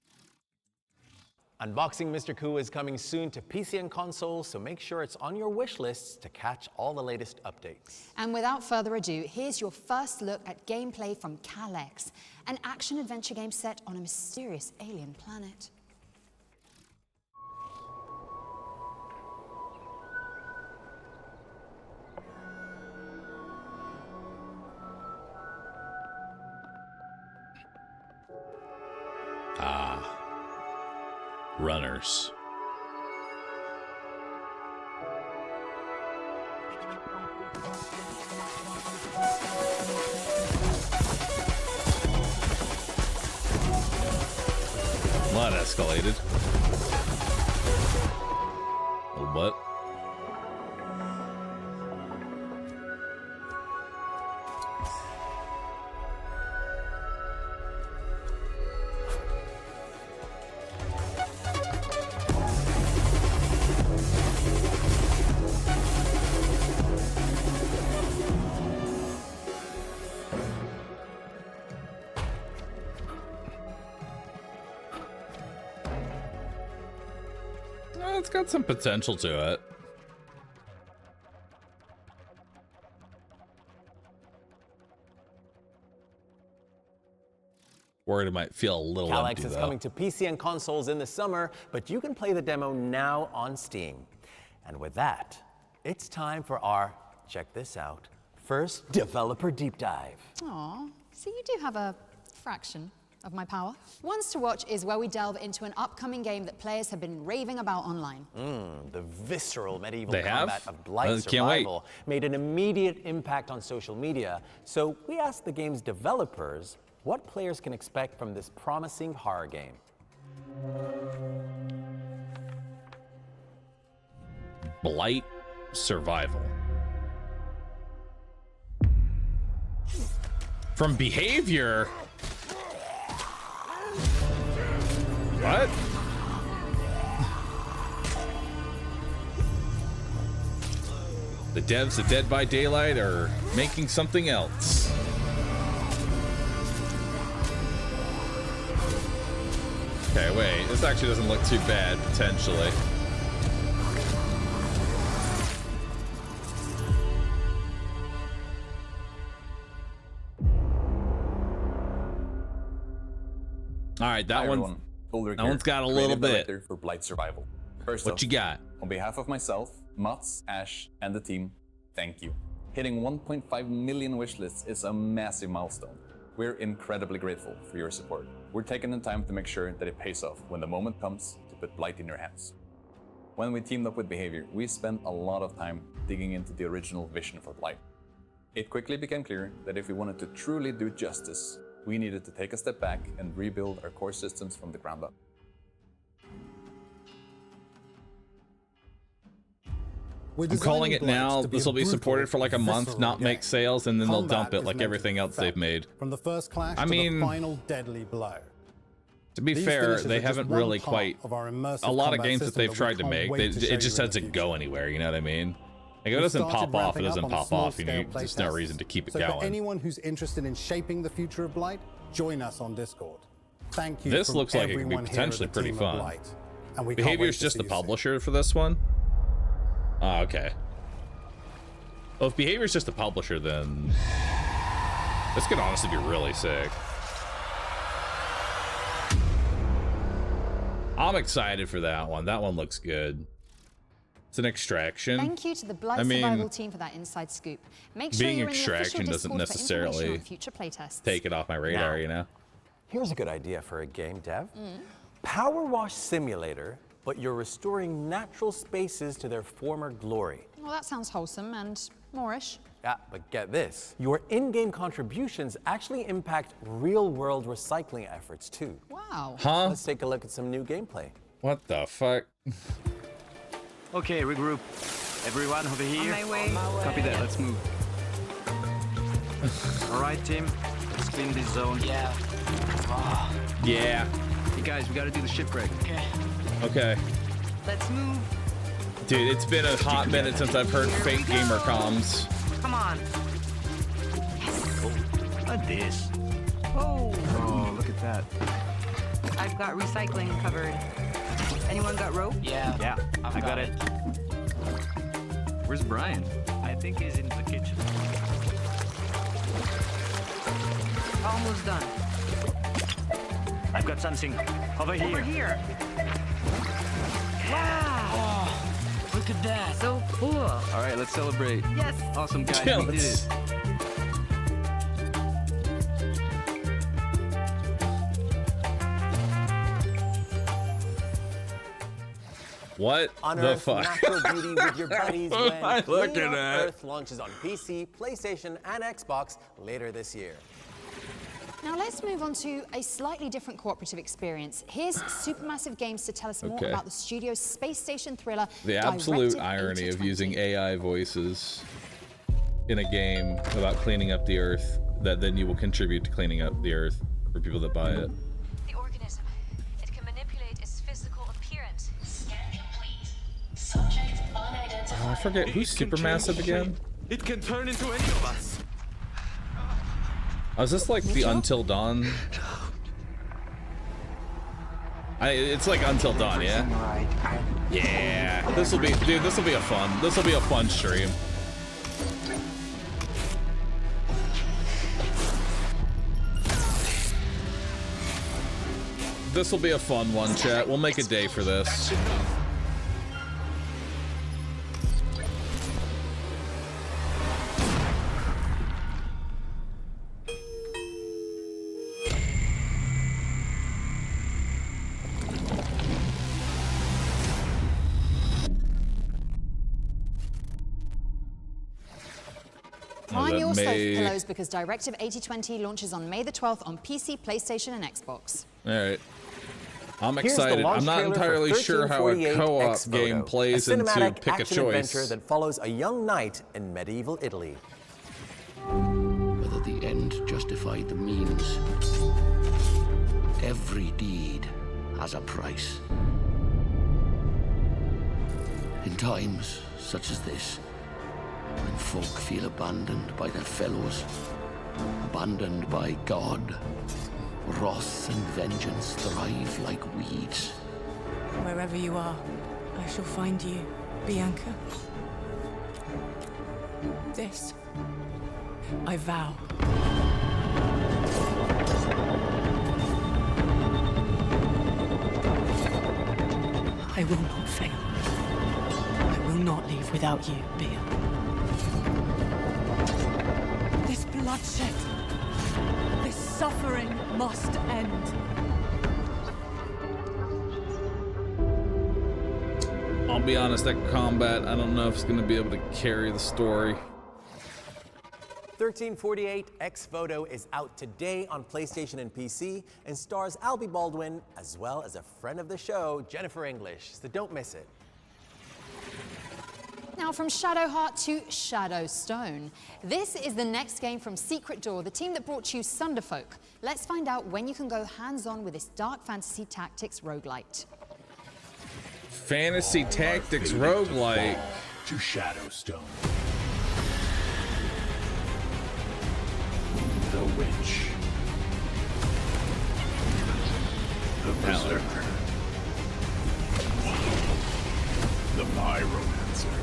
Unboxing Mr. Q is coming soon to PC and consoles, so make sure it's on your wish lists to catch all the latest updates. And without further ado, here's your first look at gameplay from Calyx, an action-adventure game set on a mysterious alien planet. Runners. Well, that escalated. A little bit. It's got some potential to it. Worried it might feel a little empty, Calyx is though. coming to PC and consoles in the summer, but you can play the demo now on Steam. And with that, it's time for our, check this out, first developer deep dive. Aw, so you do have a fraction of my power. Ones to Watch is where we delve into an upcoming game that players have been raving about online. The visceral medieval They combat have? of Blight Can't wait. Survival made an immediate impact on social media. So we asked the game's developers what players can expect from this promising horror game. Blight Survival. From Behavior. What? The devs of Dead by Daylight are making something else. Okay, wait. This actually doesn't look too bad, potentially. All right, that one. That one's got a little bit. For Blight Survival. First What off, you got? On behalf of myself, Mats, Ash, and the team, thank you. Hitting 1.5 million wishlists is a massive milestone. We're incredibly grateful for your support. We're taking the time to make sure that it pays off when the moment comes to put Blight in your hands. When we teamed up with Behavior, we spent a lot of time digging into the original vision for Blight. It quickly became clear that if we wanted to truly do justice, we needed to take a step back and rebuild our core systems from the ground up. I'm calling it now. This will be supported for like a month, not make sales, and then they'll dump it like everything else they've made. From the first clash I to mean, the final deadly blow. To be These fair, finishes they are just haven't one really part quite. of our immersive A lot of combat games that system they've we tried to can't make, wait to show it just you in doesn't the go future. anywhere. You know what I mean? Like if it We doesn't started pop off, it ramping doesn't up on pop off. You small-scale know, there's no playtests. reason to keep it So going. for anyone who's interested in shaping the future of Blight, join us on Discord. Thank you. This from looks like it could be everyone here at potentially the pretty team at fun. Blight. And we can't wait Behavior's to just see the you soon. publisher for this one? Oh, okay. Well, if Behavior's just the publisher, then this could honestly be really sick. I'm excited for that one. That one looks good. It's an extraction. Thank you to the Blight Survival team for that inside scoop. Make sure Being you're in the official extraction doesn't Discord for information necessarily on future playtests. take it off my radar, you know? Here's a good idea for a game, Dev. Power Wash Simulator, but you're restoring natural spaces to their former glory. Well, that sounds wholesome and Moorish. Yeah, but get this. Your in-game contributions actually impact real-world recycling efforts, too. Wow. Huh? Let's take a look at some new gameplay. What the fuck? Okay, regroup. Everyone over here. On my way. Copy that, let's move. All right, team. Let's clean this zone. Yeah. Yeah. Hey guys, we gotta do the shipwreck. Okay. Okay. Let's move. Dude, it's been a hot minute since I've heard fake gamer comms. Come on. Not this. Oh. Oh, look at that. I've got recycling covered. Anyone got rope? Yeah. Yeah, I got it. Where's Brian? I think he's in the kitchen. Almost done. I've got something over here. Over here. Wow. Oh, look at that. So cool. All right, let's celebrate. Yes. Awesome, guys. Yeah, We did let's- it. What the Unearth fuck? natural beauty with your buddies What am I when looking Clean Up at? Earth launches on PC, PlayStation, and Xbox later this year. Now let's move on to a slightly different cooperative experience. Here's Supermassive Games to tell us more Okay. about the studio's space station thriller. The absolute Directed irony of 80/20. using AI voices in a game about cleaning up the Earth, that then you will contribute to cleaning up the Earth for people that buy it. The organism. It can manipulate its physical appearance. Scan complete. Subject unidentified. Oh, I forget who's Supermassive again. It can turn into any of us. Oh, is this like the Until Dawn? It's like Until Dawn, yeah. Yeah, this will be, dude. This will be a fun stream. This will be a fun one, chat. We'll make a day for this. Prime that your sofa may- pillows because Directive 80/20 launches on May the 12th on PC, PlayStation, and Xbox. All right. I'm Here's the excited. launch I'm not trailer for entirely sure how a 1348 co-op X-Photo, game plays a into cinematic pick a action choice. adventure that follows a young knight in medieval Italy. Whether the end justified the means, every deed has a price. In times such as this, when folk feel abandoned by their fellows, abandoned by God, wrath and vengeance thrive like weeds. Wherever you are, I shall find you, Bianca. This, I vow. I will not fail. I will not leave without you, Bia. This bloodshed, this suffering must end. I'll be honest, that combat, I don't know if it's going to be able to carry the story. 1348 X-Photo is out today on PlayStation and PC and stars Albie Baldwin as well as a friend of the show, Jennifer English, so don't miss it. Now from Shadowheart to Shadowstone. This is the next game from Secret Door, the team that brought you Sunderfolk. Let's find out when you can go hands-on with this dark fantasy tactics roguelite. Fantasy Tactics roguelike. To Shadowstone. The Witch. The Berserker. The Pyromancer.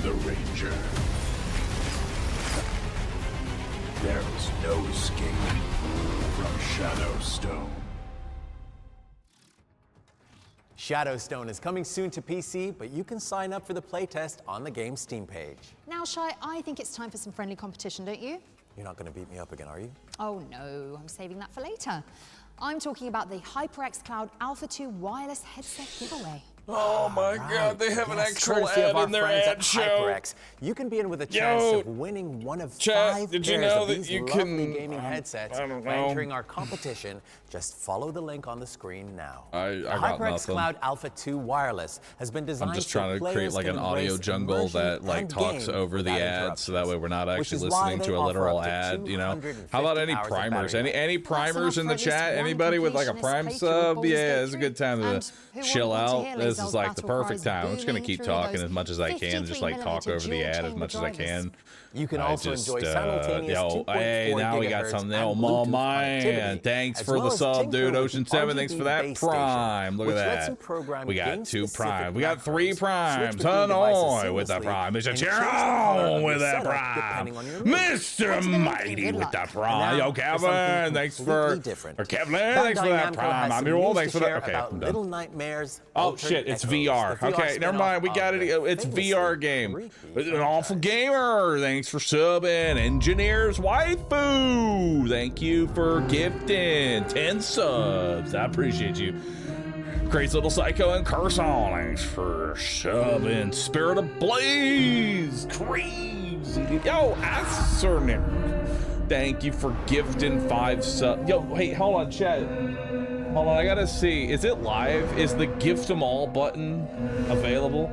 The Ranger. There is no escape from Shadowstone. Shadowstone is coming soon to PC, but you can sign up for the playtest on the game's Steam page. Now, Shy, I think it's time for some friendly competition, don't you? You're not going to beat me up again, are you? Oh no, I'm saving that for later. I'm talking about the HyperX Cloud Alpha 2 wireless headset giveaway. Oh my God, they have an actual Courtesy of ad our in their friends ad at show. HyperX, you can be in with a chance of winning one of five did you pairs know of that these you lovely can, gaming headsets I don't by know. entering our competition. Just follow the link on the screen now. I the got HyperX nothing. Cloud Alpha 2 Wireless has been designed I'm just so trying to create players like an can audio embrace jungle immersion that like and talks game over the without ad, so that way we're not which actually is why listening they to a offer literal up to ad, you know? 250 How about any hours of primers? battery Any life. primers in the chat? Anybody with like a prime sub? Yeah, it's a good time to chill out. This is like the perfect time. I'm just gonna keep talking as much as I can, just like talk over the ad as much as I can. You can also enjoy simultaneous 2.4 hey, now we got gigahertz something. and Oh, Bluetooth man, connectivity, thanks as for well the as sub, tinker dude. with the Ocean7, thanks for that RGB base station, prime. Look which at lets you that. program We got 2 game-specific prime. We got 3 macros, primes. switch between devices Hanoi with that seamlessly, prime. Mr. and change the color of Chiron your with that setup prime. depending on your mood. Mr. Mighty with that prime. Yo, Kevin, thanks for... Or Kevin, thanks for that prime. I'm your thanks for that. Okay, I'm Little done. Nightmares. Oh shit, it's VR. Okay, never mind. We got it. It's VR game. An awful gamer. Thanks for subbing. Engineer's waifu. Thank you for gifting 10 subs. I appreciate you. Crazy Little Psycho and Curse on. Thanks for subbing. Spirit of Blaze. Crazy. Yo, Ascerner. Thank you for gifting 5 subs. Yo, hey, hold on, chat. Hold on, I gotta see. Is it live? Is the gift 'em all button available?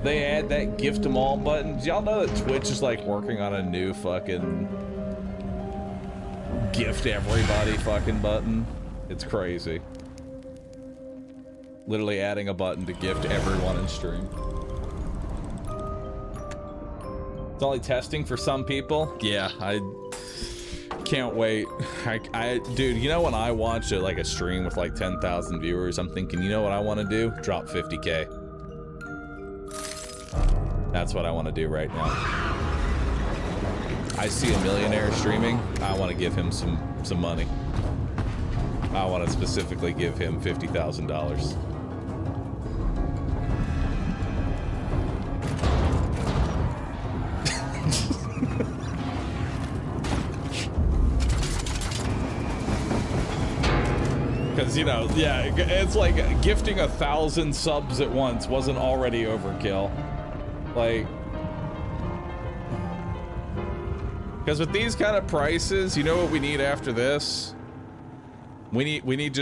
They add that gift 'em all button. Do y'all know that Twitch is like working on a new fucking gift everybody fucking button? It's crazy. Literally adding a button to gift everyone in stream. It's only testing for some people. Yeah, I can't wait. Dude, you know when I watch like a stream with like 10,000 viewers, I'm thinking, you know what I want to do? Drop 50K. That's what I want to do right now. I see a millionaire streaming. I want to give him some money. I want to specifically give him $50,000. Because, you know, yeah, it's like gifting 1,000 subs at once wasn't already overkill. Like, because with these kind of prices, you know what we need after this? We need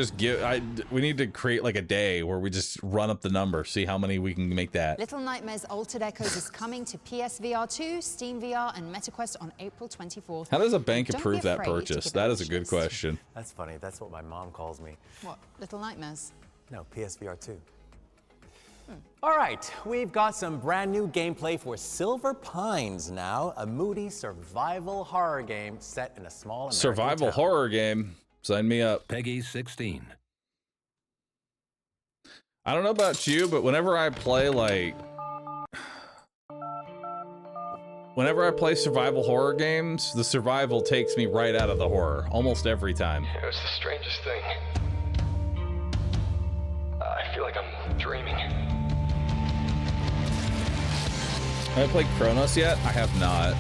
to create like a day where we just run up the number, see how many we can make that. Little Nightmares Altered Echoes is coming to PSVR 2, Steam VR, and MetaQuest on April 24th. How does a bank Don't be approve that afraid to purchase? give That it is a good question. That's funny. That's what my mom calls me. What? Little Nightmares? No, PSVR 2. All right, we've got some brand new gameplay for Silver Pines now, a moody survival horror game set in a small American Survival town. horror game. Sign me up. Peggy 16. I don't know about you, but whenever I play survival horror games, the survival takes me right out of the horror almost every time. It was the strangest thing. I feel like I'm dreaming. Have I played Chronos yet? I have not.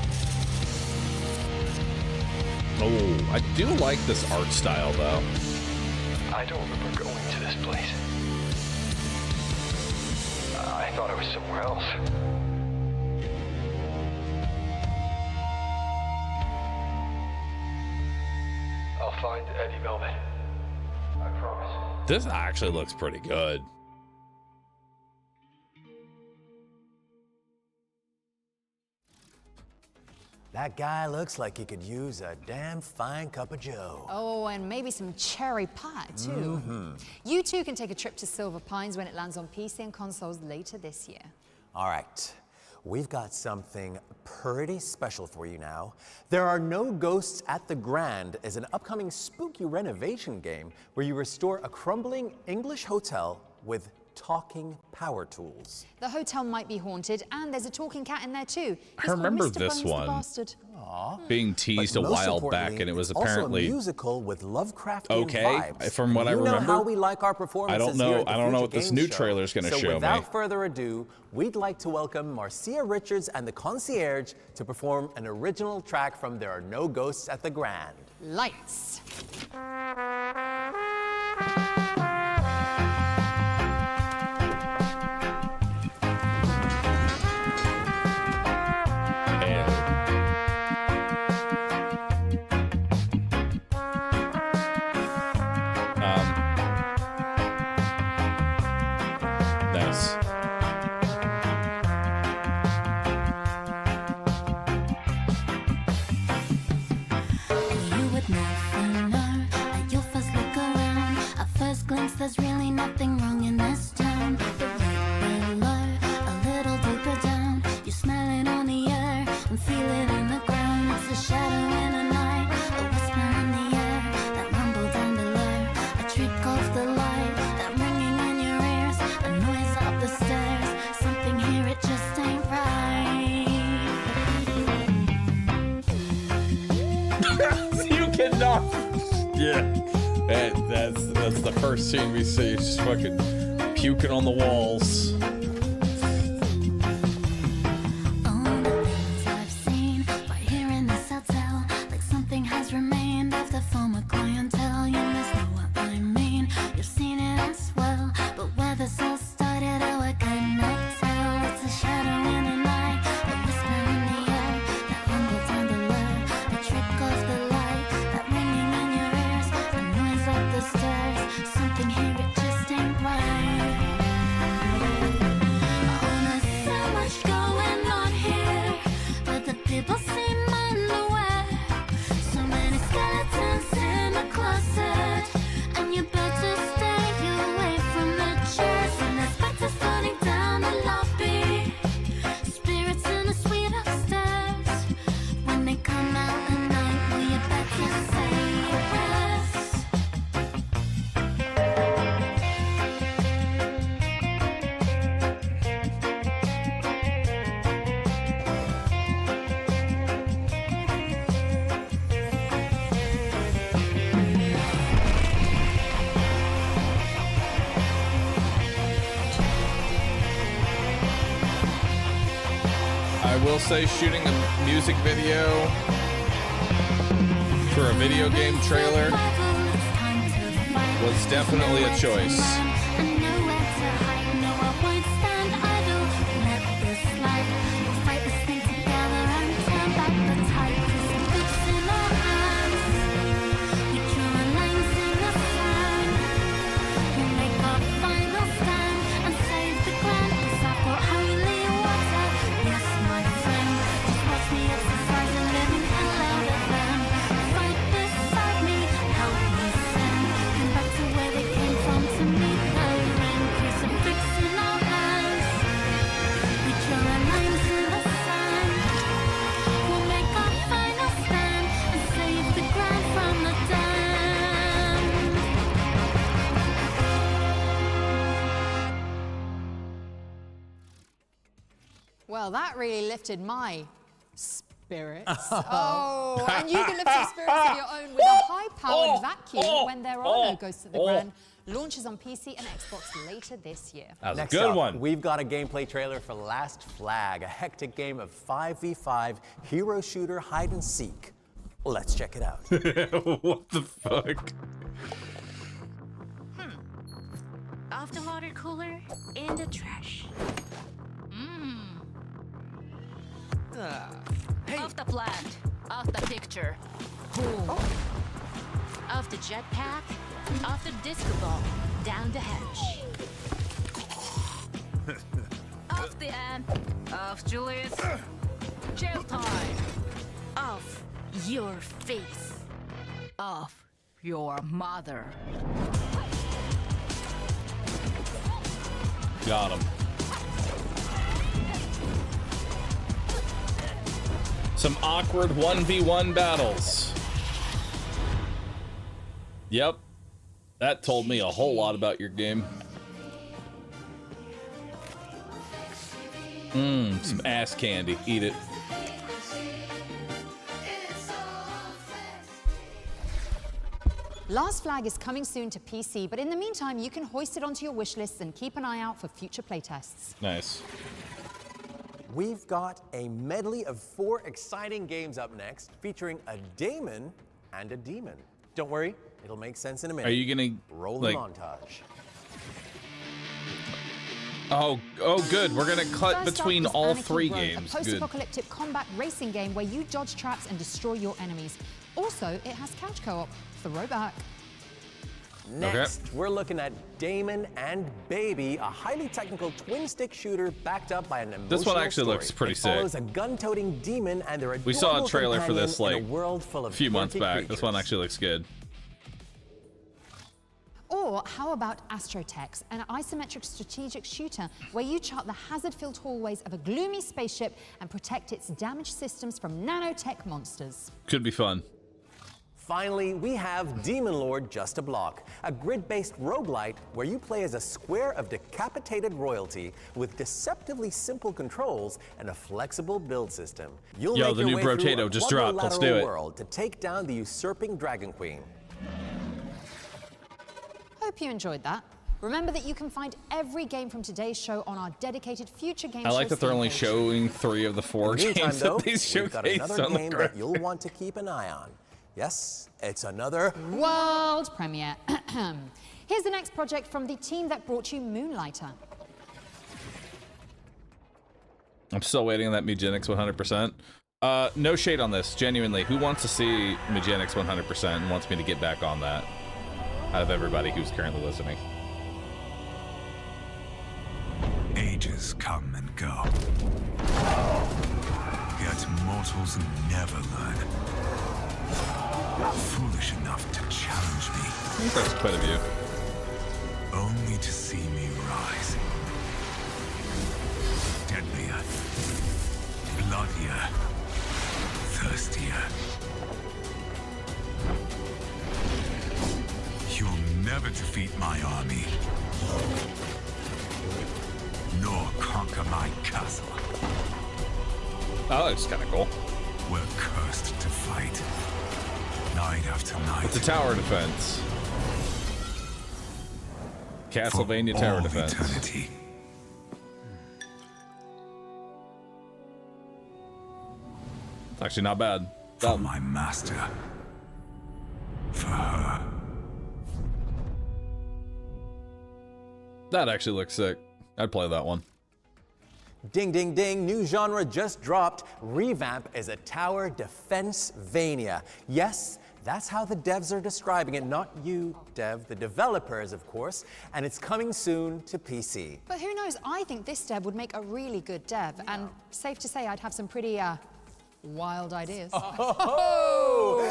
Oh, I do like this art style though. I don't remember going to this place. I thought I was somewhere else. I'll find Eddie Velvet. I promise. This actually looks pretty good. That guy looks like he could use a damn fine cup of joe. Oh, and maybe some cherry pie, too. You too can take a trip to Silver Pines when it lands on PC and consoles later this year. All right. we've got something pretty special for you now. There Are No Ghosts at the Grand is an upcoming spooky renovation game where you restore a crumbling English hotel with talking power tools. The hotel might be haunted, and there's a talking cat in there too. I remember Mr. this Bones the one bastard. being teased a But most while back, importantly, and it was it's apparently also a musical with Lovecraftian okay. vibes. From what I You know remember, how we like our performances I don't know. here at the I don't know Future what this Game new Show. trailer is going to So show me. without further ado, we'd like to welcome Marcia Richards and the Concierge to perform an original track from There Are No Ghosts at the Grand. Lights. Nice. You would never know at your first look around. At first glance, there's really nothing wrong in this town. But right below, a little deeper down, you smell it on the air and feel it in the ground. It's a shadow in the night, a whisper in the air, that rumble down below, a trick of the light, that ringing in your ears, a noise up the stairs. Something here, it just ain't right. You cannot. Yeah, that's the first scene we see. Just fucking puking on the walls. All the things I've seen right here in this hotel, like something has remained of the former clientele. You must know what I mean. You've seen it as well, but where this all started, oh, I cannot tell. It's a shadow in the night, a whisper in the air, that rumble down below, the trick of the light, that ringing in your ears, a noise up the stairs. Something here, it just ain't right. Oh, there's so much going on here, but the people seem unaware. So many skeletons in the closet, and you better stay away from the chairs. And there's specters floating down the lobby, spirits in the suite upstairs. When they come out at night, well, you better say your prayers. I will say, shooting a music video for a video game trailer was definitely a choice. Well, that really lifted my spirits. Oh, and you can lift your spirits of your own with a high-powered vacuum when there are no ghosts at the Grand. Launches on PC and Xbox later this year. That was Next a good up, one. We've got a gameplay trailer for Last Flag, a hectic game of 5v5 hero shooter hide and seek. Let's check it out. What the fuck? Off the water cooler, in the trash. Off the plant, off the picture. Boom. Off the jetpack, off the disco ball, down the hatch. Off the amp, off Julius. Jail time. Off your face. Off your mother. Got him. Some awkward 1v1 battles. Yep. That told me a whole lot about your game. Some ass candy. Eat it. Last Flag is coming soon to PC, but in the meantime, you can hoist it onto your wish lists and keep an eye out for future playtests. Nice. We've got a medley of 4 exciting games up next, featuring a daemon and a demon. Don't worry, it'll make sense in a minute. Are you gonna roll like, the montage? Oh, good. We're gonna cut First between up is all Anarchy 3 Road, games. A Good. post-apocalyptic combat racing game where you dodge traps and destroy your enemies. Also, it has couch co-op. Throwback. Next, we're looking at Daemon and Baby, a highly technical twin-stick shooter backed up by an emotional This one actually story. looks pretty it sick. follows a gun-toting demon and their We saw a adorable trailer for this companion like in a world full a of few months quirky back. creatures. This one actually looks good. Or how about Astrotex, an isometric strategic shooter where you chart the hazard-filled hallways of a gloomy spaceship and protect its damaged systems from nanotech monsters. Could be fun. Finally, we have Demon Lord Just a Block, a grid-based roguelite where you play as a square of decapitated royalty with deceptively simple controls and a flexible build system. You'll Yo, make the your new way through Brotato a just dropped. Let's do quadrilateral it. world to take down the usurping Dragon Queen. Hope you enjoyed that. Remember that you can find every game from today's show on our dedicated Future Game I like Show that they're Steam only page. showing 3 of the 4 In the meantime, games though, that they we've got showcased another on the game that you'll want to keep an eye on. Yes, it's another World premiere. Here's the next project from the team that brought you Moonlighter. I'm still waiting on that Megenics 100%. No shade on this, genuinely. Who wants to see Megenics 100% and wants me to get back on that? Out of everybody who's currently listening. Ages come and go. Yet mortals never learn. Foolish enough to challenge me. I think that's quite a view. Only to see me rise. Deadlier. Bloodier. Thirstier. You'll never defeat my army. Nor conquer my castle. Oh, that's kind of cool. We're cursed to fight. Night after night. It's a tower defense. Castlevania For tower all defense. Eternity. It's actually not bad. For my master. For her. That actually looks sick. I'd play that one. Ding, ding, ding, new genre just dropped. Revamp is a tower defense-vania. Yes, that's how the devs are describing it. Not you, Dev, the developers, of course. And it's coming soon to PC. But who knows, I think this dev would make a really good dev, and safe to say I'd have some pretty, wild ideas. Oh!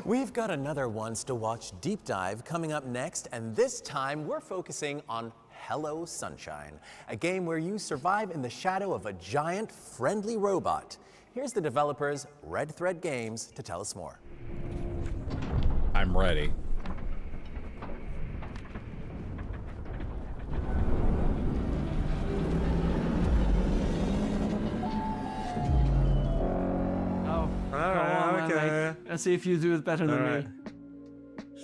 We've got another Ones to Watch deep dive coming up next, and this time we're focusing on Hello Sunshine, a game where you survive in the shadow of a giant friendly robot. Here's the developers, Red Thread Games, to tell us more. I'm ready. Oh, come on, mate. Let's see if you do it better than me.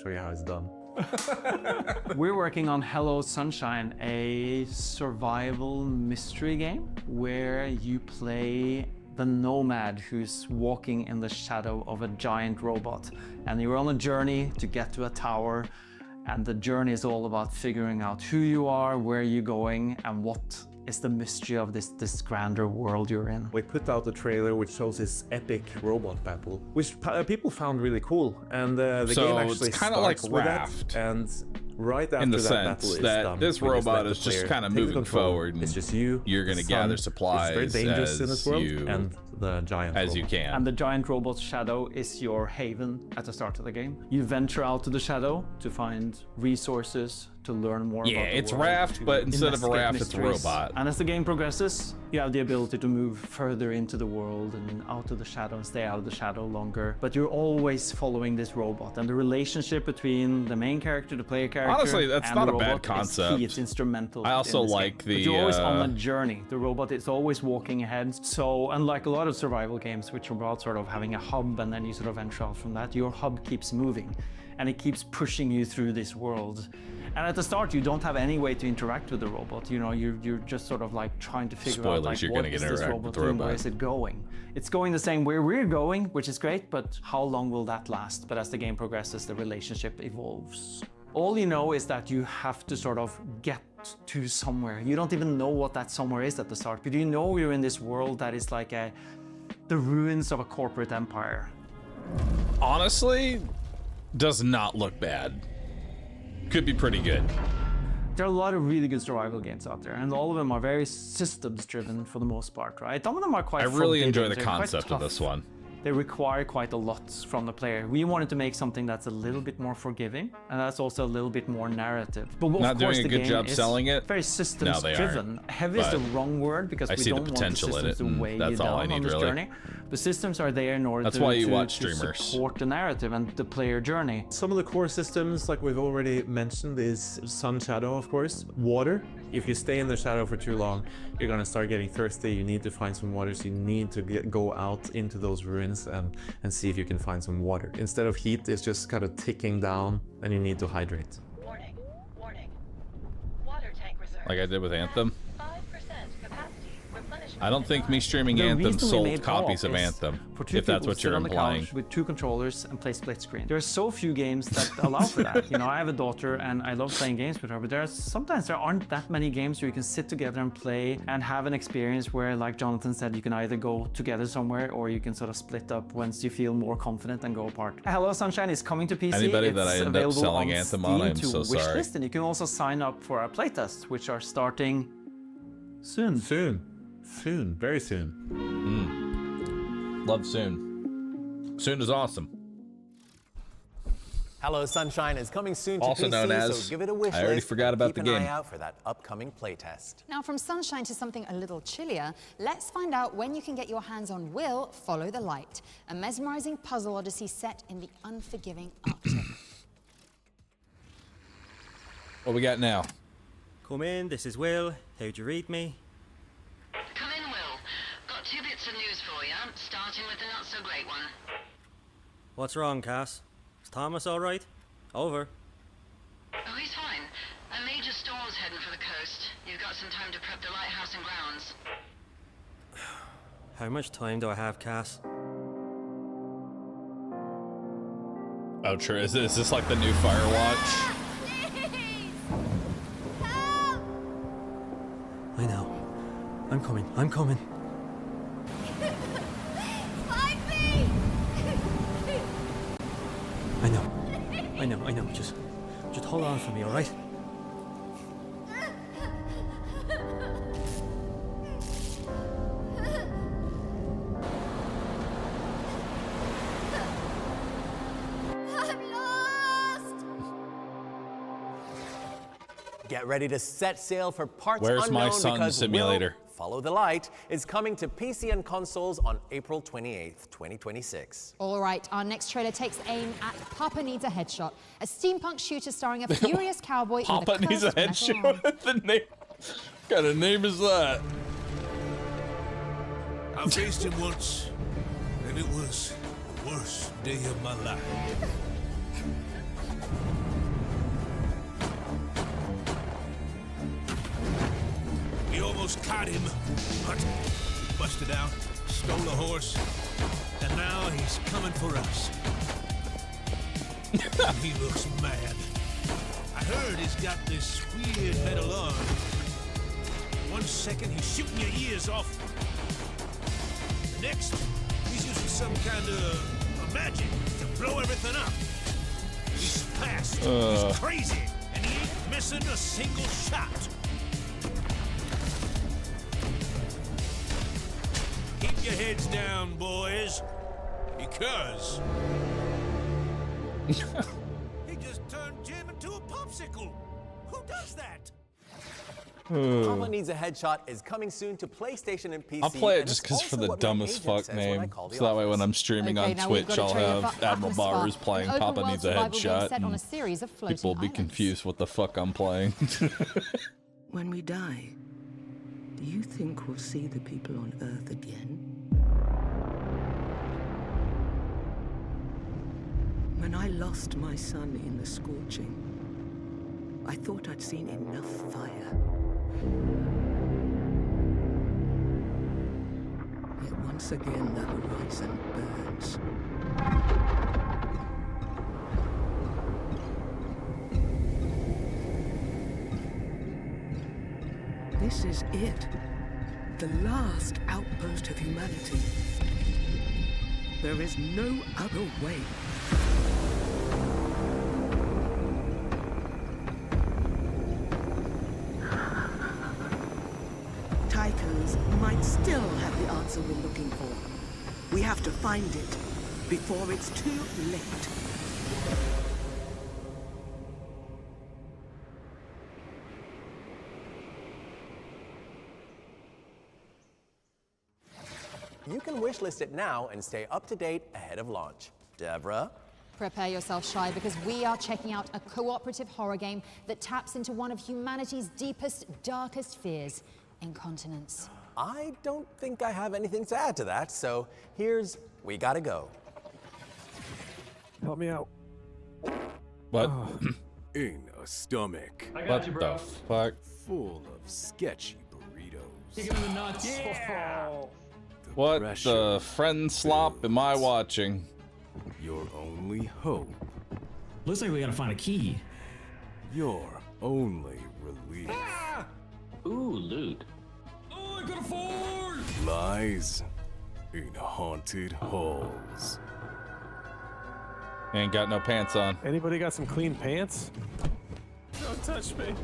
Show you how it's done. We're working on Hello Sunshine, a survival mystery game where you play the nomad who's walking in the shadow of a giant robot. And you're on a journey to get to a tower, and the journey is all about figuring out who you are, where you're going, and what is the mystery of this grander world you're in. We put out a trailer which shows this epic robot battle, which people found really cool, and the So game actually it's kinda like starts with Raft. that, and right after In the that sense battle is that done, this we just let robot the is just player kind of take moving control. forward. And It's just you. You're going the to gather sun, supplies which is very dangerous in this world, you, and the giant as you robot. can. And the giant robot's shadow is your haven at the start of the game. You venture out to the shadow to find resources, to learn more Yeah, about the it's world, Raft, to but instead of a investigate Raft, it's a mysteries. robot. And as the game progresses, you have the ability to move further into the world and out of the shadow and stay out of the shadow longer. But you're always following this robot, and the relationship between the main character, the player character, Honestly, that's and not the a bad robot is concept. key. It's instrumental. I also in this like game. the, But you're always on a journey. The robot is always walking ahead. So unlike a lot of survival games, which are about sort of having a hub and then you sort of venture out from that, your hub keeps moving and it keeps pushing you through this world. And at the start, you don't have any way to interact with the robot. You know, you're just sort of like trying to figure out like, you're what gonna is get this interact robot with the doing? Where robot. is it going? It's going the same way we're going, which is great, but how long will that last? But as the game progresses, the relationship evolves. All you know is that you have to sort of get to somewhere. You don't even know what that somewhere is at the start, but you know you're in this world that is like the ruins of a corporate empire. Honestly, does not look bad. Could be pretty good. There are a lot of really good survival games out there, and all of them are very systems driven for the most part, right? Some of them are quite I really fun enjoy games. the They're quite concept of tough. this one. They require quite a lot from the player. We wanted to make something that's a little bit more forgiving, and that's also a little bit more narrative. But of Not course, doing a the good game job is selling it? very systems No, they driven. aren't. Heavy is the But wrong word because I we see the don't want the potential in systems it, to and weigh that's you all down I need, on this really. journey. The systems are there in order That's to, why you to, watch to streamers. support the narrative and the player journey. Some of the core systems, like we've already mentioned, is sun shadow, of course. Water. If you stay in the shadow for too long, you're gonna start getting thirsty. You need to find some water, so you need to go out into those ruins and see if you can find some water. Instead of heat, it's just kind of ticking down, and you need to hydrate. Warning, warning. Water tank reserve. Like I did with Anthem. 5% capacity. Replenishment. I don't think me streaming The Anthem reason we sold made copies co-op of is Anthem, for two if that's people what sit you're on the implying. couch with two controllers and play split screen. There are so few games that allow for that. You know, I have a daughter and I love playing games with her, but sometimes there aren't that many games where you can sit together and play and have an experience where, like Jonathan said, you can either go together somewhere or you can sort of split up once you feel more confident and go apart. Hello Sunshine is coming to PC. Anybody that It's I end up available selling on Anthem Steam on, I'm to so sorry. wishlist, and you can also sign up for our playtests, which are starting soon. Soon, very soon. Love soon. Soon is awesome. Hello Sunshine is coming soon to Also PC, known as, so give it a wish I already list. forgot about Keep the an game. eye out for that upcoming playtest. Now, from sunshine to something a little chillier, let's find out when you can get your hands on Will Follow the Light, a mesmerizing puzzle odyssey set in the unforgiving Arctic. What we got now? Come in, this is Will. How'd you read me? Come in, Will. Got 2 bits of news for you, starting with the not-so-great one. What's wrong, Cass? Is Thomas alright? Over. Oh, he's fine. A major storm's heading for the coast. You've got some time to prep the lighthouse and grounds. How much time do I have, Cass? Oh, true. Is this like the new Firewatch? I know. I'm coming. Find me! I know. Just hold on for me, alright? I'm lost! Get ready to set sail for parts Where's my unknown sun because simulator? Will Follow the Light is coming to PC and consoles on April 28th, 2026. All right, our next trailer takes aim at Papa Needs a Headshot, a steampunk shooter starring a furious cowboy Papa with a needs a cursed metal arm. headshot. The name. What kind of name is that? I faced him once, and it was the worst day of my life. We almost caught him, but he busted out, stole a horse, and now he's coming for us. He looks mad. I heard he's got this weird metal arm. 1 second he's shooting your ears off. The next, he's using some kind of magic to blow everything up. He's fast, he's crazy, and he ain't missing a single shot. Keep your heads down, boys, because he just turned Jim into a popsicle. Who does that? Papa Hmm. Needs a Headshot is coming soon to PlayStation and PC. I'll play it and just it's because for also the what my dumbest agent fuck says when I name. call the So that way office. when I'm streaming Okay, on now we've Twitch, got a I'll trailer have for Admiral Atlas Bahroo's Spark, playing an Papa open-world Needs a survival game Headshot. set on a and series of floating people will be islands. confused what the fuck I'm playing. When we die, do you think we'll see the people on Earth again? When I lost my son in the scorching, I thought I'd seen enough fire. Yet once again the horizon burns. This is it. The last outpost of humanity. There is no other way. Tychos might still have the answer we're looking for. We have to find it before it's too late. You can wishlist it now and stay up to date ahead of launch. Deborah? Prepare yourself, Shy, because we are checking out a cooperative horror game that taps into one of humanity's deepest, darkest fears, incontinence. I don't think I have anything to add to that, so here's We Gotta Go. Help me out. What? In a stomach. What the fuck? Full of sketchy burritos. Kick him in the nuts. Yeah. What the friend slop am I watching? Your only hope. Looks like we gotta find a key. Your only relief. Ooh, loot. Oh, I got a fort! Lies in haunted halls. Ain't got no pants on. Anybody got some clean pants? Don't touch me.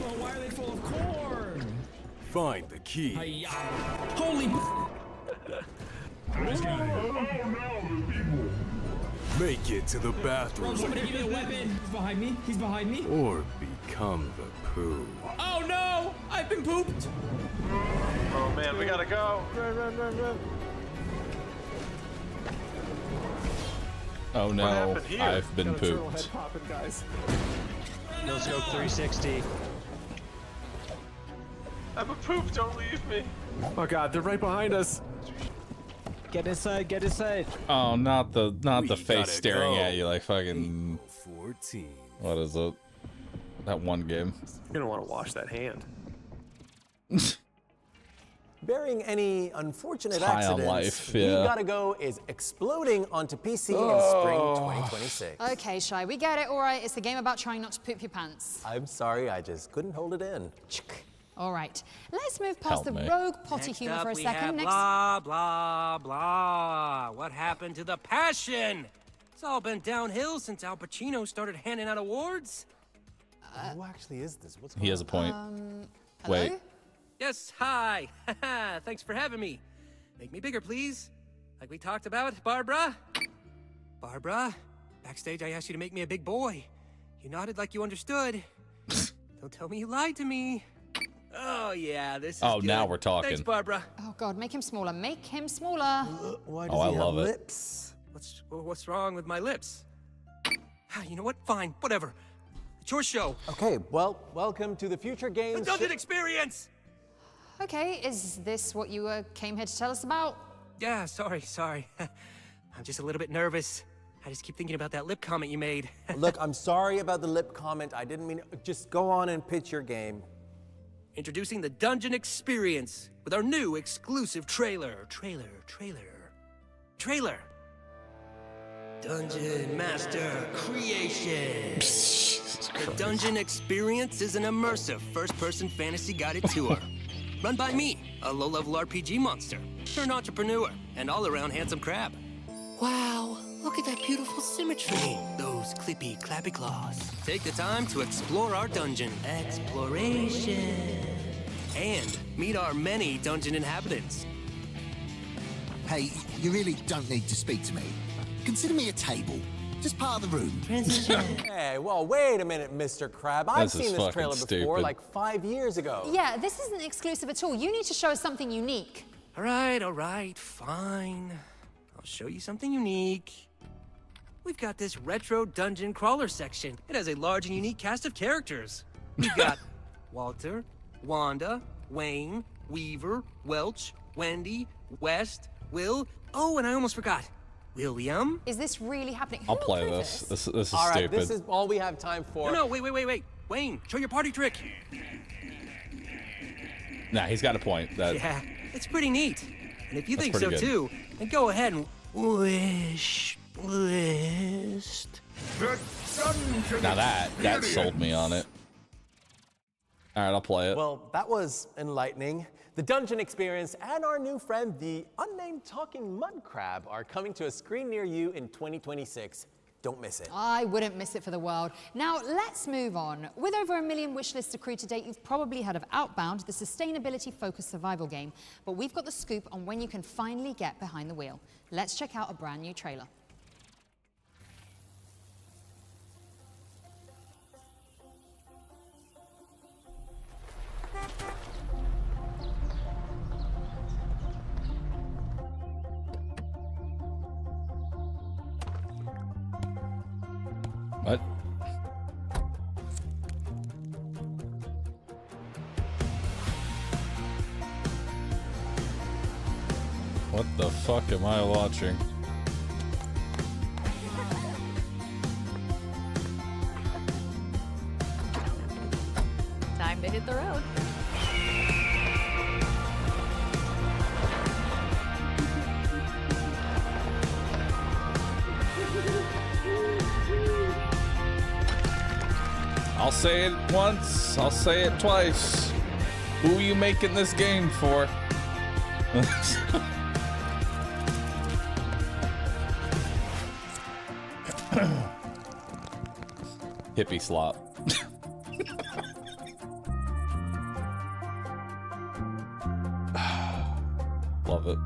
Oh, why are they full of corn? Find the key. Hi-ya. Holy. Make it to the bathroom. Bro, somebody give me a weapon. He's behind me. He's behind me. Or become the poo. Oh no! I've been pooped. Oh man, we gotta go. Run. Oh no, happened here? I've been Got a turtle pooped. head popping, guys. No scope 360. I'm a poop, don't leave me. Oh god, they're right behind us. Get inside, get inside. Oh, not the We face gotta staring go. at you like fucking. 14. What is it? That one game. You're gonna want to wash that hand. Bearing any unfortunate High on accidents, life, We yeah. Gotta Go is exploding onto PC in spring 2026. Okay, Shy, we get it, all right. It's a game about trying not to poop your pants. I'm sorry, I just couldn't hold it in. All right, let's move past Help the me. rogue potty Next humor up, for a we second. have blah, blah, blah. What happened to the passion? It's all been downhill since Al Pacino started handing out awards. Who actually is this? What's He has a point. Wait. Yes, hi. Thanks for having me. Make me bigger, please. Like we talked about, Barbara. Barbara, backstage I asked you to make me a big boy. You nodded like you understood. Don't tell me you lied to me. Oh, yeah, this is Oh, good. now we're talking. Thanks, Barbara. Oh God, make him smaller. Make him smaller. Why does he have love it. lips? What's wrong with my lips? You know what? Fine, whatever. It's your show. Okay, well, welcome to the Future The Games. Dungeon Experience! Okay, is this what you came here to tell us about? Yeah, sorry. I'm just a little bit nervous. I just keep thinking about that lip comment you made. Look, I'm sorry about the lip comment. I didn't mean. Just go on and pitch your game. Introducing the Dungeon Experience with our new exclusive trailer. Trailer. Dungeon Master Creation. The Dungeon Experience is an immersive first-person fantasy guided tour. Run by me, a low-level RPG monster, turned entrepreneur, and all-around handsome crab. Wow, look at that beautiful symmetry. Those clippy, clappy claws. Take the time to explore our dungeon. Exploration. And meet our many dungeon inhabitants. Hey, you really don't need to speak to me. Consider me a table. Just pile the room. Transition. Hey, well, wait a minute, Mr. Crab. I've This is seen this trailer fucking before, stupid. like 5 years ago. Yeah, this isn't exclusive at all. You need to show us something unique. all right, fine. I'll show you something unique. We've got this retro dungeon crawler section. It has a large and unique cast of characters. We've got Walter, Wanda, Wayne, Weaver, Welch, Wendy, West, Will. Oh, and I almost forgot. William. Is this really happening? I'll play this. This is All right, stupid. this is all we have time for. No, wait. Wayne, show your party trick. Nah, he's got a point. That Yeah, it's pretty neat. And if you That's think so pretty good. too, then go ahead and wish list. now that sold me on it. All right, I'll play it. Well, that was enlightening. The Dungeon Experience and our new friend, the unnamed talking mud crab, are coming to a screen near you in 2026. Don't miss it. I wouldn't miss it for the world. Now, let's move on. With over 1 million wishlists accrued to date, you've probably heard of Outbound, the sustainability-focused survival game. But we've got the scoop on when you can finally get behind the wheel. Let's check out a brand new trailer. What? What the fuck am I watching? Time to hit the road. I'll say it once, I'll say it twice. Who are you making this game for? Hippie slop. Love it.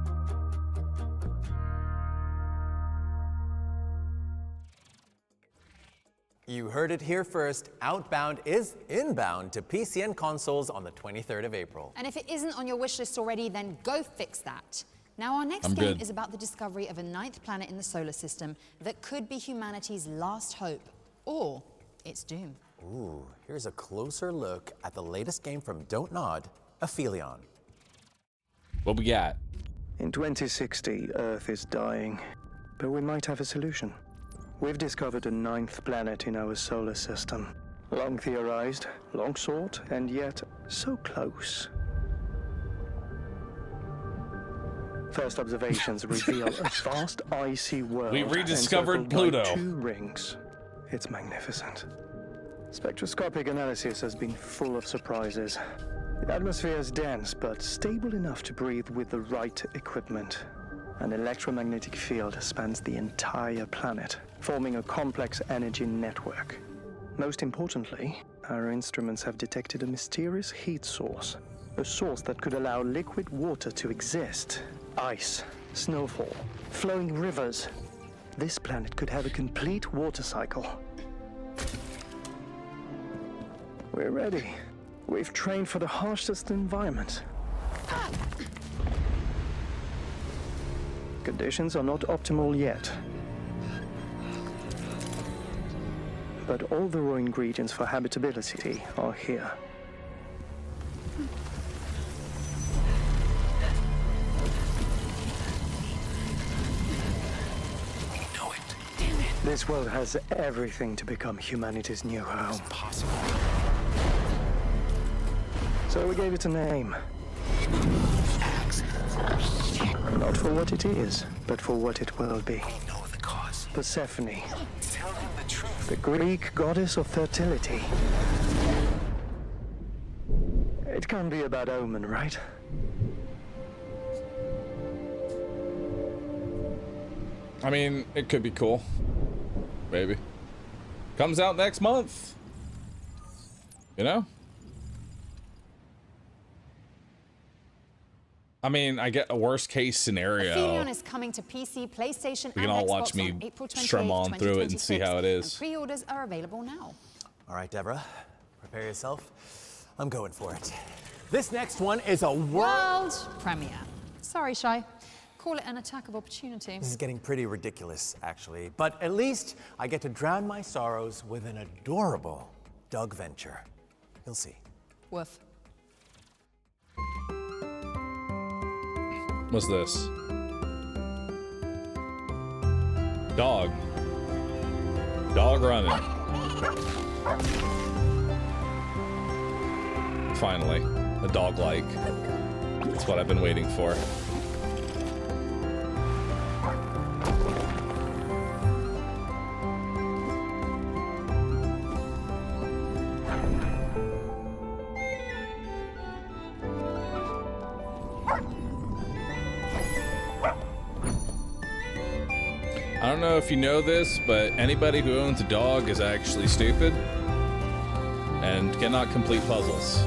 You heard it here first. Outbound is inbound to PC and consoles on the 23rd of April. And if it isn't on your wish list already, then go fix that. Now, our next I'm game good. is about the discovery of a 9th planet in the solar system that could be humanity's last hope, or its doom. Ooh, here's a closer look at the latest game from Don't Nod, Aphelion. What we got? In 2060, Earth is dying, but we might have a solution. We've discovered a 9th planet in our solar system. Long theorized, long sought, and yet so close. First observations reveal a vast icy world. We rediscovered encircled by Pluto. 2 rings. It's magnificent. Spectroscopic analysis has been full of surprises. The atmosphere is dense, but stable enough to breathe with the right equipment. An electromagnetic field spans the entire planet, forming a complex energy network. Most importantly, our instruments have detected a mysterious heat source, a source that could allow liquid water to exist. Ice, snowfall, flowing rivers. This planet could have a complete water cycle. We're ready. We've trained for the harshest environment. Conditions are not optimal yet. But all the raw ingredients for habitability are here. This world has everything to become humanity's new home. Possible. So we gave it a name. Not for what it is, but for what it will be. We know the cause. Persephone, Tell him the truth. the Greek goddess of fertility. It can't be a bad omen, right? I mean, it could be cool. Maybe. Comes out next month. You know? I mean, I get a worst case scenario. Aphelion is coming to PC, PlayStation, You can and all Xbox watch me on April 28, strum on through it and see how it is. And pre-orders are available now. All right, Deborah, prepare yourself. I'm going for it. This next one is a world premiere. Sorry, Shy. Call it an attack of opportunity. This is getting pretty ridiculous, actually. But at least I get to drown my sorrows with an adorable dog venture. You'll see. Woof. What's this? Dog. Dog running. Finally, a dog-like. That's what I've been waiting for. I don't know if you know this, but anybody who owns a dog is actually stupid and cannot complete puzzles.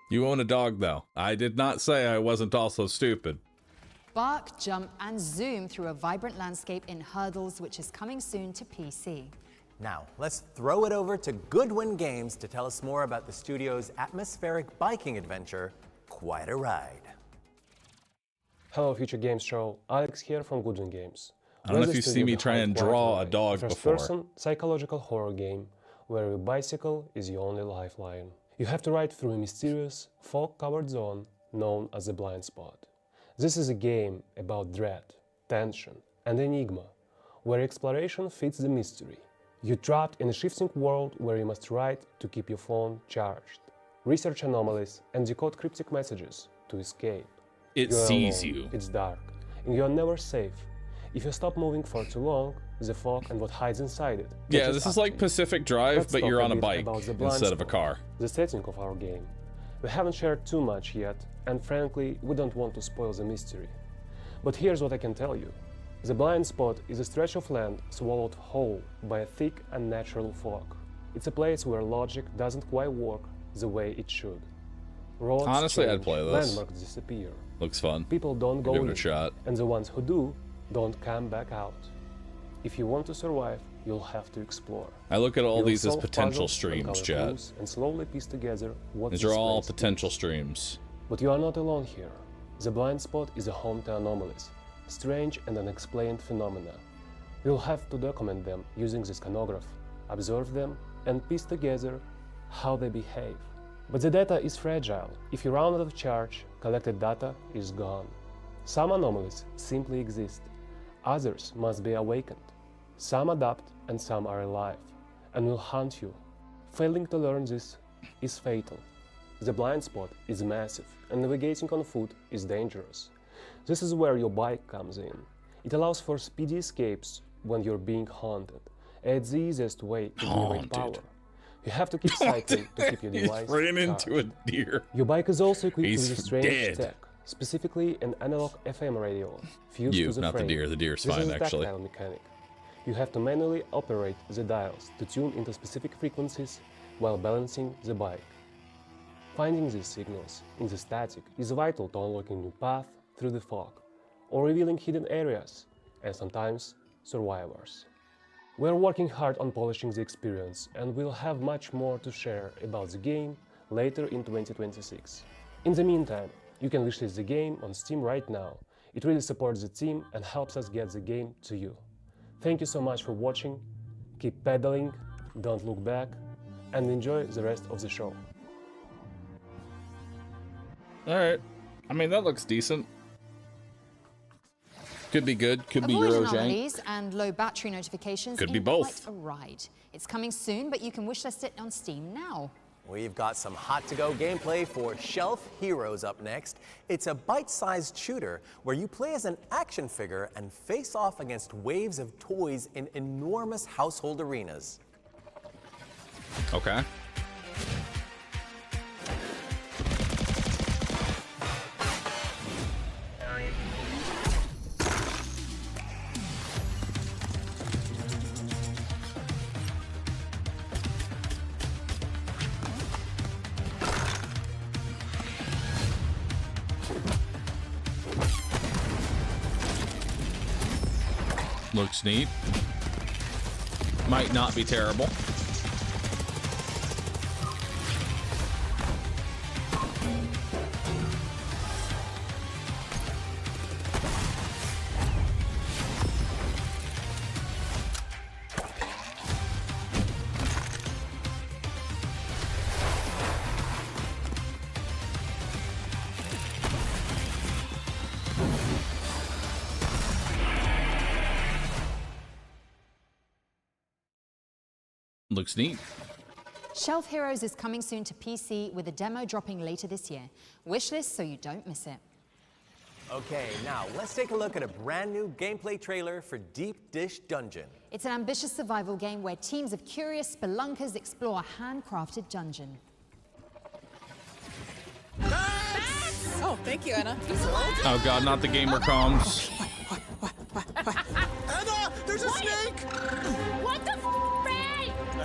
You own a dog, though. I did not say I wasn't also stupid. Bark, jump, and zoom through a vibrant landscape in Hurdles, which is coming soon to PC. Now, let's throw it over to Goodwin Games to tell us more about the studio's atmospheric biking adventure, Quite a Ride. Hello, Future Games Show. Alex here from Goodwin Games. I don't know if you see me try and draw a dog before. First-person psychological horror game where your bicycle is your only lifeline. You have to ride through a mysterious, fog-covered zone known as the blind spot. This is a game about dread, tension, and enigma, where exploration fits the mystery. You're trapped in a shifting world where you must ride to keep your phone charged, research anomalies, and decode cryptic messages to escape. It You're sees alone, you. It's dark, and you're never safe. If you stop moving for too long, the fog and what hides inside it. Yeah, this is like Pacific Drive, Let's but talk you're on a bit bike about the blind instead of a spot, car. The setting of our game. We haven't shared too much yet, and frankly, we don't want to spoil the mystery. But here's what I can tell you. The blind spot is a stretch of land swallowed whole by a thick and natural fog. It's a place where logic doesn't quite work the way it should. Roads Honestly, change, I'd play this. landmarks disappear. Looks fun. People don't go Give it in, a shot. and the ones who do don't come back out. If you want to survive, you'll have to explore. I look at all You'll these as solve potential puzzles, streams, uncover chat. clues, and slowly piece together what These this are all place potential streams. but you are not alone here. The blind spot is a home to anomalies, strange and unexplained phenomena. You'll have to document them using the scanograph, observe them, and piece together how they behave. But the data is fragile. If you run out of charge, collected data is gone. Some anomalies simply exist. Others must be awakened. Some adapt and some are alive, and will hunt you. Failing to learn this is fatal. The blind spot is massive, and navigating on foot is dangerous. This is where your bike comes in. It allows for speedy escapes when you're being haunted. It's the easiest way to generate power. You have to keep cycling to keep your device Ran charged. into a deer. Your bike is also equipped He's with a strange dead. tech, specifically an analog FM radio fused You, to the not the frame. deer. The deer's This fine, is a actually. tactile mechanic. You have to manually operate the dials to tune into specific frequencies while balancing the bike. Finding these signals in the static is vital to unlocking new paths through the fog, or revealing hidden areas, and sometimes survivors. We're working hard on polishing the experience, and we'll have much more to share about the game later in 2026. In the meantime, you can wishlist the game on Steam right now. It really supports the team and helps us get the game to you. Thank you so much for watching, keep pedaling, don't look back, and enjoy the rest of the show. Alright. I mean, that looks decent. Could be good, could be Avoid Eurojank. anomalies and low battery notifications. Could be in both. Quite a Ride. It's coming soon, but you can wishlist it on Steam now. We've got some hot-to-go gameplay for Shelf Heroes up next. It's a bite-sized shooter where you play as an action figure and face off against waves of toys in enormous household arenas. Okay. Looks neat. Might not be terrible. Looks neat. Shelf Heroes is coming soon to PC with a demo dropping later this year. Wishlist so you don't miss it. Okay, now let's take a look at a brand new gameplay trailer for Deep Dish Dungeon. It's an ambitious survival game where teams of curious spelunkers explore a handcrafted dungeon. Oh, thank you, Anna. Oh god, not the gamer comms. Anna, there's a snake! What the f***,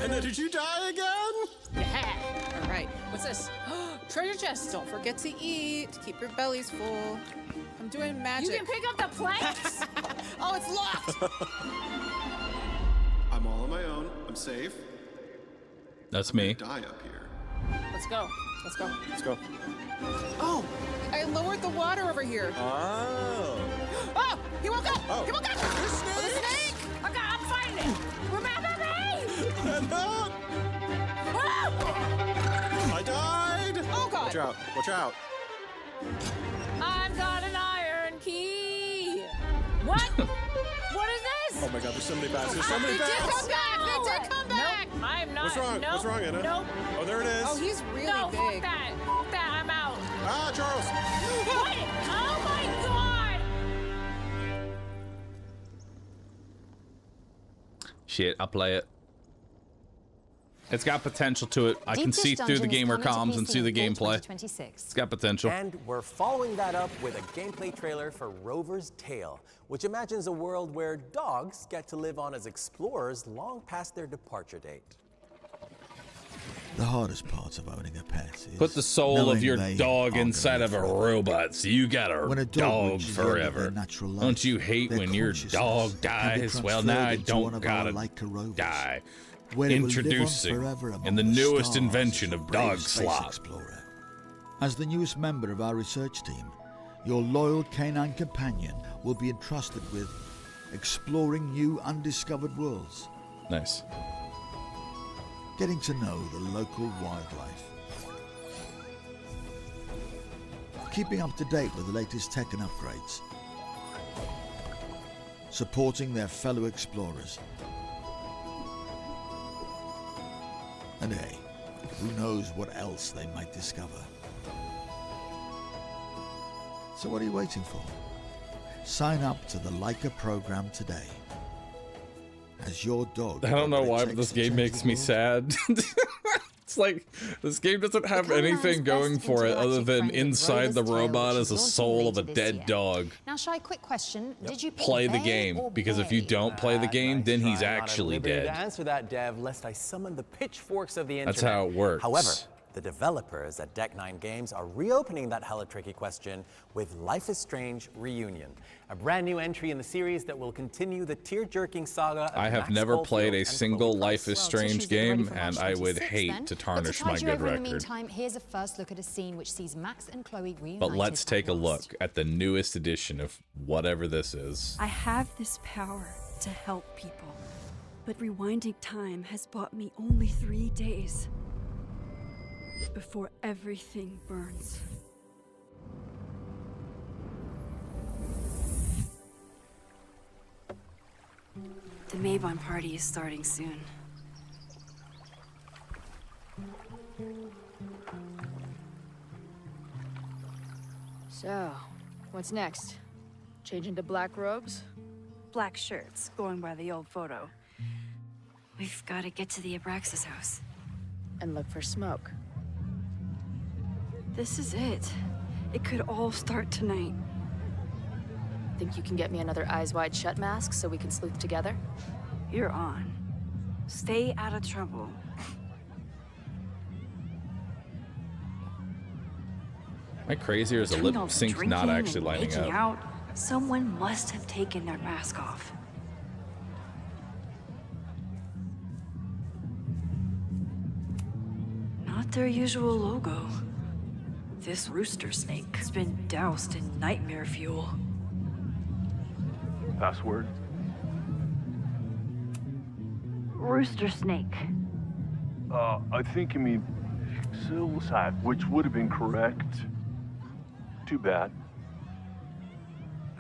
Anna, did you die again? Yeah. All right, what's this? Treasure chest. Don't forget to eat. Keep your bellies full. I'm doing magic. You can pick up the planks? Oh, it's locked! I'm all on my own. I'm safe. That's me. Die up here. Let's go. Let's go. Let's go. Oh, I lowered the water over here. Oh. Oh, he woke up! Oh. He woke up! There's The snake! Okay, I'm fighting it. Remember me? Anna! I died! Oh, God. Watch out. Watch out. I've got an iron key. What? What is this? Oh my god, there's so many bats. There's so many They did bats! come back! They did come back! Nope, I'm not. What's wrong? Nope. What's wrong, Anna? Nope. Oh, there it is. Oh, he's really No, big. fuck that. Fuck that. I'm out. Ah, Charles! What? Oh my god. Shit, I'll play it. It's got potential to it. I Deep can Dish see through the Dungeon is gamer coming to comms and PC see the in fall gameplay. 2026. It's got potential. And we're following that up with a gameplay trailer for Rover's Tale, which imagines a world where dogs get to live on as explorers long past their departure date. The hardest part of owning a pet is Put the soul of knowing your they dog aren't inside gonna of a live forever. robot, so you got When a a dog dog reaches the end of their forever. natural life, Don't you hate their when your consciousness dog can be dies? Well, now I transferred into one don't of our gotta Leica rovers, die. where it will live on Introducing forever among in the the newest stars invention as a of brave dog space slop. explorer. As the newest member of our research team, your loyal canine companion will be entrusted with exploring new undiscovered worlds, Nice. getting to know the local wildlife, keeping up to date with the latest tech and upgrades, supporting their fellow explorers. And hey, who knows what else they might discover. So what are you waiting for? Sign up to the Leica program today. As your dog... I don't know why, but this game makes me sad. It's like, this game doesn't have anything going for it other than inside the robot is a soul of a dead dog. Now, Shai, quick question. Did you pick Play the Bay game, or because if you Bay? don't play the game, then he's Try, not at actually liberty dead. to answer that, Dev, lest I summon the pitchforks of the internet. That's how it works. However, the developers at Deck 9 Games are reopening that hella tricky question with Life is Strange Reunion, a brand new entry in the series that will continue the tear-jerking saga of I have Max never Caulfield played a and single Chloe Life is Price. Strange game, and I would hate to tarnish my But to tide you good over in the record. meantime, here's a first look at a scene which sees Max and Chloe reunited. But let's take a at last. look at the newest edition of whatever this is. I have this power to help people, but rewinding time has bought me only 3 days before everything burns. The Maybon party is starting soon. So, what's next? Change into black robes? Black shirts, going by the old photo. We've got to get to the Abraxas house. And look for smoke. This is it. It could all start tonight. Think you can get me another eyes wide shut mask so we can sleuth together? You're on. Stay out of trouble. Am I crazy, or is the Between all lip the sync not drinking actually and lining making up? out, someone must have taken their mask off. their usual logo. This rooster snake has been doused in nightmare fuel. Password? Rooster snake. I think you mean Sil's hat, which would have been correct. Too bad.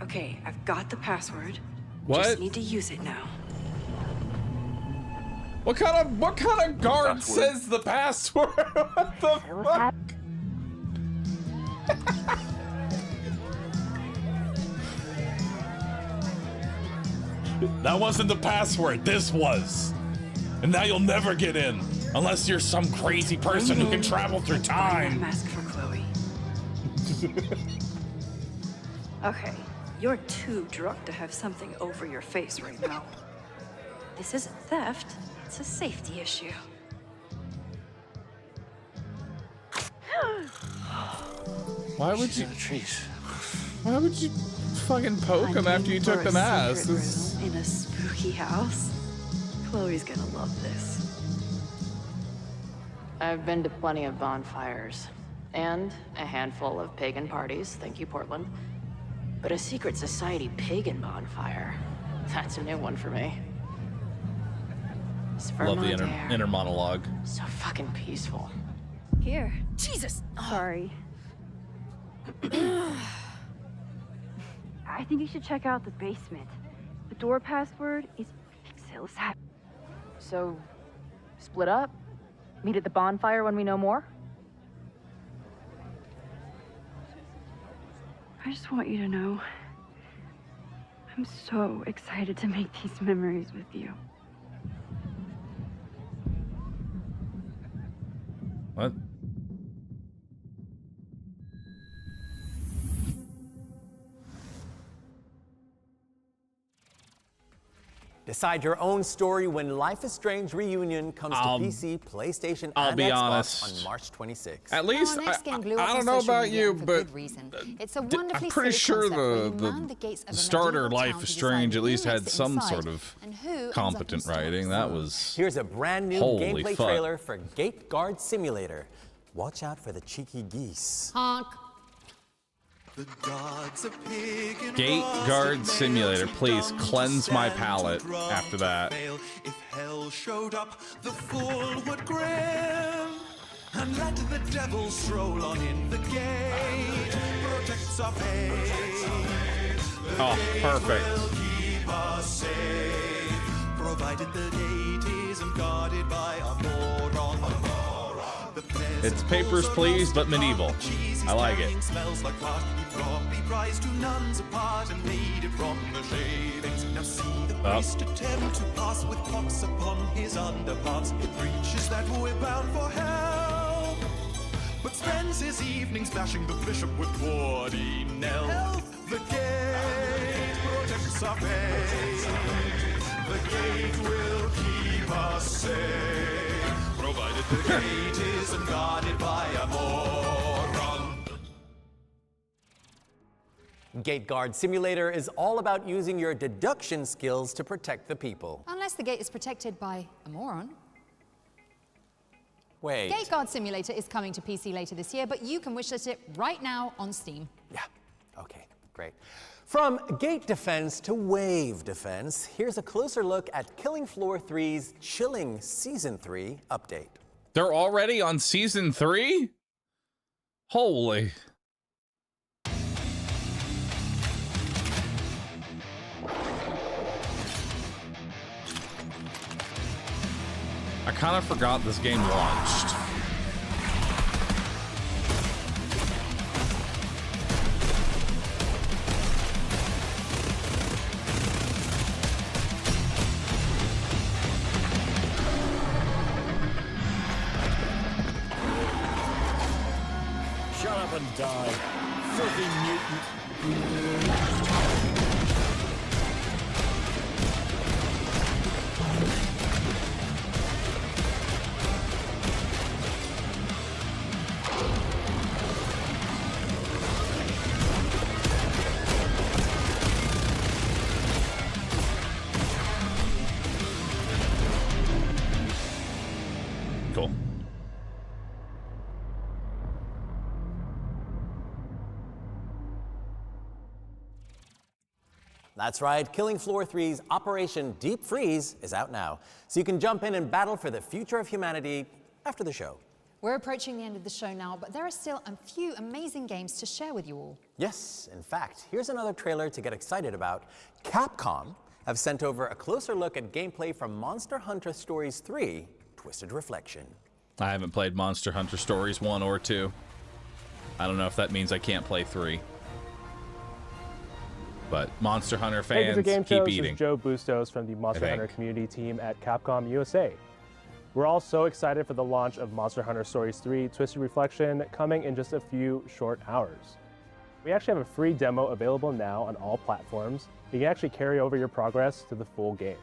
Okay, I've got the password. What? Just need to use it now. What kind of guard Password. says the password? What the fuck? That wasn't the password. This was. And now you'll never get in unless you're some crazy person who can travel through time. Mask for Chloe. Okay, you're too drunk to have something over your face right now. This isn't theft, it's a safety issue. Why would you? Why would you fucking poke him after you took the mask? In a spooky house. Chloe's gonna love this. I've been to plenty of bonfires, and a handful of pagan parties, thank you, Portland. But a secret society pagan bonfire, that's a new one for me. Love the inner monologue. So fucking peaceful. Here. Jesus! Sorry. I think you should check out the basement. The door password is Sil's hat. So, split up? Meet at the bonfire when we know more? I just want you to know, I'm so excited to make these memories with you. What? Decide your own story when Life is Strange Reunion comes to PC, PlayStation, and be Xbox honest. on March 26th. At least Our next game blew I up don't on know social about media you, for but good reason. It's a wonderfully I'm pretty silly sure concept where you man the gates of the a starter medieval Life town is to Strange decide at least who had lives some inside sort of and who ends up competent in writing. That was Here's a brand new holy gameplay fuck. trailer for Gate Guard Simulator. Watch out for the cheeky geese. Honk. The gods of pagan Gate laws Guard did Simulator. nails Please dumb cleanse my stand palate to drum after to that. fail. If hell showed up, the fool would grin and let the devil stroll on in the gate. Protects our faith. Oh, perfect. Will keep us safe, provided the gate isn't guarded by a moron. It's Papers, Please, but medieval. I like it. Smells like what he brought prize to nuns apart and made it from the shavings. Now see the priest attempt to pass with pox upon his underparts. It preaches that we're bound for hell, but spends his evenings bashing the bishop with Wardy Nell. Help! The gate protects our faith. The gate will keep us safe, provided the gate isn't guarded by a moron. Gate Guard Simulator is all about using your deduction skills to protect the people. Unless the gate is protected by a moron. Wait. Gate Guard Simulator is coming to PC later this year, but you can wishlist it right now on Steam. Yeah, okay, great. From gate defense to wave defense, here's a closer look at Killing Floor 3's chilling Season 3 update. They're already on Season 3? Holy. I kind of forgot this game launched. Shut up and die, filthy mutant. Cool. That's right, Killing Floor 3's Operation Deep Freeze is out now, so you can jump in and battle for the future of humanity after the show. We're approaching the end of the show now, but there are still a few amazing games to share with you all. Yes, in fact, here's another trailer to get excited about. Capcom have sent over a closer look at gameplay from Monster Hunter Stories 3, Twisted Reflection. I haven't played Monster Hunter Stories 1 or 2. I don't know if that means I can't play 3. But Monster Hunter fans keep eating. This is Joe Bustos from the Monster Hunter community team at Capcom USA. We're all so excited for the launch of Monster Hunter Stories 3 Twisted Reflection coming in just a few short hours. We actually have a free demo available now on all platforms. You can actually carry over your progress to the full game.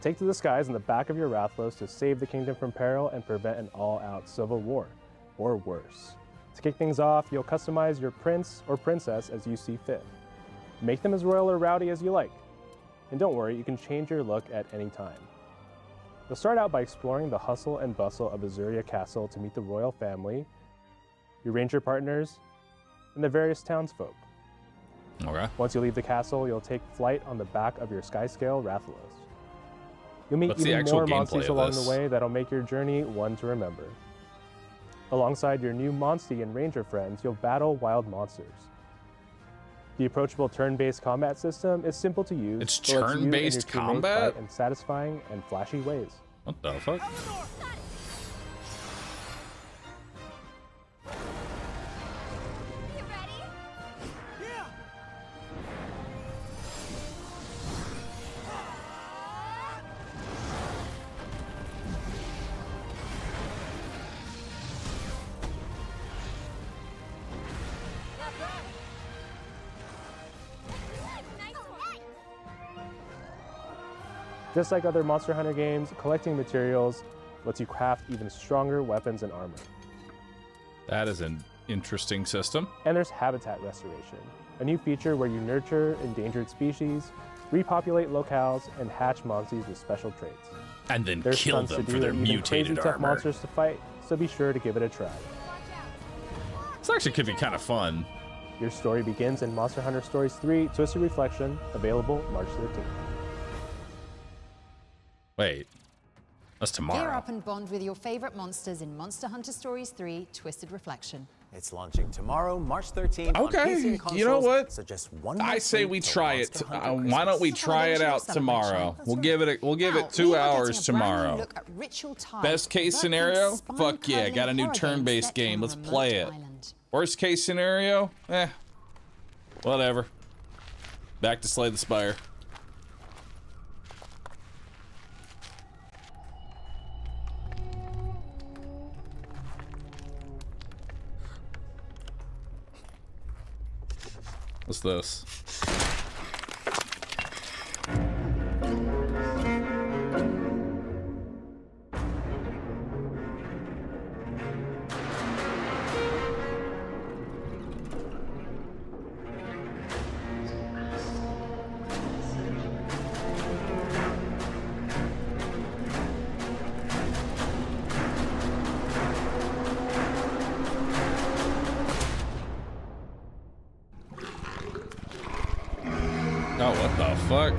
Take to the skies in the back of your Rathlos to save the kingdom from peril and prevent an all-out civil war, or worse. To kick things off, you'll customize your prince or princess as you see fit. Make them as royal or rowdy as you like. And don't worry, you can change your look at any time. You'll start out by exploring the hustle and bustle of Azuria Castle to meet the royal family, your ranger partners, and the various townsfolk. Okay. Once you leave the castle, you'll take flight on the back of your Skyscale Rathalos. You'll meet even more monsters along the way that'll make your journey one to remember. Alongside your new Monstie and Ranger friends, you'll battle wild monsters. The approachable turn-based combat system is simple to use. It's turn-based combat? In satisfying and flashy ways. What the fuck? Just like other Monster Hunter games, collecting materials lets you craft even stronger weapons and armor. That is an interesting system. And there's habitat restoration, a new feature where you nurture endangered species, repopulate locales, and hatch monsters with special traits. And then There's kill tons to them do for their and even mutated crazy tough armor. monsters to fight, so be sure to give it a try. This actually could be kind of fun. Your story begins in Monster Hunter Stories 3 Twisted Reflection, available March 13th. Wait, that's tomorrow. Gear up and bond with your favorite monsters in Monster Hunter Stories 3 Twisted Reflection. It's launching tomorrow, March 13th. Okay, on PC and consoles, you know what? So just one I say we try it. Why don't we try it out tomorrow? That's We'll give it 2 hours tomorrow. Look at Ritual Tide. Best case scenario? Fuck yeah, got a new turn-based game. Let's play it. Worst case scenario? Whatever. Back to Slay the Spire. What's this? Oh, what the fuck?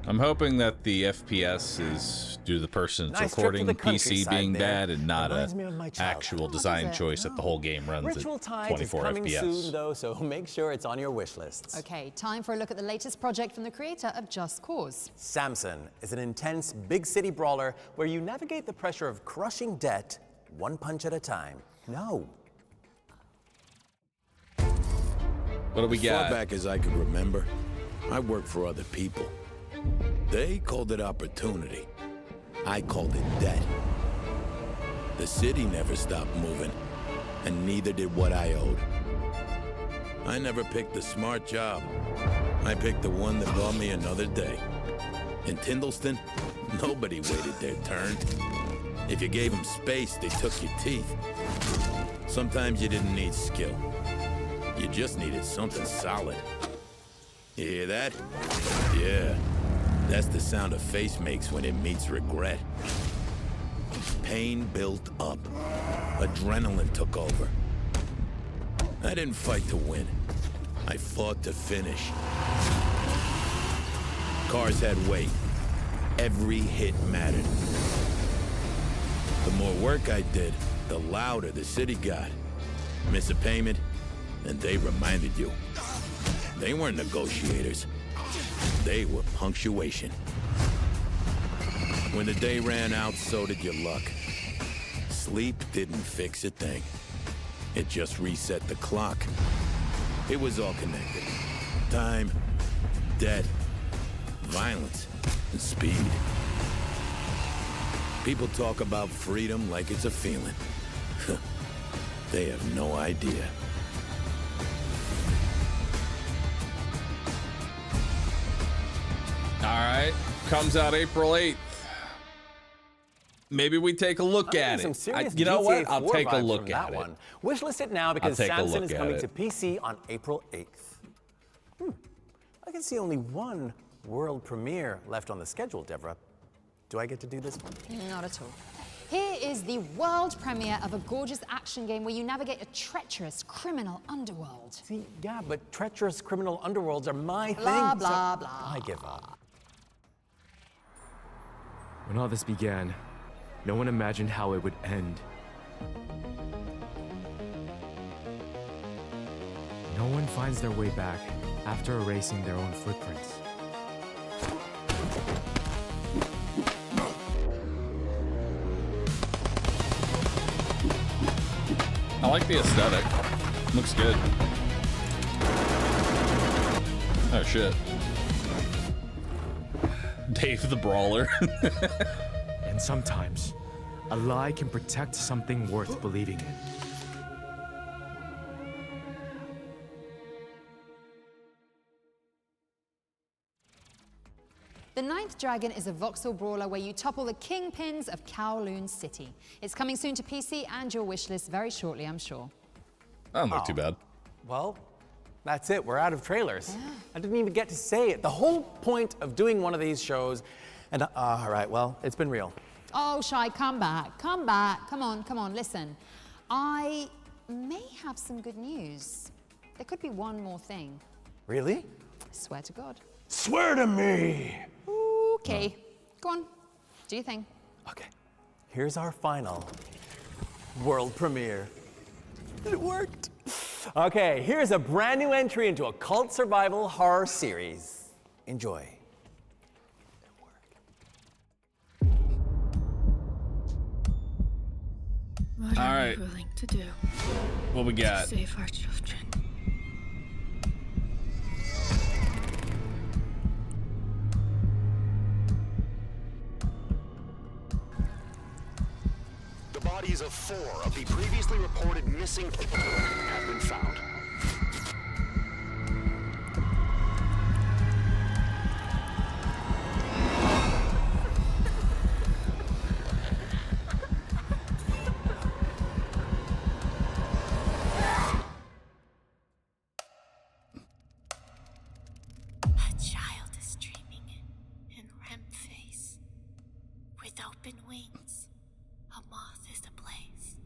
I'm hoping that the FPS is due to the person that's recording PC being bad and not a actual design choice that the whole game runs at Ritual Tide 24 is coming FPS. soon, though, so make sure it's on your wish lists. Okay, time for a look at the latest project from the creator of Just Cause. Samson is an intense big city brawler where you navigate the pressure of crushing debt one punch at a time. No. What do we got? Far back as I can remember, I worked for other people. They called it opportunity. I called it debt. The city never stopped moving, and neither did what I owed. I never picked the smart job. I picked the one that brought me another day. In Tindleston, nobody waited their turn. If you gave them space, they took your teeth. Sometimes you didn't need skill. You just needed something solid. You hear that? Yeah. That's the sound a face makes when it meets regret. Pain built up. Adrenaline took over. I didn't fight to win. I fought to finish. Cars had weight. Every hit mattered. The more work I did, the louder the city got. Miss a payment, and they reminded you. They weren't negotiators. They were punctuation. When the day ran out, so did your luck. Sleep didn't fix a thing. It just reset the clock. It was all connected. Time, debt, violence, and speed. People talk about freedom like it's a feeling. They have no idea. All right, comes out April 8th. Maybe we take a look at Some it. serious You know GTA what? I'll 4 take a vibes look from at that it. one. Wishlist it now because take a Samson look is at coming it. to PC on April 8th. I can see only one world premiere left on the schedule, Deborah. Do I get to do this one? Not at all. Here is the world premiere of a gorgeous action game where you navigate a treacherous criminal underworld. See, yeah, but treacherous criminal underworlds are my Blah, thing. blah, so blah. I give up. When all this began, no one imagined how it would end. No one finds their way back after erasing their own footprints. I like the aesthetic. Looks good. Oh shit. Dave the Brawler. And sometimes, a lie can protect something worth believing in. The Ninth Dragon is a voxel brawler where you topple the kingpins of Kowloon City. It's coming soon to PC and your wishlist very shortly, I'm sure. That don't look too bad. Well, that's it. We're out of trailers. I didn't even get to say it. The whole point of doing one of these shows, and all right, well, it's been real. Oh, Shai, come back. Come back. Come on, listen. I may have some good news. There could be one more thing. Really? I swear to God. Swear to me! Okay, go on. Do your thing. Okay, here's our final world premiere. It worked. Okay, here's a brand new entry into a cult survival horror series. Enjoy. What All are right. we willing to do? What we got? To save our children. The bodies of 4 of the previously reported missing have been found. A child is dreaming in REM phase. With open wings, a moth is ablaze.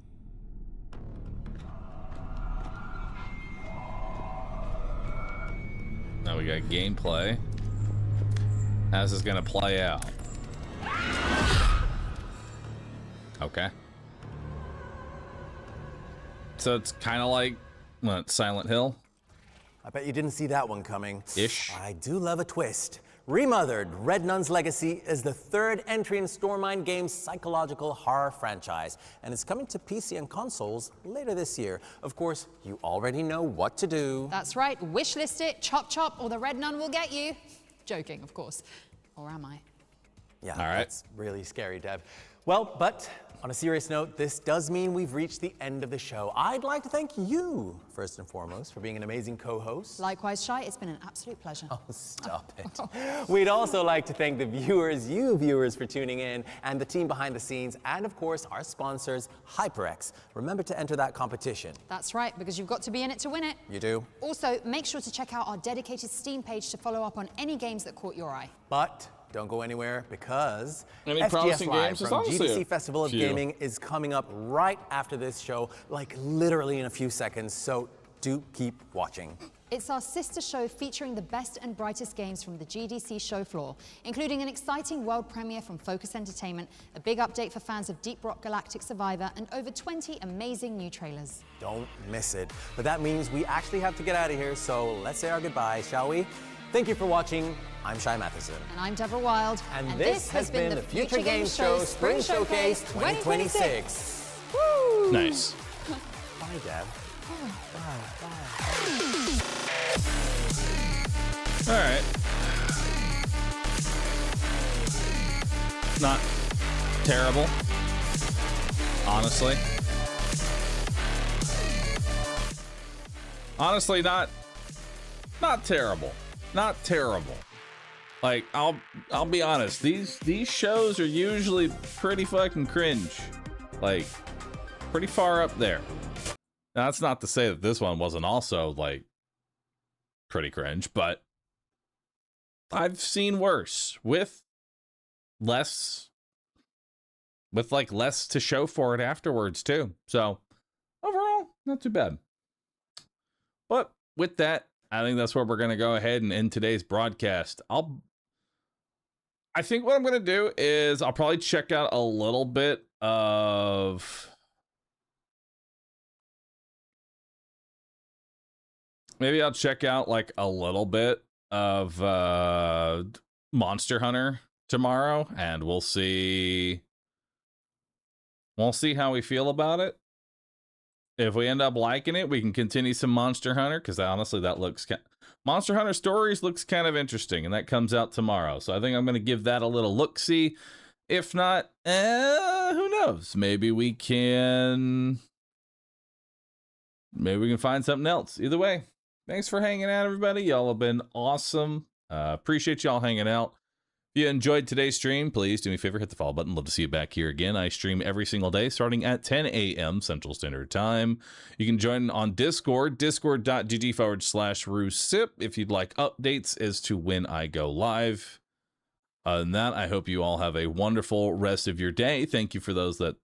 Now we got gameplay. How's this gonna play out? Okay. So it's kind of like, what, Silent Hill? I bet you didn't see that one coming. Ish. I do love a twist. Remothered, Red Nun's Legacy is the third entry in Stormine Games' psychological horror franchise, and it's coming to PC and consoles later this year. Of course, you already know what to do. That's right, wishlist it, chop chop, or the Red Nun will get you. Joking, of course. Or am I? Yeah, All right. That's really scary, Deb. Well, but on a serious note, this does mean we've reached the end of the show. I'd like to thank you, first and foremost, for being an amazing co-host. Likewise, Shai, it's been an absolute pleasure. Oh, stop it. We'd also like to thank the viewers, you viewers, for tuning in, and the team behind the scenes, and of course, our sponsors, HyperX. Remember to enter that competition. That's right, because you've got to be in it to win it. You do? Also, make sure to check out our dedicated Steam page to follow up on any games that caught your eye. But don't go anywhere because Any FGS promising Live games? There's from honestly GDC a Festival of few. Gaming is coming up right after this show, like literally in a few seconds, so do keep watching. It's our sister show featuring the best and brightest games from the GDC show floor, including an exciting world premiere from Focus Entertainment, a big update for fans of Deep Rock Galactic Survivor, and over 20 amazing new trailers. Don't miss it. But that means we actually have to get out of here, so let's say our goodbyes, shall we? Thank you for watching. I'm Shai Matheson. And I'm Deborah Wild. And this has been the Future Games Show Spring Showcase 2026. Woo! Nice. Bye, Deb. All right. Not terrible, honestly. Honestly, not terrible. Not terrible. Like, I'll be honest. These shows are usually pretty fucking cringe. Like, pretty far up there. Now, that's not to say that this one wasn't also, like, pretty cringe, but I've seen worse with less to show for it afterwards too. So overall, not too bad. But with that, I think that's where we're going to go ahead and end today's broadcast. I think what I'm going to do is I'll probably check out a little bit of maybe I'll check out like a little bit of Monster Hunter tomorrow, and we'll see how we feel about it. If we end up liking it, we can continue some Monster Hunter, because honestly that looks Monster Hunter Stories looks kind of interesting, and that comes out tomorrow, so I think I'm going to give that a little look-see. If not, who knows, maybe we can find something else. Either way, thanks for hanging out, everybody. Y'all have been awesome. Appreciate y'all hanging out. If you enjoyed today's stream, please do me a favor, hit the follow button. Love to see you back here again. I stream every single day starting at 10 a.m. Central Standard Time. You can join on Discord, discord.gg/RooSip, if you'd like updates as to when I go live. Other than that, I hope you all have a wonderful rest of your day. Thank you for those that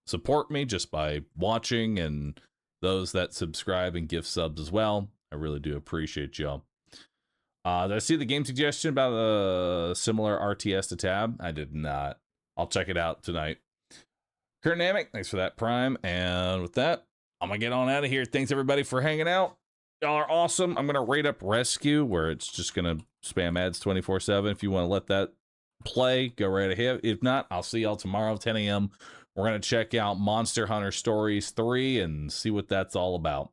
support me just by watching, and those that subscribe and give subs as well. I really do appreciate y'all. Did I see the game suggestion about a similar RTS to Tab? I did not. I'll check it out tonight. Kurt Namek, thanks for that Prime. And with that, I'm going to get on out of here. Thanks, everybody, for hanging out. Y'all are awesome. I'm going to rate up Rescue, where it's just going to spam ads 24/7. If you want to let that play, go right ahead. If not, I'll see y'all tomorrow, 10 a.m. We're going to check out Monster Hunter Stories 3 and see what that's all about.